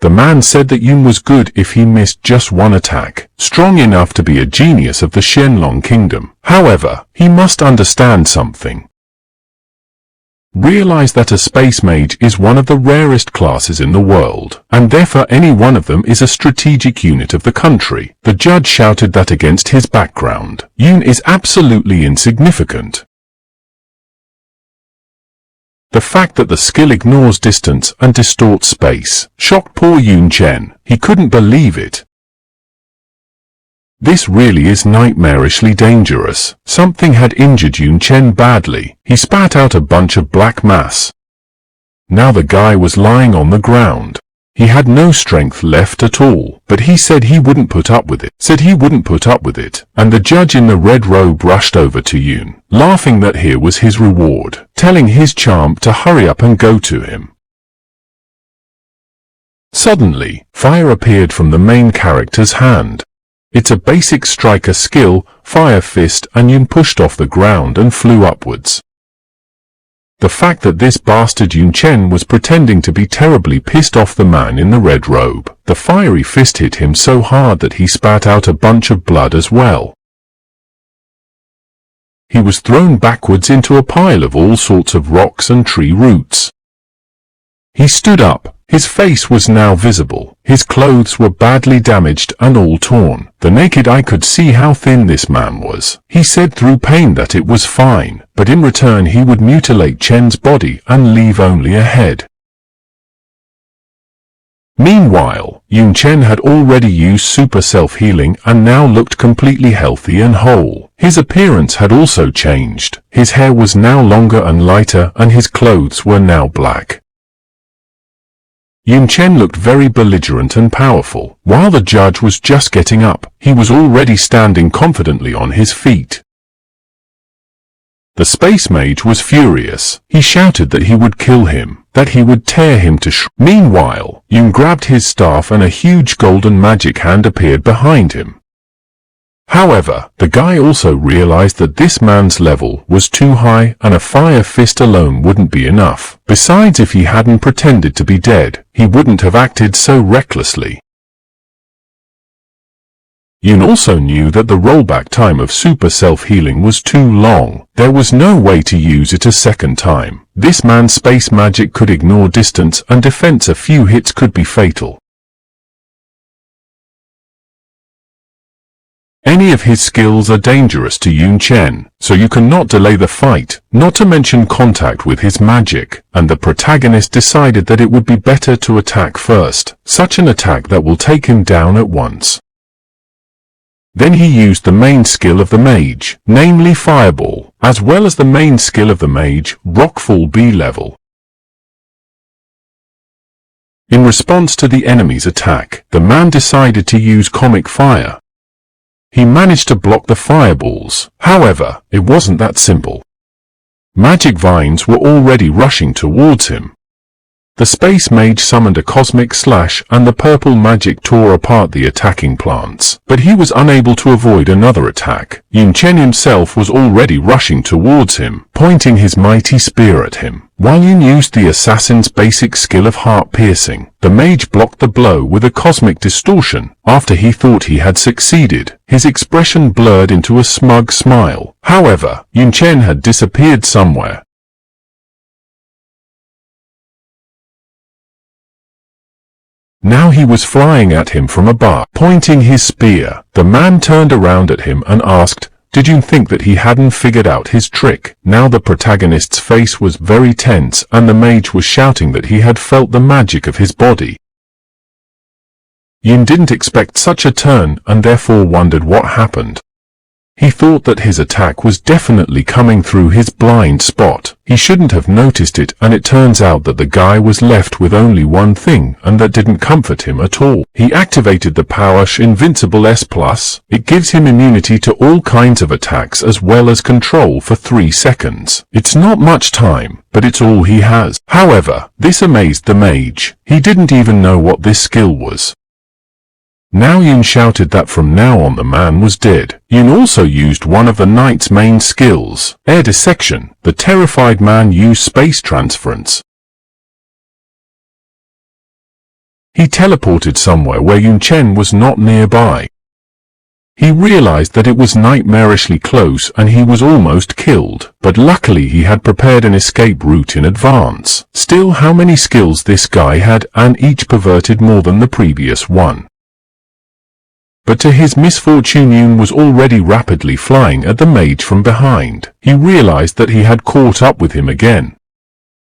The man said that Yun was good if he missed just one attack, strong enough to be a genius of the Shenlong kingdom. However, he must understand something. Realize that a space mage is one of the rarest classes in the world, and therefore any one of them is a strategic unit of the country. The judge shouted that against his background, Yun is absolutely insignificant. The fact that the skill ignores distance and distorts space shocked poor Yun Chen. He couldn't believe it. This really is nightmarishly dangerous. Something had injured Yun Chen badly. He spat out a bunch of black mass. Now the guy was lying on the ground. He had no strength left at all, but he said he wouldn't put up with it. And the judge in the red robe rushed over to Yun, laughing that here was his reward, telling his charm to hurry up and go to him. Suddenly, fire appeared from the main character's hand. It's a basic striker skill, Fire Fist, and Yun pushed off the ground and flew upwards. The fact that this bastard Yun Chen was pretending to be terribly pissed off the man in the red robe. The fiery fist hit him so hard that he spat out a bunch of blood as well. He was thrown backwards into a pile of all sorts of rocks and tree roots. He stood up. His face was now visible. His clothes were badly damaged and all torn. The naked eye could see how thin this man was. He said through pain that it was fine, but in return he would mutilate Chen's body and leave only a head. Meanwhile, Yun Chen had already used super self-healing and now looked completely healthy and whole. His appearance had also changed. His hair was now longer and lighter and his clothes were now black. Yun Chen looked very belligerent and powerful. While the judge was just getting up, he was already standing confidently on his feet. The space mage was furious. He shouted that he would kill him, that he would tear him to shreds. Meanwhile, Yun grabbed his staff and a huge golden magic hand appeared behind him. However, the guy also realized that this man's level was too high and a fire fist alone wouldn't be enough. Besides, if he hadn't pretended to be dead, he wouldn't have acted so recklessly. Yun also knew that the rollback time of super self-healing was too long. There was no way to use it a second time. This man's space magic could ignore distance and defense. A few hits could be fatal. Any of his skills are dangerous to Yun Chen, so you cannot delay the fight, not to mention contact with his magic, and the protagonist decided that it would be better to attack first, such an attack that will take him down at once. Then he used the main skill of the mage, namely Fireball, as well as the main skill of the mage, Rockfall B level. In response to the enemy's attack, the man decided to use Comic Fire. He managed to block the fireballs, however, it wasn't that simple. Magic vines were already rushing towards him. The space mage summoned a cosmic slash and the purple magic tore apart the attacking plants, but he was unable to avoid another attack. Yun Chen himself was already rushing towards him, pointing his mighty spear at him. While Yun used the assassin's basic skill of heart piercing, the mage blocked the blow with a cosmic distortion. After he thought he had succeeded, his expression blurred into a smug smile. However, Yun Chen had disappeared somewhere. Now he was flying at him from above, pointing his spear. The man turned around at him and asked, "Did you think that he hadn't figured out his trick?" Now the protagonist's face was very tense and the mage was shouting that he had felt the magic of his body. Yun didn't expect such a turn and therefore wondered what happened. He thought that his attack was definitely coming through his blind spot. He shouldn't have noticed it, and it turns out that the guy was left with only one thing, and that didn't comfort him at all. He activated the power Invincible S+. It gives him immunity to all kinds of attacks as well as control for 3 seconds. It's not much time, but it's all he has. However, this amazed the mage. He didn't even know what this skill was. Now Yun shouted that from now on the man was dead. Yun also used one of the knight's main skills, air dissection. The terrified man used space transference. He teleported somewhere where Yun Chen was not nearby. He realized that it was nightmarishly close and he was almost killed, but luckily he had prepared an escape route in advance. Still, how many skills this guy had, and each perverted more than the previous one. But to his misfortune, Yun was already rapidly flying at the mage from behind. He realized that he had caught up with him again.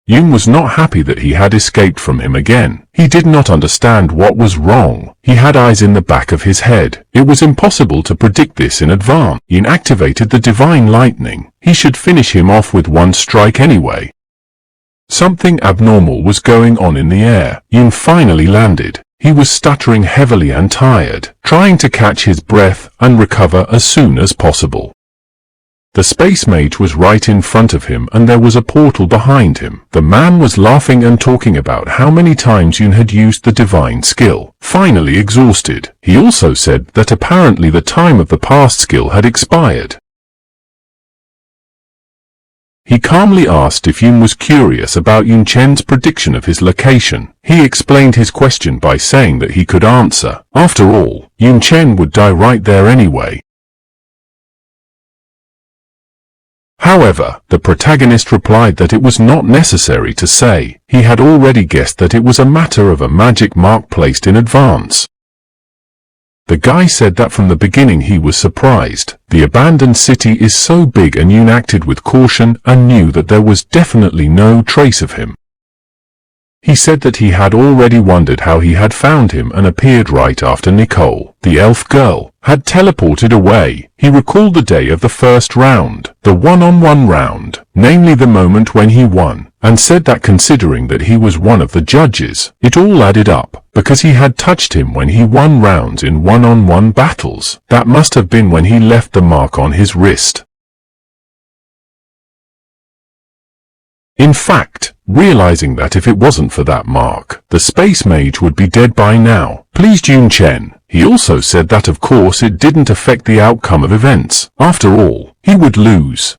Yun was not happy that he had escaped from him again. He did not understand what was wrong. He had eyes in the back of his head. It was impossible to predict this in advance. Yun activated the divine lightning. He should finish him off with one strike anyway. Something abnormal was going on in the air. Yun finally landed. He was stuttering heavily and tired, trying to catch his breath and recover as soon as possible. The space mage was right in front of him and there was a portal behind him. The man was laughing and talking about how many times Yun had used the divine skill. Finally exhausted, he also said that apparently the time of the past skill had expired. He calmly asked if Yun was curious about Yun Chen's prediction of his location. He explained his question by saying that he could answer. After all, Yun Chen would die right there anyway. However, the protagonist replied that it was not necessary to say. He had already guessed that it was a matter of a magic mark placed in advance. The guy said that from the beginning he was surprised. The abandoned city is so big, and Yun acted with caution and knew that there was definitely no trace of him. He said that he had already wondered how he had found him and appeared right after Nicole, the elf girl, had teleported away. He recalled the day of the first round, the one-on-one round, namely the moment when he won, and said that considering that he was one of the judges, it all added up, because he had touched him when he won rounds in one-on-one battles. That must have been when he left the mark on his wrist. In fact, realizing that if it wasn't for that mark, the space mage would be dead by now, pleased Yun Chen. He also said that of course it didn't affect the outcome of events. After all, he would lose.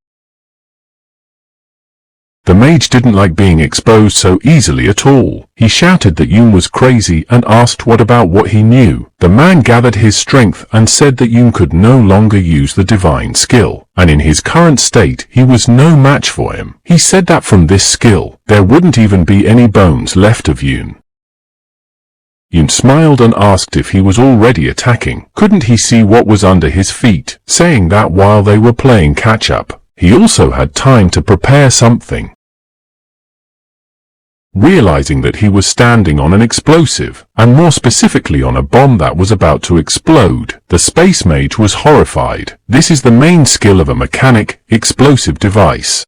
The mage didn't like being exposed so easily at all. He shouted that Yun was crazy and asked what he knew. The man gathered his strength and said that Yun could no longer use the divine skill, and in his current state he was no match for him. He said that from this skill, there wouldn't even be any bones left of Yun. Yun smiled and asked if he was already attacking. Couldn't he see what was under his feet, saying that while they were playing catch-up, he also had time to prepare something. Realizing that he was standing on an explosive, and more specifically on a bomb that was about to explode, the space mage was horrified. This is the main skill of a mechanic, explosive device.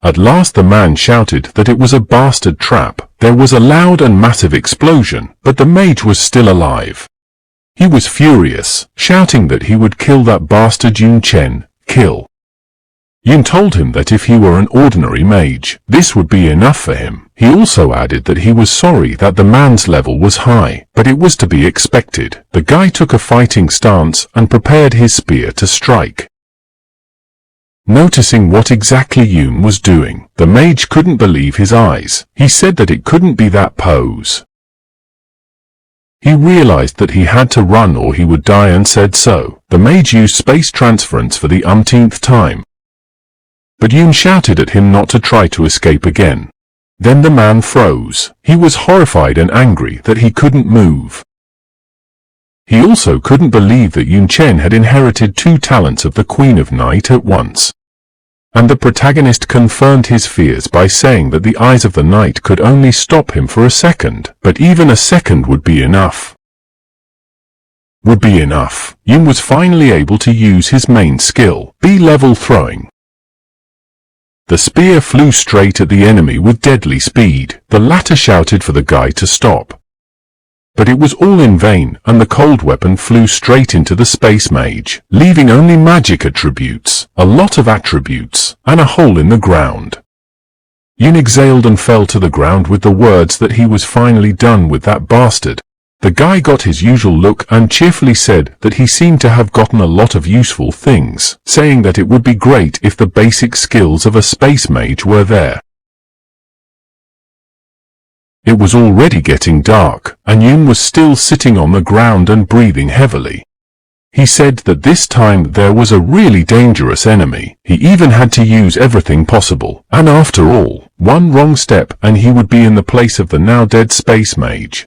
At last the man shouted that it was a bastard trap. There was a loud and massive explosion, but the mage was still alive. He was furious, shouting that he would kill that bastard Yun Chen. Kill. Yun told him that if he were an ordinary mage, this would be enough for him. He also added that he was sorry that the man's level was high, but it was to be expected. The guy took a fighting stance and prepared his spear to strike. Noticing what exactly Yun was doing, the mage couldn't believe his eyes. He said that it couldn't be that pose. He realized that he had to run or he would die and said so. The mage used space transference for the umpteenth time. But Yun shouted at him not to try to escape again. Then the man froze. He was horrified and angry that he couldn't move. He also couldn't believe that Yun Chen had inherited 2 talents of the Queen of Night at once. And the protagonist confirmed his fears by saying that the eyes of the night could only stop him for a second, but even a second would be enough. Yun was finally able to use his main skill, B-level throwing. The spear flew straight at the enemy with deadly speed. The latter shouted for the guy to stop. But it was all in vain, and the cold weapon flew straight into the space mage, leaving only magic attributes, a lot of attributes, and a hole in the ground. Yun exhaled and fell to the ground with the words that he was finally done with that bastard. The guy got his usual look and cheerfully said that he seemed to have gotten a lot of useful things, saying that it would be great if the basic skills of a space mage were there. It was already getting dark, and Yun was still sitting on the ground and breathing heavily. He said that this time there was a really dangerous enemy. He even had to use everything possible, and after all, one wrong step and he would be in the place of the now dead space mage.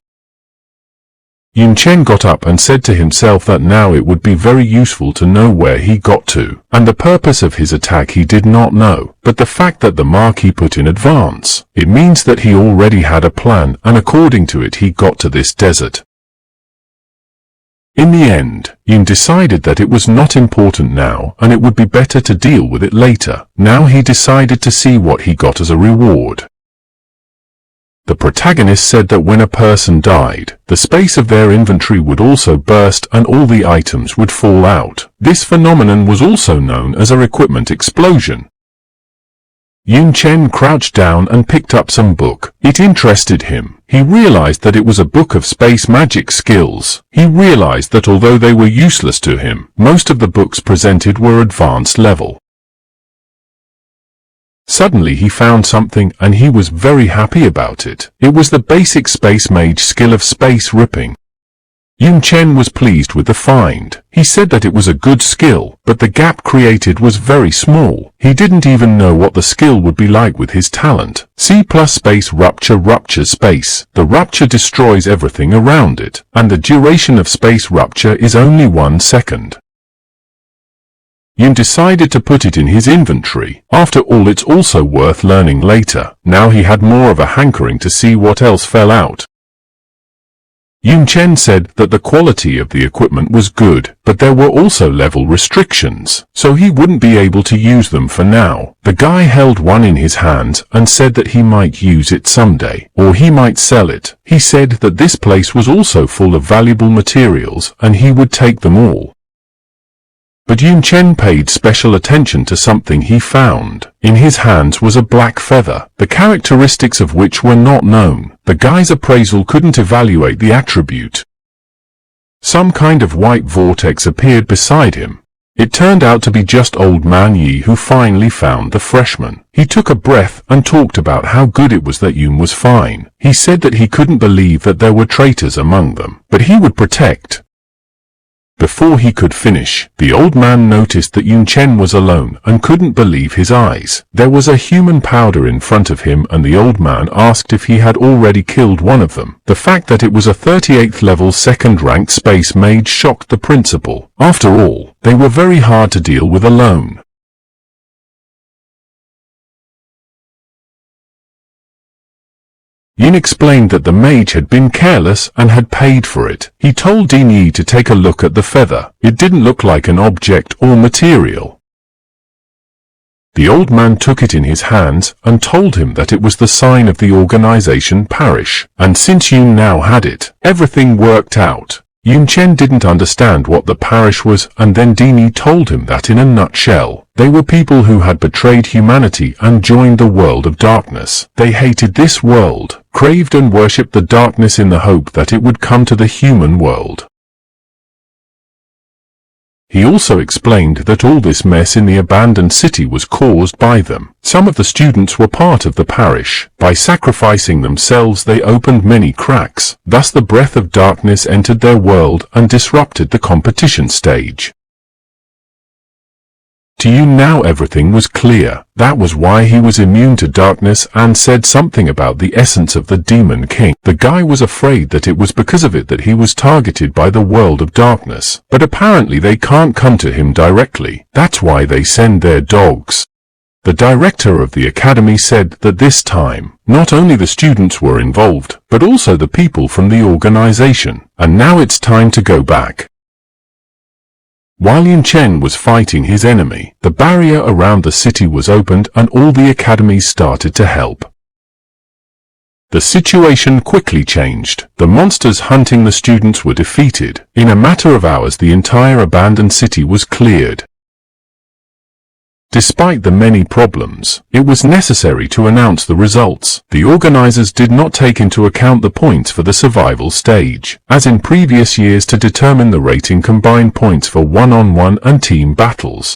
Yun Chen got up and said to himself that now it would be very useful to know where he got to, and the purpose of his attack he did not know, but the fact that the mark he put in advance, it means that he already had a plan, and according to it he got to this desert. In the end, Yun decided that it was not important now, and it would be better to deal with it later. Now he decided to see what he got as a reward. The protagonist said that when a person died, the space of their inventory would also burst and all the items would fall out. This phenomenon was also known as a equipment explosion. Yun Chen crouched down and picked up some book. It interested him. He realized that it was a book of space magic skills. He realized that although they were useless to him, most of the books presented were advanced level. Suddenly he found something and he was very happy about it. It was the basic space mage skill of space ripping. Yun Chen was pleased with the find. He said that it was a good skill, but the gap created was very small. He didn't even know what the skill would be like with his talent. C plus space rupture space. The rupture destroys everything around it, and the duration of space rupture is only 1 second. Yun decided to put it in his inventory. After all, it's also worth learning later. Now he had more of a hankering to see what else fell out. Yun Chen said that the quality of the equipment was good, but there were also level restrictions, so he wouldn't be able to use them for now. The guy held one in his hands and said that he might use it someday, or he might sell it. He said that this place was also full of valuable materials and he would take them all. But Yun Chen paid special attention to something he found. In his hands was a black feather, the characteristics of which were not known. The guy's appraisal couldn't evaluate the attribute. Some kind of white vortex appeared beside him. It turned out to be just old man Yi, who finally found the freshman. He took a breath and talked about how good it was that Yun was fine. He said that he couldn't believe that there were traitors among them, but he would protect. Before he could finish, the old man noticed that Yun Chen was alone and couldn't believe his eyes. There was a human powder in front of him, and the old man asked if he had already killed one of them. The fact that it was a 38th level second-ranked space mage shocked the principal. After all, they were very hard to deal with alone. Yun explained that the mage had been careless and had paid for it. He told Dini to take a look at the feather. It didn't look like an object or material. The old man took it in his hands and told him that it was the sign of the organization parish, and since Yun now had it, everything worked out. Yun Chen didn't understand what the parish was, and then Dini told him that in a nutshell, they were people who had betrayed humanity and joined the world of darkness. They hated this world, craved and worshipped the darkness in the hope that it would come to the human world. He also explained that all this mess in the abandoned city was caused by them. Some of the students were part of the parish. By sacrificing themselves, they opened many cracks. Thus the breath of darkness entered their world and disrupted the competition stage. To Yun now everything was clear. That was why he was immune to darkness and said something about the essence of the Demon King. The guy was afraid that it was because of it that he was targeted by the world of darkness. But apparently they can't come to him directly. That's why they send their dogs. The director of the academy said that this time, not only the students were involved, but also the people from the organization. And now it's time to go back. While Yun Chen was fighting his enemy, the barrier around the city was opened and all the academies started to help. The situation quickly changed. The monsters hunting the students were defeated. In a matter of hours, the entire abandoned city was cleared. Despite the many problems, it was necessary to announce the results. The organizers did not take into account the points for the survival stage. As in previous years, to determine the rating, combine points for one-on-one and team battles.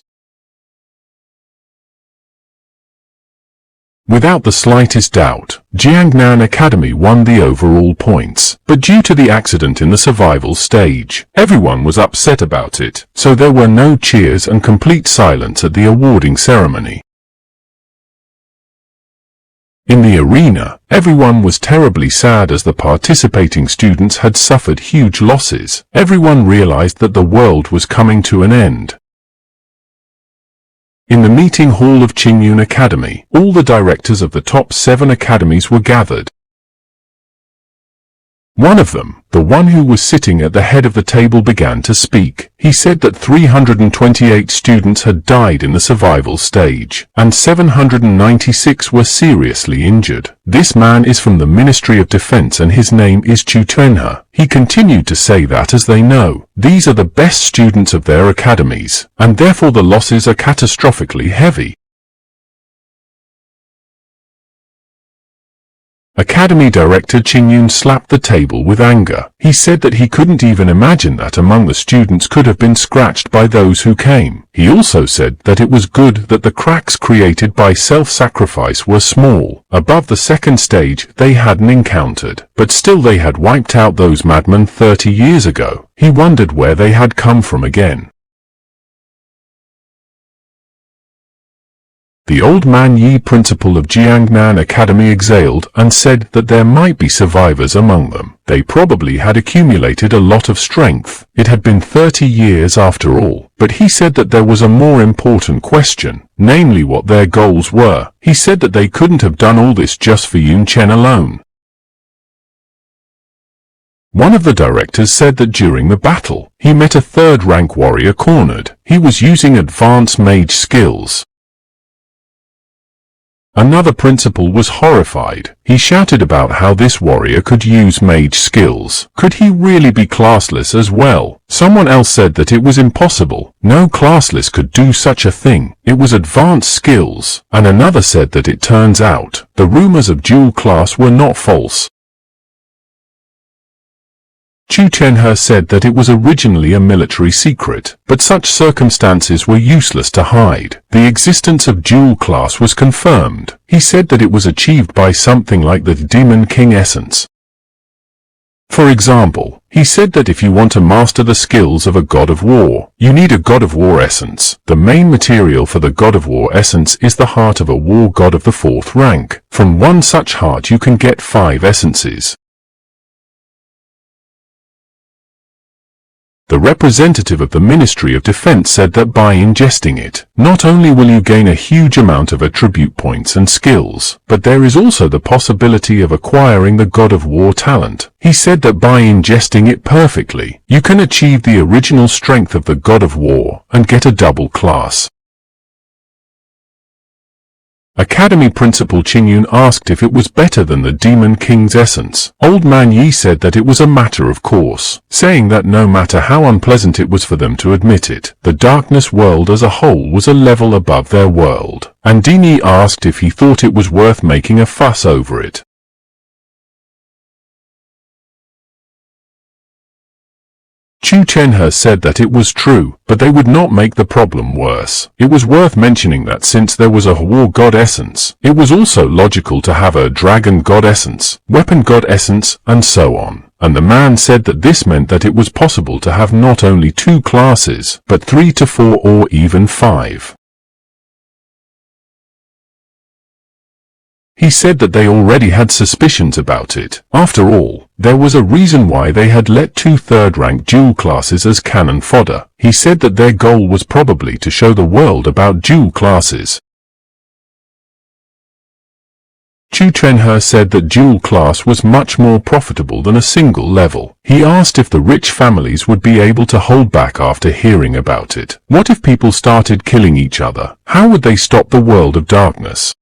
Without the slightest doubt, Jiangnan Academy won the overall points, but due to the accident in the survival stage, everyone was upset about it, so there were no cheers and complete silence at the awarding ceremony. In the arena, everyone was terribly sad as the participating students had suffered huge losses. Everyone realized that the world was coming to an end. In the meeting hall of Qingyun Academy, all the directors of the top 7 academies were gathered. One of them, the one who was sitting at the head of the table, began to speak. He said that 328 students had died in the survival stage, and 796 were seriously injured. This man is from the Ministry of Defense and his name is Chu Tenha. He continued to say that as they know, these are the best students of their academies, and therefore the losses are catastrophically heavy. Academy Director Qingyun slapped the table with anger. He said that he couldn't even imagine that among the students could have been scratched by those who came. He also said that it was good that the cracks created by self-sacrifice were small. Above the second stage they hadn't encountered, but still they had wiped out those madmen 30 years ago. He wondered where they had come from again. The old man Yi, principal of Jiangnan Academy, exhaled and said that there might be survivors among them. They probably had accumulated a lot of strength. It had been 30 years after all. But he said that there was a more important question, namely what their goals were. He said that they couldn't have done all this just for Yun Chen alone. One of the directors said that during the battle, he met a third-rank warrior cornered. He was using advanced mage skills. Another principal was horrified. He shouted about how this warrior could use mage skills. Could he really be classless as well? Someone else said that it was impossible. No classless could do such a thing. It was advanced skills. And another said that it turns out, the rumors of dual class were not false. Chu Tenha said that it was originally a military secret, but such circumstances were useless to hide. The existence of dual class was confirmed. He said that it was achieved by something like the Demon King essence. For example, he said that if you want to master the skills of a god of war, you need a god of war essence. The main material for the god of war essence is the heart of a war god of the 4th rank. From one such heart you can get 5 essences. The representative of the Ministry of Defense said that by ingesting it, not only will you gain a huge amount of attribute points and skills, but there is also the possibility of acquiring the God of War talent. He said that by ingesting it perfectly, you can achieve the original strength of the God of War and get a double class. Academy Principal Yun asked if it was better than the Demon King's essence. Old Man Yi said that it was a matter of course, saying that no matter how unpleasant it was for them to admit it, the darkness world as a whole was a level above their world, and Dini asked if he thought it was worth making a fuss over it. Yun Chen said that it was true, but they would not make the problem worse. It was worth mentioning that since there was a war god essence, it was also logical to have a dragon god essence, weapon god essence, and so on. And the man said that this meant that it was possible to have not only 2 classes, but 3 to 4 or even 5. He said that they already had suspicions about it. After all, there was a reason why they had let 2 third-rank dual classes as cannon fodder. He said that their goal was probably to show the world about dual classes. Yun Chen said that dual class was much more profitable than a single level. He asked if the rich families would be able to hold back after hearing about it. What if people started killing each other? How would they stop the world of darkness?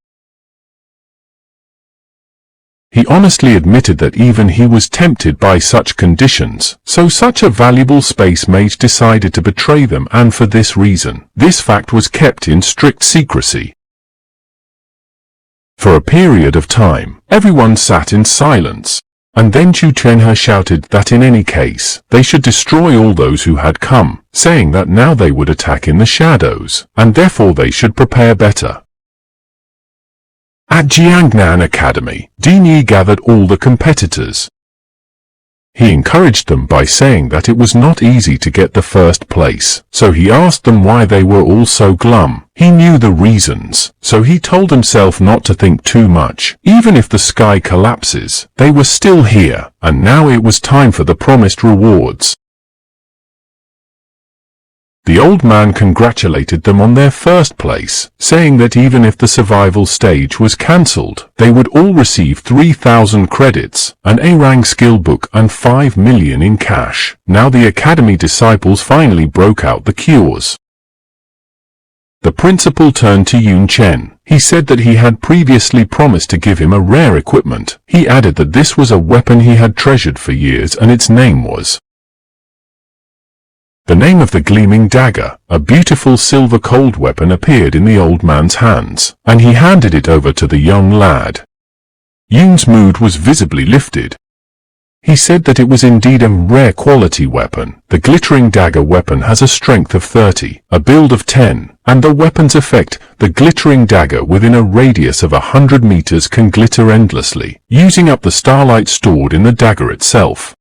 He honestly admitted that even he was tempted by such conditions, so such a valuable space mate decided to betray them, and for this reason, this fact was kept in strict secrecy. For a period of time, everyone sat in silence, and then Yun Chen shouted that in any case, they should destroy all those who had come, saying that now they would attack in the shadows, and therefore they should prepare better. At Jiangnan Academy, Dini gathered all the competitors. He encouraged them by saying that it was not easy to get the first place, so he asked them why they were all so glum. He knew the reasons, so he told himself not to think too much. Even if the sky collapses, they were still here, and now it was time for the promised rewards. The old man congratulated them on their first place, saying that even if the survival stage was cancelled, they would all receive 3,000 credits, an A-rank skill book and 5 million in cash. Now the academy disciples finally broke out the cures. The principal turned to Yun Chen. He said that he had previously promised to give him a rare equipment. He added that this was a weapon he had treasured for years and its name was the name of the gleaming dagger. A beautiful silver cold weapon appeared in the old man's hands, and he handed it over to the young lad. Yun's mood was visibly lifted. He said that it was indeed a rare quality weapon. The glittering dagger weapon has a strength of 30, a build of 10, and the weapon's effect, the glittering dagger within a radius of 100 meters can glitter endlessly, using up the starlight stored in the dagger itself.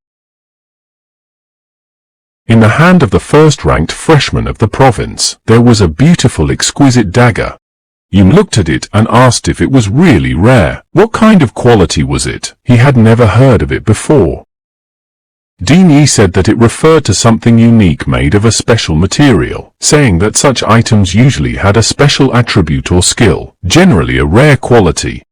In the hand of the first-ranked freshman of the province, there was a beautiful exquisite dagger. Yun looked at it and asked if it was really rare. What kind of quality was it? He had never heard of it before. Dini said that it referred to something unique made of a special material, saying that such items usually had a special attribute or skill, generally a rare quality.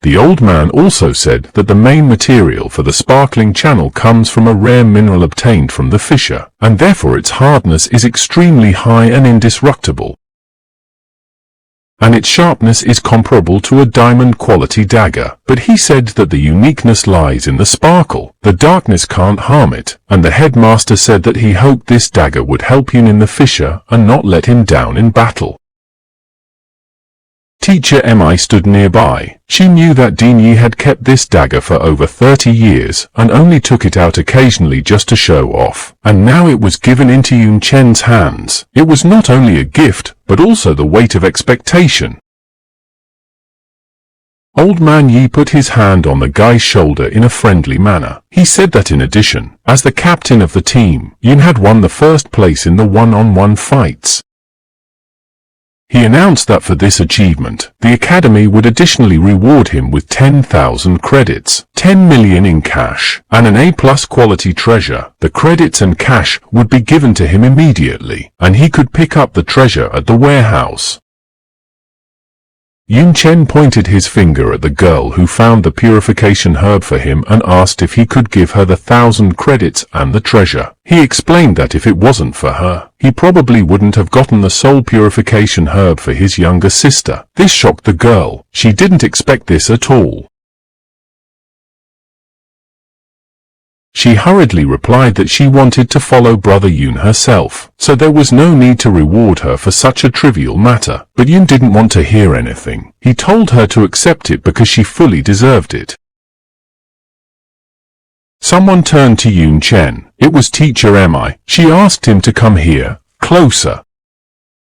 The old man also said that the main material for the sparkling channel comes from a rare mineral obtained from the fissure, and therefore its hardness is extremely high and indestructible. And its sharpness is comparable to a diamond-quality dagger, but he said that the uniqueness lies in the sparkle. The darkness can't harm it, and the headmaster said that he hoped this dagger would help Yun in the fissure and not let him down in battle. Teacher Mi stood nearby. She knew that Dini had kept this dagger for over 30 years and only took it out occasionally just to show off, and now it was given into Yun Chen's hands. It was not only a gift, but also the weight of expectation. Old Man Yi put his hand on the guy's shoulder in a friendly manner. He said that in addition, as the captain of the team, Yun had won the first place in the one-on-one fights. He announced that for this achievement, the Academy would additionally reward him with 10,000 credits, 10 million in cash, and an A+ quality treasure. The credits and cash would be given to him immediately, and he could pick up the treasure at the warehouse. Yun Chen pointed his finger at the girl who found the purification herb for him and asked if he could give her the 1,000 credits and the treasure. He explained that if it wasn't for her, he probably wouldn't have gotten the soul purification herb for his younger sister. This shocked the girl. She didn't expect this at all. She hurriedly replied that she wanted to follow Brother Yun herself, so there was no need to reward her for such a trivial matter. But Yun didn't want to hear anything. He told her to accept it because she fully deserved it. Someone turned to Yun Chen. It was Teacher Mi. She asked him to come here, closer.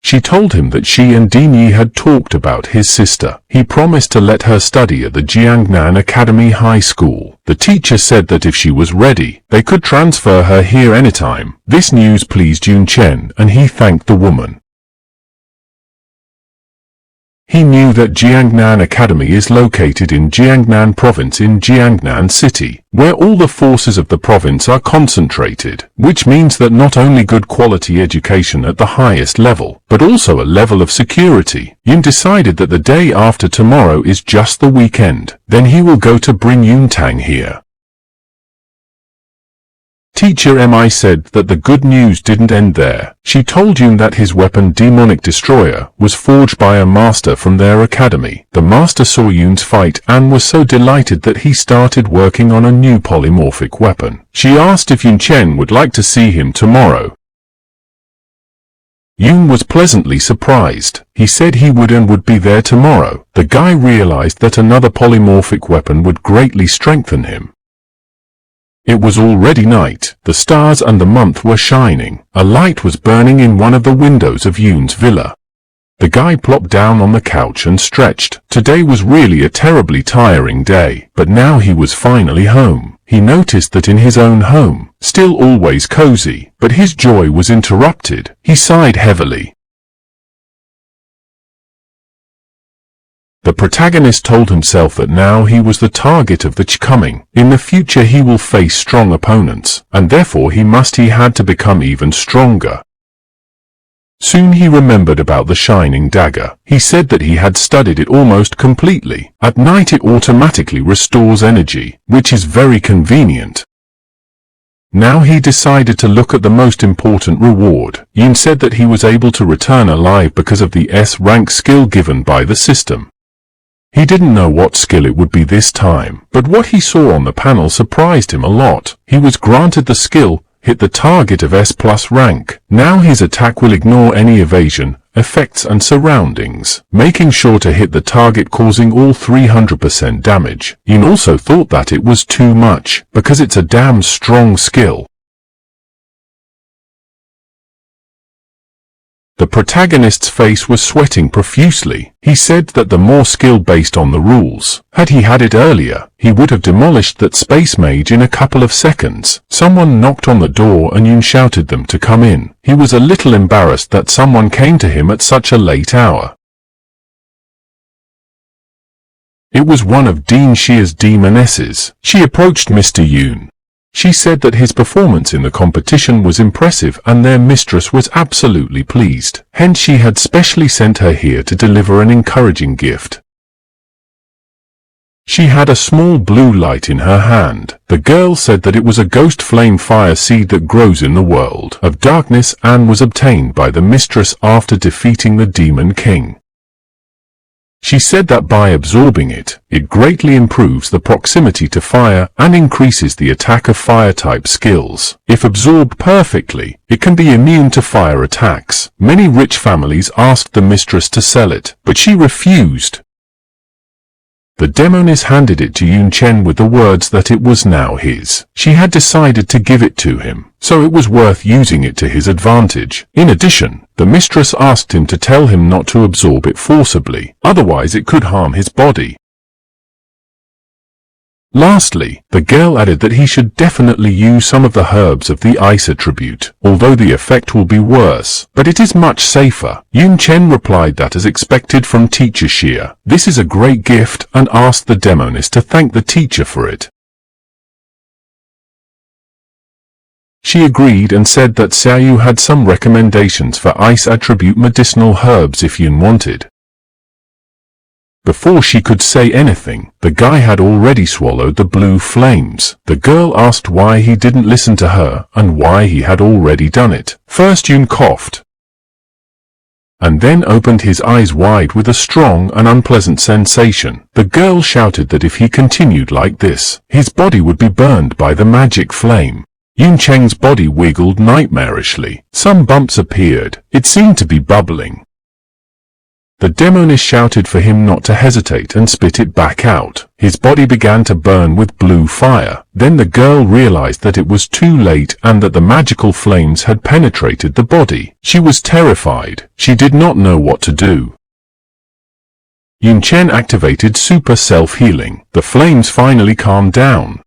She told him that she and Din Yi had talked about his sister. He promised to let her study at the Jiangnan Academy High School. The teacher said that if she was ready, they could transfer her here anytime. This news pleased Yun Chen, and he thanked the woman. He knew that Jiangnan Academy is located in Jiangnan Province in Jiangnan City, where all the forces of the province are concentrated, which means that not only good quality education at the highest level, but also a level of security. Yun decided that the day after tomorrow is just the weekend, then he will go to bring Yuntang here. Teacher Mi said that the good news didn't end there. She told Yun that his weapon Demonic Destroyer was forged by a master from their academy. The master saw Yun's fight and was so delighted that he started working on a new polymorphic weapon. She asked if Yun Chen would like to see him tomorrow. Yun was pleasantly surprised. He said he would and would be there tomorrow. The guy realized that another polymorphic weapon would greatly strengthen him. It was already night. The stars and the month were shining. A light was burning in one of the windows of Yun's villa. The guy plopped down on the couch and stretched. Today was really a terribly tiring day, but now he was finally home. He noticed that in his own home, still always cozy, but his joy was interrupted. He sighed heavily. The protagonist told himself that now he was the target of the coming. In the future he will face strong opponents, and therefore he had to become even stronger. Soon he remembered about the shining dagger. He said that he had studied it almost completely. At night it automatically restores energy, which is very convenient. Now he decided to look at the most important reward. Yun said that he was able to return alive because of the S-rank skill given by the system. He didn't know what skill it would be this time, but what he saw on the panel surprised him a lot. He was granted the skill, hit the target of S+ rank. Now his attack will ignore any evasion, effects and surroundings, making sure to hit the target causing all 300% damage. Yun also thought that it was too much, because it's a damn strong skill. The protagonist's face was sweating profusely. He said that the more skill based on the rules. Had he had it earlier, he would have demolished that space mage in a couple of seconds. Someone knocked on the door and Yun shouted them to come in. He was a little embarrassed that someone came to him at such a late hour. It was one of Dean Xia's demonesses. She approached Mr. Yun. She said that his performance in the competition was impressive and their mistress was absolutely pleased. Hence she had specially sent her here to deliver an encouraging gift. She had a small blue light in her hand. The girl said that it was a ghost flame fire seed that grows in the world of darkness and was obtained by the mistress after defeating the demon king. She said that by absorbing it, it greatly improves the proximity to fire and increases the attack of fire-type skills. If absorbed perfectly, it can be immune to fire attacks. Many rich families asked the mistress to sell it, but she refused. The demoness handed it to Yun Chen with the words that it was now his. She had decided to give it to him, so it was worth using it to his advantage. In addition, the mistress asked him to tell him not to absorb it forcibly, otherwise it could harm his body. Lastly, the girl added that he should definitely use some of the herbs of the ice attribute, although the effect will be worse, but it is much safer. Yun Chen replied that as expected from teacher Xia, this is a great gift, and asked the demoness to thank the teacher for it. She agreed and said that Xiaoyu had some recommendations for ice attribute medicinal herbs if Yun wanted. Before she could say anything, the guy had already swallowed the blue flames. The girl asked why he didn't listen to her, and why he had already done it. First Yun coughed, and then opened his eyes wide with a strong and unpleasant sensation. The girl shouted that if he continued like this, his body would be burned by the magic flame. Yun Chen's body wiggled nightmarishly. Some bumps appeared. It seemed to be bubbling. The demoness shouted for him not to hesitate and spit it back out. His body began to burn with blue fire. Then the girl realized that it was too late and that the magical flames had penetrated the body. She was terrified. She did not know what to do. Yun Chen activated super self-healing. The flames finally calmed down.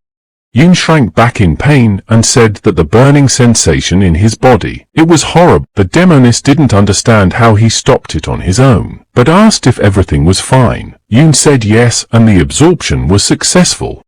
Yun shrank back in pain and said that the burning sensation in his body, it was horrible. The demoness didn't understand how he stopped it on his own, but asked if everything was fine. Yun said yes, and the absorption was successful.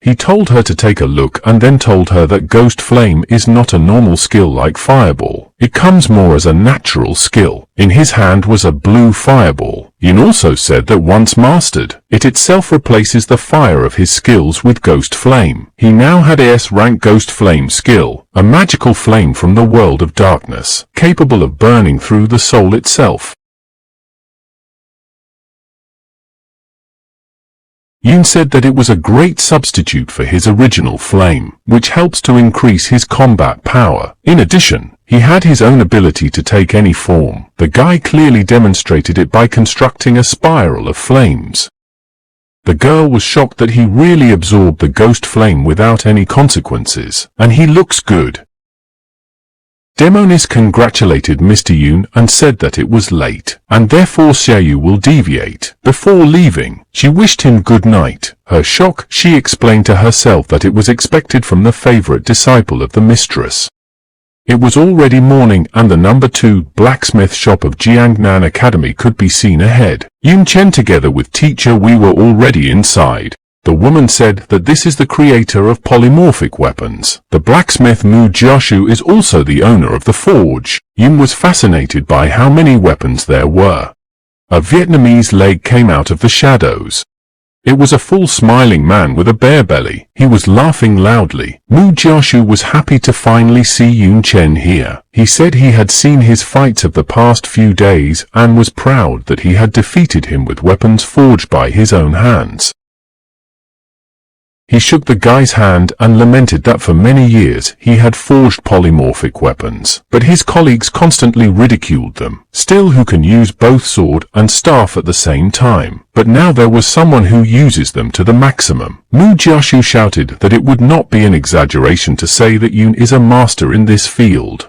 He told her to take a look and then told her that Ghost Flame is not a normal skill like Fireball. It comes more as a natural skill. In his hand was a blue fireball. Yun also said that once mastered, it itself replaces the fire of his skills with Ghost Flame. He now had a S-rank Ghost Flame skill, a magical flame from the world of darkness, capable of burning through the soul itself. Yun said that it was a great substitute for his original flame, which helps to increase his combat power. In addition, he had his own ability to take any form. The guy clearly demonstrated it by constructing a spiral of flames. The girl was shocked that he really absorbed the ghost flame without any consequences, and he looks good. Demoness congratulated Mr. Yun and said that it was late, and therefore Xiaoyu will deviate. Before leaving, she wished him good night. Her shock, she explained to herself that it was expected from the favorite disciple of the mistress. It was already morning and the number 2 blacksmith shop of Jiangnan Academy could be seen ahead. Yun Chen together with teacher Wei were already inside. The woman said that this is the creator of polymorphic weapons. The blacksmith Mu Jiaoshu is also the owner of the forge. Yun was fascinated by how many weapons there were. A Vietnamese leg came out of the shadows. It was a full smiling man with a bare belly. He was laughing loudly. Mu Jiaoshu was happy to finally see Yun Chen here. He said he had seen his fights of the past few days and was proud that he had defeated him with weapons forged by his own hands. He shook the guy's hand and lamented that for many years he had forged polymorphic weapons, but his colleagues constantly ridiculed them. Still, who can use both sword and staff at the same time? But now there was someone who uses them to the maximum. Mu Jiaoshu shouted that it would not be an exaggeration to say that Yun is a master in this field.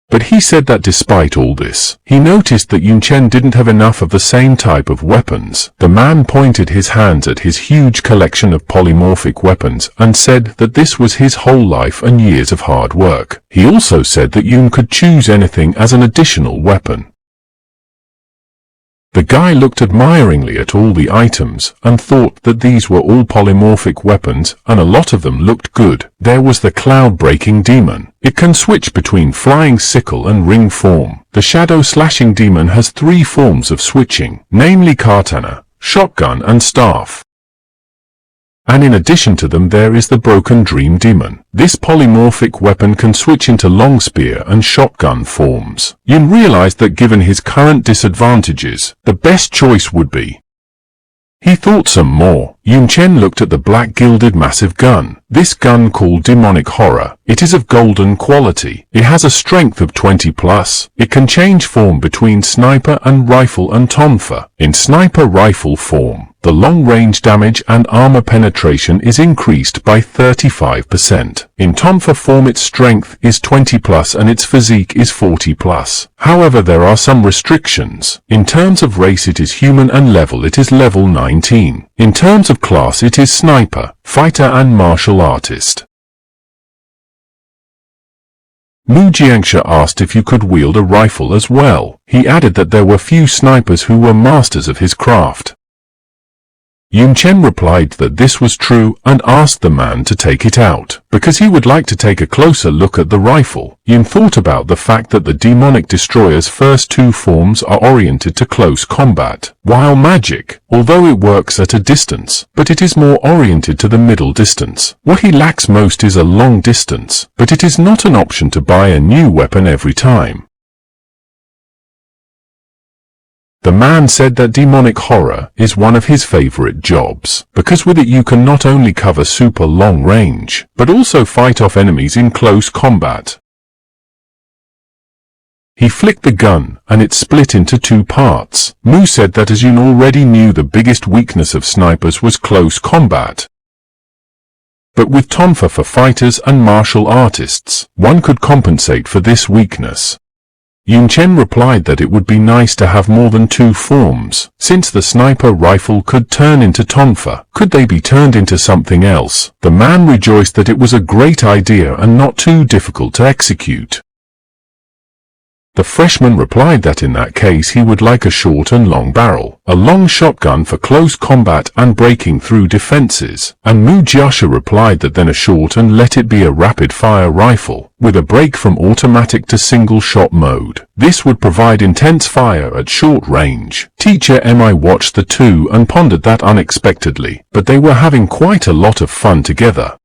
But he said that despite all this, he noticed that Yun Chen didn't have enough of the same type of weapons. The man pointed his hands at his huge collection of polymorphic weapons and said that this was his whole life and years of hard work. He also said that Yun could choose anything as an additional weapon. The guy looked admiringly at all the items and thought that these were all polymorphic weapons and a lot of them looked good. There was the cloud-breaking demon. It can switch between flying sickle and ring form. The shadow-slashing demon has 3 forms of switching, namely katana, shotgun and staff. And in addition to them there is the broken dream demon. This polymorphic weapon can switch into long spear and shotgun forms. Yun realized that given his current disadvantages, the best choice would be. He thought some more. Yun Chen looked at the black gilded massive gun. This gun called Demonic Horror. It is of golden quality. It has a strength of 20+. It can change form between sniper and rifle and tonfa. In sniper rifle form, the long-range damage and armor penetration is increased by 35%. In tonfa form its strength is 20+ and its physique is 40+. However, there are some restrictions. In terms of race it is human and level it is level 19. In terms of class it is sniper, fighter and martial artist. Mu Jiangxia asked if you could wield a rifle as well. He added that there were few snipers who were masters of his craft. Yun Chen replied that this was true and asked the man to take it out, because he would like to take a closer look at the rifle. Yun thought about the fact that the demonic destroyer's first two forms are oriented to close combat, while magic, although it works at a distance, but it is more oriented to the middle distance. What he lacks most is a long distance, but it is not an option to buy a new weapon every time. The man said that demonic horror is one of his favorite jobs, because with it you can not only cover super long range, but also fight off enemies in close combat. He flicked the gun, and it split into two parts. Mu said that as Yun already knew the biggest weakness of snipers was close combat. But with tonfa for fighters and martial artists, one could compensate for this weakness. Yun Chen replied that it would be nice to have more than two forms. Since the sniper rifle could turn into tonfa, could they be turned into something else? The man rejoiced that it was a great idea and not too difficult to execute. The freshman replied that in that case he would like a short and long barrel, a long shotgun for close combat and breaking through defenses, and Mu Jiaxia replied that then a short and let it be a rapid-fire rifle, with a break from automatic to single-shot mode. This would provide intense fire at short range. Teacher Mi watched the two and pondered that unexpectedly, but they were having quite a lot of fun together.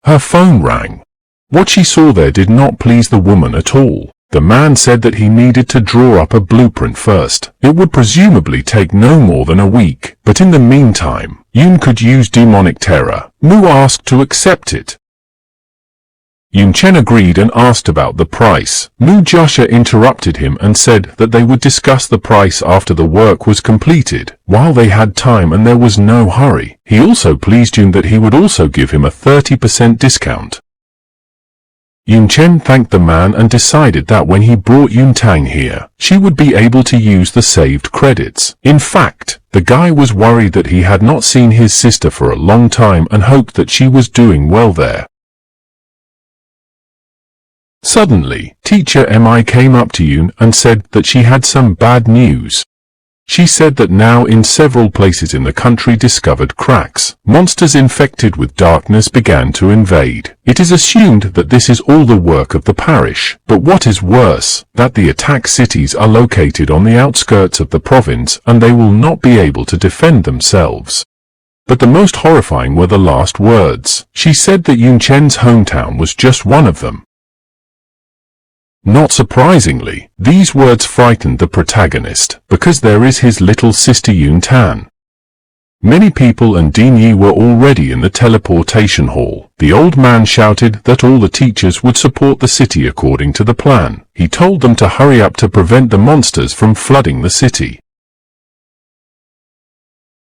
Her phone rang. What she saw there did not please the woman at all. The man said that he needed to draw up a blueprint first. It would presumably take no more than a week, but in the meantime, Yun could use demonic terror. Mu asked to accept it. Yun Chen agreed and asked about the price. Mu Jiaxia interrupted him and said that they would discuss the price after the work was completed, while they had time and there was no hurry. He also pleased Yun that he would also give him a 30% discount. Yun Chen thanked the man and decided that when he brought Yun Tang here, she would be able to use the saved credits. In fact, the guy was worried that he had not seen his sister for a long time and hoped that she was doing well there. Suddenly, Teacher Mi came up to Yun and said that she had some bad news. She said that now in several places in the country discovered cracks. Monsters infected with darkness began to invade. It is assumed that this is all the work of the parish, but what is worse, that the attack cities are located on the outskirts of the province and they will not be able to defend themselves. But the most horrifying were the last words. She said that Yun Chen's hometown was just one of them. Not surprisingly, these words frightened the protagonist, because there is his little sister Yun Tan. Many people and Din Yi were already in the teleportation hall. The old man shouted that all the teachers would support the city according to the plan. He told them to hurry up to prevent the monsters from flooding the city.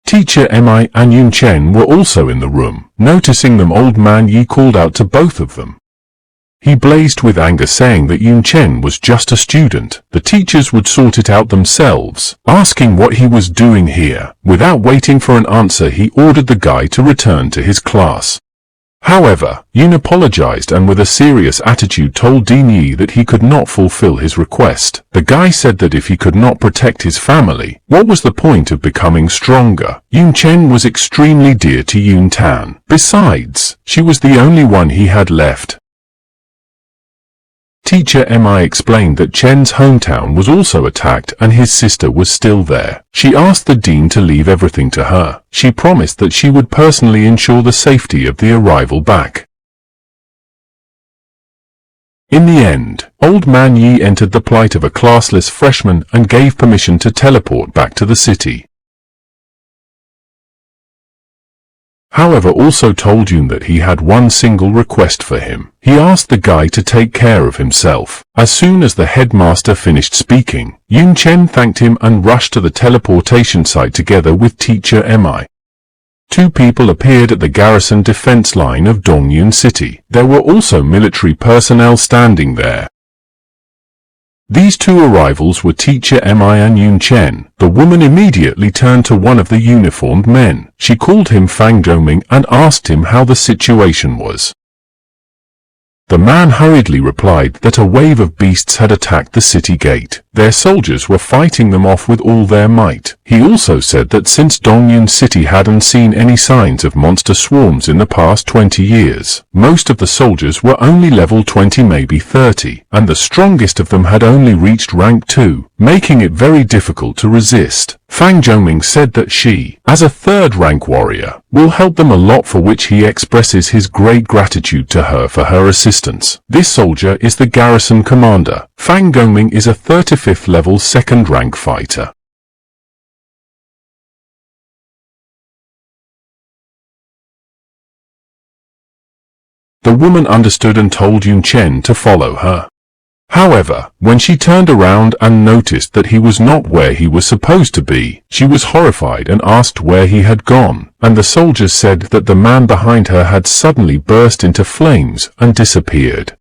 Teacher Mi and Yun Chen were also in the room. Noticing them, old man Yi called out to both of them. He blazed with anger, saying that Yun Chen was just a student. The teachers would sort it out themselves, asking what he was doing here. Without waiting for an answer, he ordered the guy to return to his class. However, Yun apologized and with a serious attitude told Din Yi that he could not fulfill his request. The guy said that if he could not protect his family, what was the point of becoming stronger? Yun Chen was extremely dear to Yun Tan. Besides, she was the only one he had left. Teacher Mi explained that Chen's hometown was also attacked and his sister was still there. She asked the dean to leave everything to her. She promised that she would personally ensure the safety of the arrival back. In the end, old man Yi entered the plight of a classless freshman and gave permission to teleport back to the city. however also told Yun that he had one single request for him. He asked the guy to take care of himself. As soon as the headmaster finished speaking, Yun Chen thanked him and rushed to the teleportation site together with teacher Mi. Two people appeared at the garrison defense line of Dongyun City. There were also military personnel standing there. These two arrivals were teacher Mi and Yun Chen. The woman immediately turned to one of the uniformed men. She called him Fang Zhoming and asked him how the situation was. The man hurriedly replied that a wave of beasts had attacked the city gate. Their soldiers were fighting them off with all their might. He also said that since Dongyun City hadn't seen any signs of monster swarms in the past 20 years, most of the soldiers were only level 20, maybe 30, and the strongest of them had only reached rank 2, making it very difficult to resist. Fang Zhoming said that she, as a third-rank warrior, will help them a lot, for which he expresses his great gratitude to her for her assistance. This soldier is the garrison commander. Fang Zhoming is a 35th level second-rank fighter. The woman understood and told Yun Chen to follow her. However, when she turned around and noticed that he was not where he was supposed to be, she was horrified and asked where he had gone, and the soldiers said that the man behind her had suddenly burst into flames and disappeared.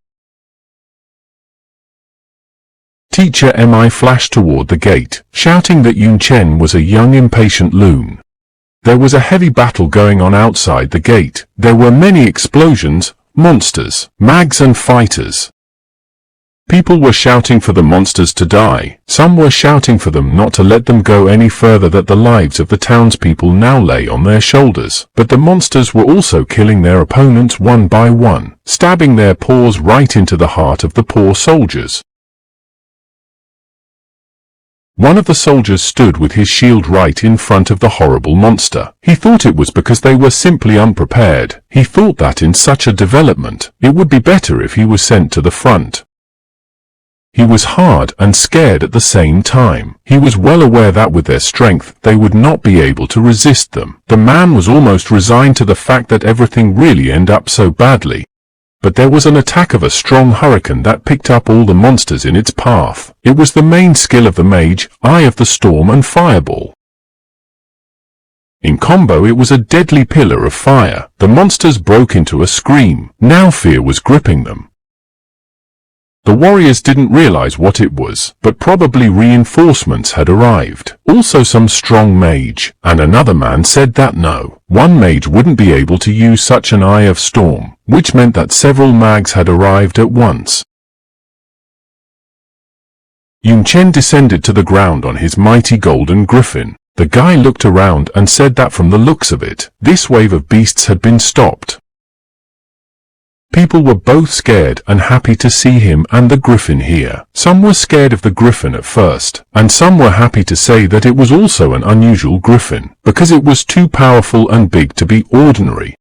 Teacher Mi flashed toward the gate, shouting that Yun Chen was a young impatient loon. There was a heavy battle going on outside the gate. There were many explosions, monsters, mags and fighters. People were shouting for the monsters to die. Some were shouting for them not to let them go any further, that the lives of the townspeople now lay on their shoulders. But the monsters were also killing their opponents one by one, stabbing their paws right into the heart of the poor soldiers. One of the soldiers stood with his shield right in front of the horrible monster. He thought it was because they were simply unprepared. He thought that in such a development, it would be better if he was sent to the front. He was hard and scared at the same time. He was well aware that with their strength, they would not be able to resist them. The man was almost resigned to the fact that everything really ended up so badly. But there was an attack of a strong hurricane that picked up all the monsters in its path. It was the main skill of the mage, Eye of the Storm and Fireball. In combo, it was a deadly pillar of fire. The monsters broke into a scream. Now fear was gripping them. The warriors didn't realize what it was, but probably reinforcements had arrived. Also some strong mage, and another man said that no, one mage wouldn't be able to use such an Eye of Storm, which meant that several mags had arrived at once. Yun Chen descended to the ground on his mighty golden griffin. The guy looked around and said that from the looks of it, this wave of beasts had been stopped. People were both scared and happy to see him and the griffin here. Some were scared of the griffin at first, and some were happy to say that it was also an unusual griffin, because it was too powerful and big to be ordinary.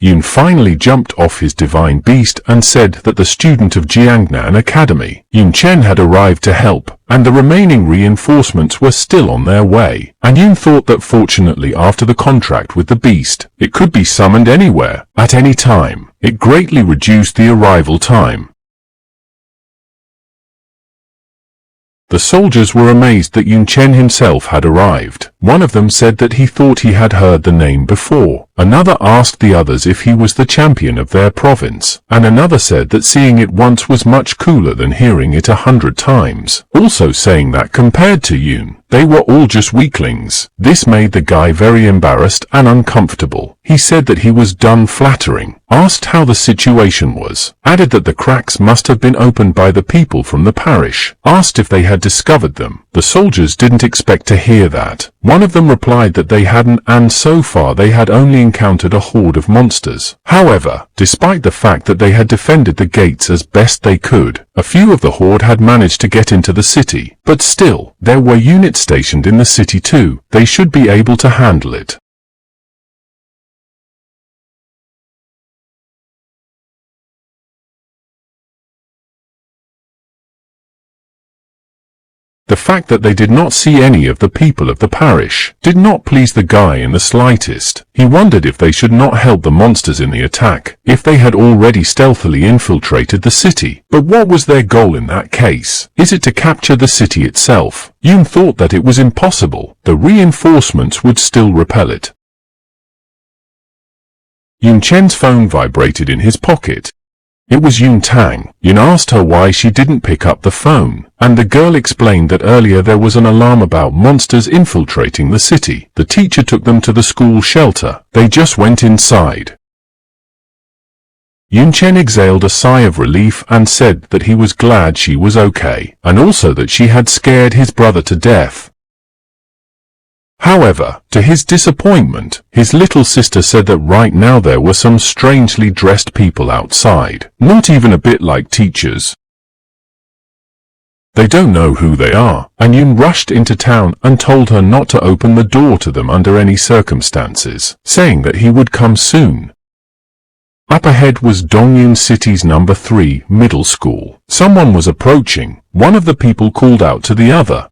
Yun finally jumped off his divine beast and said that the student of Jiangnan Academy, Yun Chen, had arrived to help, and the remaining reinforcements were still on their way. And Yun thought that fortunately after the contract with the beast, it could be summoned anywhere, at any time. It greatly reduced the arrival time. The soldiers were amazed that Yun Chen himself had arrived. One of them said that he thought he had heard the name before. Another asked the others if he was the champion of their province, and another said that seeing it once was much cooler than hearing it 100 times, also saying that compared to Yun, they were all just weaklings. This made the guy very embarrassed and uncomfortable. He said that he was done flattering, asked how the situation was, added that the cracks must have been opened by the people from the parish, asked if they had discovered them. The soldiers didn't expect to hear that. One of them replied that they hadn't, and so far they had only encountered a horde of monsters. However, despite the fact that they had defended the gates as best they could, a few of the horde had managed to get into the city. But still, there were units stationed in the city too. They should be able to handle it. The fact that they did not see any of the people of the parish did not please the guy in the slightest. He wondered if they should not help the monsters in the attack, if they had already stealthily infiltrated the city. But what was their goal in that case? Is it to capture the city itself? Yun thought that it was impossible. The reinforcements would still repel it. Yun Chen's phone vibrated in his pocket. It was Yun Tang. Yun asked her why she didn't pick up the phone, and the girl explained that earlier there was an alarm about monsters infiltrating the city. The teacher took them to the school shelter. They just went inside. Yun Chen exhaled a sigh of relief and said that he was glad she was okay, and also that she had scared his brother to death. However, to his disappointment, his little sister said that right now there were some strangely dressed people outside, not even a bit like teachers. They don't know who they are, and Yun rushed into town and told her not to open the door to them under any circumstances, saying that he would come soon. Up ahead was Dongyun City's number 3 middle school. Someone was approaching. One of the people called out to the other.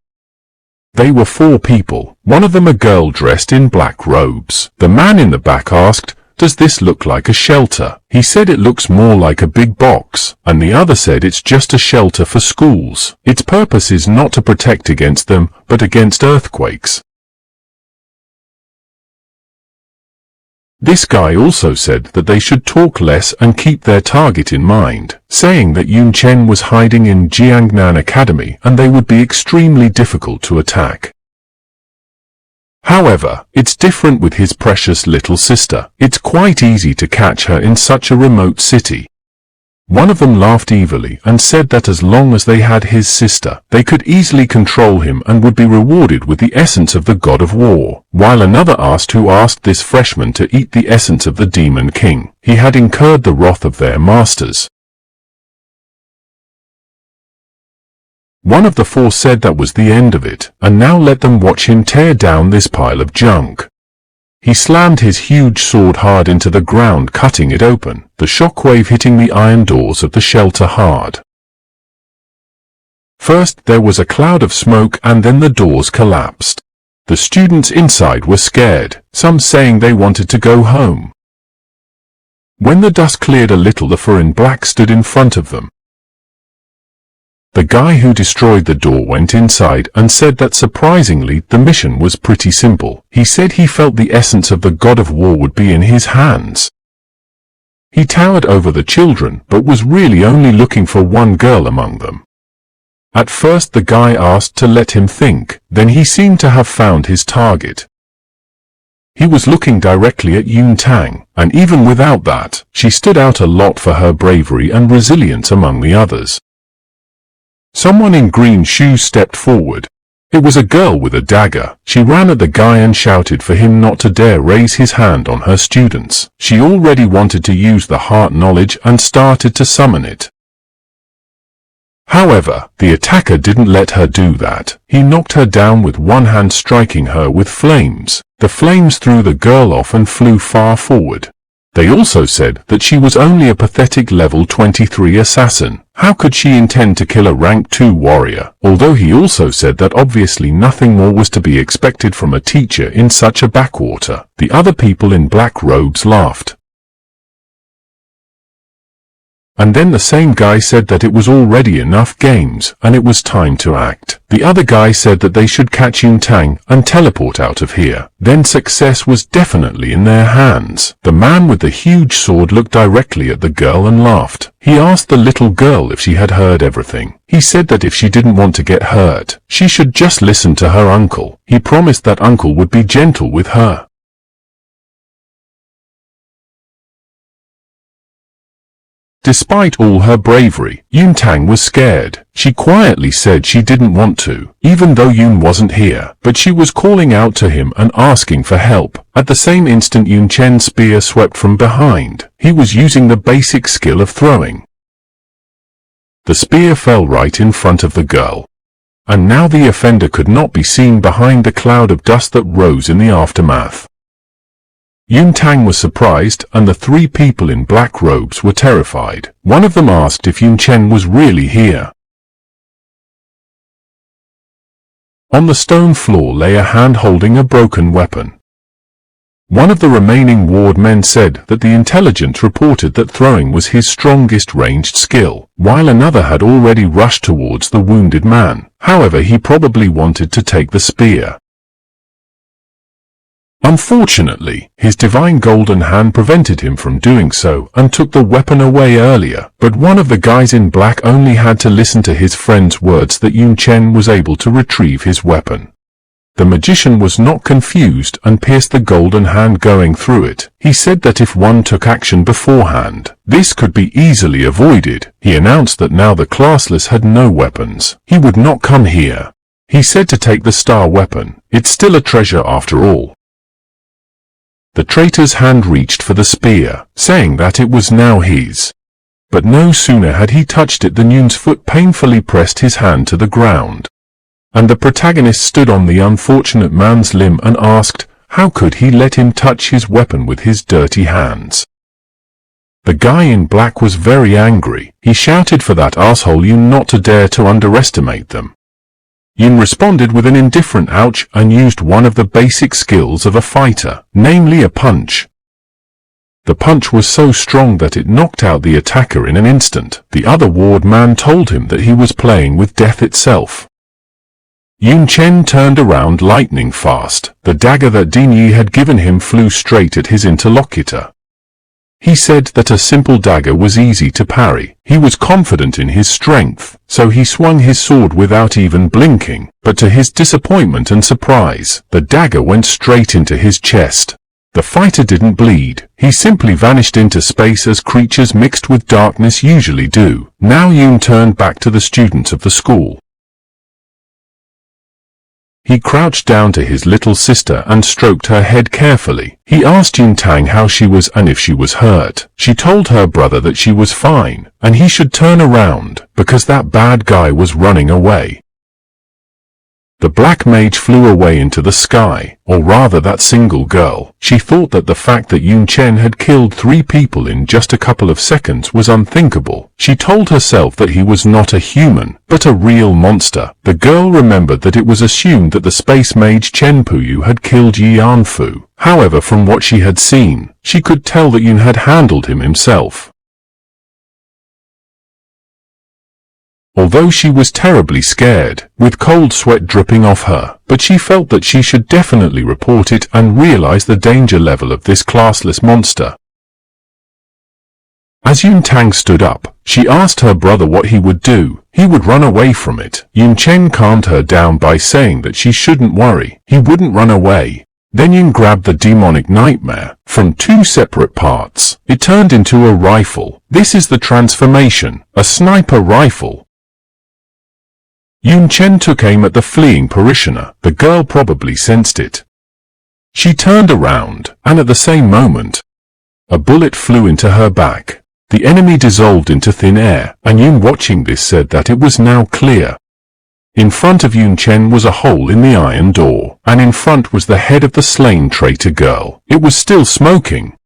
They were 4 people, one of them a girl dressed in black robes. The man in the back asked, "Does this look like a shelter?" He said it looks more like a big box, and the other said it's just a shelter for schools. Its purpose is not to protect against them, but against earthquakes. This guy also said that they should talk less and keep their target in mind, saying that Yun Chen was hiding in Jiangnan Academy and they would be extremely difficult to attack. However, it's different with his precious little sister. It's quite easy to catch her in such a remote city. One of them laughed evilly and said that as long as they had his sister, they could easily control him and would be rewarded with the essence of the god of war, while another asked who asked this freshman to eat the essence of the demon king. He had incurred the wrath of their masters. One of the 4 said that was the end of it, and now let them watch him tear down this pile of junk. He slammed his huge sword hard into the ground, cutting it open, the shockwave hitting the iron doors of the shelter hard. First there was a cloud of smoke and then the doors collapsed. The students inside were scared, some saying they wanted to go home. When the dust cleared a little, the figure in black stood in front of them. The guy who destroyed the door went inside and said that surprisingly the mission was pretty simple. He said he felt the essence of the god of war would be in his hands. He towered over the children but was really only looking for one girl among them. At first the guy asked to let him think, then he seemed to have found his target. He was looking directly at Yun Tang, and even without that, she stood out a lot for her bravery and resilience among the others. Someone in green shoes stepped forward. It was a girl with a dagger. She ran at the guy and shouted for him not to dare raise his hand on her students. She already wanted to use the heart knowledge and started to summon it. However, the attacker didn't let her do that. He knocked her down with one hand, striking her with flames. The flames threw the girl off and flew far forward. They also said that she was only a pathetic level 23 assassin. How could she intend to kill a rank 2 warrior? Although he also said that obviously nothing more was to be expected from a teacher in such a backwater. The other people in black robes laughed. And then the same guy said that it was already enough games, and it was time to act. The other guy said that they should catch Yun Tang and teleport out of here. Then success was definitely in their hands. The man with the huge sword looked directly at the girl and laughed. He asked the little girl if she had heard everything. He said that if she didn't want to get hurt, she should just listen to her uncle. He promised that uncle would be gentle with her. Despite all her bravery, Yun Tang was scared. She quietly said she didn't want to, even though Yun wasn't here, but she was calling out to him and asking for help. At the same instant, Yun Chen's spear swept from behind. He was using the basic skill of throwing. The spear fell right in front of the girl. And now the offender could not be seen behind the cloud of dust that rose in the aftermath. Yun Tang was surprised, and the 3 people in black robes were terrified. One of them asked if Yun Chen was really here. On the stone floor lay a hand holding a broken weapon. One of the remaining ward men said that the intelligence reported that throwing was his strongest ranged skill, while another had already rushed towards the wounded man. However, he probably wanted to take the spear. Unfortunately, his divine golden hand prevented him from doing so and took the weapon away earlier, but one of the guys in black only had to listen to his friend's words that Yun Chen was able to retrieve his weapon. The magician was not confused and pierced the golden hand going through it. He said that if one took action beforehand, this could be easily avoided. He announced that now the classless had no weapons. He would not come here. He said to take the star weapon. It's still a treasure after all. The traitor's hand reached for the spear, saying that it was now his. But no sooner had he touched it than Yun's foot painfully pressed his hand to the ground. And the protagonist stood on the unfortunate man's limb and asked, how could he let him touch his weapon with his dirty hands? The guy in black was very angry. He shouted for that asshole Yun not to dare to underestimate them. Yun responded with an indifferent ouch and used one of the basic skills of a fighter, namely a punch. The punch was so strong that it knocked out the attacker in an instant. The other ward man told him that he was playing with death itself. Yun Chen turned around lightning fast. The dagger that Din Yi had given him flew straight at his interlocutor. He said that a simple dagger was easy to parry. He was confident in his strength, so he swung his sword without even blinking, but to his disappointment and surprise, the dagger went straight into his chest. The fighter didn't bleed. He simply vanished into space as creatures mixed with darkness usually do. Now Yun turned back to the students of the school. He crouched down to his little sister and stroked her head carefully. He asked Yun Tang how she was and if she was hurt. She told her brother that she was fine, and he should turn around, because that bad guy was running away. The black mage flew away into the sky, or rather that single girl. She thought that the fact that Yun Chen had killed 3 people in just a couple of seconds was unthinkable. She told herself that he was not a human, but a real monster. The girl remembered that it was assumed that the space mage Chen Puyu had killed Yanfu. However, from what she had seen, she could tell that Yun had handled him himself. Although she was terribly scared, with cold sweat dripping off her, but she felt that she should definitely report it and realize the danger level of this classless monster. As Yun Tang stood up, she asked her brother what he would do. He would run away from it. Yun Chen calmed her down by saying that she shouldn't worry. He wouldn't run away. Then Yun grabbed the demonic nightmare from 2 separate parts. It turned into a rifle. This is the transformation, a sniper rifle. Yun Chen took aim at the fleeing parishioner. The girl probably sensed it. She turned around, and at the same moment, a bullet flew into her back. The enemy dissolved into thin air, and Yun watching this said that it was now clear. In front of Yun Chen was a hole in the iron door, and in front was the head of the slain traitor girl. It was still smoking.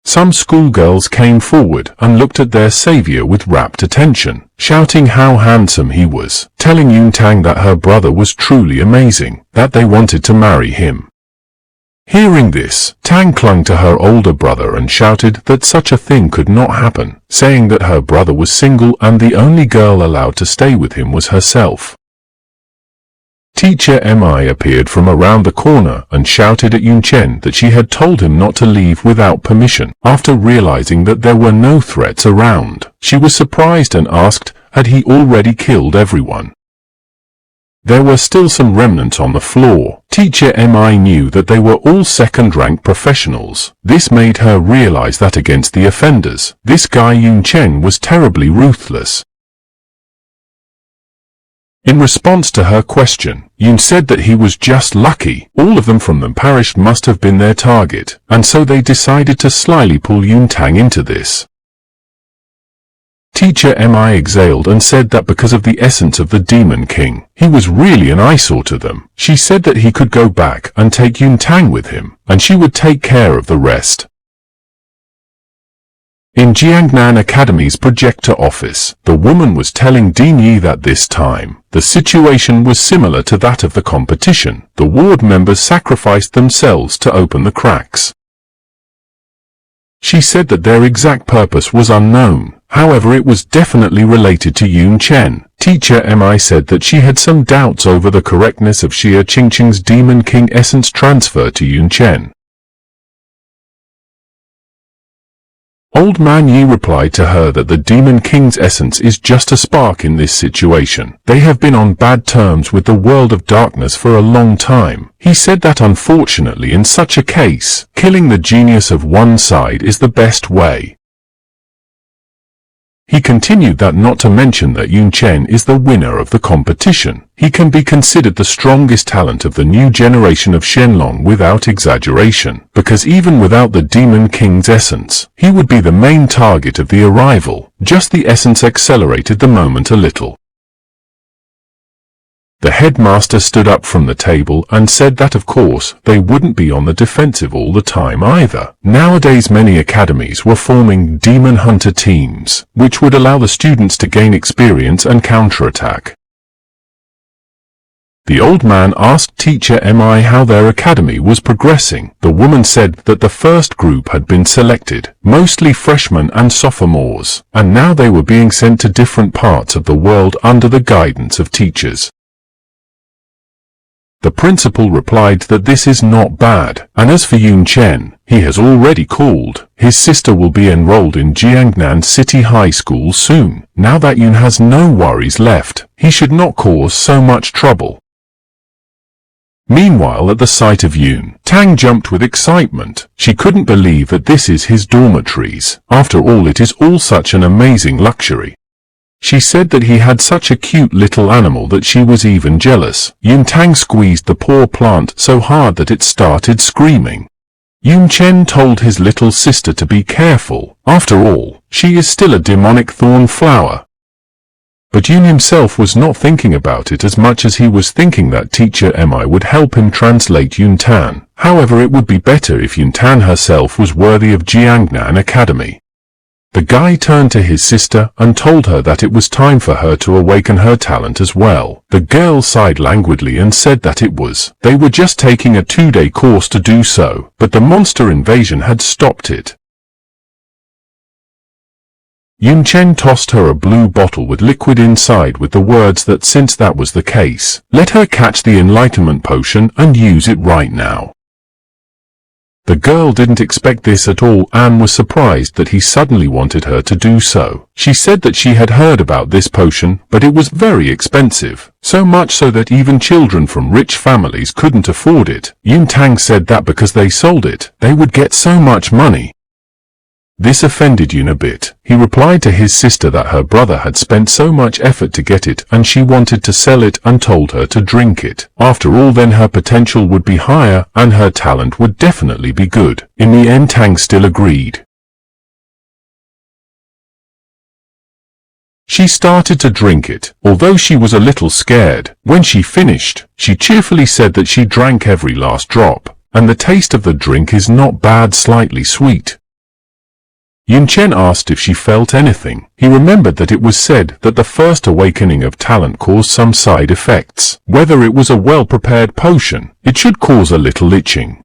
Some schoolgirls came forward and looked at their savior with rapt attention, shouting how handsome he was, telling Yun Tang that her brother was truly amazing, that they wanted to marry him. Hearing this, Tang clung to her older brother and shouted that such a thing could not happen, saying that her brother was single and the only girl allowed to stay with him was herself. Teacher Mi appeared from around the corner and shouted at Yun Chen that she had told him not to leave without permission. After realizing that there were no threats around, she was surprised and asked, had he already killed everyone? There were still some remnants on the floor. Teacher Mi knew that they were all second-rank professionals. This made her realize that against the offenders, this guy Yun Chen was terribly ruthless. In response to her question, Yun said that he was just lucky. All of them from the parish must have been their target, and so they decided to slyly pull Yun Tang into this. Teacher Mi exhaled and said that because of the essence of the Demon King, he was really an eyesore to them. She said that he could go back and take Yun Tang with him, and she would take care of the rest. In Jiangnan Academy's projector office, the woman was telling Dean Yi that this time, the situation was similar to that of the competition. The ward members sacrificed themselves to open the cracks. She said that their exact purpose was unknown, however it was definitely related to Yun Chen. Teacher Mi said that she had some doubts over the correctness of Xia Qingqing's Demon King essence transfer to Yun Chen. Old Man Yi replied to her that the Demon King's essence is just a spark in this situation. They have been on bad terms with the world of darkness for a long time. He said that unfortunately in such a case, killing the genius of one side is the best way. He continued that not to mention that Yun Chen is the winner of the competition. He can be considered the strongest talent of the new generation of Shenlong without exaggeration, because even without the Demon King's essence, he would be the main target of the arrival. Just the essence accelerated the moment a little. The headmaster stood up from the table and said that of course they wouldn't be on the defensive all the time either. Nowadays many academies were forming demon hunter teams, which would allow the students to gain experience and counterattack. The old man asked Teacher Mi how their academy was progressing. The woman said that the first group had been selected, mostly freshmen and sophomores, and now they were being sent to different parts of the world under the guidance of teachers. The principal replied that this is not bad, and as for Yun Chen, he has already called. His sister will be enrolled in Jiangnan City High School soon. Now that Yun has no worries left, he should not cause so much trouble. Meanwhile, at the sight of Yun, Tang jumped with excitement. She couldn't believe that this is his dormitories. After all, it is all such an amazing luxury. She said that he had such a cute little animal that she was even jealous. Yun Tang squeezed the poor plant so hard that it started screaming. Yun Chen told his little sister to be careful. After all, she is still a demonic thorn flower. But Yun himself was not thinking about it as much as he was thinking that Teacher Mi would help him translate Yun Tan. However, it would be better if Yun Tan herself was worthy of Jiangnan Academy. The guy turned to his sister and told her that it was time for her to awaken her talent as well. The girl sighed languidly and said that it was. They were just taking a 2-day course to do so, but the monster invasion had stopped it. Yun Chen tossed her a blue bottle with liquid inside with the words that since that was the case, let her catch the enlightenment potion and use it right now. The girl didn't expect this at all and was surprised that he suddenly wanted her to do so. She said that she had heard about this potion, but it was very expensive, so much so that even children from rich families couldn't afford it. Yun Tang said that because they sold it, they would get so much money. This offended Yun a bit. He replied to his sister that her brother had spent so much effort to get it and she wanted to sell it and told her to drink it. After all, then her potential would be higher and her talent would definitely be good. In the end, Tang still agreed. She started to drink it, although she was a little scared. When she finished, she cheerfully said that she drank every last drop, and the taste of the drink is not bad, slightly sweet. Yun Chen asked if she felt anything. He remembered that it was said that the first awakening of talent caused some side effects. Whether it was a well-prepared potion, it should cause a little itching.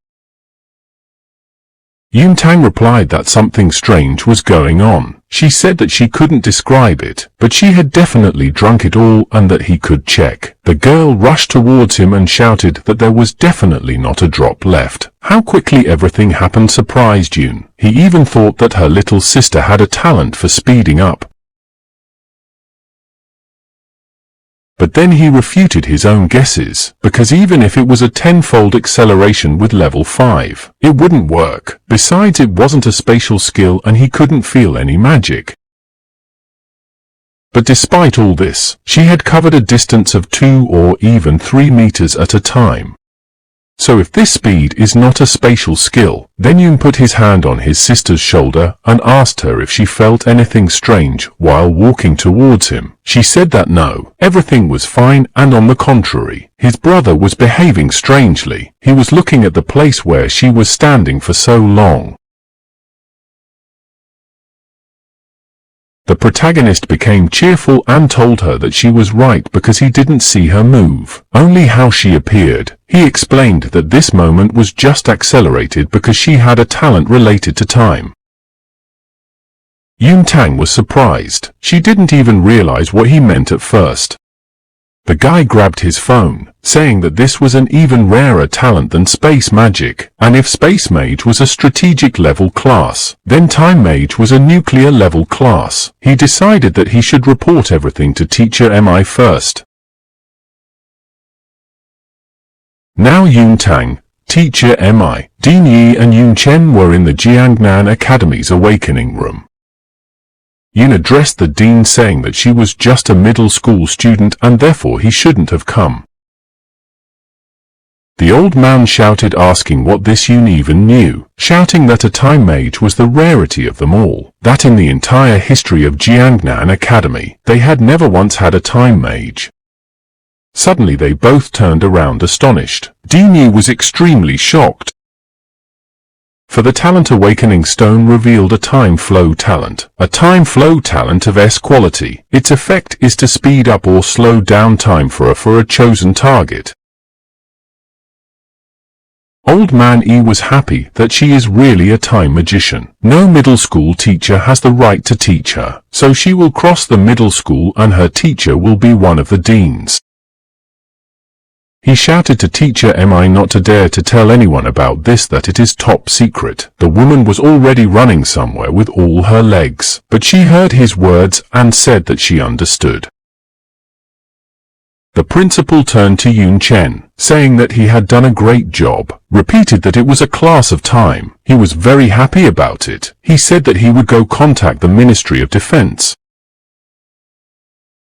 Yun Tang replied that something strange was going on. She said that she couldn't describe it, but she had definitely drunk it all and that he could check. The girl rushed towards him and shouted that there was definitely not a drop left. How quickly everything happened surprised Yun. He even thought that her little sister had a talent for speeding up. But then he refuted his own guesses, because even if it was a 10-fold acceleration with level 5, it wouldn't work. Besides, it wasn't a spatial skill and he couldn't feel any magic. But despite all this, she had covered a distance of 2 or even 3 meters at a time. So if this speed is not a spatial skill, then Yun put his hand on his sister's shoulder and asked her if she felt anything strange while walking towards him. She said that no, everything was fine, and on the contrary, his brother was behaving strangely. He was looking at the place where she was standing for so long. The protagonist became cheerful and told her that she was right because he didn't see her move, only how she appeared. He explained that this moment was just accelerated because she had a talent related to time. Yun Chen was surprised. She didn't even realize what he meant at first. The guy grabbed his phone, saying that this was an even rarer talent than Space Magic, and if Space Mage was a strategic level class, then Time Mage was a nuclear level class. He decided that he should report everything to Teacher Mi first. Now Yun Tang, Teacher Mi, Dean Yi and Yun Chen were in the Jiangnan Academy's awakening room. Yun addressed the dean saying that she was just a middle school student and therefore he shouldn't have come. The old man shouted asking what this Yun even knew, shouting that a time mage was the rarity of them all, that in the entire history of Jiangnan Academy, they had never once had a time mage. Suddenly they both turned around astonished. Dean Yi was extremely shocked. For the talent Awakening Stone revealed a time flow talent. A time flow talent of S quality. Its effect is to speed up or slow down time for a chosen target. Old Man E was happy that she is really a time magician. No middle school teacher has the right to teach her, so she will cross the middle school and her teacher will be one of the deans. He shouted to Teacher Mi not to dare to tell anyone about this, that it is top secret. The woman was already running somewhere with all her legs, but she heard his words and said that she understood. The principal turned to Yun Chen, saying that he had done a great job, repeated that it was a class of time. He was very happy about it. He said that he would go contact the Ministry of Defense.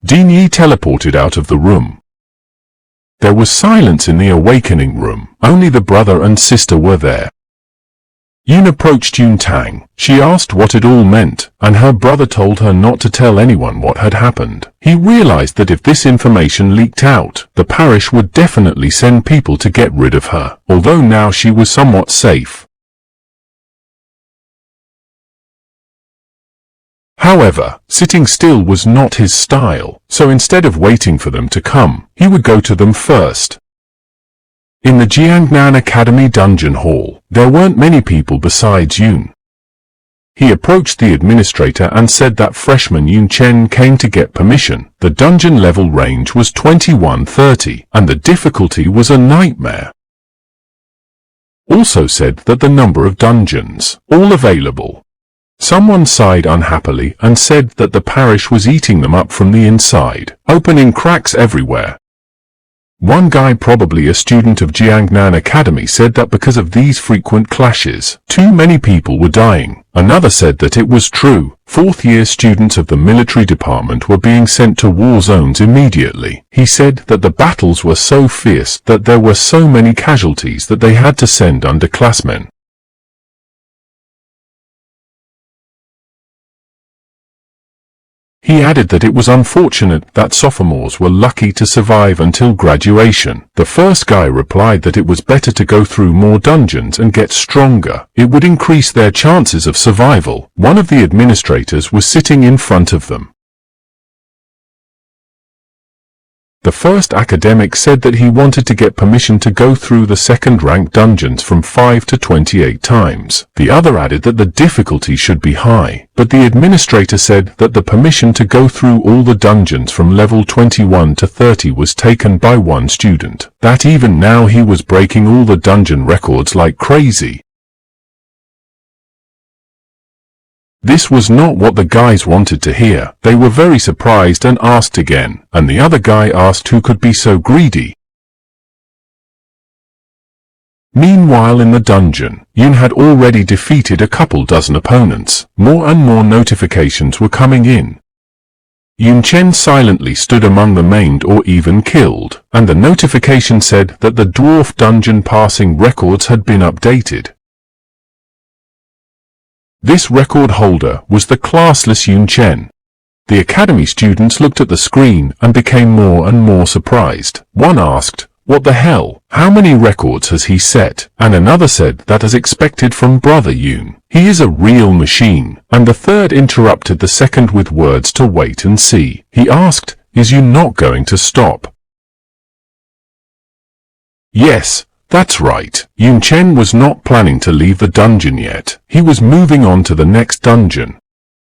Dean Yi teleported out of the room. There was silence in the awakening room. Only the brother and sister were there. Yun approached Yun Tang. She asked what it all meant, and her brother told her not to tell anyone what had happened. He realized that if this information leaked out, the parish would definitely send people to get rid of her, although now she was somewhat safe. However, sitting still was not his style, so instead of waiting for them to come, he would go to them first. In the Jiangnan Academy dungeon hall, there weren't many people besides Yun. He approached the administrator and said that freshman Yun Chen came to get permission. The dungeon level range was 2130, and the difficulty was a nightmare. Also said that the number of dungeons, all available. Someone sighed unhappily and said that the parish was eating them up from the inside, opening cracks everywhere. One guy, probably a student of Jiangnan Academy, said that because of these frequent clashes, too many people were dying. Another said that it was true. Fourth-year students of the military department were being sent to war zones immediately. He said that the battles were so fierce that there were so many casualties that they had to send underclassmen. He added that it was unfortunate that sophomores were lucky to survive until graduation. The first guy replied that it was better to go through more dungeons and get stronger. It would increase their chances of survival. One of the administrators was sitting in front of them. The first academic said that he wanted to get permission to go through the second-rank dungeons from 5 to 28 times. The other added that the difficulty should be high, but the administrator said that the permission to go through all the dungeons from level 21 to 30 was taken by one student, that even now he was breaking all the dungeon records like crazy. This was not what the guys wanted to hear. They were very surprised and asked again, and the other guy asked who could be so greedy. Meanwhile in the dungeon, Yun had already defeated a couple dozen opponents. More and more notifications were coming in. Yun Chen silently stood among the maimed or even killed, and the notification said that the dwarf dungeon passing records had been updated. This record holder was the classless Yun Chen. The academy students looked at the screen and became more and more surprised. One asked, What the hell? How many records has he set? And another said that as expected from brother Yun, he is a real machine. And the third interrupted the second with words to wait and see. He asked, is Yun not going to stop? Yes, that's right. Yun Chen was not planning to leave the dungeon yet. He was moving on to the next dungeon.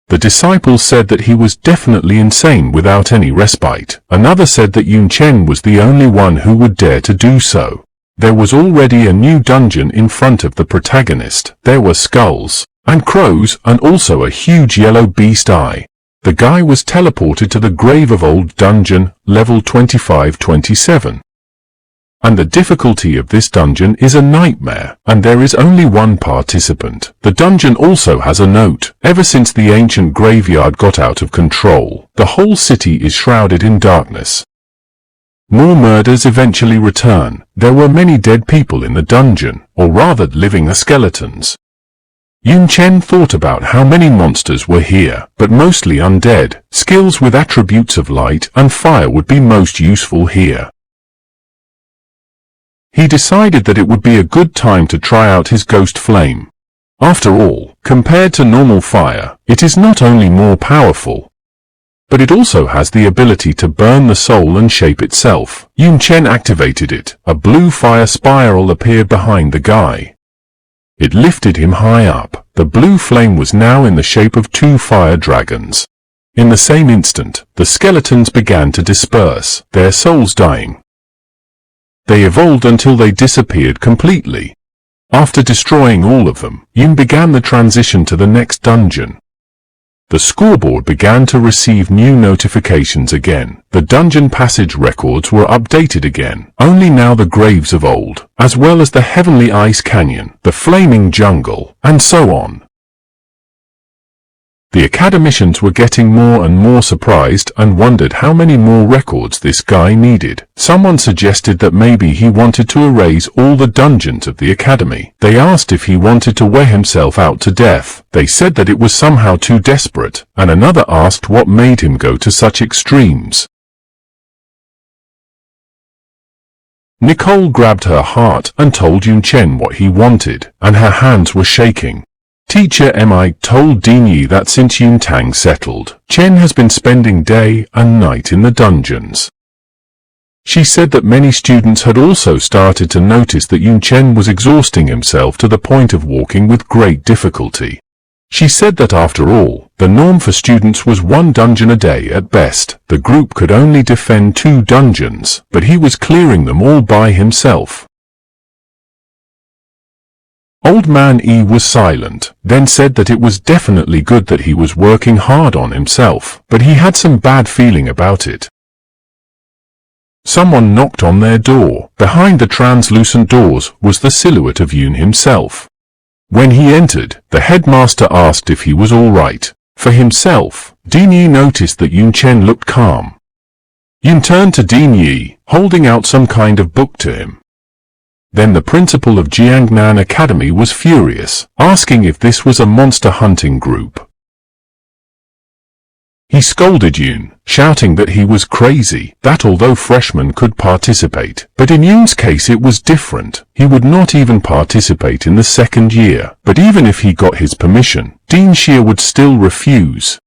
The disciples said that he was definitely insane without any respite. Another said that Yun Chen was the only one who would dare to do so. There was already a new dungeon in front of the protagonist. There were skulls and crows and also a huge yellow beast eye. The guy was teleported to the grave of old dungeon, level 2527. And the difficulty of this dungeon is a nightmare, and there is only one participant. The dungeon also has a note. Ever since the ancient graveyard got out of control, the whole city is shrouded in darkness. More murders eventually return. There were many dead people in the dungeon, or rather living skeletons. Yun Chen thought about how many monsters were here, but mostly undead. Skills with attributes of light and fire would be most useful here. He decided that it would be a good time to try out his ghost flame. After all, compared to normal fire, it is not only more powerful, but it also has the ability to burn the soul and shape itself. Yun Chen activated it. A blue fire spiral appeared behind the guy. It lifted him high up. The blue flame was now in the shape of 2 fire dragons. In the same instant, the skeletons began to disperse, their souls dying. They evolved until they disappeared completely. After destroying all of them, Yun began the transition to the next dungeon. The scoreboard began to receive new notifications again. The dungeon passage records were updated again. Only now the graves of old, as well as the heavenly ice canyon, the flaming jungle, and so on. The academicians were getting more and more surprised and wondered how many more records this guy needed. Someone suggested that maybe he wanted to erase all the dungeons of the academy. They asked if he wanted to wear himself out to death. They said that it was somehow too desperate, and another asked what made him go to such extremes. Nicole grabbed her heart and told Yun Chen what he wanted, and her hands were shaking. Teacher Mi told Dinyi that since Yun Tang settled, Chen has been spending day and night in the dungeons. She said that many students had also started to notice that Yun Chen was exhausting himself to the point of walking with great difficulty. She said that after all, the norm for students was 1 dungeon a day at best. The group could only defend 2 dungeons, but he was clearing them all by himself. Old Man E was silent, then said that it was definitely good that he was working hard on himself, but he had some bad feeling about it. Someone knocked on their door. Behind the translucent doors was the silhouette of Yun himself. When he entered, the headmaster asked if he was all right. For himself, Dinyi noticed that Yun Chen looked calm. Yun turned to Dinyi, holding out some kind of book to him. Then the principal of Jiangnan Academy was furious, asking if this was a monster hunting group. He scolded Yun, shouting that he was crazy, that although freshmen could participate, but in Yun's case it was different. He would not even participate in the 2nd year, but even if he got his permission, Dean Xie would still refuse.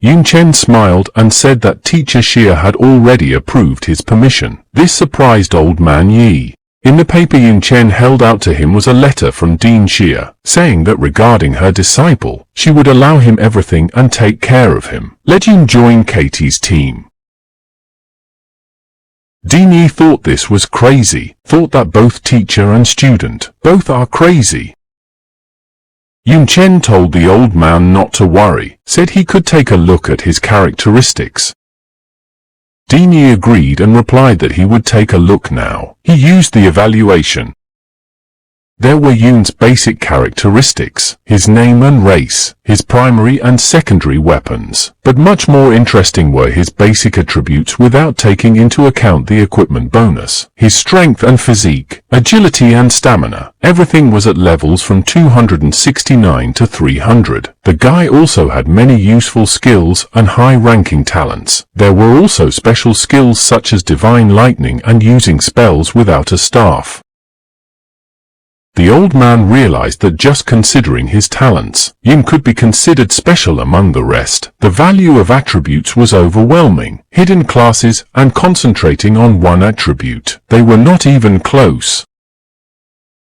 Yun Chen smiled and said that Teacher Xie had already approved his permission. This surprised Old Man Yi. In the paper Yun Chen held out to him was a letter from Dean Xie, saying that regarding her disciple, she would allow him everything and take care of him. Let Yun join Katie's team. Dean Yi thought this was crazy, thought that both teacher and student, both are crazy. Yun Chen told the old man not to worry, said he could take a look at his characteristics. Dinyi agreed and replied that he would take a look now. He used the evaluation. There were Yun's basic characteristics, his name and race, his primary and secondary weapons, but much more interesting were his basic attributes without taking into account the equipment bonus. His strength and physique, agility and stamina, everything was at levels from 269 to 300. The guy also had many useful skills and high-ranking talents. There were also special skills such as divine lightning and using spells without a staff. The old man realized that just considering his talents, Yun could be considered special among the rest. The value of attributes was overwhelming. Hidden classes and concentrating on one attribute. They were not even close.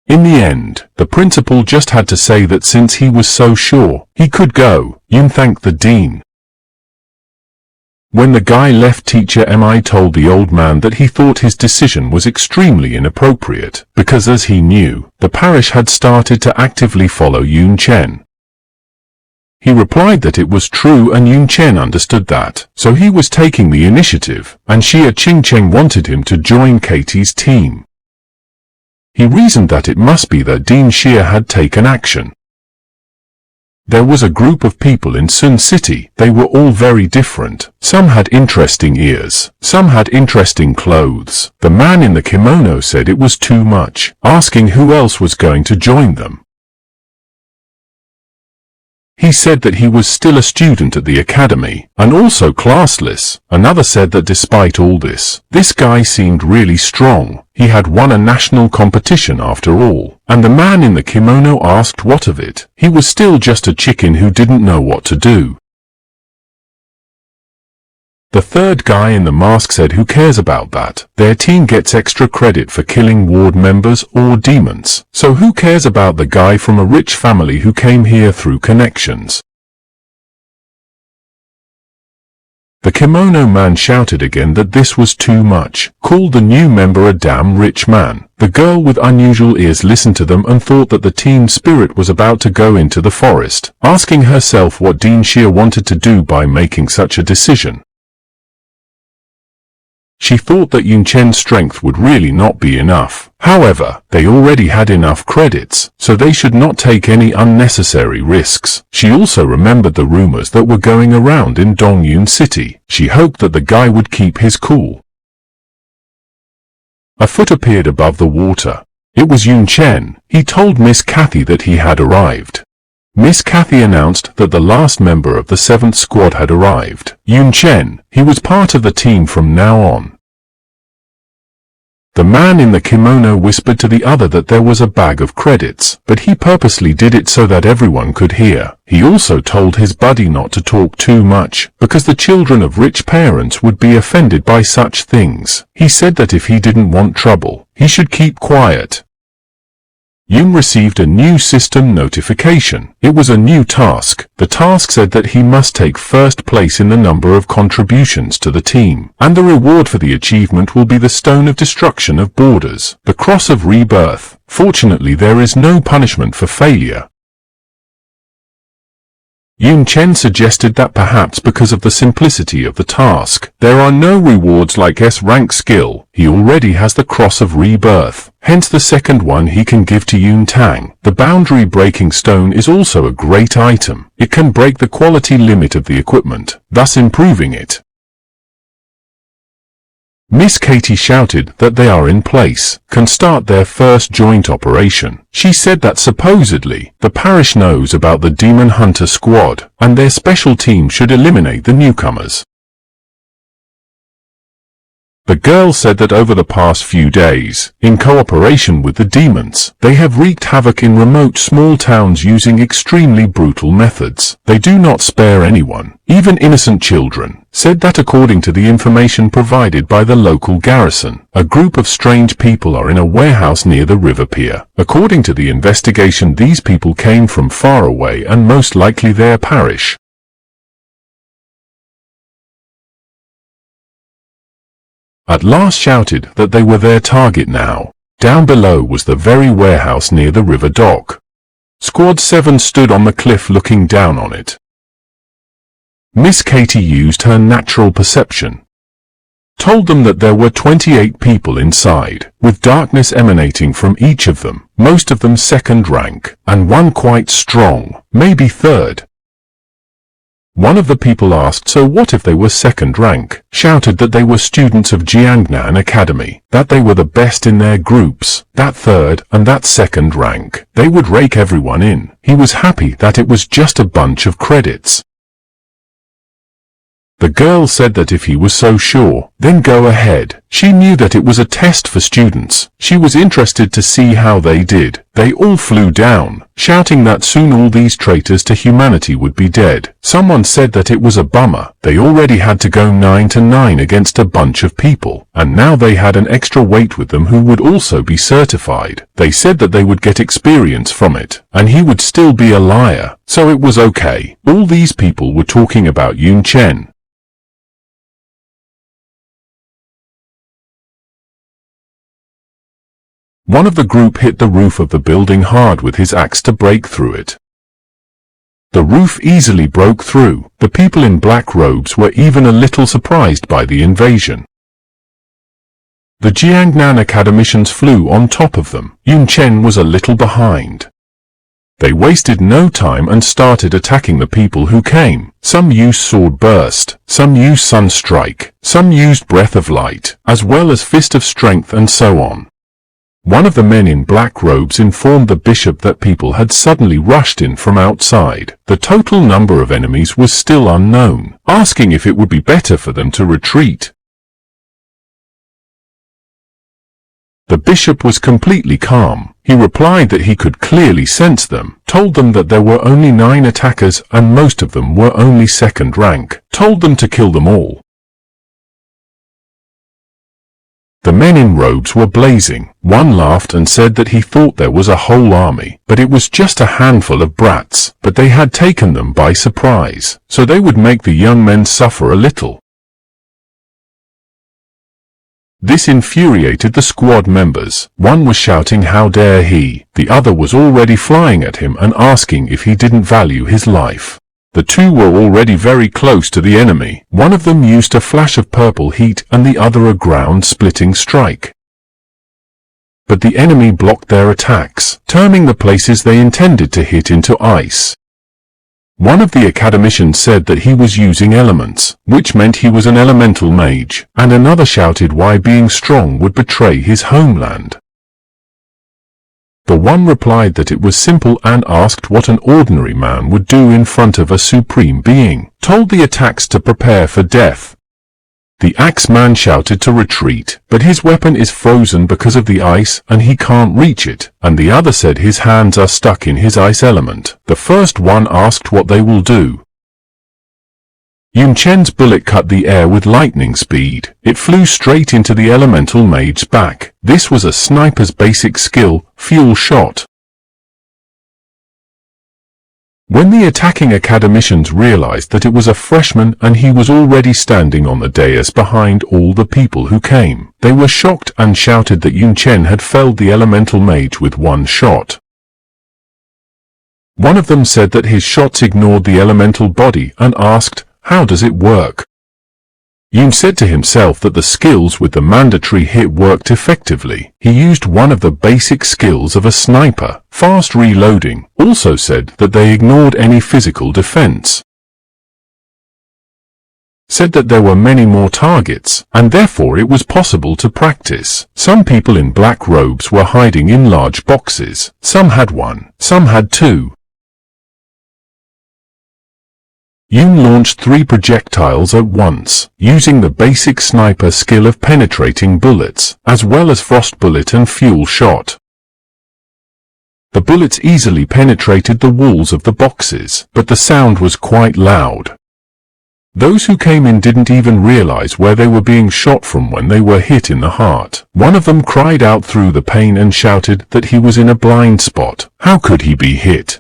In the end, the principal just had to say that since he was so sure he could go, Yun thanked the dean. When the guy left, Teacher Mi told the old man that he thought his decision was extremely inappropriate, because as he knew, the parish had started to actively follow Yun Chen. He replied that it was true and Yun Chen understood that, so he was taking the initiative, and Xia Qingcheng wanted him to join Katie's team. He reasoned that it must be that Dean Xia had taken action. There was a group of people in Sun City. They were all very different. Some had interesting ears. Some had interesting clothes. The man in the kimono said it was too much, asking who else was going to join them. He said that he was still a student at the academy, and also classless. Another said that despite all this guy seemed really strong. He had won a national competition after all. And the man in the kimono asked what of it. He was still just a chicken who didn't know what to do. The third guy in the mask said who cares about that? Their team gets extra credit for killing ward members or demons. So who cares about the guy from a rich family who came here through connections? The kimono man shouted again that this was too much, called the new member a damn rich man. The girl with unusual ears listened to them and thought that the team spirit was about to go into the forest, asking herself what Dean Xia wanted to do by making such a decision. She thought that Yun Chen's strength would really not be enough. However, they already had enough credits, so they should not take any unnecessary risks. She also remembered the rumors that were going around in Dongyun City. She hoped that the guy would keep his cool. A foot appeared above the water. It was Yun Chen. He told Miss Kathy that he had arrived. Miss Kathy announced that the last member of the 7th squad had arrived. Yun Chen, he was part of the team from now on. The man in the kimono whispered to the other that there was a bag of credits, but he purposely did it so that everyone could hear. He also told his buddy not to talk too much, because the children of rich parents would be offended by such things. He said that if he didn't want trouble, he should keep quiet. Yun received a new system notification. It was a new task. The task said that he must take first place in the number of contributions to the team, and the reward for the achievement will be the Stone of Destruction of Borders, the Cross of Rebirth. Fortunately, there is no punishment for failure. Yun Chen suggested that perhaps because of the simplicity of the task, there are no rewards like S-rank skill. He already has the Cross of Rebirth, hence the second one he can give to Yun Tang. The boundary-breaking stone is also a great item. It can break the quality limit of the equipment, thus improving it. Miss Katie shouted that they are in place, can start their first joint operation. She said that supposedly, the parish knows about the Demon Hunter squad, and their special team should eliminate the newcomers. The girl said that over the past few days, in cooperation with the demons, they have wreaked havoc in remote small towns using extremely brutal methods. They do not spare anyone, even innocent children. Said that according to the information provided by the local garrison, a group of strange people are in a warehouse near the river pier. According to the investigation, these people came from far away and most likely their parish. At last shouted that they were their target now. Down below was the very warehouse near the river dock. Squad 7 stood on the cliff looking down on it. Miss Katie used her natural perception. told them that there were 28 people inside, with darkness emanating from each of them, most of them second rank, and one quite strong, maybe third. One of the people asked, so what if they were second rank? Shouted that they were students of Jiangnan Academy, that they were the best in their groups, that third and that second rank, they would rake everyone in. He was happy that it was just a bunch of credits. The girl said that if he was so sure, then go ahead. She knew that it was a test for students. She was interested to see how they did. They all flew down, shouting that soon all these traitors to humanity would be dead. Someone said that it was a bummer. They already had to go 9-9 against a bunch of people, and now they had an extra weight with them who would also be certified. They said that they would get experience from it, and he would still be a liar, so it was okay. All these people were talking about Yun Chen. One of the group hit the roof of the building hard with his axe to break through it. The roof easily broke through. The people in black robes were even a little surprised by the invasion. The Jiangnan academicians flew on top of them. Yun Chen was a little behind. They wasted no time and started attacking the people who came. Some used sword burst, some used sun strike, some used breath of light, as well as fist of strength and so on. One of the men in black robes informed the bishop that people had suddenly rushed in from outside. The total number of enemies was still unknown, asking if it would be better for them to retreat. The bishop was completely calm. He replied that he could clearly sense them, told them that there were only 9 attackers and most of them were only second rank, told them to kill them all. The men in robes were blazing. One laughed and said that he thought there was a whole army, but it was just a handful of brats, but they had taken them by surprise, so they would make the young men suffer a little. This infuriated the squad members. One was shouting how dare he, the other was already flying at him and asking if he didn't value his life. The two were already very close to the enemy. One of them used a flash of purple heat and the other a ground-splitting strike. But the enemy blocked their attacks, turning the places they intended to hit into ice. One of the academicians said that he was using elements, which meant he was an elemental mage, and another shouted why being strong would betray his homeland. The one replied that it was simple and asked what an ordinary man would do in front of a supreme being, told the attacks to prepare for death. The axe man shouted to retreat, but his weapon is frozen because of the ice and he can't reach it, and the other said his hands are stuck in his ice element. The first one asked what they will do. Yun Chen's bullet cut the air with lightning speed. It flew straight into the elemental mage's back. This was a sniper's basic skill, fuel shot. When the attacking academicians realized that it was a freshman and he was already standing on the dais behind all the people who came, they were shocked and shouted that Yun Chen had felled the elemental mage with one shot. One of them said that his shots ignored the elemental body and asked, how does it work? Yun said to himself that the skills with the mandatory hit worked effectively. He used one of the basic skills of a sniper, fast reloading, also said that they ignored any physical defense. Said that there were many more targets, and therefore it was possible to practice. Some people in black robes were hiding in large boxes. Some had 1, some had 2. Yun launched 3 projectiles at once, using the basic sniper skill of penetrating bullets, as well as frost bullet and fuel shot. The bullets easily penetrated the walls of the boxes, but the sound was quite loud. Those who came in didn't even realize where they were being shot from when they were hit in the heart. One of them cried out through the pain and shouted that he was in a blind spot. How could he be hit?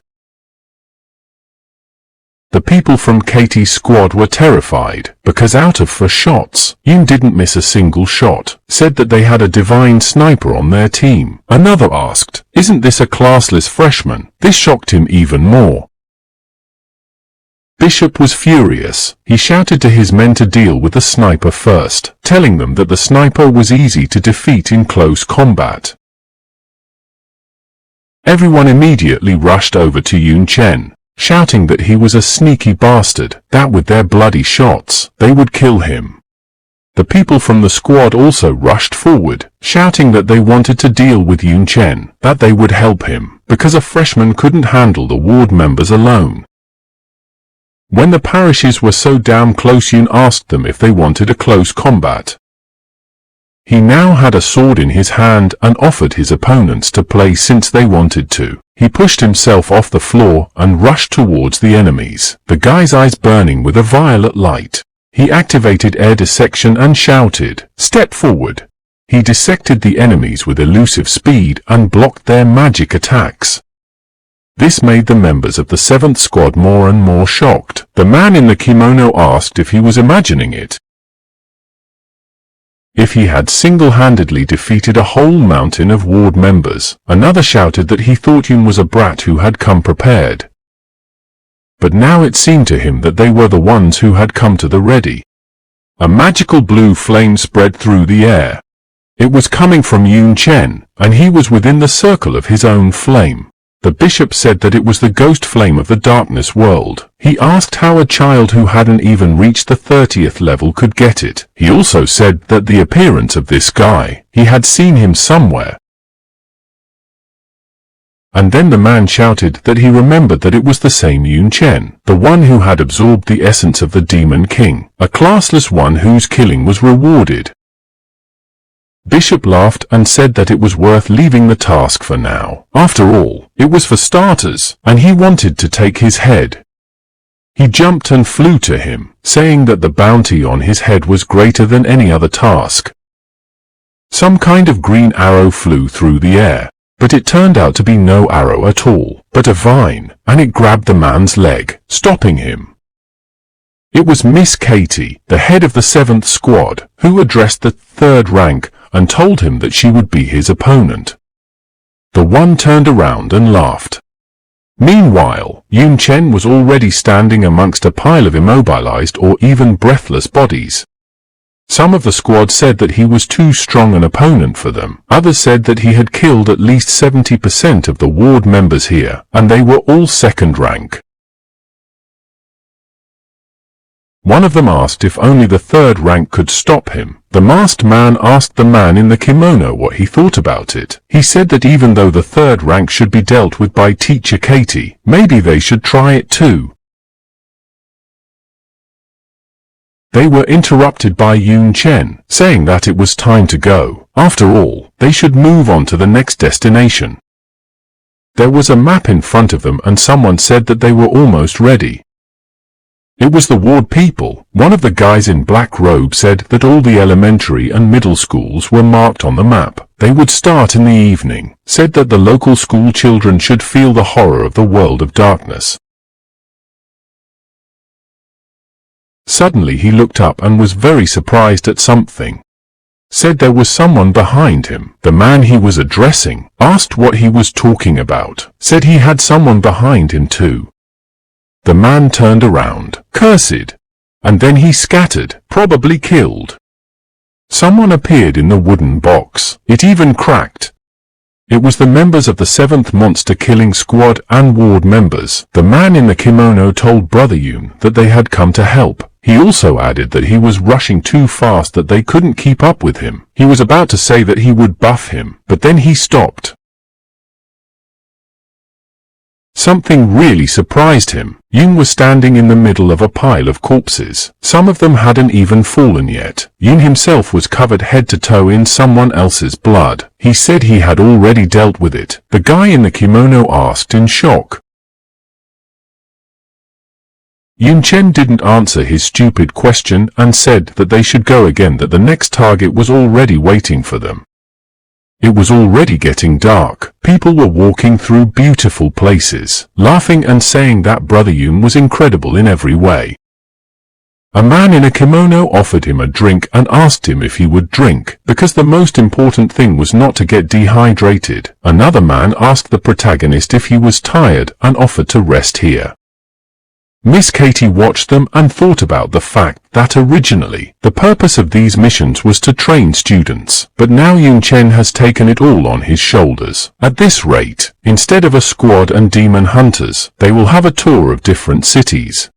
The people from Katie's squad were terrified, because out of 4 shots, Yun didn't miss a single shot, said that they had a divine sniper on their team. Another asked, isn't this a classless freshman? This shocked him even more. Bishop was furious. He shouted to his men to deal with the sniper first, telling them that the sniper was easy to defeat in close combat. Everyone immediately rushed over to Yun Chen, shouting that he was a sneaky bastard, that with their bloody shots, they would kill him. The people from the squad also rushed forward, shouting that they wanted to deal with Yun Chen, that they would help him, because a freshman couldn't handle the ward members alone. When the parishes were so damn close, Yun asked them if they wanted a close combat. He now had a sword in his hand and offered his opponents to play since they wanted to. He pushed himself off the floor and rushed towards the enemies, the guy's eyes burning with a violet light. He activated air dissection and shouted, "Step forward!" He dissected the enemies with elusive speed and blocked their magic attacks. This made the members of the 7th squad more and more shocked. The man in the kimono asked if he was imagining it. If he had single-handedly defeated a whole mountain of ward members. Another shouted that he thought Yun was a brat who had come prepared. But now it seemed to him that they were the ones who had come to the ready. A magical blue flame spread through the air. It was coming from Yun Chen, and he was within the circle of his own flame. The bishop said that it was the ghost flame of the darkness world. He asked how a child who hadn't even reached the 30th level could get it. He also said that the appearance of this guy, he had seen him somewhere. And then the man shouted that he remembered that it was the same Yun Chen, the one who had absorbed the essence of the Demon King, a classless one whose killing was rewarded. Bishop laughed and said that it was worth leaving the task for now. After all, it was for starters, and he wanted to take his head. He jumped and flew to him, saying that the bounty on his head was greater than any other task. Some kind of green arrow flew through the air, but it turned out to be no arrow at all, but a vine, and it grabbed the man's leg, stopping him. It was Miss Katie, the head of the 7th squad, who addressed the 3rd rank and told him that she would be his opponent. The one turned around and laughed. Meanwhile, Yun Chen was already standing amongst a pile of immobilized or even breathless bodies. Some of the squad said that he was too strong an opponent for them. Others said that he had killed at least 70% of the ward members here, and they were all 2nd rank. One of them asked if only the 3rd rank could stop him. The masked man asked the man in the kimono what he thought about it. He said that even though the 3rd rank should be dealt with by Teacher Katie, maybe they should try it too. They were interrupted by Yun Chen, saying that it was time to go. After all, they should move on to the next destination. There was a map in front of them and someone said that they were almost ready. It was the ward people. One of the guys in black robe said that all the elementary and middle schools were marked on the map. They would start in the evening, said that the local school children should feel the horror of the world of darkness. Suddenly he looked up and was very surprised at something. Said there was someone behind him. The man he was addressing asked what he was talking about. Said he had someone behind him too. The man turned around, cursed, and then he scattered, probably killed. Someone appeared in the wooden box. It even cracked. It was the members of the 7th monster killing squad and ward members. The man in the kimono told Brother Yun that they had come to help. He also added that he was rushing too fast that they couldn't keep up with him. He was about to say that he would buff him, but then he stopped. Something really surprised him. Yun was standing in the middle of a pile of corpses. Some of them hadn't even fallen yet. Yun himself was covered head to toe in someone else's blood. He said he had already dealt with it. The guy in the kimono asked in shock. Yun Chen didn't answer his stupid question and said that they should go again, that the next target was already waiting for them. It was already getting dark. People were walking through beautiful places, laughing and saying that Brother Yun was incredible in every way. A man in a kimono offered him a drink and asked him if he would drink, because the most important thing was not to get dehydrated. Another man asked the protagonist if he was tired and offered to rest here. Miss Katie watched them and thought about the fact that originally, the purpose of these missions was to train students, but now Yun Chen has taken it all on his shoulders. At this rate, instead of a squad and demon hunters, they will have a tour of different cities.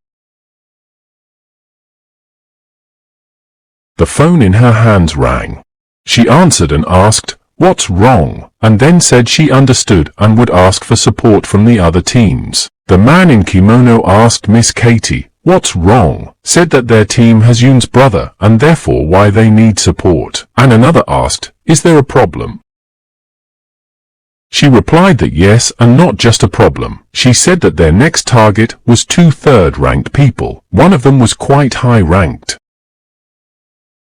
The phone in her hands rang. She answered and asked, "What's wrong?" and then said she understood and would ask for support from the other teams. The man in kimono asked Miss Katie, "What's wrong?" said that their team has Yun's brother and therefore why they need support, and another asked, "Is there a problem?" She replied that yes, and not just a problem. She said that their next target was 2 third-ranked people. One of them was quite high-ranked.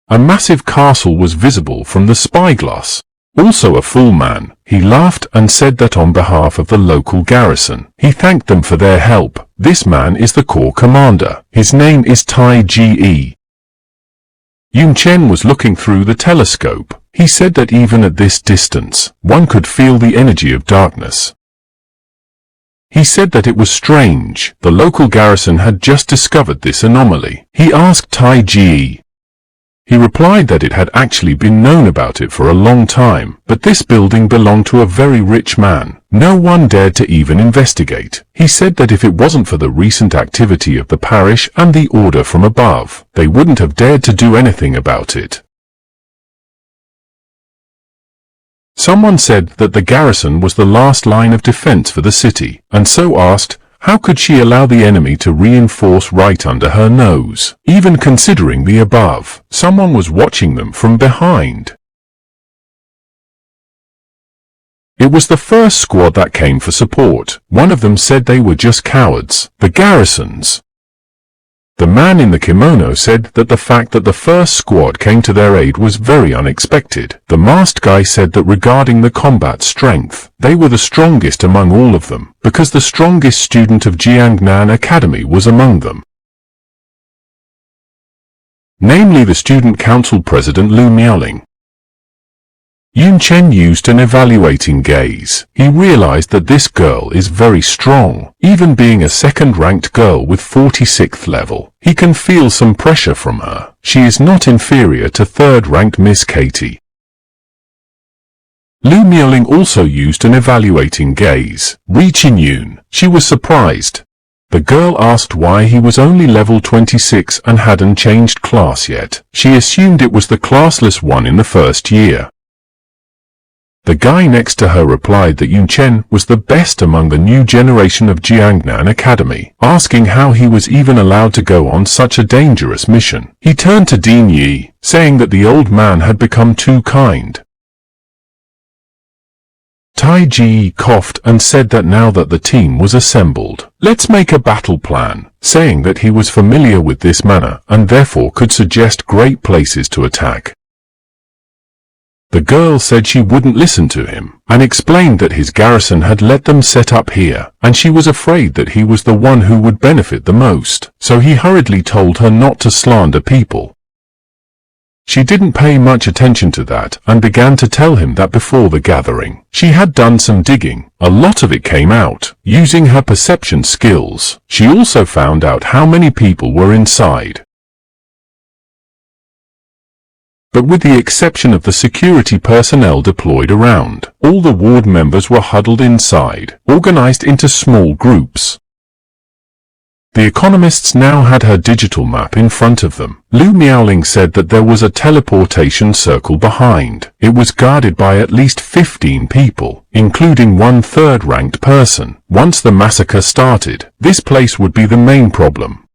A massive castle was visible from the spyglass. Also a full man. He laughed and said that on behalf of the local garrison, he thanked them for their help. This man is the corps commander. His name is Tai Ge. Yun Chen was looking through the telescope. He said that even at this distance, one could feel the energy of darkness. He said that it was strange. The local garrison had just discovered this anomaly. He asked Tai Ge. He replied that it had actually been known about it for a long time, but this building belonged to a very rich man. No one dared to even investigate. He said that if it wasn't for the recent activity of the parish and the order from above, they wouldn't have dared to do anything about it. Someone said that the garrison was the last line of defense for the city, and so asked, how could she allow the enemy to reinforce right under her nose? Even considering the above, someone was watching them from behind. It was the first squad that came for support. One of them said they were just cowards. The garrisons. The man in the kimono said that the fact that the first squad came to their aid was very unexpected. The masked guy said that regarding the combat strength, they were the strongest among all of them, because the strongest student of Jiangnan Academy was among them. Namely the student council president Lu Miaoling. Yun Chen used an evaluating gaze. He realized that this girl is very strong. Even being a second-ranked girl with 46th level, he can feel some pressure from her. She is not inferior to third-ranked Miss Katie. Lu Miaoling also used an evaluating gaze. Reaching Yun, she was surprised. The girl asked why he was only level 26 and hadn't changed class yet. She assumed it was the classless one in the first year. The guy next to her replied that Yun Chen was the best among the new generation of Jiangnan Academy, asking how he was even allowed to go on such a dangerous mission. He turned to Dean Yi, saying that the old man had become too kind. Tai Ge coughed and said that now that the team was assembled, let's make a battle plan, saying that he was familiar with this manner and therefore could suggest great places to attack. The girl said she wouldn't listen to him, and explained that his garrison had let them set up here, and she was afraid that he was the one who would benefit the most, so he hurriedly told her not to slander people. She didn't pay much attention to that, and began to tell him that before the gathering, she had done some digging. A lot of it came out, using her perception skills. She also found out how many people were inside. But with the exception of the security personnel deployed around, all the ward members were huddled inside, organized into small groups. The economists now had her digital map in front of them. Lu Miaoling said that there was a teleportation circle behind. It was guarded by at least 15 people, including one third-ranked person. Once the massacre started, this place would be the main problem.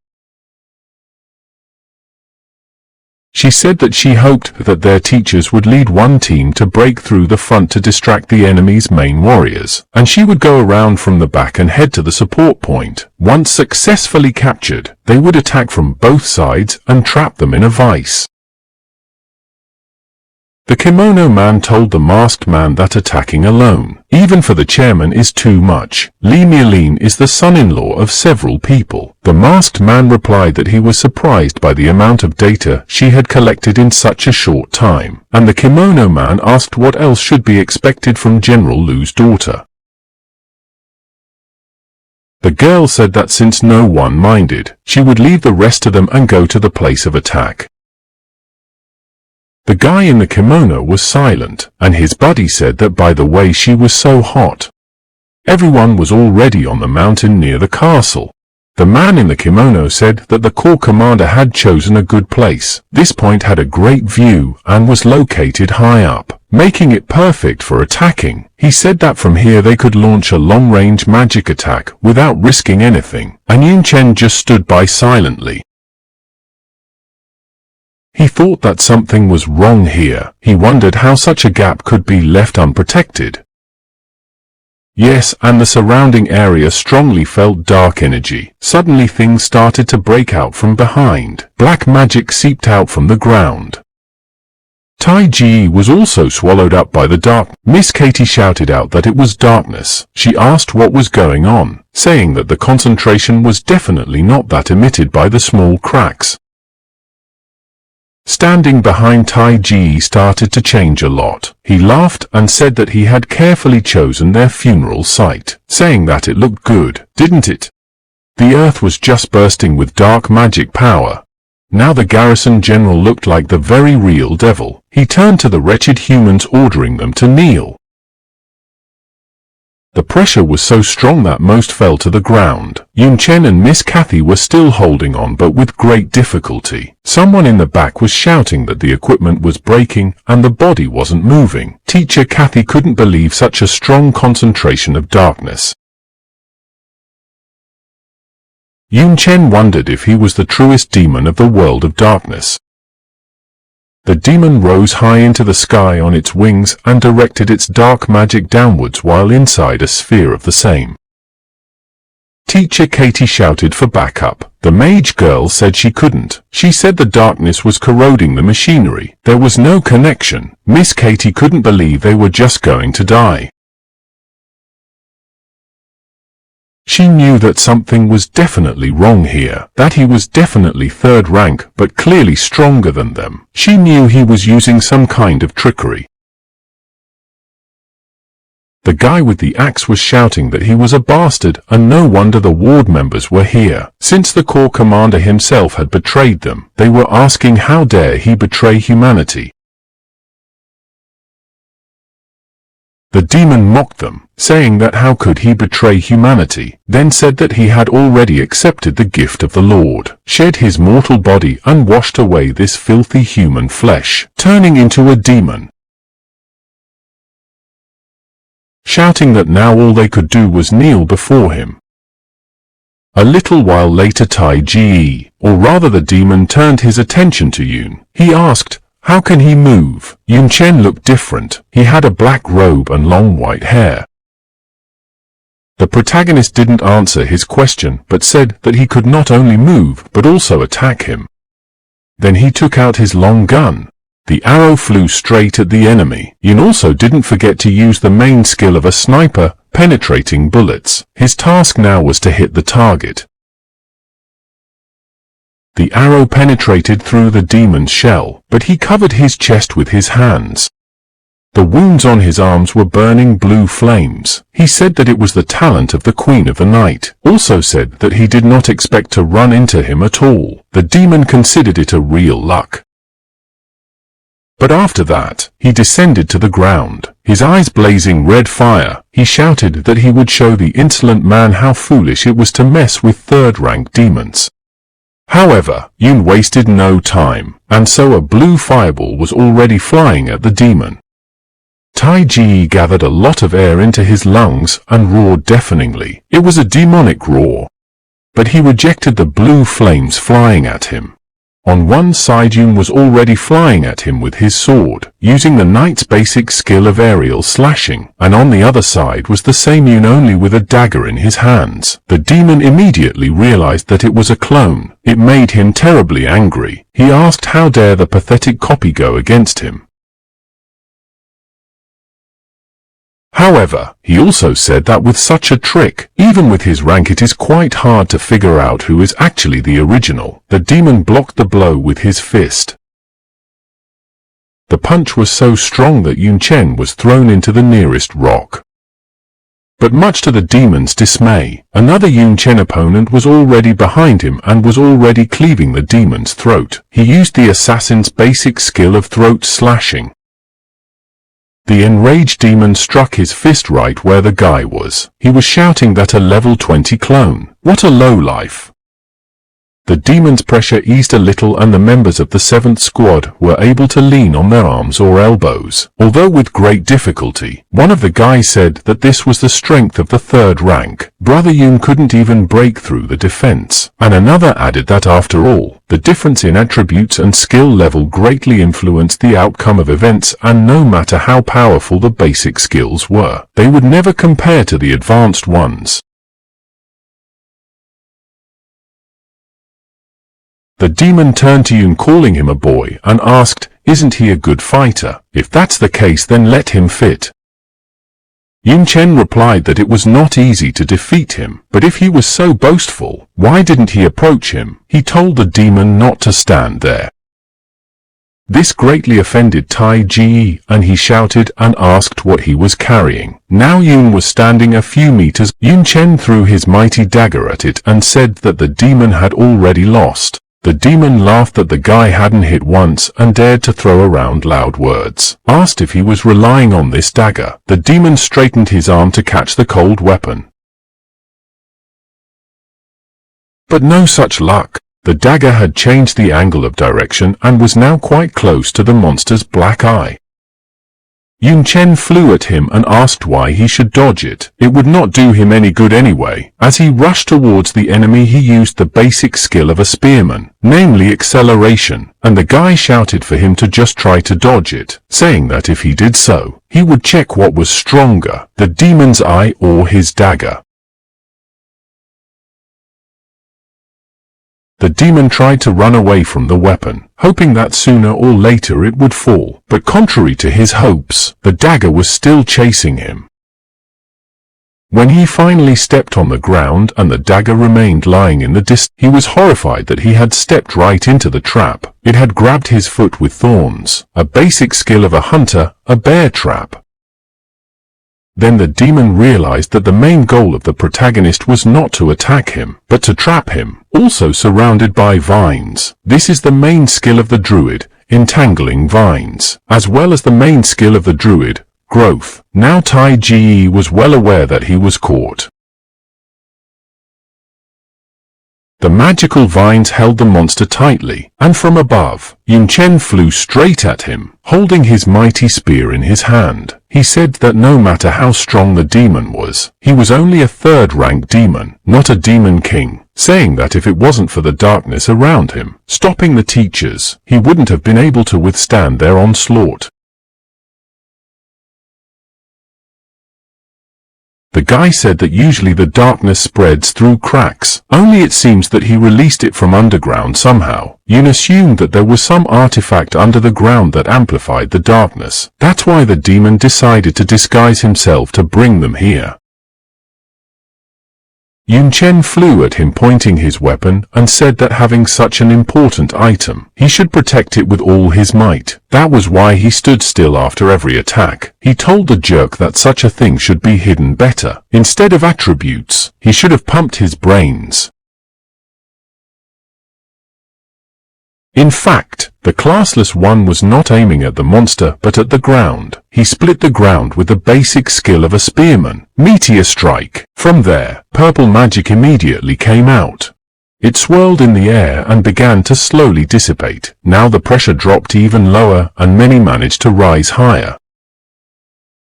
She said that she hoped that their teachers would lead one team to break through the front to distract the enemy's main warriors, and she would go around from the back and head to the support point. Once successfully captured, they would attack from both sides and trap them in a vice. The kimono man told the masked man that attacking alone, even for the chairman, is too much. Li Miaoling is the son-in-law of several people. The masked man replied that he was surprised by the amount of data she had collected in such a short time, and the kimono man asked what else should be expected from General Lu's daughter. The girl said that since no one minded, she would leave the rest of them and go to the place of attack. The guy in the kimono was silent, and his buddy said that by the way she was so hot. Everyone was already on the mountain near the castle. The man in the kimono said that the corps commander had chosen a good place. This point had a great view and was located high up, making it perfect for attacking. He said that from here they could launch a long-range magic attack without risking anything, and Yun Chen just stood by silently. He thought that something was wrong here. He wondered how such a gap could be left unprotected. Yes, and the surrounding area strongly felt dark energy. Suddenly things started to break out from behind. Black magic seeped out from the ground. Tai Ji was also swallowed up by the dark. Miss Katie shouted out that it was darkness. She asked what was going on, saying that the concentration was definitely not that emitted by the small cracks. Standing behind Tai Ji started to change a lot. He laughed and said that he had carefully chosen their funeral site, saying that it looked good, didn't it? The earth was just bursting with dark magic power. Now the garrison general looked like the very real devil. He turned to the wretched humans ordering them to kneel. The pressure was so strong that most fell to the ground. Yun Chen and Miss Kathy were still holding on but with great difficulty. Someone in the back was shouting that the equipment was breaking and the body wasn't moving. Teacher Kathy couldn't believe such a strong concentration of darkness. Yun Chen wondered if he was the truest demon of the world of darkness. The demon rose high into the sky on its wings and directed its dark magic downwards while inside a sphere of the same. Teacher Katie shouted for backup. The mage girl said she couldn't. She said the darkness was corroding the machinery. There was no connection. Miss Katie couldn't believe they were just going to die. She knew that something was definitely wrong here, that he was definitely third rank but clearly stronger than them. She knew he was using some kind of trickery. The guy with the axe was shouting that he was a bastard, and no wonder the ward members were here. Since the corps commander himself had betrayed them, they were asking how dare he betray humanity. The demon mocked them, saying that how could he betray humanity, then said that he had already accepted the gift of the Lord, shed his mortal body and washed away this filthy human flesh, turning into a demon. Shouting that now all they could do was kneel before him. A little while later Tai Ji, or rather the demon, turned his attention to Yun. He asked, how can he move? Yun Chen looked different. He had a black robe and long white hair. The protagonist didn't answer his question, but said that he could not only move, but also attack him. Then he took out his long gun. The arrow flew straight at the enemy. Yun also didn't forget to use the main skill of a sniper, penetrating bullets. His task now was to hit the target. The arrow penetrated through the demon's shell, but he covered his chest with his hands. The wounds on his arms were burning blue flames. He said that it was the talent of the Queen of the Night. Also said that he did not expect to run into him at all. The demon considered it a real luck. But after that, he descended to the ground, his eyes blazing red fire. He shouted that he would show the insolent man how foolish it was to mess with third-rank demons. However, Yun wasted no time, and so a blue fireball was already flying at the demon. Tai Ji gathered a lot of air into his lungs and roared deafeningly. It was a demonic roar. But he rejected the blue flames flying at him. On one side Yun was already flying at him with his sword, using the knight's basic skill of aerial slashing, and on the other side was the same Yun only with a dagger in his hands. The demon immediately realized that it was a clone. It made him terribly angry. He asked how dare the pathetic copy go against him. However, he also said that with such a trick, even with his rank, it is quite hard to figure out who is actually the original. The demon blocked the blow with his fist. The punch was so strong that Yun Chen was thrown into the nearest rock. But much to the demon's dismay, another Yun Chen opponent was already behind him and was already cleaving the demon's throat. He used the assassin's basic skill of throat slashing. The enraged demon struck his fist right where the guy was. He was shouting that a level 20 clone. What a lowlife. The demon's pressure eased a little and the members of the 7th squad were able to lean on their arms or elbows, although with great difficulty. One of the guys said that this was the strength of the 3rd rank. Brother Yun couldn't even break through the defense. And another added that after all, the difference in attributes and skill level greatly influenced the outcome of events, and no matter how powerful the basic skills were, they would never compare to the advanced ones. The demon turned to Yun, calling him a boy, and asked, "Isn't he a good fighter? If that's the case, then let him fit." Yun Chen replied that it was not easy to defeat him, but if he was so boastful, why didn't he approach him? He told the demon not to stand there. This greatly offended Tai Ji, and he shouted and asked what he was carrying. Now Yun was standing a few meters. Yun Chen threw his mighty dagger at it and said that the demon had already lost. The demon laughed that the guy hadn't hit once and dared to throw around loud words. Asked if he was relying on this dagger. The demon straightened his arm to catch the cold weapon. But no such luck. The dagger had changed the angle of direction and was now quite close to the monster's black eye. Yun Chen flew at him and asked why he should dodge it. It would not do him any good anyway. As he rushed towards the enemy, he used the basic skill of a spearman, namely acceleration, and the guy shouted for him to just try to dodge it, saying that if he did so, he would check what was stronger, the demon's eye or his dagger. The demon tried to run away from the weapon, hoping that sooner or later it would fall, but contrary to his hopes, the dagger was still chasing him. When he finally stepped on the ground and the dagger remained lying in the distance, he was horrified that he had stepped right into the trap. It had grabbed his foot with thorns, a basic skill of a hunter, a bear trap. Then the demon realized that the main goal of the protagonist was not to attack him, but to trap him, also surrounded by vines. This is the main skill of the druid, entangling vines, as well as the main skill of the druid, growth. Now Tai Ji was well aware that he was caught. The magical vines held the monster tightly, and from above, Yun Chen flew straight at him, holding his mighty spear in his hand. He said that no matter how strong the demon was, he was only a 3rd-rank demon, not a demon king, saying that if it wasn't for the darkness around him, stopping the teachers, he wouldn't have been able to withstand their onslaught. The guy said that usually the darkness spreads through cracks, only it seems that he released it from underground somehow. Yun assumed that there was some artifact under the ground that amplified the darkness. That's why the demon decided to disguise himself to bring them here. Yun Chen flew at him pointing his weapon and said that having such an important item, he should protect it with all his might. That was why he stood still after every attack. He told the jerk that such a thing should be hidden better. Instead of attributes, he should have pumped his brains. In fact, the classless one was not aiming at the monster but at the ground. He split the ground with the basic skill of a spearman, meteor strike. From there, purple magic immediately came out. It swirled in the air and began to slowly dissipate. Now the pressure dropped even lower and many managed to rise higher.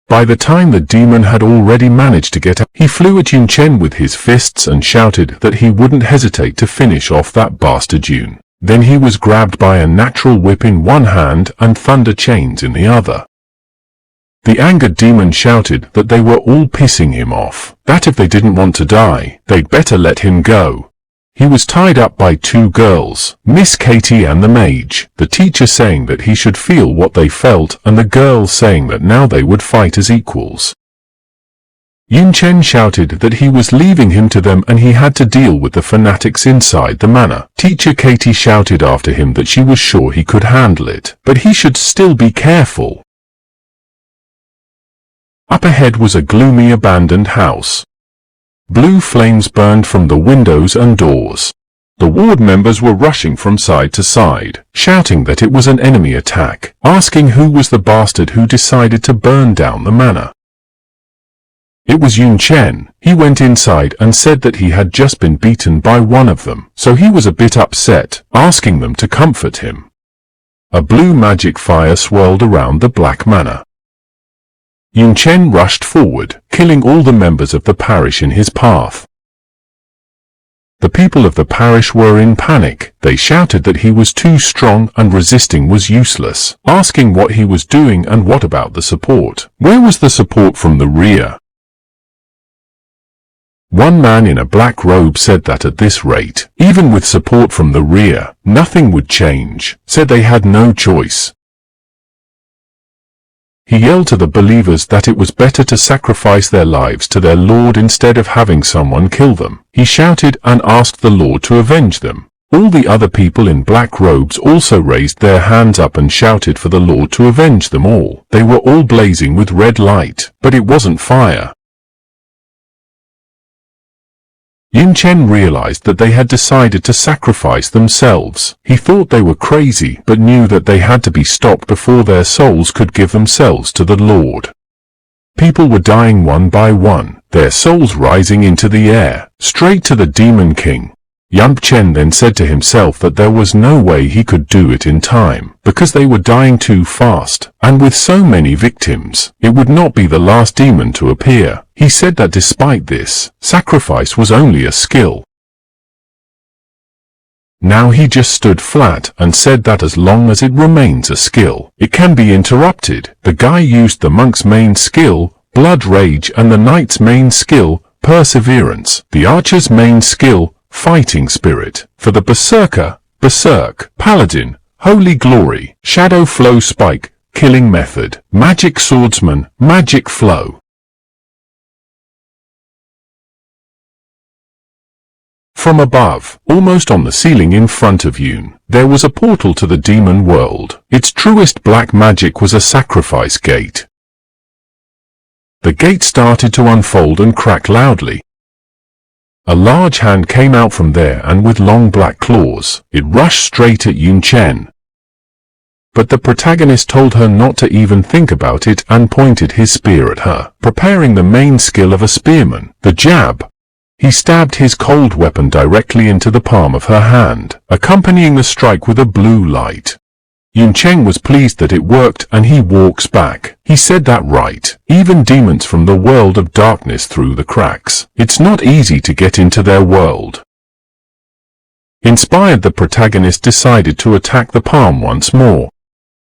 By the time the demon had already managed to get out, he flew at Yun Chen with his fists and shouted that he wouldn't hesitate to finish off that bastard Yun. Then he was grabbed by a natural whip in one hand and thunder chains in the other. The angered demon shouted that they were all pissing him off, that if they didn't want to die, they'd better let him go. He was tied up by 2 girls, Miss Katie and the mage, the teacher saying that he should feel what they felt and the girls saying that now they would fight as equals. Yun Chen shouted that he was leaving him to them and he had to deal with the fanatics inside the manor. Teacher Katie shouted after him that she was sure he could handle it, but he should still be careful. Up ahead was a gloomy abandoned house. Blue flames burned from the windows and doors. The ward members were rushing from side to side, shouting that it was an enemy attack, asking who was the bastard who decided to burn down the manor. It was Yun Chen. He went inside and said that he had just been beaten by one of them, so he was a bit upset, asking them to comfort him. A blue magic fire swirled around the black manor. Yun Chen rushed forward, killing all the members of the parish in his path. The people of the parish were in panic. They shouted that he was too strong and resisting was useless, asking what he was doing and what about the support. Where was the support from the rear? One man in a black robe said that at this rate, even with support from the rear, nothing would change, said they had no choice. He yelled to the believers that it was better to sacrifice their lives to their Lord instead of having someone kill them. He shouted and asked the Lord to avenge them. All the other people in black robes also raised their hands up and shouted for the Lord to avenge them all. They were all blazing with red light, but it wasn't fire. Yun Chen realized that they had decided to sacrifice themselves. He thought they were crazy, but knew that they had to be stopped before their souls could give themselves to the Lord. People were dying one by one, their souls rising into the air, straight to the Demon King. Yun Chen then said to himself that there was no way he could do it in time, because they were dying too fast, and with so many victims, it would not be the last demon to appear. He said that despite this, sacrifice was only a skill. Now he just stood flat and said that as long as it remains a skill, it can be interrupted. The guy used the monk's main skill, blood rage, and the knight's main skill, perseverance, the archer's main skill, fighting spirit, for the berserker, berserk, paladin, holy glory, shadow flow spike, killing method, magic swordsman, magic flow. From above, almost on the ceiling in front of Yun, there was a portal to the demon world. Its truest black magic was a sacrifice gate. The gate started to unfold and crack loudly. A large hand came out from there and with long black claws, it rushed straight at Yun Chen. But the protagonist told her not to even think about it and pointed his spear at her, preparing the main skill of a spearman, the jab. He stabbed his cold weapon directly into the palm of her hand, accompanying the strike with a blue light. Yun Chen was pleased that it worked and he walks back. He said that right, even demons from the world of darkness through the cracks. It's not easy to get into their world. Inspired, the protagonist decided to attack the palm once more.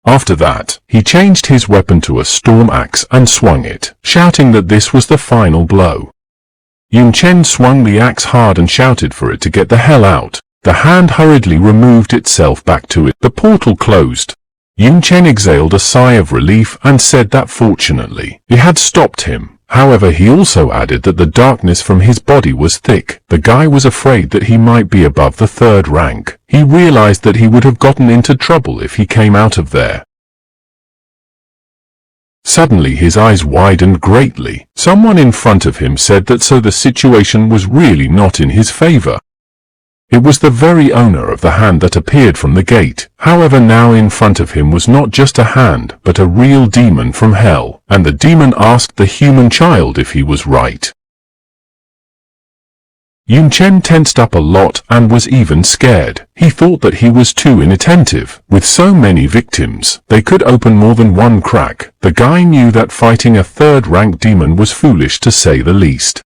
After that, he changed his weapon to a storm axe and swung it, shouting that this was the final blow. Yun Chen swung the axe hard and shouted for it to get the hell out. The hand hurriedly removed itself back to it. The portal closed. Yun Chen exhaled a sigh of relief and said that fortunately, it had stopped him. However, he also added that the darkness from his body was thick. The guy was afraid that he might be above the 3rd rank. He realized that he would have gotten into trouble if he came out of there. Suddenly his eyes widened greatly. Someone in front of him said that so the situation was really not in his favor. It was the very owner of the hand that appeared from the gate. However, now in front of him was not just a hand, but a real demon from hell, and the demon asked the human child if he was right. Yun Chen tensed up a lot and was even scared. He thought that he was too inattentive. With so many victims, they could open more than one crack. The guy knew that fighting a 3rd-rank demon was foolish to say the least.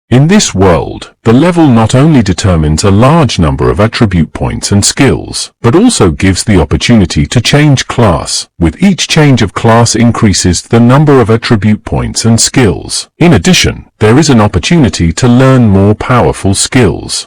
In this world, the level not only determines a large number of attribute points and skills, but also gives the opportunity to change class. With each change of class increases the number of attribute points and skills. In addition, there is an opportunity to learn more powerful skills.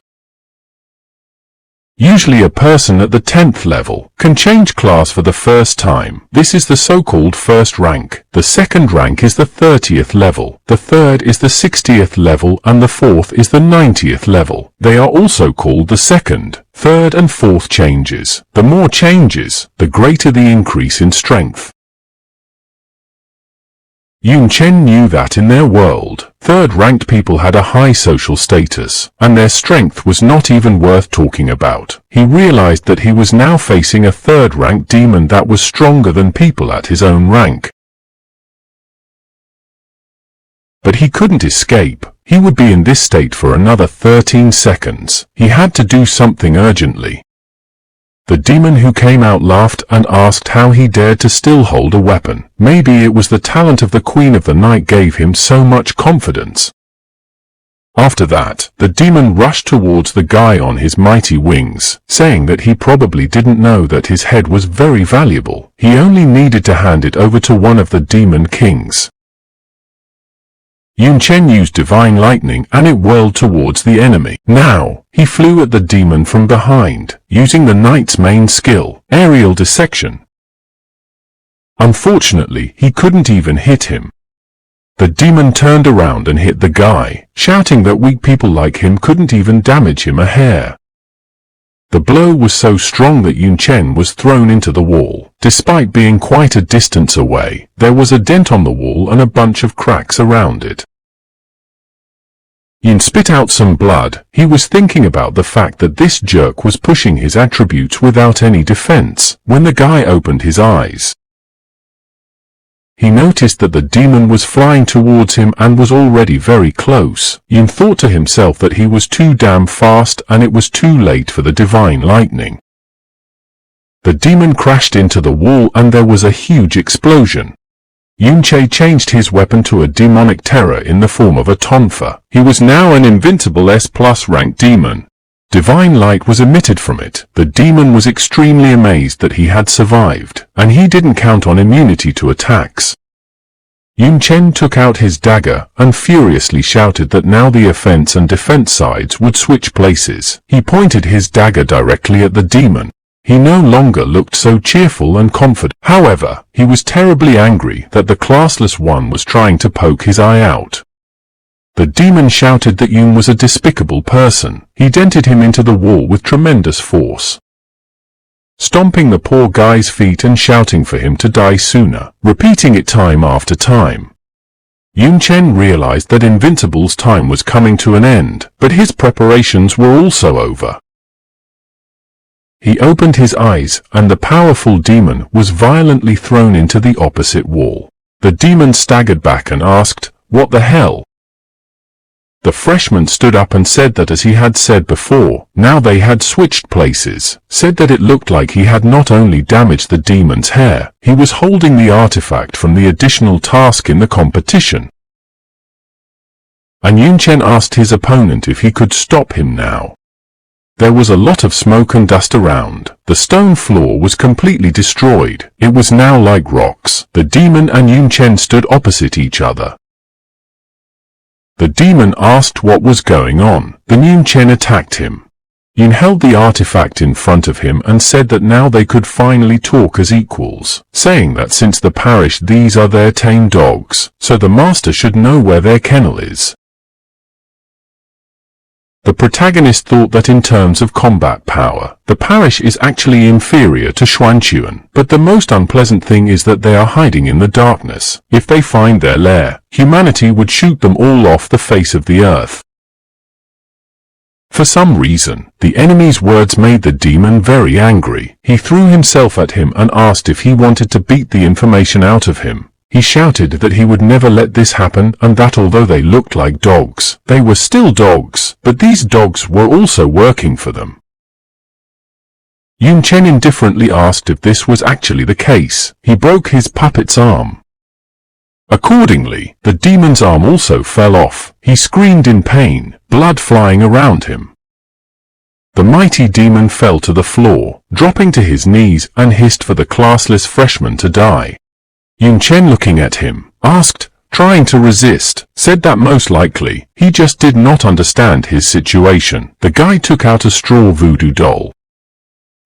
Usually a person at the 10th level can change class for the first time. This is the so-called 1st rank. The 2nd rank is the 30th level. The 3rd is the 60th level and the 4th is the 90th level. They are also called the 2nd, 3rd and 4th changes. The more changes, the greater the increase in strength. Yun Chen knew that in their world, third-ranked people had a high social status, and their strength was not even worth talking about. He realized that he was now facing a third-ranked demon that was stronger than people at his own rank. But he couldn't escape. He would be in this state for another 13 seconds. He had to do something urgently. The demon who came out laughed and asked how he dared to still hold a weapon. Maybe it was the talent of the Queen of the Night gave him so much confidence. After that, the demon rushed towards the guy on his mighty wings, saying that he probably didn't know that his head was very valuable. He only needed to hand it over to one of the demon kings. Yun Chen used divine lightning and it whirled towards the enemy. Now, he flew at the demon from behind, using the knight's main skill, aerial dissection. Unfortunately, he couldn't even hit him. The demon turned around and hit the guy, shouting that weak people like him couldn't even damage him a hair. The blow was so strong that Yun Chen was thrown into the wall. Despite being quite a distance away, there was a dent on the wall and a bunch of cracks around it. Yun spit out some blood. He was thinking about the fact that this jerk was pushing his attributes without any defense, when the guy opened his eyes. He noticed that the demon was flying towards him and was already very close. Yun thought to himself that he was too damn fast and it was too late for the divine lightning. The demon crashed into the wall and there was a huge explosion. Yun Chen changed his weapon to a demonic terror in the form of a tonfa. He was now an invincible S+ rank demon. Divine light was emitted from it. The demon was extremely amazed that he had survived, and he didn't count on immunity to attacks. Yun Chen took out his dagger and furiously shouted that now the offense and defense sides would switch places. He pointed his dagger directly at the demon. He no longer looked so cheerful and confident. However, he was terribly angry that the classless one was trying to poke his eye out. The demon shouted that Yun was a despicable person. He dented him into the wall with tremendous force, stomping the poor guy's feet and shouting for him to die sooner, repeating it time after time. Yun Chen realized that Invincible's time was coming to an end, but his preparations were also over. He opened his eyes, and the powerful demon was violently thrown into the opposite wall. The demon staggered back and asked, "What the hell?" The freshman stood up and said that as he had said before, now they had switched places, said that it looked like he had not only damaged the demon's hair, he was holding the artifact from the additional task in the competition. And Yun Chen asked his opponent if he could stop him now. There was a lot of smoke and dust around. The stone floor was completely destroyed. It was now like rocks. The demon and Yun Chen stood opposite each other. The demon asked what was going on. Then Yun Chen attacked him. Yun held the artifact in front of him and said that now they could finally talk as equals, saying that since the parish these are their tame dogs, so the master should know where their kennel is. The protagonist thought that in terms of combat power, the parish is actually inferior to Xuanchuan, but the most unpleasant thing is that they are hiding in the darkness. If they find their lair, humanity would shoot them all off the face of the earth. For some reason, the enemy's words made the demon very angry. He threw himself at him and asked if he wanted to beat the information out of him. He shouted that he would never let this happen and that although they looked like dogs, they were still dogs, but these dogs were also working for them. Yun Chen indifferently asked if this was actually the case. He broke his puppet's arm. Accordingly, the demon's arm also fell off. He screamed in pain, blood flying around him. The mighty demon fell to the floor, dropping to his knees and hissed for the classless freshman to die. Yun Chen, looking at him, asked, trying to resist, said that most likely, he just did not understand his situation. The guy took out a straw voodoo doll.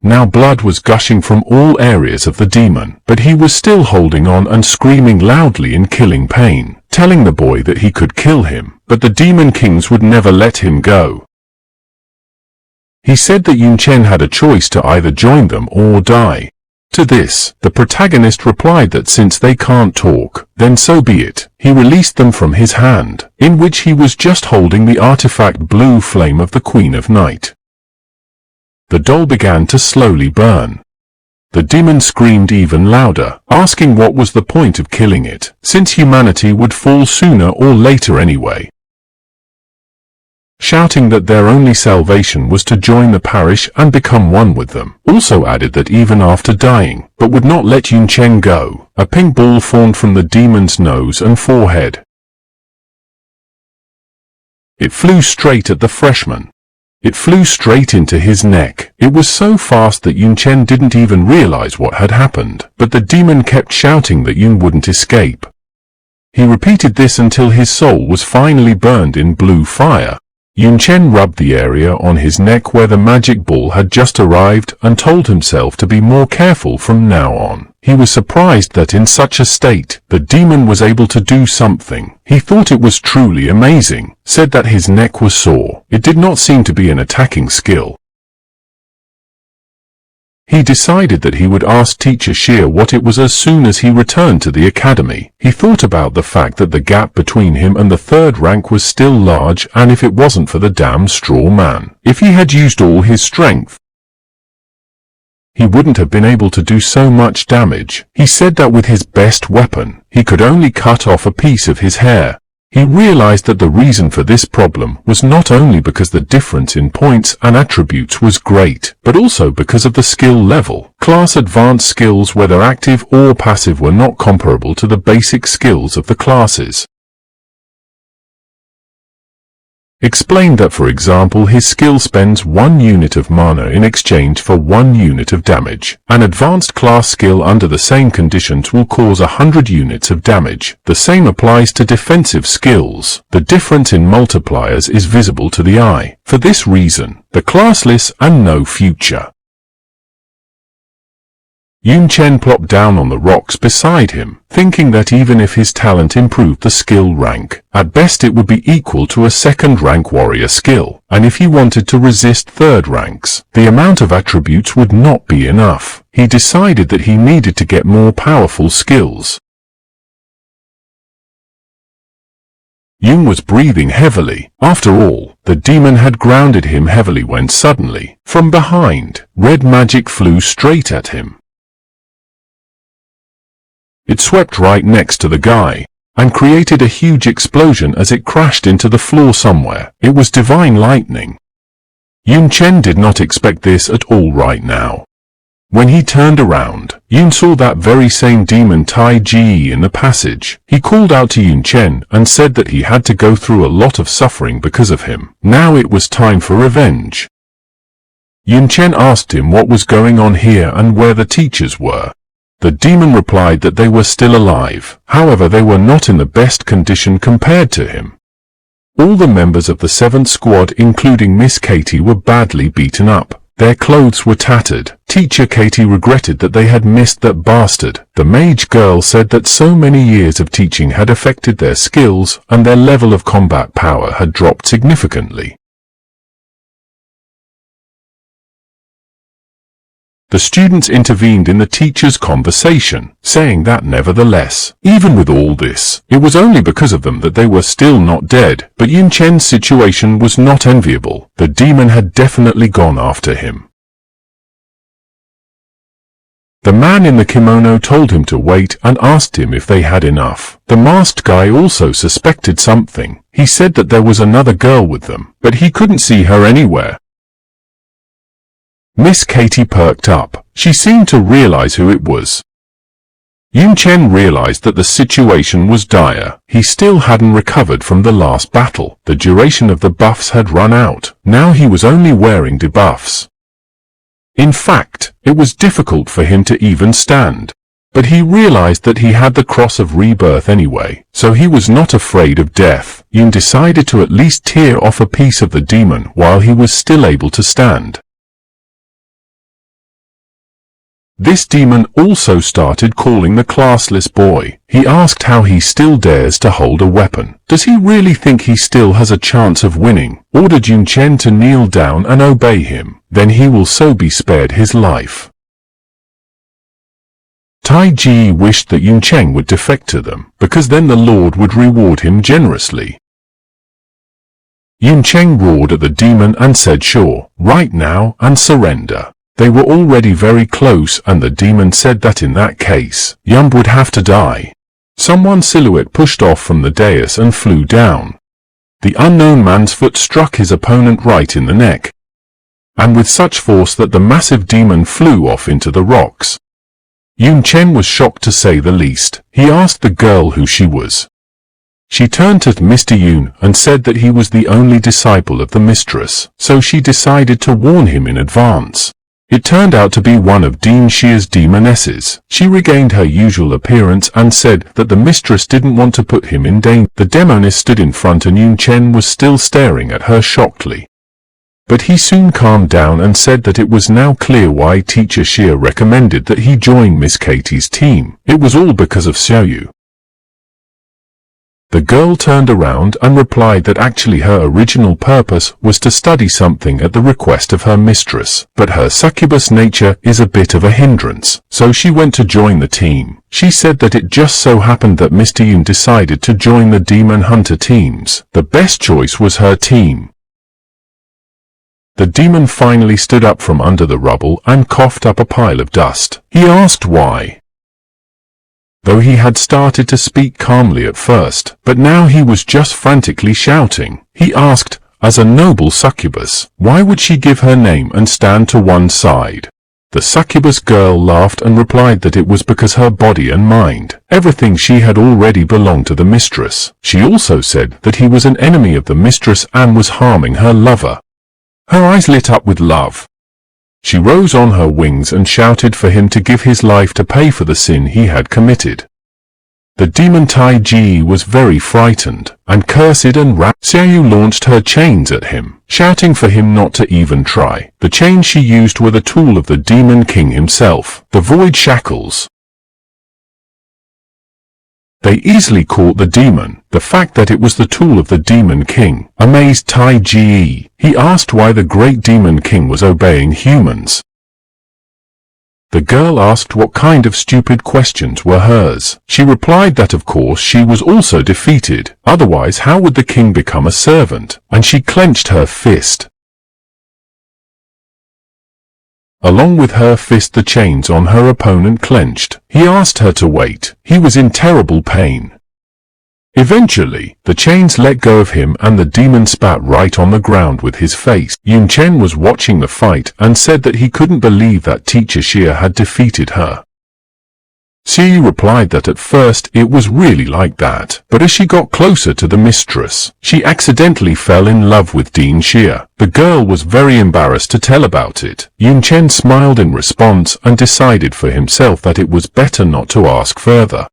Now blood was gushing from all areas of the demon, but he was still holding on and screaming loudly in killing pain, telling the boy that he could kill him, but the demon kings would never let him go. He said that Yun Chen had a choice to either join them or die. To this, the protagonist replied that since they can't talk, then so be it. He released them from his hand, in which he was just holding the artifact blue flame of the Queen of Night. The doll began to slowly burn. The demon screamed even louder, asking what was the point of killing it, since humanity would fall sooner or later anyway. Shouting that their only salvation was to join the parish and become one with them. Also added that even after dying, but would not let Yun Chen go, a pink ball formed from the demon's nose and forehead. It flew straight at the freshman. It flew straight into his neck. It was so fast that Yun Chen didn't even realize what had happened, but the demon kept shouting that Yun wouldn't escape. He repeated this until his soul was finally burned in blue fire. Yun Chen rubbed the area on his neck where the magic ball had just arrived and told himself to be more careful from now on. He was surprised that in such a state, the demon was able to do something. He thought it was truly amazing, said that his neck was sore. It did not seem to be an attacking skill. He decided that he would ask Teacher Xie what it was as soon as he returned to the academy. He thought about the fact that the gap between him and the third rank was still large, and if it wasn't for the damn straw man, if he had used all his strength, he wouldn't have been able to do so much damage. He said that with his best weapon, he could only cut off a piece of his hair. He realized that the reason for this problem was not only because the difference in points and attributes was great, but also because of the skill level. Class advanced skills, whether active or passive, were not comparable to the basic skills of the classes. Explained that, for example, his skill spends 1 unit of mana in exchange for 1 unit of damage. An advanced class skill under the same conditions will cause 100 units of damage. The same applies to defensive skills. The difference in multipliers is visible to the eye. For this reason, the classless and no future. Yun Chen plopped down on the rocks beside him, thinking that even if his talent improved the skill rank, at best it would be equal to a second-rank warrior skill, and if he wanted to resist third ranks, the amount of attributes would not be enough. He decided that he needed to get more powerful skills. Yun was breathing heavily. After all, the demon had grounded him heavily when suddenly, from behind, red magic flew straight at him. It swept right next to the guy, and created a huge explosion as it crashed into the floor somewhere. It was divine lightning. Yun Chen did not expect this at all right now. When he turned around, Yun saw that very same demon Tai Ji in the passage. He called out to Yun Chen and said that he had to go through a lot of suffering because of him. Now it was time for revenge. Yun Chen asked him what was going on here and where the teachers were. The demon replied that they were still alive, however they were not in the best condition compared to him. All the members of the 7th squad, including Miss Katie, were badly beaten up. Their clothes were tattered. Teacher Katie regretted that they had missed that bastard. The mage girl said that so many years of teaching had affected their skills, and their level of combat power had dropped significantly. The students intervened in the teacher's conversation, saying that nevertheless, even with all this, it was only because of them that they were still not dead. But Yun Chen's situation was not enviable. The demon had definitely gone after him. The man in the kimono told him to wait and asked him if they had enough. The masked guy also suspected something. He said that there was another girl with them, but he couldn't see her anywhere. Miss Katie perked up. She seemed to realize who it was. Yun Chen realized that the situation was dire. He still hadn't recovered from the last battle. The duration of the buffs had run out. Now he was only wearing debuffs. In fact, it was difficult for him to even stand. But he realized that he had the cross of rebirth anyway, so he was not afraid of death. Yun decided to at least tear off a piece of the demon while he was still able to stand. This demon also started calling the classless boy. He asked how he still dares to hold a weapon. Does he really think he still has a chance of winning? Ordered Yun Chen to kneel down and obey him. Then he will so be spared his life. Taiji wished that Yun Chen would defect to them, because then the Lord would reward him generously. Yun Chen roared at the demon and said sure, right now, and surrender. They were already very close and the demon said that in that case, Yun would have to die. Someone's silhouette pushed off from the dais and flew down. The unknown man's foot struck his opponent right in the neck, and with such force that the massive demon flew off into the rocks. Yun Chen was shocked to say the least. He asked the girl who she was. She turned to Mr. Yun and said that he was the only disciple of the mistress, so she decided to warn him in advance. It turned out to be one of Dean Xia's demonesses. She regained her usual appearance and said that the mistress didn't want to put him in danger. The demoness stood in front and Yun Chen was still staring at her shockedly. But he soon calmed down and said that it was now clear why Teacher Xia recommended that he join Miss Katie's team. It was all because of Xiaoyu. The girl turned around and replied that actually her original purpose was to study something at the request of her mistress, but her succubus nature is a bit of a hindrance, so she went to join the team. She said that it just so happened that Mr. Yun decided to join the demon hunter teams. The best choice was her team. The demon finally stood up from under the rubble and coughed up a pile of dust. He asked why, though he had started to speak calmly at first, but now he was just frantically shouting. He asked, as a noble succubus, why would she give her name and stand to one side? The succubus girl laughed and replied that it was because her body and mind, everything she had already belonged to the mistress. She also said that he was an enemy of the mistress and was harming her lover. Her eyes lit up with love. She rose on her wings and shouted for him to give his life to pay for the sin he had committed. The demon Taiji was very frightened, and cursed and rapped. Xiaoyu launched her chains at him, shouting for him not to even try. The chains she used were the tool of the demon king himself, the void shackles. They easily caught the demon. The fact that it was the tool of the demon king amazed Taiji. He asked why the great demon king was obeying humans. The girl asked what kind of stupid questions were hers. She replied that of course she was also defeated, otherwise how would the king become a servant? And she clenched her fist. Along with her fist the chains on her opponent clenched. He asked her to wait. He was in terrible pain. Eventually, the chains let go of him and the demon spat right on the ground with his face. Yun Chen was watching the fight and said that he couldn't believe that Teacher Xia had defeated her. Xi replied that at first it was really like that, but as she got closer to the mistress, she accidentally fell in love with Dean Xia. The girl was very embarrassed to tell about it. Yun Chen smiled in response and decided for himself that it was better not to ask further.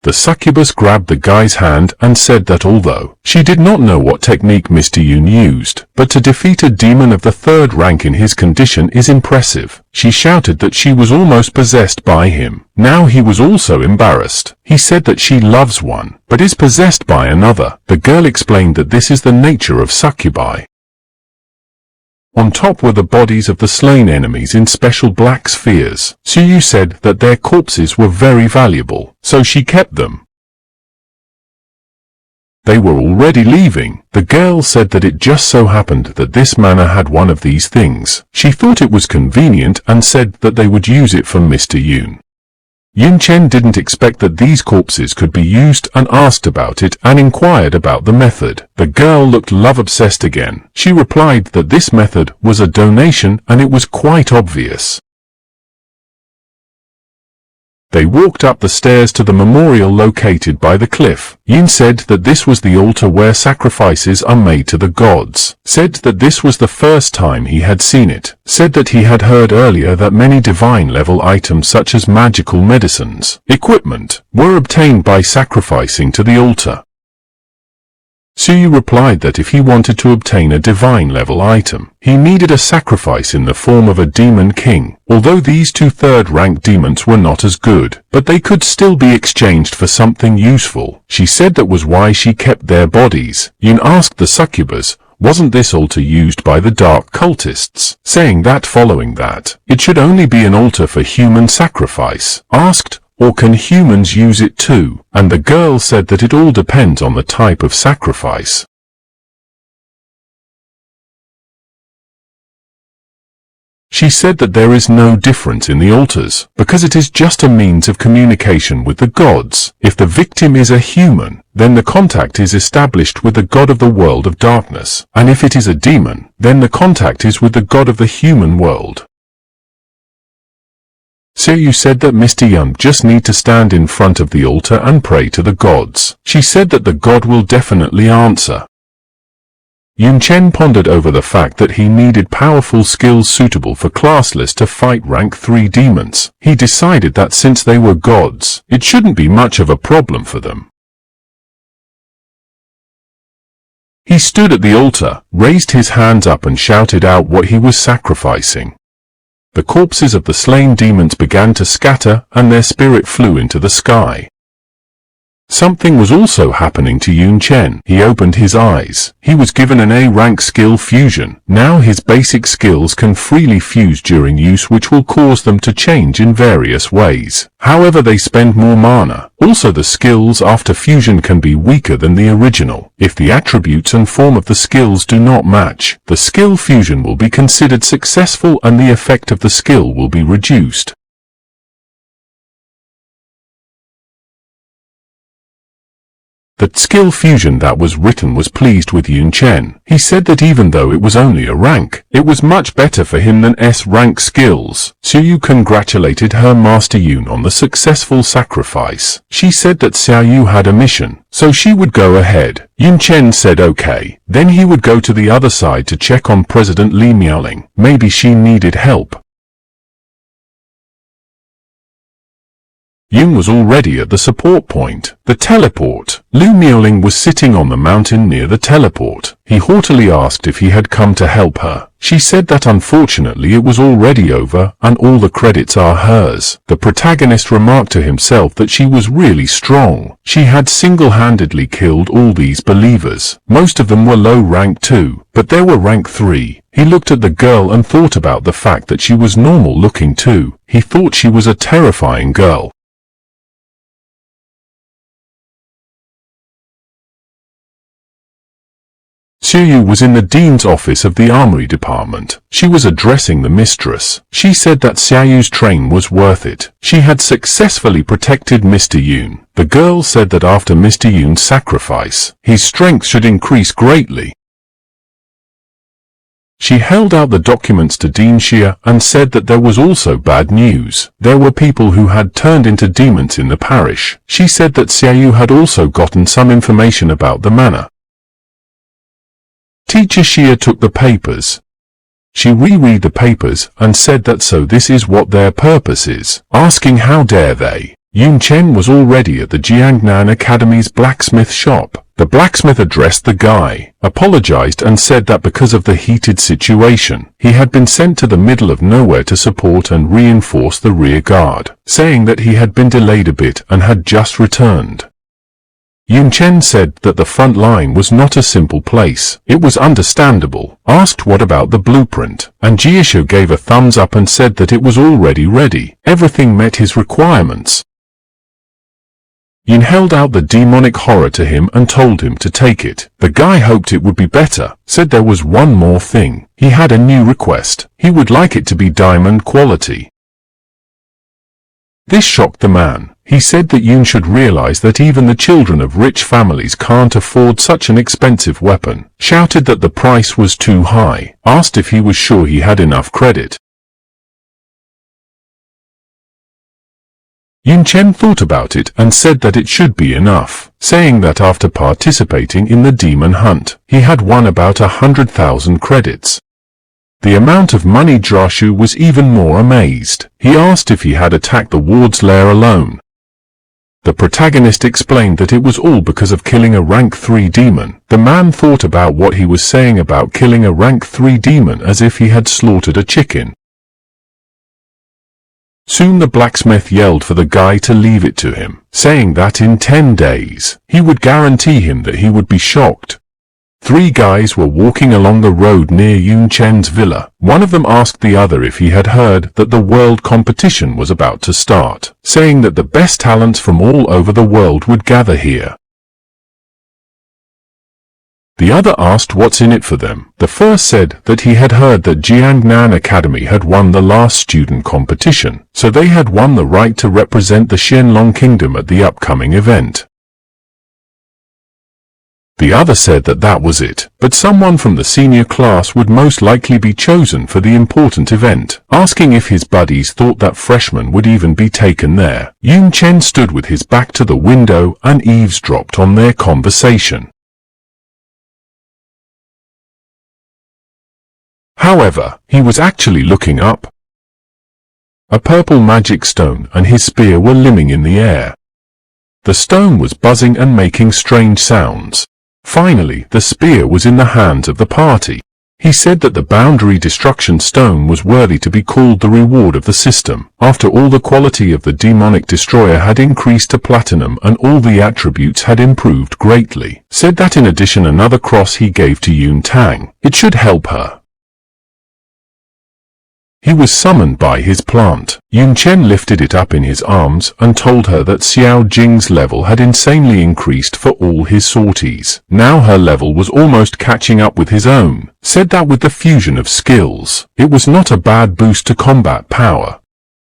The succubus grabbed the guy's hand and said that although she did not know what technique Mr. Yun used, but to defeat a demon of the third rank in his condition is impressive. She shouted that she was almost possessed by him. Now he was also embarrassed. He said that she loves one, but is possessed by another. The girl explained that this is the nature of succubi. On top were the bodies of the slain enemies in special black spheres. Xiu said that their corpses were very valuable, so she kept them. They were already leaving. The girl said that it just so happened that this manor had one of these things. She thought it was convenient and said that they would use it for Mr. Yun. Yun Chen didn't expect that these corpses could be used and asked about it and inquired about the method. The girl looked love-obsessed again. She replied that this method was a donation and it was quite obvious. They walked up the stairs to the memorial located by the cliff. Yun said that this was the altar where sacrifices are made to the gods. Said that this was the first time he had seen it. Said that he had heard earlier that many divine-level items such as magical medicines, equipment, were obtained by sacrificing to the altar. Suyu replied that if he wanted to obtain a divine-level item, he needed a sacrifice in the form of a demon king. Although these two third-rank demons were not as good, but they could still be exchanged for something useful. She said that was why she kept their bodies. Yun asked the succubus wasn't this altar used by the dark cultists? Saying that following that, it should only be an altar for human sacrifice. Asked, or can humans use it too? And the girl said that it all depends on the type of sacrifice. She said that there is no difference in the altars, because it is just a means of communication with the gods. If the victim is a human, then the contact is established with the god of the world of darkness, and if it is a demon, then the contact is with the god of the human world. So you said that Mr. Yun just need to stand in front of the altar and pray to the gods. She said that the god will definitely answer. Yun Chen pondered over the fact that he needed powerful skills suitable for classless to fight rank 3 demons. He decided that since they were gods, it shouldn't be much of a problem for them. He stood at the altar, raised his hands up and shouted out what he was sacrificing. The corpses of the slain demons began to scatter and their spirit flew into the sky. Something was also happening to Yun Chen. He opened his eyes. He was given an A-rank skill fusion. Now his basic skills can freely fuse during use, which will cause them to change in various ways. However, they spend more mana. Also, the skills after fusion can be weaker than the original. If the attributes and form of the skills do not match, the skill fusion will be considered successful and the effect of the skill will be reduced. The skill fusion that was written was pleased with Yun Chen. He said that even though it was only a rank, it was much better for him than S-rank skills. Xiaoyu congratulated her master Yun on the successful sacrifice. She said that Xiaoyu had a mission, so she would go ahead. Yun Chen said okay. Then he would go to the other side to check on President Li Miaoling. Maybe she needed help. Yun was already at the support point, the teleport. Li Miaoling was sitting on the mountain near the teleport. He haughtily asked if he had come to help her. She said that unfortunately it was already over and all the credits are hers. The protagonist remarked to himself that she was really strong. She had single-handedly killed all these believers. Most of them were low rank too, but there were rank 3. He looked at the girl and thought about the fact that she was normal looking too. He thought she was a terrifying girl. Xiaoyu was in the dean's office of the armory department. She was addressing the mistress. She said that Xiaoyu's train was worth it. She had successfully protected Mr. Yun. The girl said that after Mr. Yun's sacrifice, his strength should increase greatly. She held out the documents to Dean Xia and said that there was also bad news. There were people who had turned into demons in the parish. She said that Xiaoyu had also gotten some information about the manor. Teacher Xia took the papers. She reread the papers and said that so this is what their purpose is, asking how dare they. Yun Chen was already at the Jiangnan Academy's blacksmith shop. The blacksmith addressed the guy, apologized and said that because of the heated situation, he had been sent to the middle of nowhere to support and reinforce the rear guard, saying that he had been delayed a bit and had just returned. Yun Chen said that the front line was not a simple place. It was understandable. Asked what about the blueprint, and Jieshu gave a thumbs up and said that it was already ready. Everything met his requirements. Yun held out the demonic horror to him and told him to take it. The guy hoped it would be better, said there was one more thing. He had a new request. He would like it to be diamond quality. This shocked the man. He said that Yun should realize that even the children of rich families can't afford such an expensive weapon. Shouted that the price was too high. Asked if he was sure he had enough credit. Yun Chen thought about it and said that it should be enough, saying that after participating in the demon hunt, he had won about 100,000 credits. The amount of money Drashu was even more amazed. He asked if he had attacked the ward's lair alone. The protagonist explained that it was all because of killing a rank 3 demon. The man thought about what he was saying about killing a rank 3 demon as if he had slaughtered a chicken. Soon the blacksmith yelled for the guy to leave it to him, saying that in 10 days, he would guarantee him that he would be shocked. Three guys were walking along the road near Yun Chen's villa. One of them asked the other if he had heard that the world competition was about to start, saying that the best talents from all over the world would gather here. The other asked what's in it for them. The first said that he had heard that Jiangnan Academy had won the last student competition, so they had won the right to represent the Xianlong Kingdom at the upcoming event. The other said that that was it, but someone from the senior class would most likely be chosen for the important event, asking if his buddies thought that freshmen would even be taken there. Yun Chen stood with his back to the window and eavesdropped on their conversation. However, he was actually looking up. A purple magic stone and his spear were limning in the air. The stone was buzzing and making strange sounds. Finally, the spear was in the hands of the party. He said that the boundary destruction stone was worthy to be called the reward of the system. After all, the quality of the demonic destroyer had increased to platinum and all the attributes had improved greatly. Said that in addition another cross he gave to Yun Tang. It should help her. He was summoned by his plant. Yun Chen lifted it up in his arms and told her that Xiao Jing's level had insanely increased for all his sorties. Now her level was almost catching up with his own. Said that with the fusion of skills, it was not a bad boost to combat power.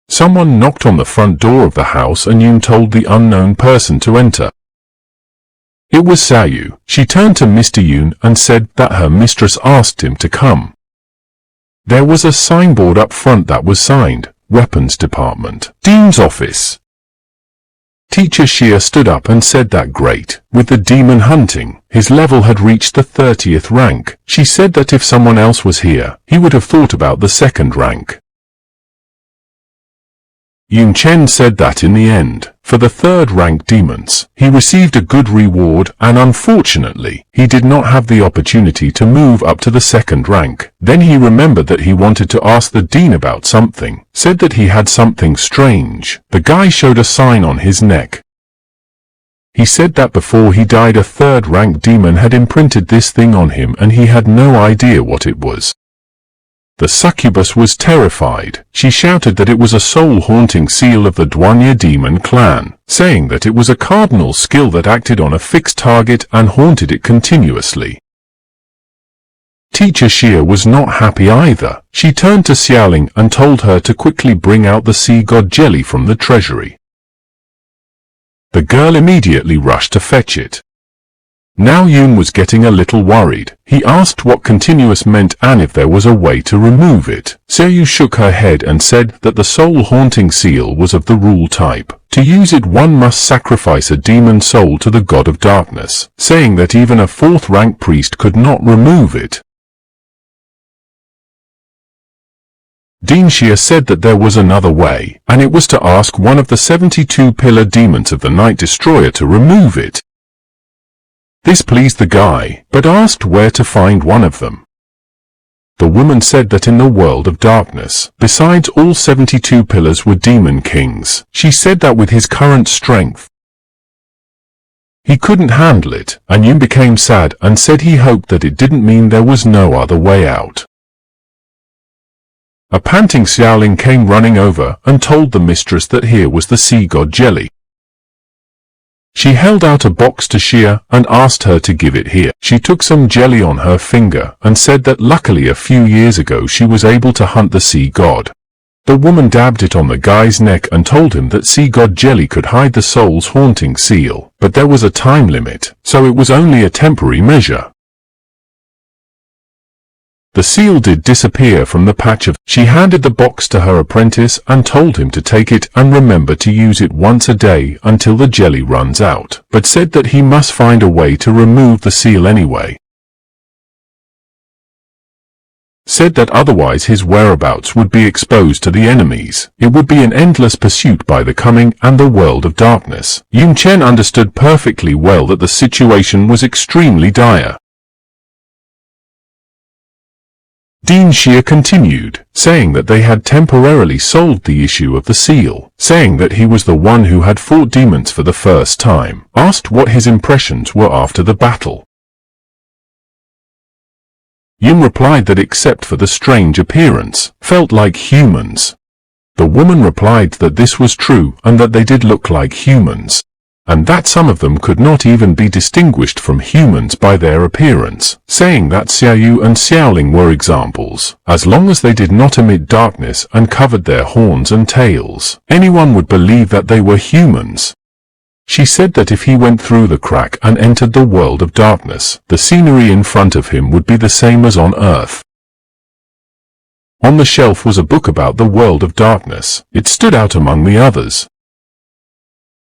Someone knocked on the front door of the house and Yun told the unknown person to enter. It was Sayu. She turned to Mr. Yun and said that her mistress asked him to come. There was a signboard up front that was signed, Weapons Department, Dean's Office. Teacher Xia stood up and said that great. With the demon hunting, his level had reached the 30th rank. She said that if someone else was here, he would have thought about the 2nd rank. Yun Chen said that in the end, for the 3rd rank demons, he received a good reward and unfortunately, he did not have the opportunity to move up to the 2nd rank. Then he remembered that he wanted to ask the dean about something, said that he had something strange. The guy showed a sign on his neck. He said that before he died a 3rd rank demon had imprinted this thing on him and he had no idea what it was. The succubus was terrified. She shouted that it was a soul-haunting seal of the Duanya demon clan, saying that it was a cardinal skill that acted on a fixed target and haunted it continuously. Teacher Xia was not happy either. She turned to Xiaoling and told her to quickly bring out the sea god jelly from the treasury. The girl immediately rushed to fetch it. Now Yun was getting a little worried. He asked what continuous meant and if there was a way to remove it. Sayu shook her head and said that the soul-haunting seal was of the rule type. To use it one must sacrifice a demon soul to the god of darkness, saying that even a 4th rank priest could not remove it. Dean Xia said that there was another way, and it was to ask one of the 72 pillar demons of the Night Destroyer to remove it. This pleased the guy, but asked where to find one of them. The woman said that in the world of darkness, besides all 72 pillars were demon kings. She said that with his current strength, he couldn't handle it, and Yun became sad and said he hoped that it didn't mean there was no other way out. A panting Xiaoling came running over and told the mistress that here was the sea god jelly. She held out a box to Xia and asked her to give it here. She took some jelly on her finger and said that luckily a few years ago she was able to hunt the sea god. The woman dabbed it on the guy's neck and told him that sea god jelly could hide the soul's haunting seal, but there was a time limit, so it was only a temporary measure. The seal did disappear from the patch of. She handed the box to her apprentice and told him to take it and remember to use it once a day until the jelly runs out, but said that he must find a way to remove the seal anyway. Said that otherwise his whereabouts would be exposed to the enemies. It would be an endless pursuit by the coming and the world of darkness. Yun Chen understood perfectly well that the situation was extremely dire. Dean Xia continued, saying that they had temporarily solved the issue of the seal, saying that he was the one who had fought demons for the first time, asked what his impressions were after the battle. Yun replied that except for the strange appearance, felt like humans. The woman replied that this was true and that they did look like humans, and that some of them could not even be distinguished from humans by their appearance, saying that Xiaoyu and Xiaoling were examples. As long as they did not emit darkness and covered their horns and tails, anyone would believe that they were humans. She said that if he went through the crack and entered the world of darkness, the scenery in front of him would be the same as on Earth. On the shelf was a book about the world of darkness. It stood out among the others.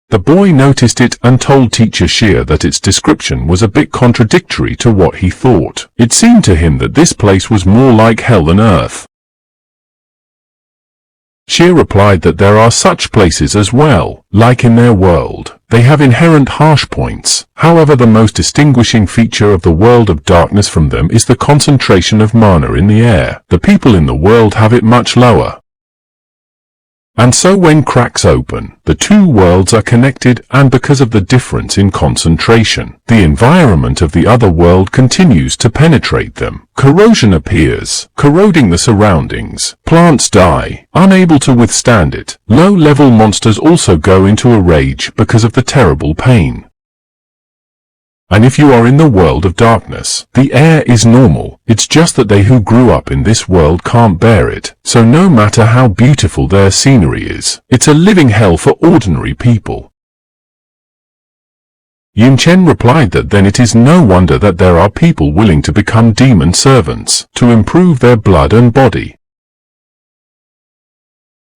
The boy noticed it and told teacher Xia that its description was a bit contradictory to what he thought. It seemed to him that this place was more like hell than Earth. Xia replied that there are such places as well, like in their world. They have inherent harsh points. However, the most distinguishing feature of the world of darkness from them is the concentration of mana in the air. The people in the world have it much lower. And so when cracks open, the two worlds are connected, and because of the difference in concentration, the environment of the other world continues to penetrate them. Corrosion appears, corroding the surroundings. Plants die, unable to withstand it. Low-level monsters also go into a rage because of the terrible pain. And if you are in the world of darkness, the air is normal. It's just that they who grew up in this world can't bear it. So no matter how beautiful their scenery is, it's a living hell for ordinary people. Yun Chen replied that then it is no wonder that there are people willing to become demon servants, to improve their blood and body.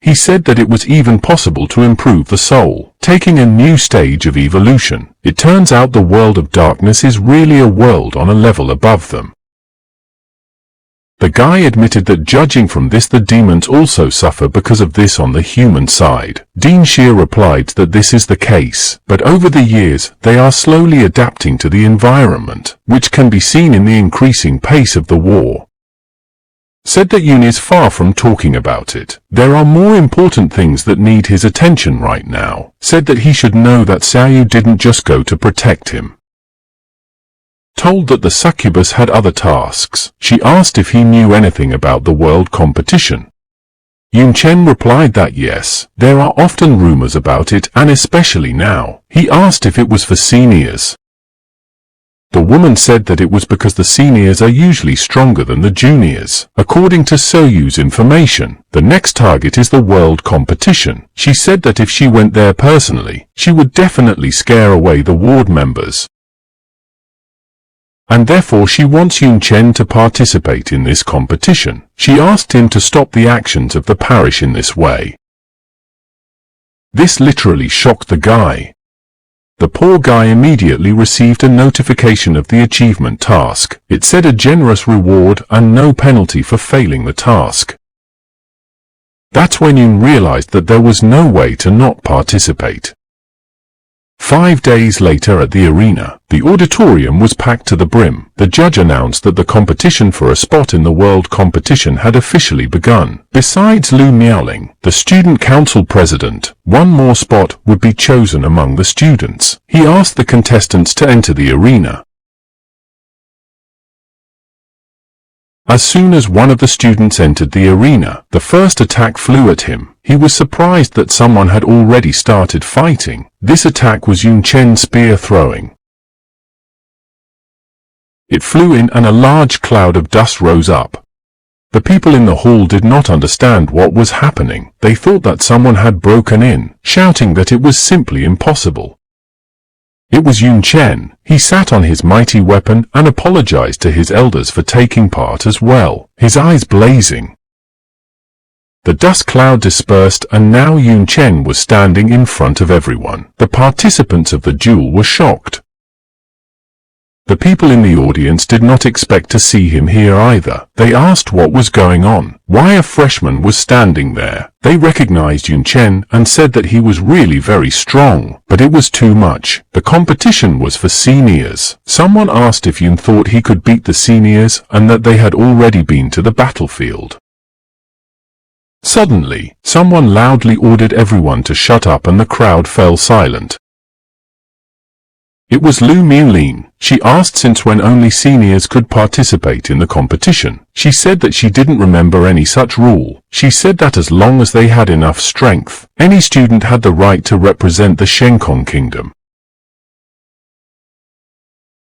He said that it was even possible to improve the soul, taking a new stage of evolution. It turns out the world of darkness is really a world on a level above them. The guy admitted that judging from this the demons also suffer because of this on the human side. Dean Xia replied that this is the case, but over the years they are slowly adapting to the environment, which can be seen in the increasing pace of the war. Said that Yun is far from talking about it. There are more important things that need his attention right now. Said that he should know that Xiaoyu didn't just go to protect him. Told that the succubus had other tasks. She asked if he knew anything about the world competition. Yun Chen replied that yes, there are often rumors about it, and especially now. He asked if it was for seniors. The woman said that it was because the seniors are usually stronger than the juniors. According to Soyu's information, the next target is the world competition. She said that if she went there personally, she would definitely scare away the ward members. And therefore she wants Yun Chen to participate in this competition. She asked him to stop the actions of the parish in this way. This literally shocked the guy. The poor guy immediately received a notification of the achievement task. It said a generous reward and no penalty for failing the task. That's when Yun realized that there was no way to not participate. 5 days later at the arena, the auditorium was packed to the brim. The judge announced that the competition for a spot in the world competition had officially begun. Besides Lu Miaoling, the student council president, one more spot would be chosen among the students. He asked the contestants to enter the arena. As soon as one of the students entered the arena, the first attack flew at him. He was surprised that someone had already started fighting. This attack was Yun Chen's spear throwing. It flew in and a large cloud of dust rose up. The people in the hall did not understand what was happening. They thought that someone had broken in, shouting that it was simply impossible. It was Yun Chen. He sat on his mighty weapon and apologized to his elders for taking part as well, his eyes blazing. The dust cloud dispersed and now Yun Chen was standing in front of everyone. The participants of the duel were shocked. The people in the audience did not expect to see him here either. They asked what was going on, why a freshman was standing there. They recognized Yun Chen and said that he was really very strong, but it was too much. The competition was for seniors. Someone asked if Yun thought he could beat the seniors and that they had already been to the battlefield. Suddenly, someone loudly ordered everyone to shut up and the crowd fell silent. It was Lu Miulin. She asked since when only seniors could participate in the competition. She said that she didn't remember any such rule. She said that as long as they had enough strength, any student had the right to represent the Shenkong Kingdom.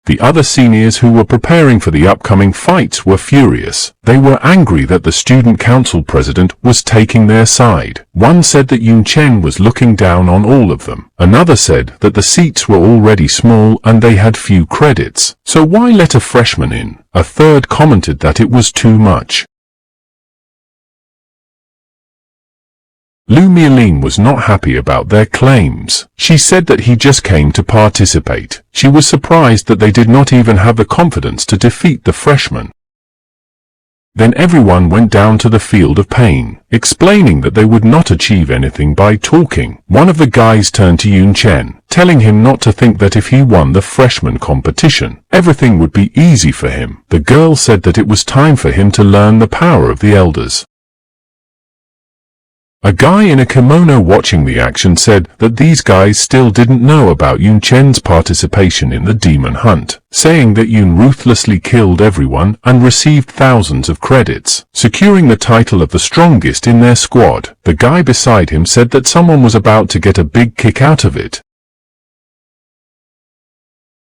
The other seniors who were preparing for the upcoming fights were furious. They were angry that the student council president was taking their side. One said that Yun Chen was looking down on all of them. Another said that the seats were already small and they had few credits, so why let a freshman in? A third commented that it was too much. Lu Miulin was not happy about their claims. She said that he just came to participate. She was surprised that they did not even have the confidence to defeat the freshman. Then everyone went down to the field of pain, explaining that they would not achieve anything by talking. One of the guys turned to Yun Chen, telling him not to think that if he won the freshman competition, everything would be easy for him. The girl said that it was time for him to learn the power of the elders. A guy in a kimono watching the action said that these guys still didn't know about Yun Chen's participation in the demon hunt, saying that Yun ruthlessly killed everyone and received thousands of credits, securing the title of the strongest in their squad. The guy beside him said that someone was about to get a big kick out of it.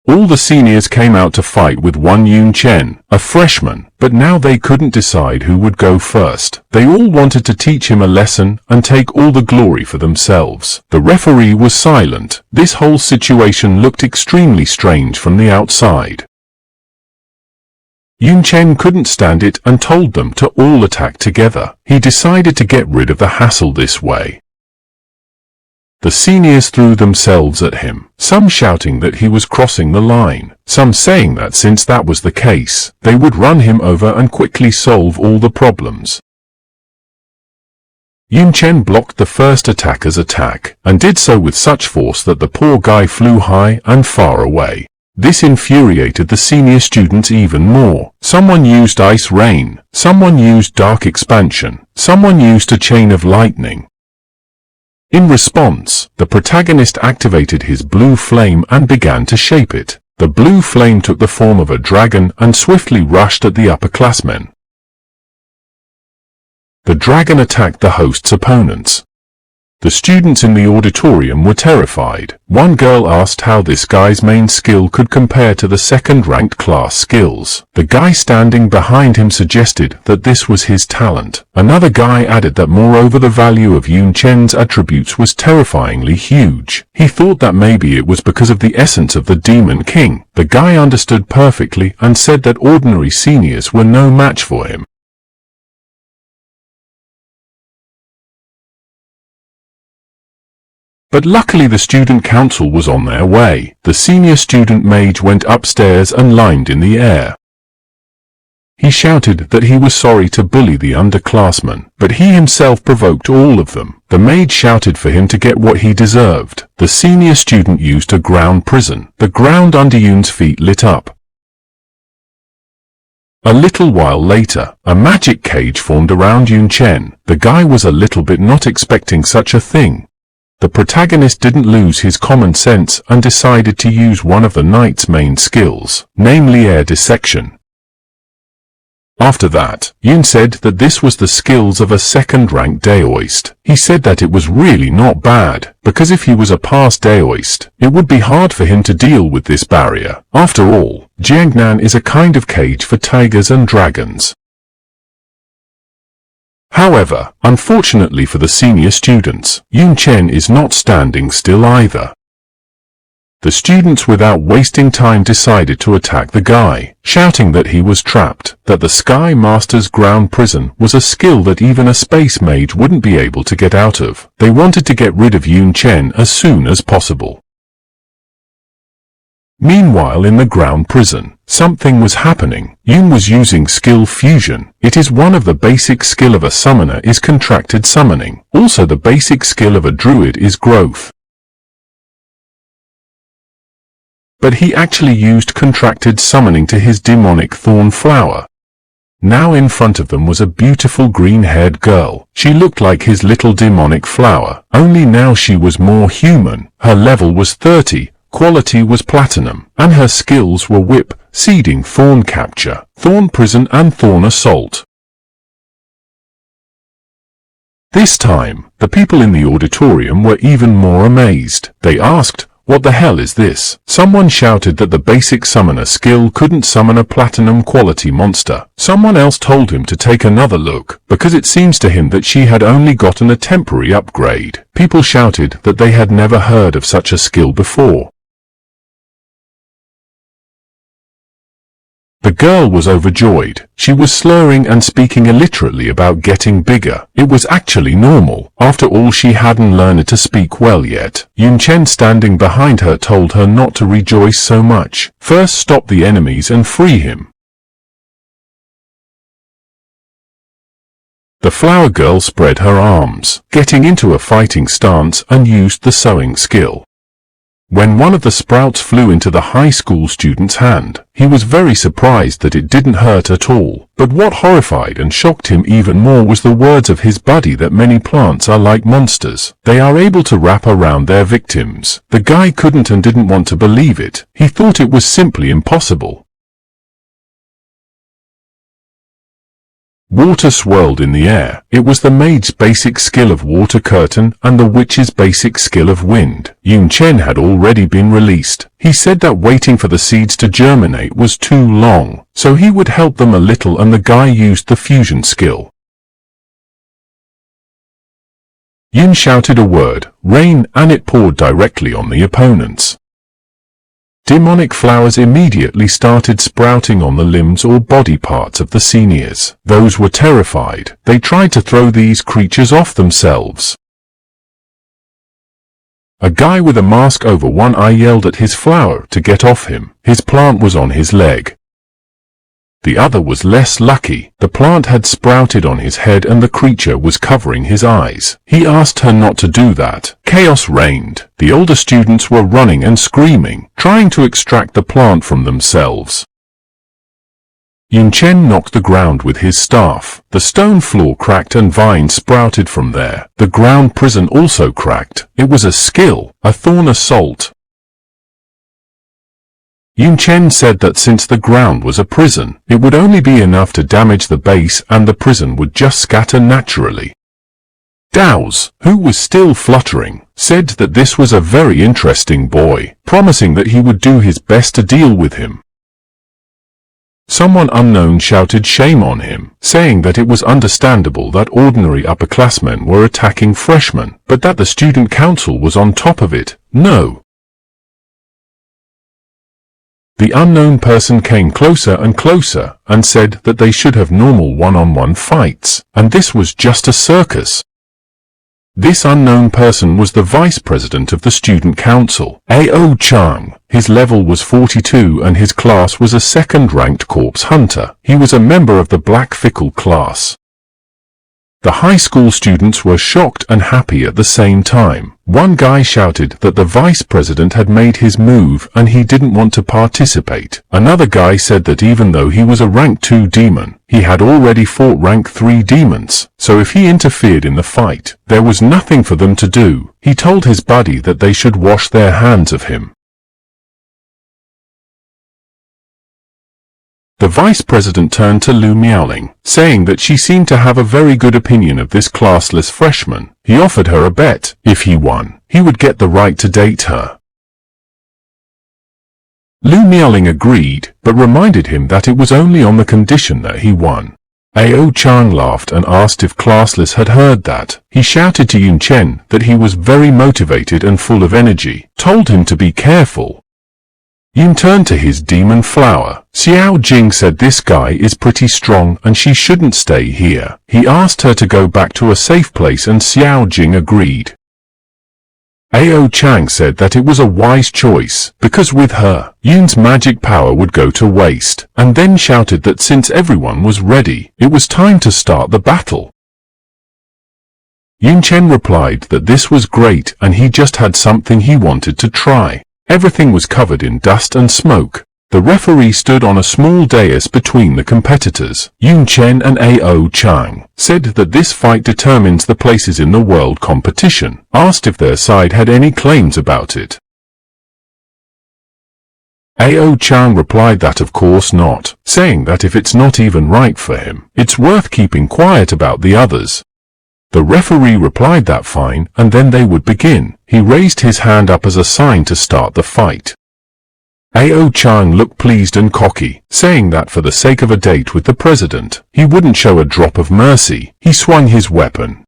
All the seniors came out to fight with one Yun Chen, a freshman, but now they couldn't decide who would go first. They all wanted to teach him a lesson and take all the glory for themselves. The referee was silent. This whole situation looked extremely strange from the outside. Yun Chen couldn't stand it and told them to all attack together. He decided to get rid of the hassle this way. The seniors threw themselves at him, some shouting that he was crossing the line, some saying that since that was the case, they would run him over and quickly solve all the problems. Yun Chen blocked the first attacker's attack, and did so with such force that the poor guy flew high and far away. This infuriated the senior students even more. Someone used ice rain, someone used dark expansion, someone used a chain of lightning. In response, the protagonist activated his blue flame and began to shape it. The blue flame took the form of a dragon and swiftly rushed at the upperclassmen. The dragon attacked the host's opponents. The students in the auditorium were terrified. One girl asked how this guy's main skill could compare to the second-ranked class skills. The guy standing behind him suggested that this was his talent. Another guy added that moreover the value of Yun Chen's attributes was terrifyingly huge. He thought that maybe it was because of the essence of the Demon King. The guy understood perfectly and said that ordinary seniors were no match for him. But luckily the student council was on their way. The senior student mage went upstairs and lined in the air. He shouted that he was sorry to bully the underclassmen, but he himself provoked all of them. The mage shouted for him to get what he deserved. The senior student used a ground prison. The ground under Yun's feet lit up. A little while later, a magic cage formed around Yun Chen. The guy was a little bit not expecting such a thing. The protagonist didn't lose his common sense and decided to use one of the knight's main skills, namely air dissection. After that, Yun said that this was the skills of a second-rank daoist. He said that it was really not bad, because if he was a past daoist, it would be hard for him to deal with this barrier. After all, Jiangnan is a kind of cage for tigers and dragons. However, unfortunately for the senior students, Yun Chen is not standing still either. The students without wasting time decided to attack the guy, shouting that he was trapped, that the Sky Master's ground prison was a skill that even a space mage wouldn't be able to get out of. They wanted to get rid of Yun Chen as soon as possible. Meanwhile in the ground prison, something was happening. Yun was using skill fusion. It is one of the basic skill of a summoner is contracted summoning. Also the basic skill of a druid is growth. But he actually used contracted summoning to his demonic thorn flower. Now in front of them was a beautiful green-haired girl. She looked like his little demonic flower, only now she was more human. Her level was 30. quality was platinum, and her skills were whip, seeding, thorn capture, thorn prison and thorn assault. This time, the people in the auditorium were even more amazed. They asked, "What the hell is this?" Someone shouted that the basic summoner skill couldn't summon a platinum quality monster. Someone else told him to take another look, because it seems to him that she had only gotten a temporary upgrade. People shouted that they had never heard of such a skill before. The girl was overjoyed. She was slurring and speaking illiterately about getting bigger. It was actually normal. After all, she hadn't learned to speak well yet. Yun Chen, standing behind her, told her not to rejoice so much. First, stop the enemies and free him. The flower girl spread her arms, getting into a fighting stance, and used the sewing skill. When one of the sprouts flew into the high school student's hand, he was very surprised that it didn't hurt at all. But what horrified and shocked him even more was the words of his buddy that many plants are like monsters. They are able to wrap around their victims. The guy couldn't and didn't want to believe it. He thought it was simply impossible. Water swirled in the air. It was the maid's basic skill of water curtain and the witch's basic skill of wind. Yun Chen had already been released. He said that waiting for the seeds to germinate was too long, so he would help them a little, and the guy used the fusion skill. Yun shouted a word, rain, and it poured directly on the opponents. Demonic flowers immediately started sprouting on the limbs or body parts of the seniors. Those were terrified. They tried to throw these creatures off themselves. A guy with a mask over one eye yelled at his flower to get off him. His plant was on his leg. The other was less lucky. The plant had sprouted on his head and the creature was covering his eyes. He asked her not to do that. Chaos reigned. The older students were running and screaming, trying to extract the plant from themselves. Yun Chen knocked the ground with his staff. The stone floor cracked and vines sprouted from there. The ground prison also cracked. It was a skill, a thorn assault. Yun Chen said that since the ground was a prison, it would only be enough to damage the base and the prison would just scatter naturally. Daos, who was still fluttering, said that this was a very interesting boy, promising that he would do his best to deal with him. Someone unknown shouted shame on him, saying that it was understandable that ordinary upperclassmen were attacking freshmen, but that the student council was on top of it. No. The unknown person came closer and closer and said that they should have normal one-on-one fights, and this was just a circus. This unknown person was the vice president of the student council, A.O. Chang. His level was 42 and his class was a second-ranked corpse hunter. He was a member of the Black Fickle class. The high school students were shocked and happy at the same time. One guy shouted that the vice president had made his move and he didn't want to participate. Another guy said that even though he was a rank 2 demon, he had already fought rank 3 demons, so if he interfered in the fight, there was nothing for them to do. He told his buddy that they should wash their hands of him. The vice president turned to Lu Miaoling, saying that she seemed to have a very good opinion of this classless freshman. He offered her a bet. If he won, he would get the right to date her. Lu Miaoling agreed, but reminded him that it was only on the condition that he won. A.O. Chang laughed and asked if classless had heard that. He shouted to Yun Chen that he was very motivated and full of energy, told him to be careful. Yun turned to his demon flower. Xiao Jing said this guy is pretty strong and she shouldn't stay here. He asked her to go back to a safe place and Xiao Jing agreed. A.O. Chang said that it was a wise choice, because with her, Yun's magic power would go to waste, and then shouted that since everyone was ready, it was time to start the battle. Yun Chen replied that this was great and he just had something he wanted to try. Everything was covered in dust and smoke. The referee stood on a small dais between the competitors. Yun Chen and A.O. Chang said that this fight determines the places in the world competition, asked if their side had any claims about it. Ao Chang replied that of course not, saying that if it's not even right for him, it's worth keeping quiet about the others. The referee replied that fine, and then they would begin. He raised his hand up as a sign to start the fight. Ao Chang looked pleased and cocky, saying that for the sake of a date with the president, he wouldn't show a drop of mercy. He swung his weapon.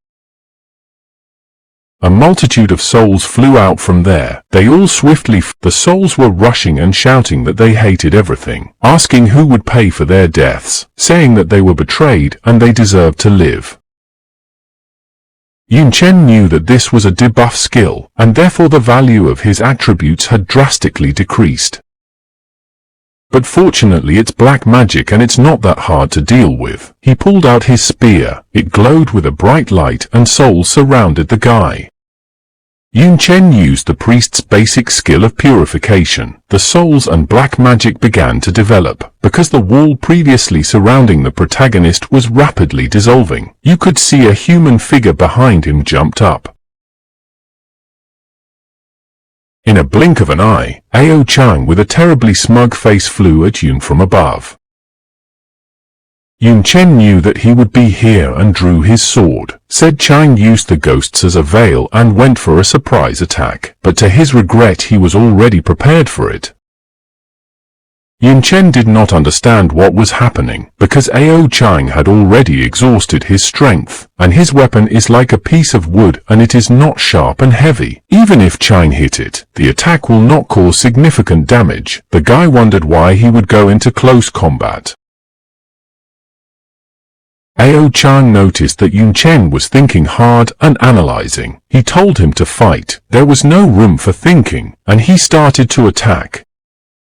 A multitude of souls flew out from there. They all the souls were rushing and shouting that they hated everything, asking who would pay for their deaths, saying that they were betrayed and they deserved to live. Yun Chen knew that this was a debuff skill, and therefore the value of his attributes had drastically decreased. But fortunately it's black magic and it's not that hard to deal with. He pulled out his spear. It glowed with a bright light and souls surrounded the guy. Yun Chen used the priest's basic skill of purification. The souls and black magic began to develop, because the wall previously surrounding the protagonist was rapidly dissolving. You could see a human figure behind him jumped up. In a blink of an eye, Ao Chang with a terribly smug face flew at Yun from above. Yun Chen knew that he would be here and drew his sword. Said Chang used the ghosts as a veil and went for a surprise attack, but to his regret he was already prepared for it. Yun Chen did not understand what was happening, because Ao Chang had already exhausted his strength, and his weapon is like a piece of wood and it is not sharp and heavy. Even if Chang hit it, the attack will not cause significant damage. The guy wondered why he would go into close combat. Ao Chang noticed that Yun Chen was thinking hard and analyzing. He told him to fight. There was no room for thinking, and he started to attack.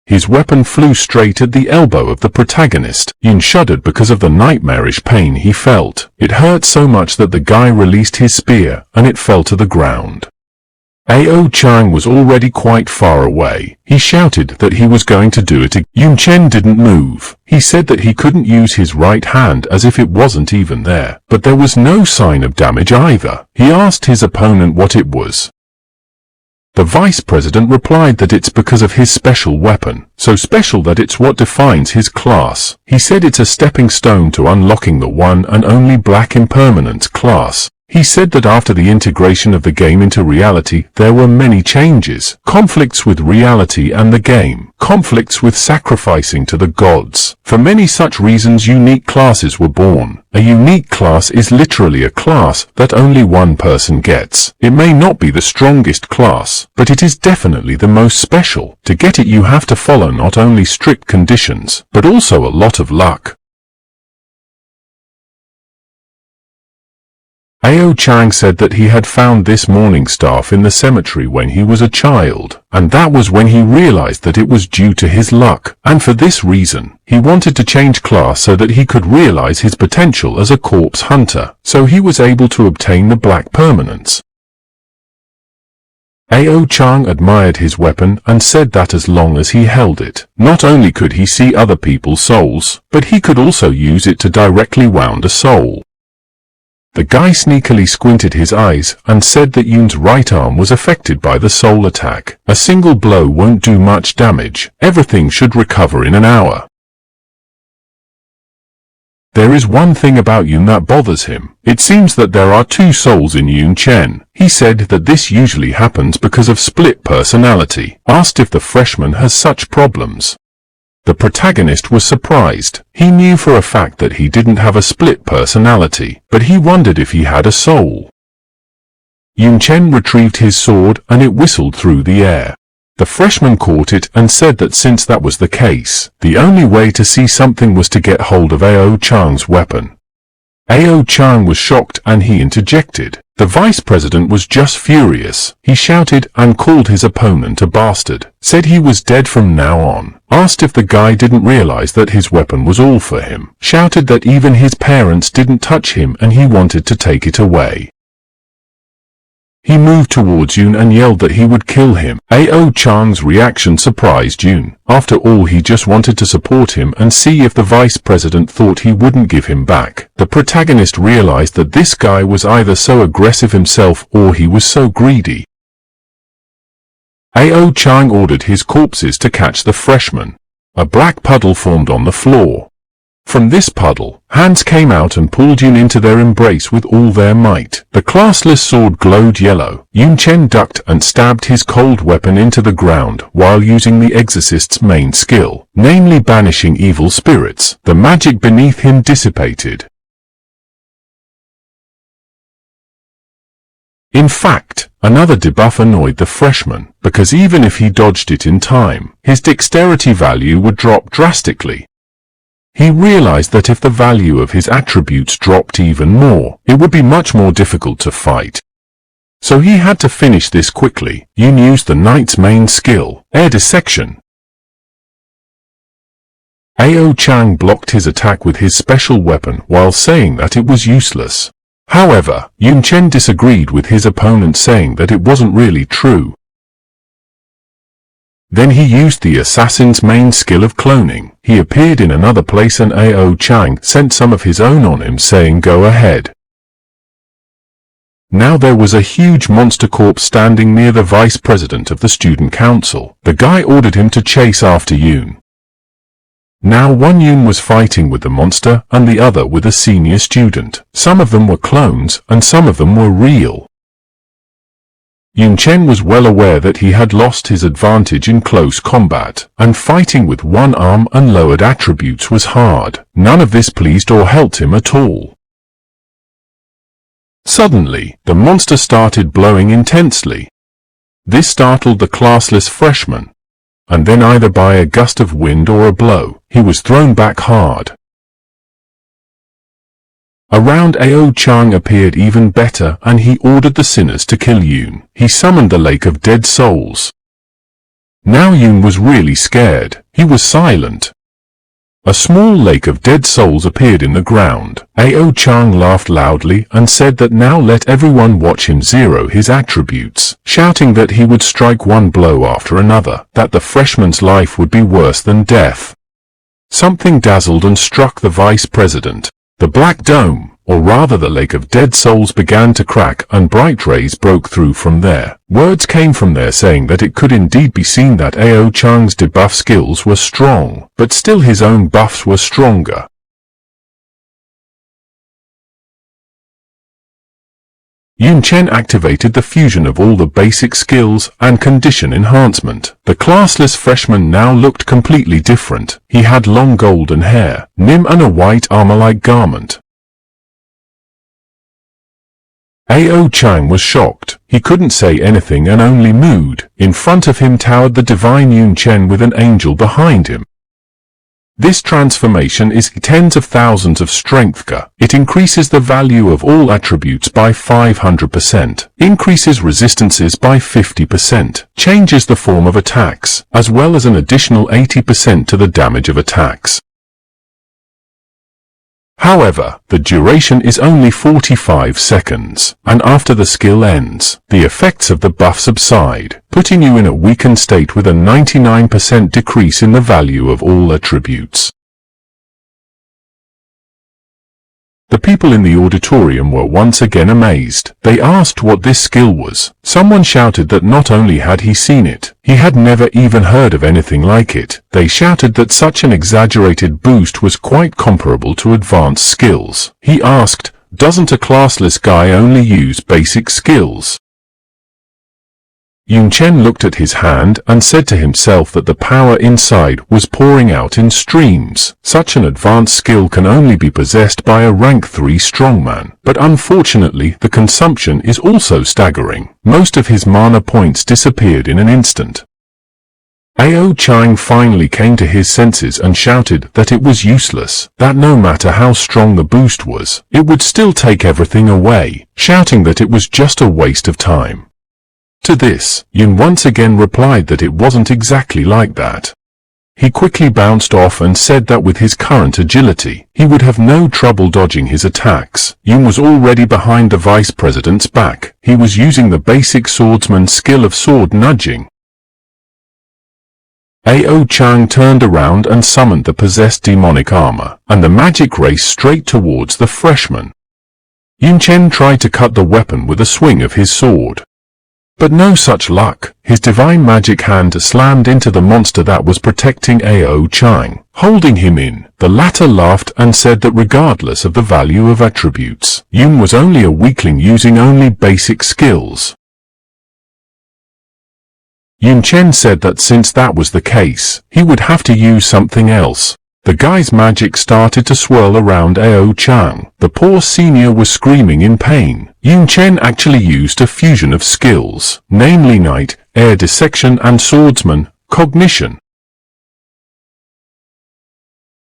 His weapon flew straight at the elbow of the protagonist. Yun shuddered because of the nightmarish pain he felt. It hurt so much that the guy released his spear, and it fell to the ground. Ao Chang was already quite far away. He shouted that he was going to do it again. Yun Chen didn't move. He said that he couldn't use his right hand as if it wasn't even there. But there was no sign of damage either. He asked his opponent what it was. The vice president replied that it's because of his special weapon, so special that it's what defines his class. He said it's a stepping stone to unlocking the one and only black impermanence class. He said that after the integration of the game into reality, there were many changes. Conflicts with reality and the game. Conflicts with sacrificing to the gods. For many such reasons unique classes were born. A unique class is literally a class that only one person gets. It may not be the strongest class, but it is definitely the most special. To get it you have to follow not only strict conditions, but also a lot of luck. Ao Chang said that he had found this morning staff in the cemetery when he was a child, and that was when he realized that it was due to his luck, and for this reason, he wanted to change class so that he could realize his potential as a corpse hunter, so he was able to obtain the black permanence. Ao Chang admired his weapon and said that as long as he held it, not only could he see other people's souls, but he could also use it to directly wound a soul. The guy sneakily squinted his eyes and said that Yun's right arm was affected by the soul attack. A single blow won't do much damage. Everything should recover in an hour. There is one thing about Yun that bothers him. It seems that there are two souls in Yun Chen. He said that this usually happens because of split personality. Asked if the freshman has such problems. The protagonist was surprised. He knew for a fact that he didn't have a split personality, but he wondered if he had a soul. Yun Chen retrieved his sword and it whistled through the air. The freshman caught it and said that since that was the case, the only way to see something was to get hold of Ao Chang's weapon. Ao Chang was shocked and he interjected. The vice president was just furious. He shouted and called his opponent a bastard, said he was dead from now on, asked if the guy didn't realize that his weapon was all for him, shouted that even his parents didn't touch him and he wanted to take it away. He moved towards Yun and yelled that he would kill him. Ao Chang's reaction surprised Yun. After all, he just wanted to support him and see if the vice president thought he wouldn't give him back. The protagonist realized that this guy was either so aggressive himself or he was so greedy. Ao Chang ordered his corpses to catch the freshmen. A black puddle formed on the floor. From this puddle, hands came out and pulled Yun into their embrace with all their might. The classless sword glowed yellow. Yun Chen ducked and stabbed his cold weapon into the ground while using the exorcist's main skill, namely banishing evil spirits. The magic beneath him dissipated. In fact, another debuff annoyed the freshman, because even if he dodged it in time, his dexterity value would drop drastically. He realized that if the value of his attributes dropped even more, it would be much more difficult to fight. So he had to finish this quickly. Yun used the knight's main skill, air dissection. Ao Chang blocked his attack with his special weapon while saying that it was useless. However, Yun Chen disagreed with his opponent, saying that it wasn't really true. Then he used the assassin's main skill of cloning. He appeared in another place and Ao Chang sent some of his own on him, saying go ahead. Now there was a huge monster corpse standing near the vice president of the student council. The guy ordered him to chase after Yun. Now one Yun was fighting with the monster and the other with a senior student. Some of them were clones and some of them were real. Yun Chen was well aware that he had lost his advantage in close combat, and fighting with one arm and lowered attributes was hard. None of this pleased or helped him at all. Suddenly, the monster started blowing intensely. This startled the classless freshman, and then either by a gust of wind or a blow, he was thrown back hard. Around Ao Chang appeared even better, and he ordered the sinners to kill Yun. He summoned the Lake of Dead Souls. Now Yun was really scared. He was silent. A small lake of dead souls appeared in the ground. Ao Chang laughed loudly and said that now let everyone watch him zero his attributes, shouting that he would strike one blow after another, that the freshman's life would be worse than death. Something dazzled and struck the vice president. The black dome, or rather the lake of dead souls, began to crack and bright rays broke through from there. Words came from there saying that it could indeed be seen that Ao Chang's debuff skills were strong, but still his own buffs were stronger. Yun Chen activated the fusion of all the basic skills and condition enhancement. The classless freshman now looked completely different. He had long golden hair, nim and a white armor-like garment. Ao Chang was shocked. He couldn't say anything and only mooed. In front of him towered the divine Yun Chen with an angel behind him. This transformation is tens of thousands of strength. It increases the value of all attributes by 500%, increases resistances by 50%, changes the form of attacks, as well as an additional 80% to the damage of attacks. However, the duration is only 45 seconds, and after the skill ends, the effects of the buff subside, putting you in a weakened state with a 99% decrease in the value of all attributes. The people in the auditorium were once again amazed. They asked what this skill was. Someone shouted that not only had he seen it, he had never even heard of anything like it. They shouted that such an exaggerated boost was quite comparable to advanced skills. He asked, "Doesn't a classless guy only use basic skills?" Yun Chen looked at his hand and said to himself that the power inside was pouring out in streams. Such an advanced skill can only be possessed by a rank 3 strongman, but unfortunately the consumption is also staggering. Most of his mana points disappeared in an instant. Ao Chang finally came to his senses and shouted that it was useless, that no matter how strong the boost was, it would still take everything away, shouting that it was just a waste of time. To this, Yun once again replied that it wasn't exactly like that. He quickly bounced off and said that with his current agility, he would have no trouble dodging his attacks. Yun was already behind the vice president's back. He was using the basic swordsman skill of sword nudging. Ao Chang turned around and summoned the possessed demonic armor, and the magic raced straight towards the freshman. Yun Chen tried to cut the weapon with a swing of his sword. But no such luck. His divine magic hand slammed into the monster that was protecting Ao Chang, holding him in. The latter laughed and said that regardless of the value of attributes, Yun was only a weakling using only basic skills. Yun Chen said that since that was the case, he would have to use something else. The guy's magic started to swirl around Ao Chang. The poor senior was screaming in pain. Yun Chen actually used a fusion of skills, namely Knight, Air Dissection and Swordsman, Cognition.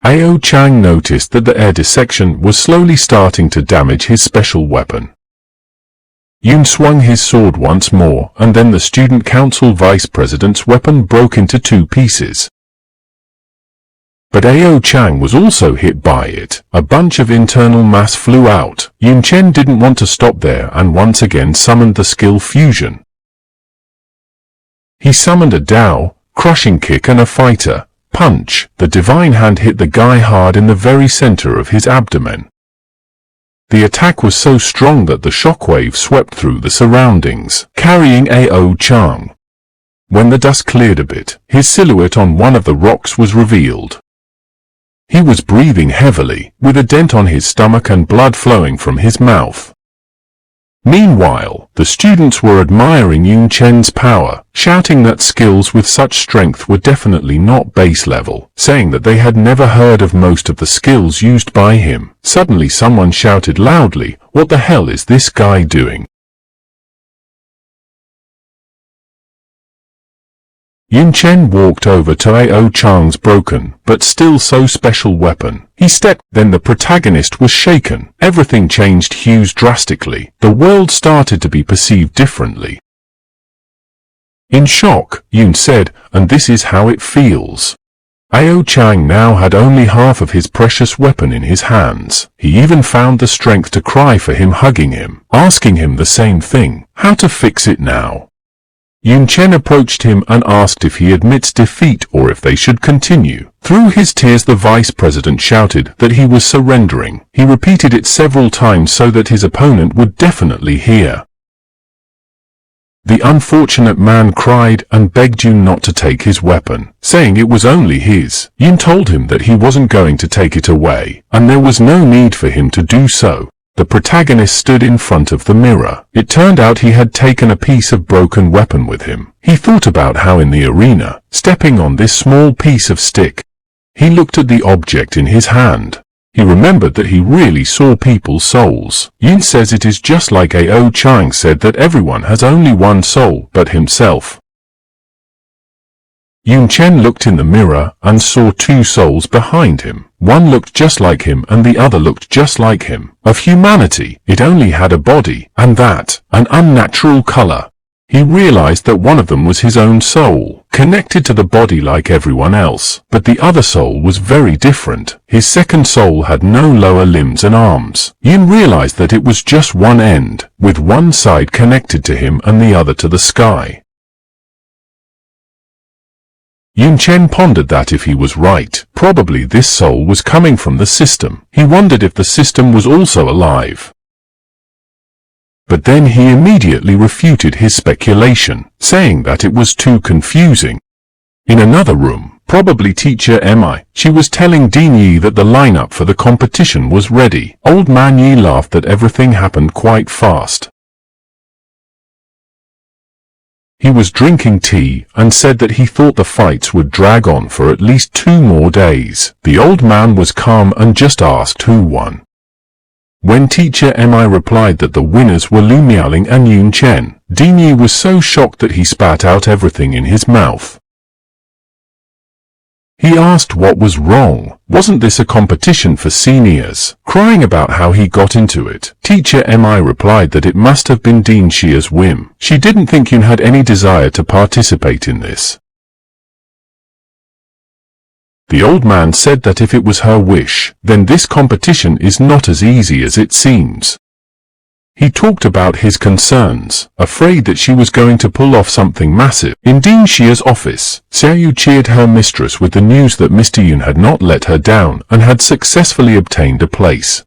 Ao Chang noticed that the Air Dissection was slowly starting to damage his special weapon. Yun swung his sword once more, and then the student council vice president's weapon broke into 2 pieces. But Ao Chang was also hit by it. A bunch of internal mass flew out. Yun Chen didn't want to stop there and once again summoned the skill fusion. He summoned a Dao, crushing kick and a fighter punch. The divine hand hit the guy hard in the very center of his abdomen. The attack was so strong that the shockwave swept through the surroundings, carrying Ao Chang. When the dust cleared a bit, his silhouette on one of the rocks was revealed. He was breathing heavily, with a dent on his stomach and blood flowing from his mouth. Meanwhile, the students were admiring Yun Chen's power, shouting that skills with such strength were definitely not base level, saying that they had never heard of most of the skills used by him. Suddenly someone shouted loudly, "What the hell is this guy doing?" Yun Chen walked over to Ao Chang's broken, but still so special weapon. He stepped, then the protagonist was shaken. Everything changed hues drastically. The world started to be perceived differently. In shock, Yun said, "And this is how it feels." Ao Chang now had only half of his precious weapon in his hands. He even found the strength to cry for him, hugging him, asking him the same thing, how to fix it now. Yun Chen approached him and asked if he admits defeat or if they should continue. Through his tears the vice president shouted that he was surrendering. He repeated it several times so that his opponent would definitely hear. The unfortunate man cried and begged Yun not to take his weapon, saying it was only his. Yun told him that he wasn't going to take it away, and there was no need for him to do so. The protagonist stood in front of the mirror. It turned out he had taken a piece of broken weapon with him. He thought about how in the arena, stepping on this small piece of stick, he looked at the object in his hand. He remembered that he really saw people's souls. Yun says it is just like Ao Chang said that everyone has only one soul but himself. Yun Chen looked in the mirror and saw 2 souls behind him. One looked just like him and the other looked just like him. Of humanity, it only had a body, and that, an unnatural color. He realized that one of them was his own soul, connected to the body like everyone else, but the other soul was very different. His second soul had no lower limbs and arms. Yun realized that it was just one end, with one side connected to him and the other to the sky. Yun Chen pondered that if he was right, probably this soul was coming from the system. He wondered if the system was also alive. But then he immediately refuted his speculation, saying that it was too confusing. In another room, probably teacher Mi, she was telling Dean Yi that the lineup for the competition was ready. Old man Yi laughed that everything happened quite fast. He was drinking tea and said that he thought the fights would drag on for at least 2 more days. The old man was calm and just asked who won. When teacher Mi replied that the winners were Lu Miaoling and Yun Chen, Dean Yi was so shocked that he spat out everything in his mouth. He asked what was wrong. Wasn't this a competition for seniors? Crying about how he got into it, teacher Mi replied that it must have been Dean Xia's whim. She didn't think Yun had any desire to participate in this. The old man said that if it was her wish, then this competition is not as easy as it seems. He talked about his concerns, afraid that she was going to pull off something massive. In Dean Xia's office, Xiaoyu cheered her mistress with the news that Mr. Yun had not let her down and had successfully obtained a place.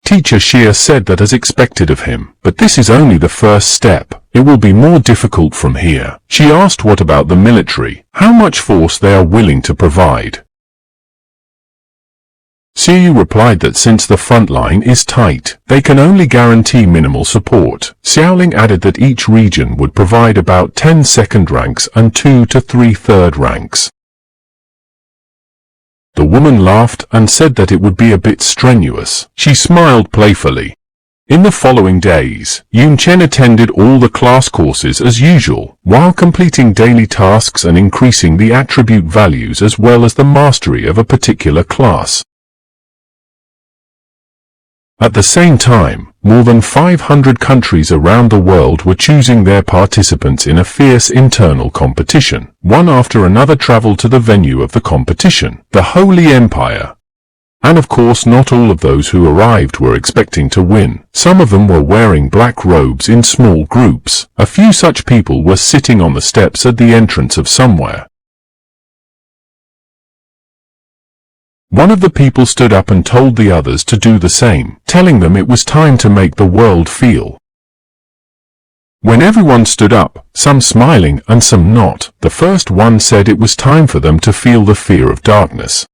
Teacher Xie said that as expected of him, but this is only the first step. It will be more difficult from here. She asked what about the military, how much force they are willing to provide. Xiu replied that since the front line is tight, they can only guarantee minimal support. Xiaoling added that each region would provide about 10 second ranks and 2 to 3 third ranks. The woman laughed and said that it would be a bit strenuous. She smiled playfully. In the following days, Yun Chen attended all the class courses as usual, while completing daily tasks and increasing the attribute values as well as the mastery of a particular class. At the same time, more than 500 countries around the world were choosing their participants in a fierce internal competition. One after another traveled to the venue of the competition, the Holy Empire. And of course not all of those who arrived were expecting to win. Some of them were wearing black robes in small groups. A few such people were sitting on the steps at the entrance of somewhere. One of the people stood up and told the others to do the same, telling them it was time to make the world feel. When everyone stood up, some smiling and some not, the first one said it was time for them to feel the fear of darkness.